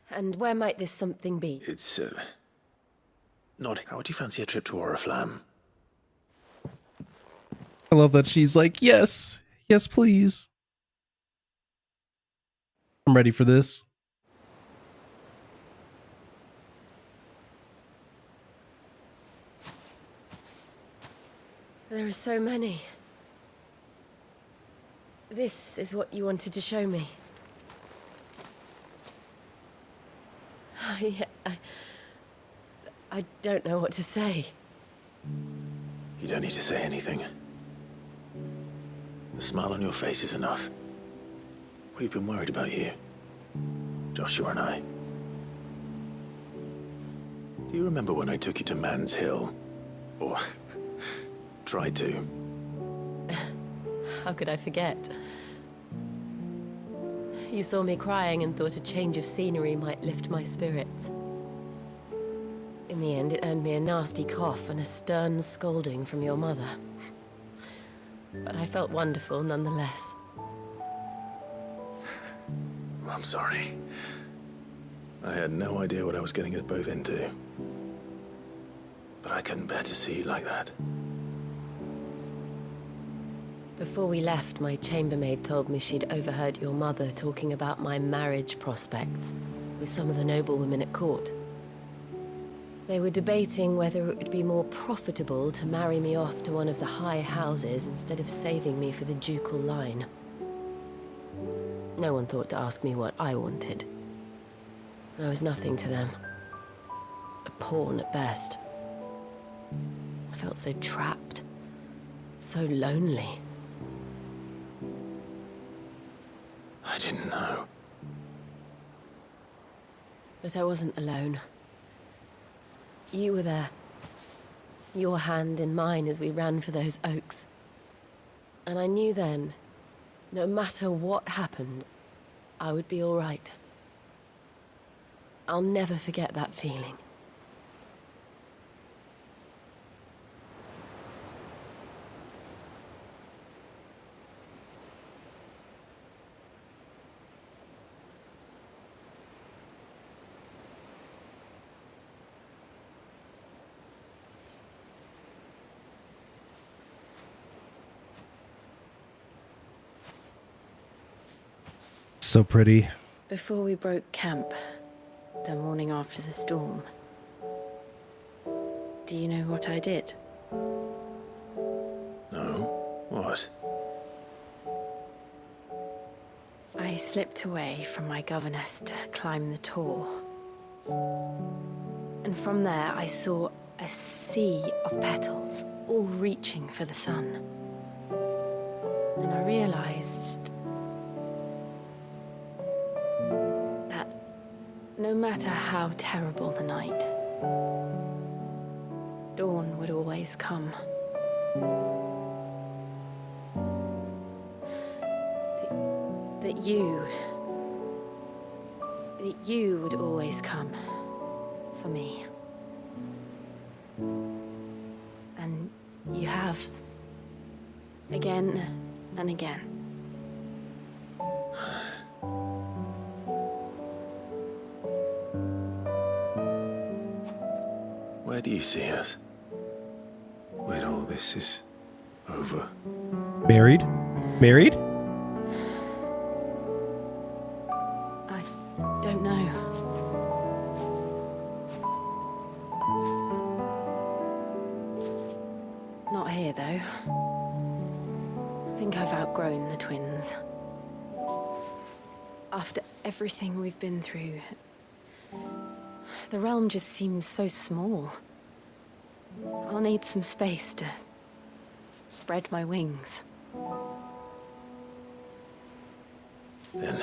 And where might this something be? It's, not... How would you fancy a trip to Oriflamme? I love that she's like, yes, yes, please. I'm ready for this. There are so many. This is what you wanted to show me. I don't know what to say. You don't need to say anything. The smile on your face is enough. We've been worried about you. Joshua and I. Do you remember when I took you to Man's Hill? Or tried to? How could I forget? You saw me crying and thought a change of scenery might lift my spirits. In the end, it earned me a nasty cough and a stern scolding from your mother. But I felt wonderful nonetheless. I'm sorry. I had no idea what I was getting us both into. But I couldn't bear to see you like that. Before we left, my chambermaid told me she'd overheard your mother talking about my marriage prospects with some of the noblewomen at court. They were debating whether it would be more profitable to marry me off to one of the high houses instead of saving me for the ducal line. No one thought to ask me what I wanted. I was nothing to them. A pawn at best. I felt so trapped. So lonely. I didn't know. But I wasn't alone. You were there. Your hand in mine as we ran for those oaks. And I knew then, no matter what happened, I would be all right. I'll never forget that feeling. so pretty. Before we broke camp, the morning after the storm, do you know what I did? No? What? I slipped away from my governess to climb the tor. And from there I saw a sea of petals, all reaching for the sun. And I realized that no matter how terrible the night, dawn would always come. That you would always come for me. And you have. Again and again. Where do you see us? When all this is over? Married? Married? I don't know. Not here, though. I think I've outgrown the twins. After everything we've been through, the realm just seems so small. I'll need some space to spread my wings. Then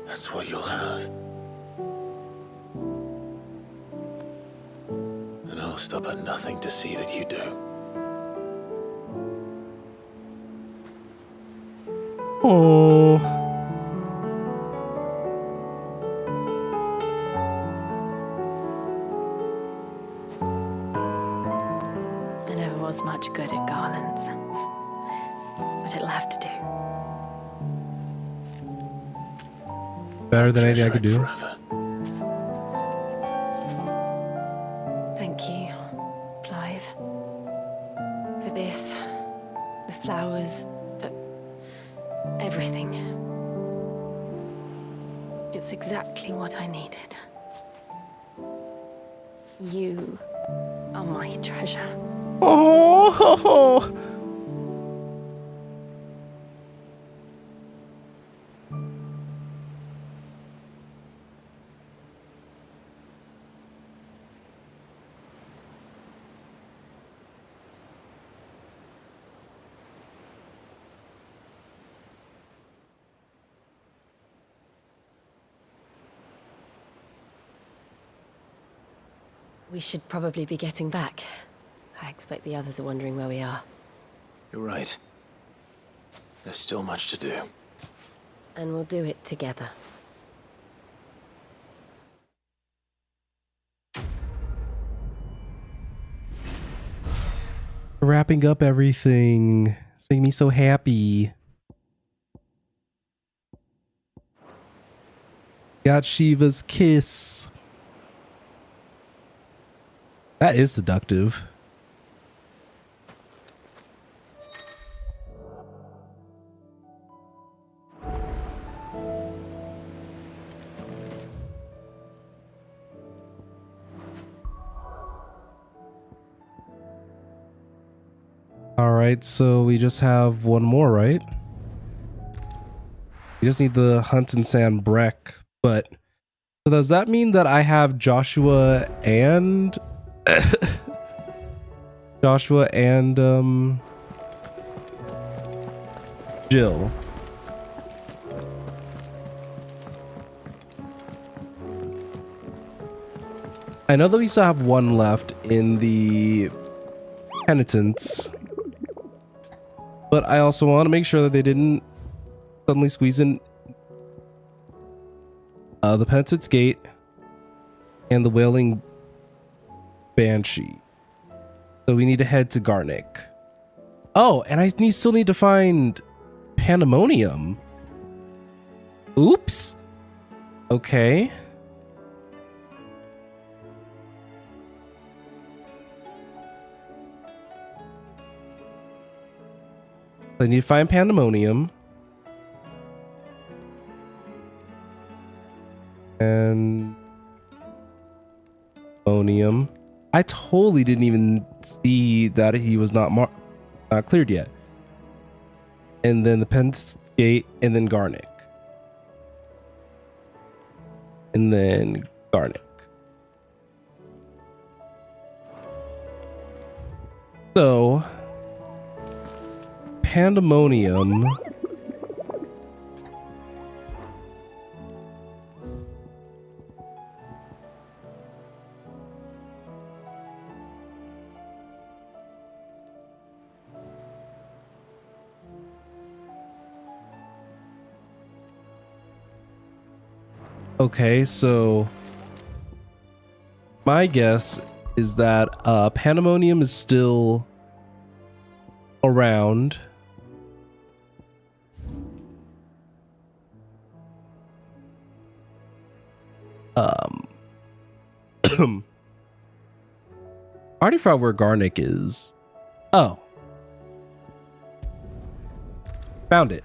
that's what you'll have. And I'll stop at nothing to see that you do. Oh. I never was much good at garlands, but it'll have to do. Better than anything I could do. Forever. Thank you, Clive. For this, the flowers, for everything. It's exactly what I needed. You are my treasure. Oh. We should probably be getting back. I expect the others are wondering where we are. You're right. There's still much to do. And we'll do it together. Wrapping up everything. It's making me so happy. Got Shiva's kiss. That is seductive. All right, so we just have one more, right? We just need the Hunt and Sand Breck, but so does that mean that I have Joshua and Joshua and Jill? I know that we still have one left in the Penitents, but I also want to make sure that they didn't suddenly squeeze in the Penitent's Gate and the Wailing Banshee. So we need to head to Garnick. Oh, and I still need to find Pandemonium. Oops. Okay. I need to find Pandemonium. And Pandemonium. I totally didn't even see that he was not cleared yet. And then the Pence Gate, and then Garnick. And then Garnick. So, Pandemonium. Okay, so my guess is that Pandemonium is still around. I already forgot where Garnick is. Oh. Found it.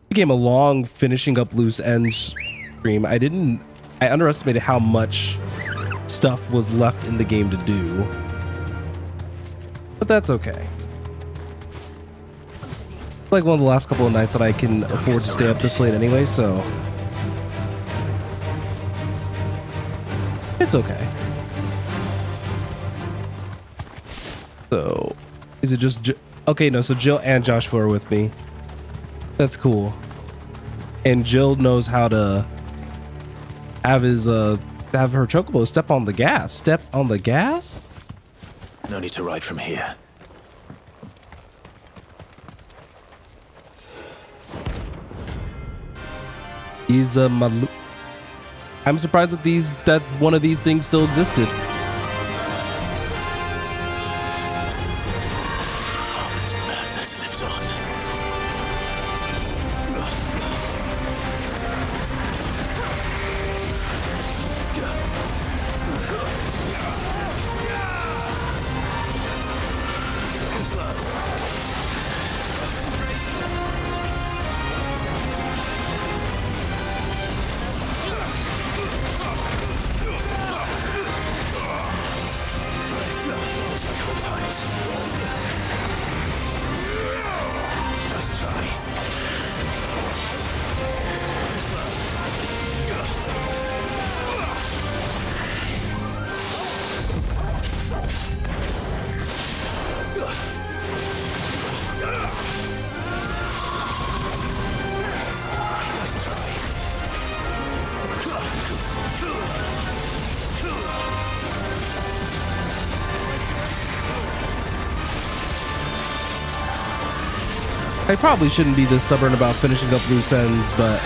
Became a long finishing up loose ends stream. I underestimated how much stuff was left in the game to do. But that's okay. Like one of the last couple of nights that I can afford to stay up this late anyway, so it's okay. So, is it just okay? No, so Jill and Joshua are with me. That's cool. And Jill knows how to have her chocobo step on the gas. Step on the gas? No need to ride from here. He's I'm surprised that one of these things still existed. This madness lives on. I probably shouldn't be this stubborn about finishing up loose ends, but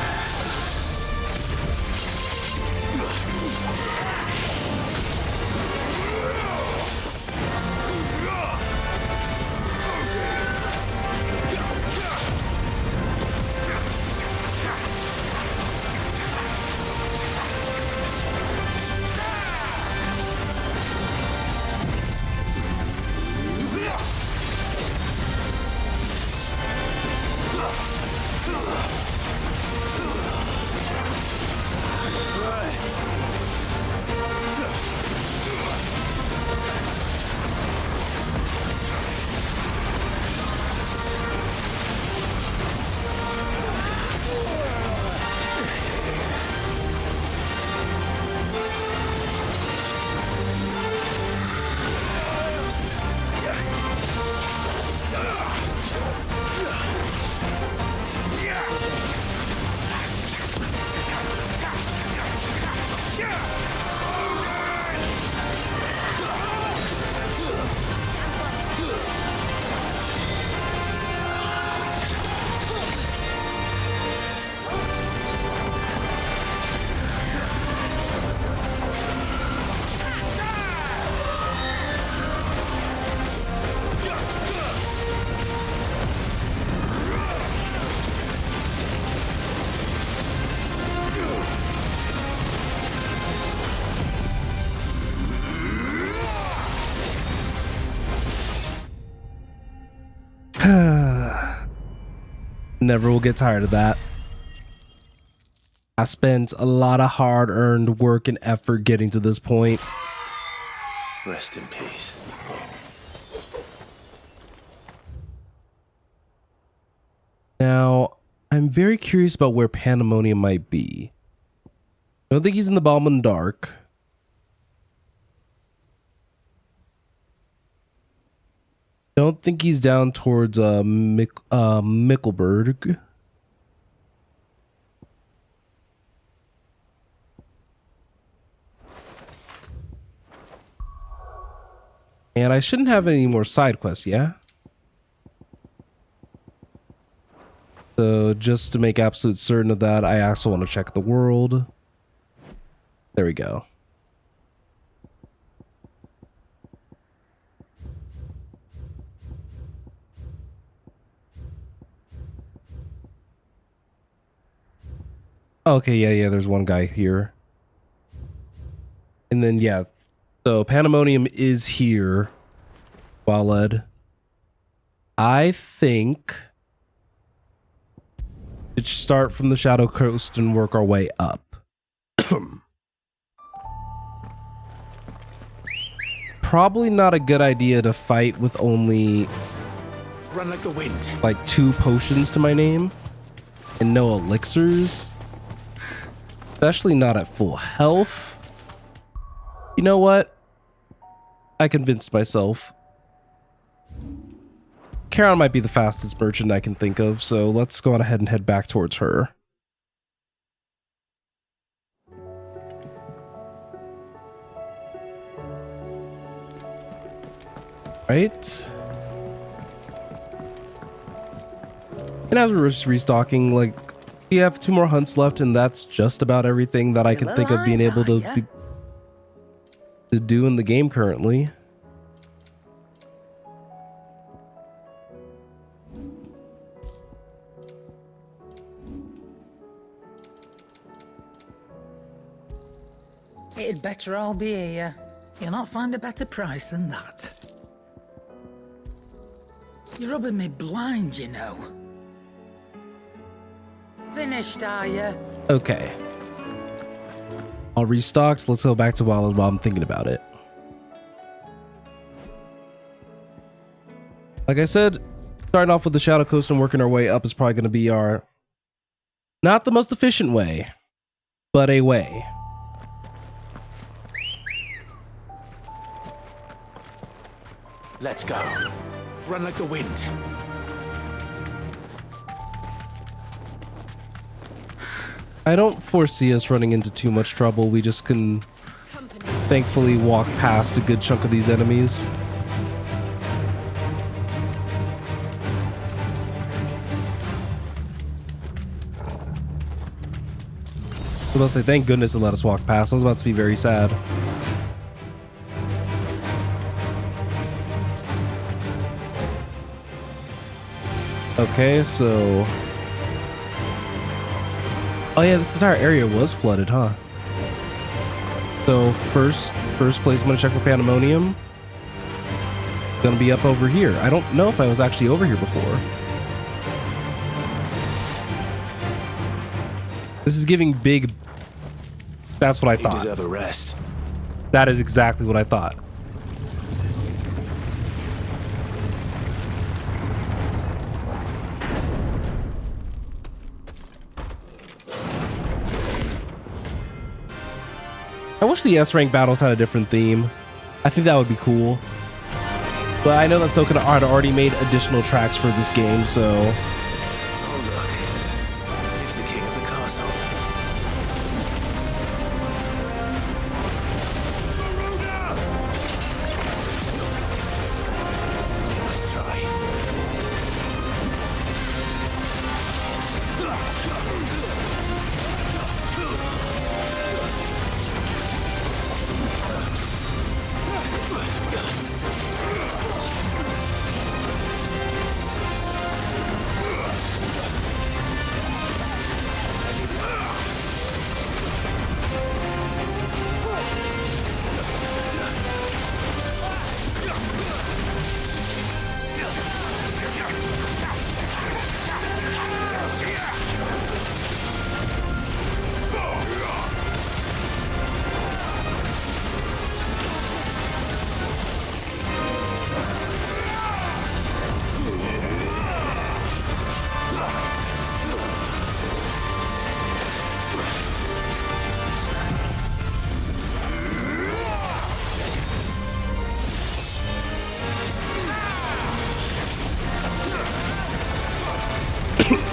Never will get tired of that. I spent a lot of hard-earned work and effort getting to this point. Rest in peace. Now, I'm very curious about where Pandemonium might be. I don't think he's in the Balmond Dark. Don't think he's down towards Mickelberg. And I shouldn't have any more side quests, yeah? So just to make absolute certain of that, I also want to check the world. There we go. Okay, yeah, there's one guy here. And then, yeah. So, Pandemonium is here. Waled. I think it should start from the Shadow Coast and work our way up. Probably not a good idea to fight with only Run like the wind. like 2 potions to my name and no elixirs. Especially not at full health. You know what? I convinced myself. Charon might be the fastest merchant I can think of, so let's go on ahead and head back towards her. Right? And as we're restocking, like, we have 2 more hunts left, and that's just about everything that I can think of being able to do in the game currently. It'd better all be here. You'll not find a better price than that. You're rubbing me blind, you know. Finished, are you? Okay. All restocked. Let's go back to Waled while I'm thinking about it. Like I said, starting off with the Shadow Coast and working our way up is probably going to be our... not the most efficient way, but a way. Let's go. Run like the wind. I don't foresee us running into too much trouble. We just can thankfully walk past a good chunk of these enemies. I was about to say, thank goodness it let us walk past. I was about to be very sad. Okay, so... oh yeah, this entire area was flooded, huh? So first place I'm gonna check for Pandemonium. Gonna be up over here. I don't know if I was actually over here before. This is giving big... that's what I thought. You deserve a rest. That is exactly what I thought. I wish the S-rank battles had a different theme. I think that would be cool. But I know that Soken had already made additional tracks for this game, so... oh look. Here's the king of the castle. Nice try.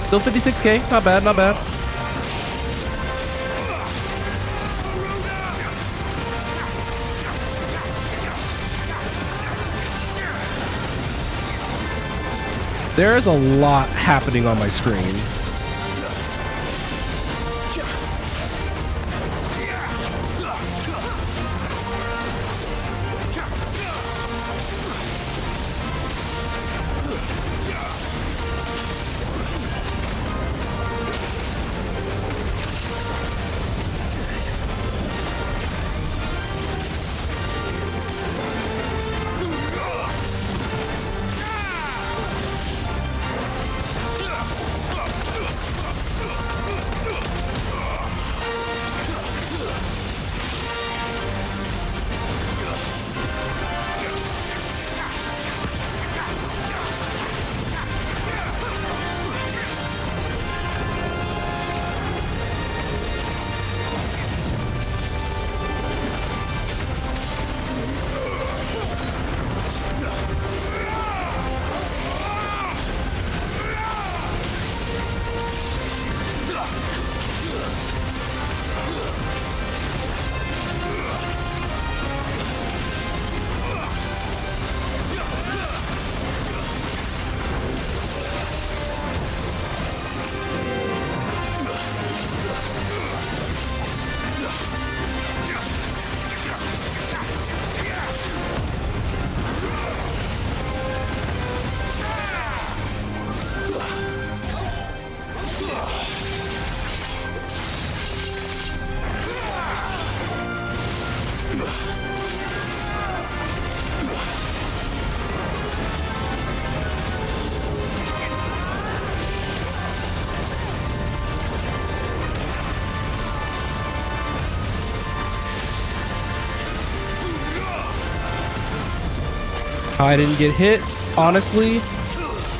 Still 56k. Not bad, not bad. There is a lot happening on my screen. I didn't get hit. Honestly,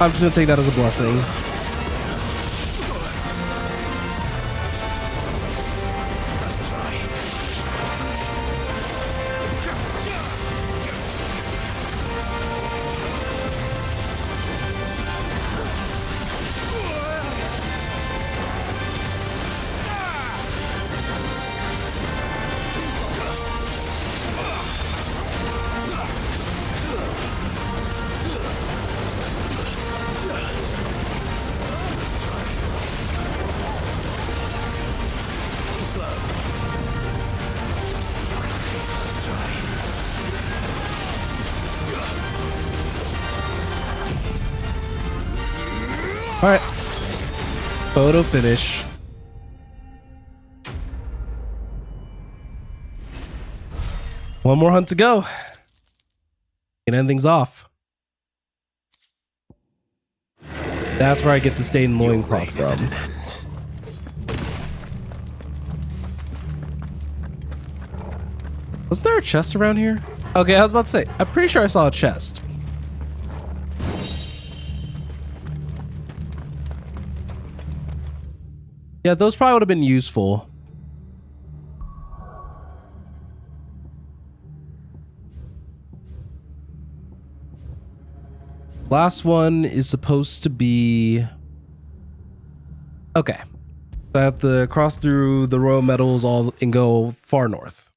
I'm just gonna take that as a blessing. All right, photo finish. One more hunt to go. And end things off. That's where I get the stained loincloth from. Was there a chest around here? Okay, I was about to say, I'm pretty sure I saw a chest. Yeah, those probably would have been useful. Last one is supposed to be... Okay. So I have to cross through the Royal Metals and go far north.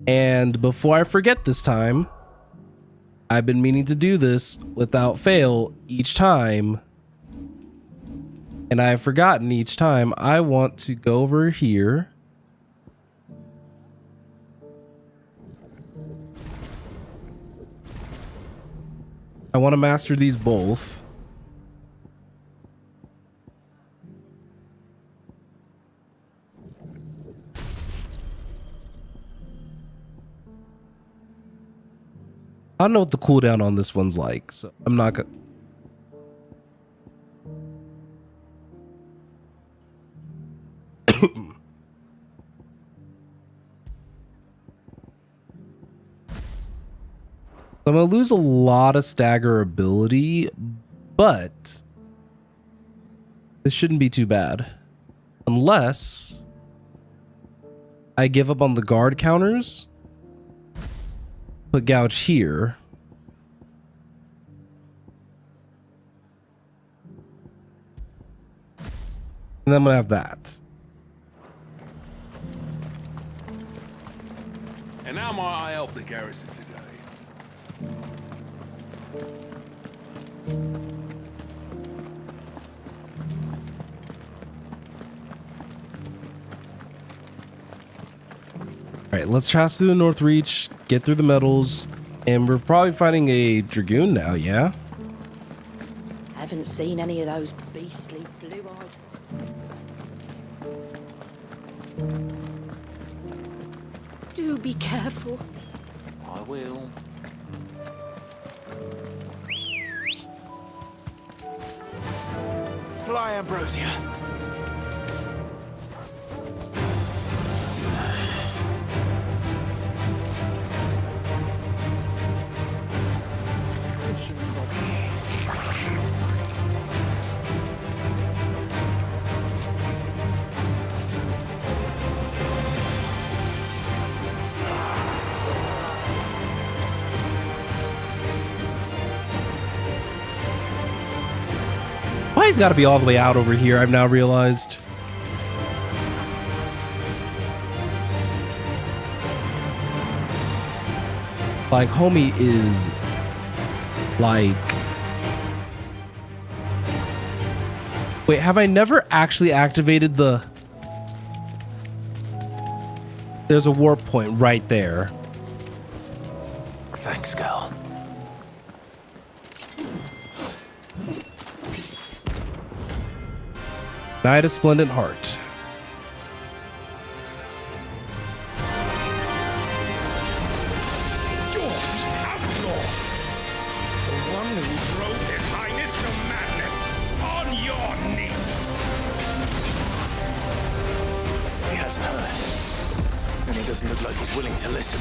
And before I forget this time, I've been meaning to do this without fail each time. And I've forgotten each time. I want to go over here. I want to master these both. I don't know what the cooldown on this one's like, so I'm not gonna... I'm gonna lose a lot of stagger ability, but this shouldn't be too bad. Unless I give up on the guard counters, put gouge here. And then I'm gonna have that. And how might I help the garrison today? Alright, let's pass through the North Reach, get through the metals, and we're probably finding a Dragoon now, yeah? Haven't seen any of those beastly blue-eyed... Do be careful. I will. Fly, Ambrosia. Why he's got to be all the way out over here, I've now realized. Like, homie is like... Wait, have I never actually activated the... There's a warp point right there. Thanks, Gal. Knight of Splendid Heart. He hasn't heard. And he doesn't look like he's willing to listen.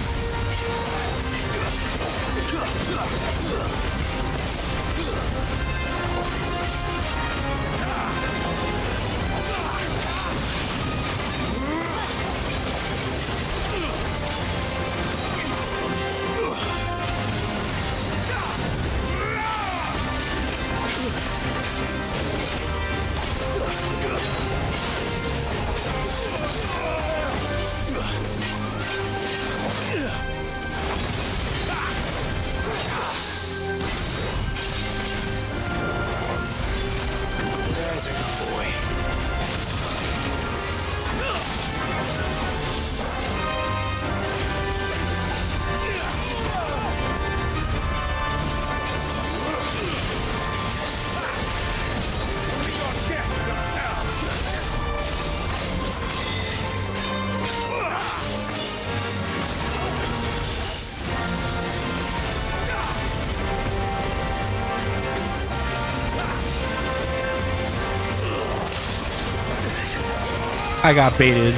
I got baited.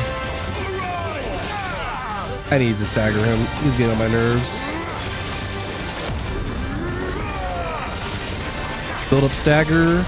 I need to stagger him. He's getting on my nerves. Build up stagger.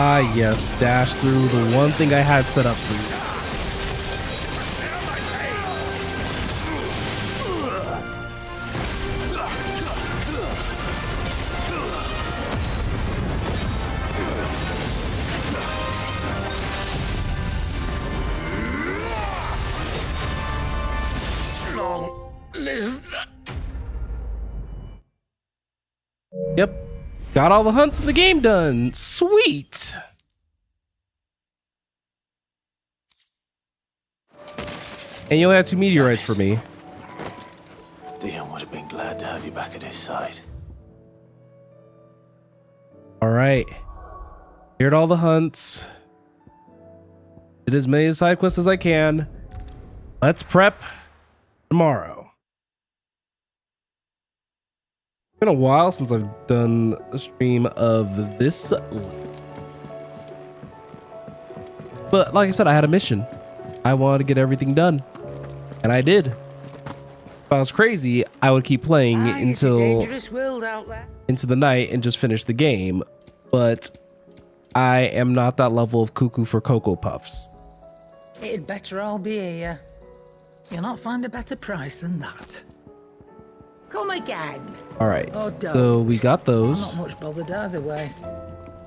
Ah, yes, dash through the one thing I had set up for you. live. Yep. Got all the hunts in the game done. Sweet. And you only had 2 meteorites for me. Dion would have been glad to have you back at his side. All right. Cleared all the hunts. Did as many side quests as I can. Let's prep tomorrow. It's been a while since I've done a stream of this. But like I said, I had a mission. I wanted to get everything done. And I did. If I was crazy, I would keep playing until Dangerous world out there. into the night and just finish the game. But I am not that level of cuckoo for Cocoa Puffs. It'd better all be here. You'll not find a better price than that. Come again. All right, Oh, so don't. we got I'm those. not much bothered either way.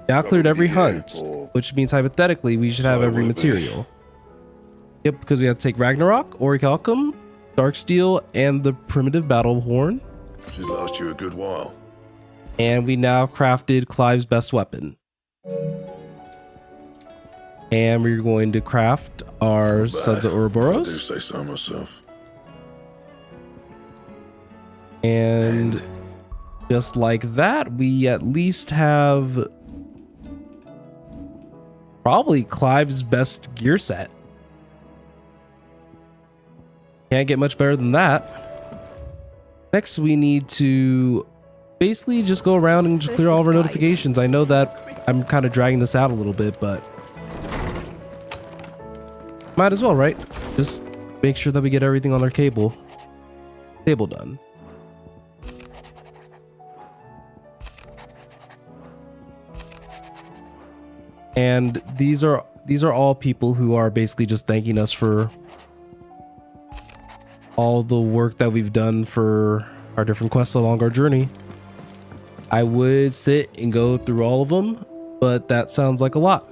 Now cleared every hunt, which means hypothetically we should have every material. Yep, because we have to take Ragnarok, Orichalcum, Darksteel, and the primitive battle horn. Should last you a good while. And we now crafted Clive's best weapon. And we're going to craft our Sons of If I do Ouroboros. say so myself. And just like that, we at least have probably Clive's best gear set. Can't get much better than that. Next, we need to basically just go around and clear all of our notifications. I know that I'm kind of dragging this out a little bit, but might as well, right? Just make sure that we get everything on our table done. And these are all people who are basically just thanking us for all the work that we've done for our different quests along our journey. I would sit and go through all of them, but that sounds like a lot.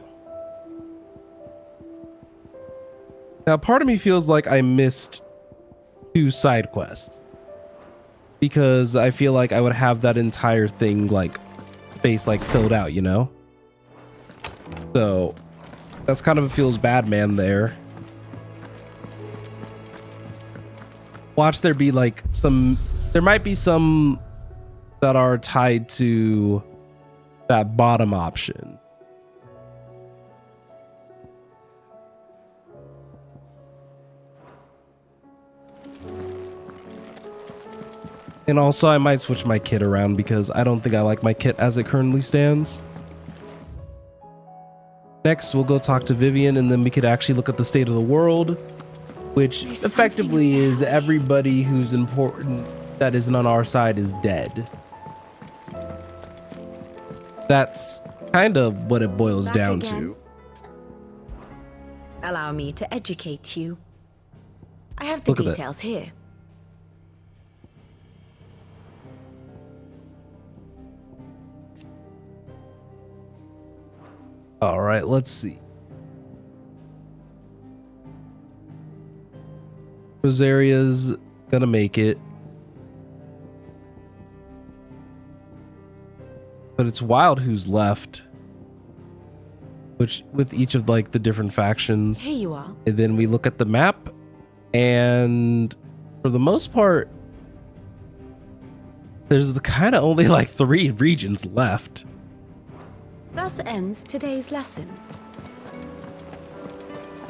Now, part of me feels like I missed 2 side quests because I feel like I would have that entire thing like space like filled out, you know? So that's kind of feels bad, man, there. Watch there be like there might be some that are tied to that bottom option. And also I might switch my kit around because I don't think I like my kit as it currently stands. Next, we'll go talk to Vivian, and then we could actually look at the state of the world, which effectively is everybody who's important that isn't on our side is dead. That's kind of what it boils Back down again. to. Allow me to educate you. I have the Look at that. details here. All right, let's see. Rosaria's gonna make it. But it's Wild who's left. Which, with each of like the different factions. Here you are. And then we look at the map, and for the most part, there's kind of only like 3 regions left. Thus ends today's lesson.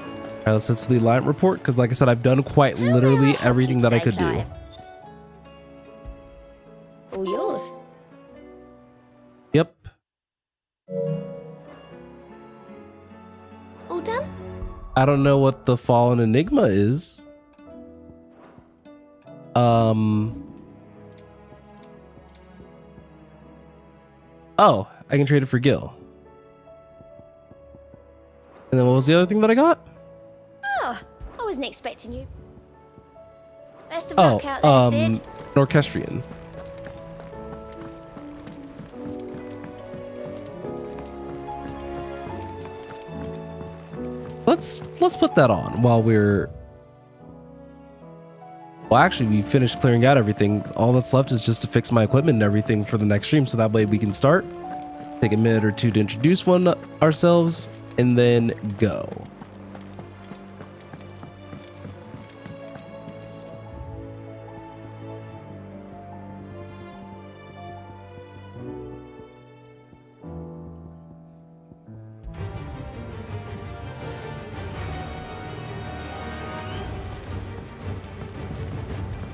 All right, let's head to the alignment report, because like I said, I've done quite literally everything that I could do. All yours. Yep. All done? I don't know what the Fallen Enigma is. Oh, I can trade it for Gil. And then what was the other thing that I got? Oh, I wasn't expecting you. Best of luck out there, Sid. An Orchestrion. Let's put that on while Well, actually, we finished clearing out everything. All that's left is just to fix my equipment and everything for the next stream, so that way we can start, take a minute or two to introduce ourselves, and then go.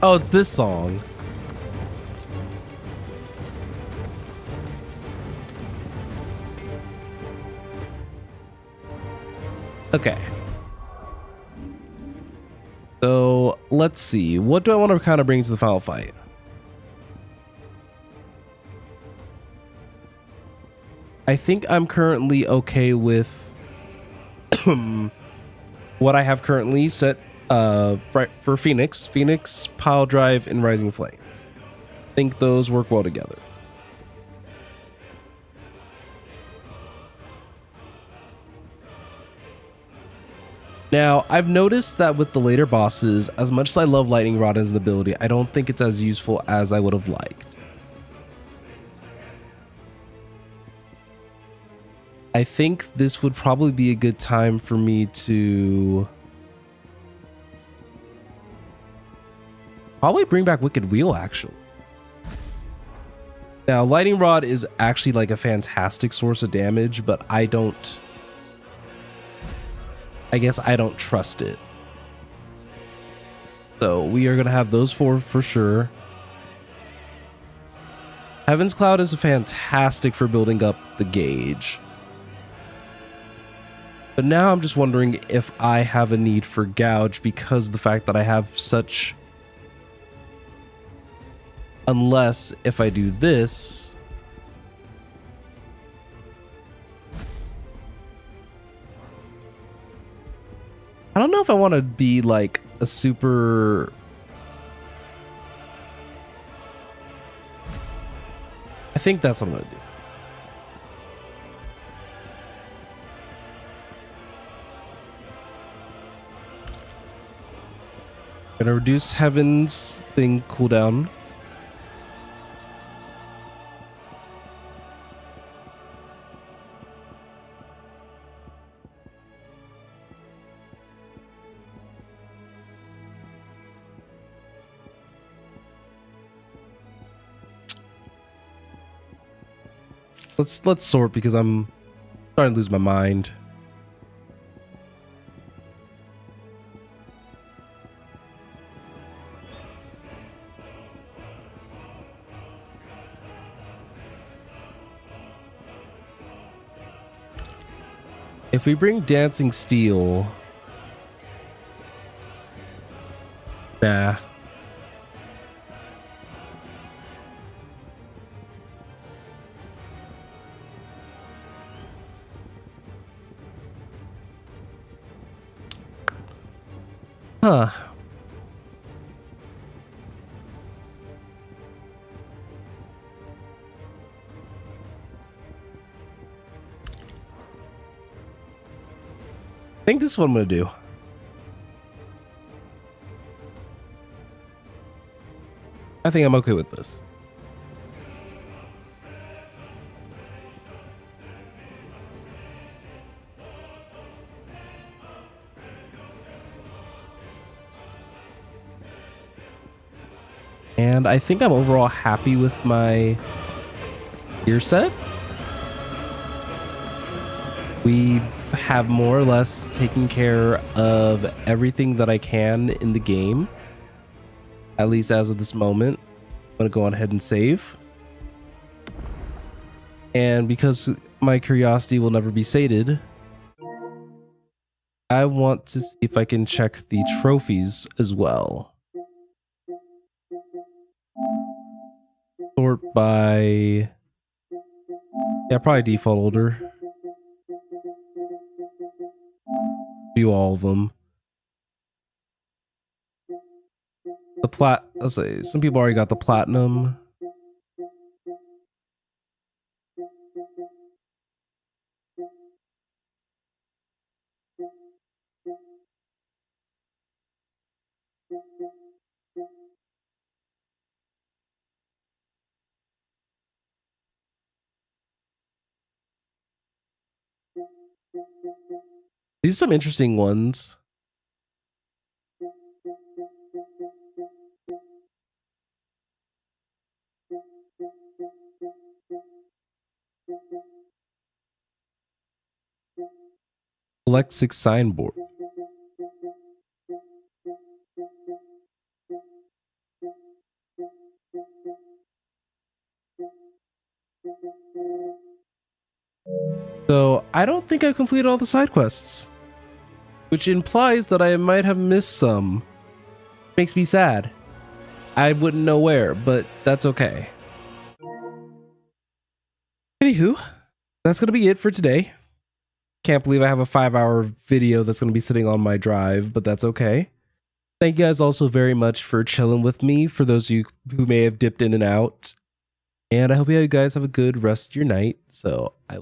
Oh, it's this song. Okay. So let's see. What do I want to kind of bring to the final fight? I think I'm currently okay with what I have currently set for Phoenix, Pile Drive, and Rising Flames. I think those work well together. Now, I've noticed that with the later bosses, as much as I love Lightning Rod as an ability, I don't think it's as useful as I would have liked. I think this would probably be a good time for me to probably bring back Wicked Wheel, actually. Now, Lightning Rod is actually like a fantastic source of damage, but I guess I don't trust it. So we are going to have those four for sure. Heaven's Cloud is fantastic for building up the gauge. But now I'm just wondering if I have a need for Gouge because of the fact that I have such... Unless if I do this... I don't know if I want to be like a super... I think that's what I'm going to do. Gonna reduce Heaven's thing cooldown. Let's sort because I'm starting to lose my mind. If we bring Dancing Steel, nah. Huh. I think this is what I'm gonna do. I think I'm okay with this. And I think I'm overall happy with my gear set. We have more or less taken care of everything that I can in the game. At least as of this moment. I'm going to go on ahead and save. And because my curiosity will never be sated, I want to see if I can check the trophies as well. Sort by... Yeah, probably default order. View all of them. Let's say some people already got the platinum. These are some interesting ones. Lexic signboard. So I don't think I completed all the side quests, which implies that I might have missed some. Makes me sad. I wouldn't know where, but that's okay. Anywho, that's gonna be it for today. Can't believe I have a 5-hour video that's gonna be sitting on my drive, but that's okay. Thank you guys also very much for chilling with me, for those of you who may have dipped in and out. And I hope you guys have a good rest of your night. So I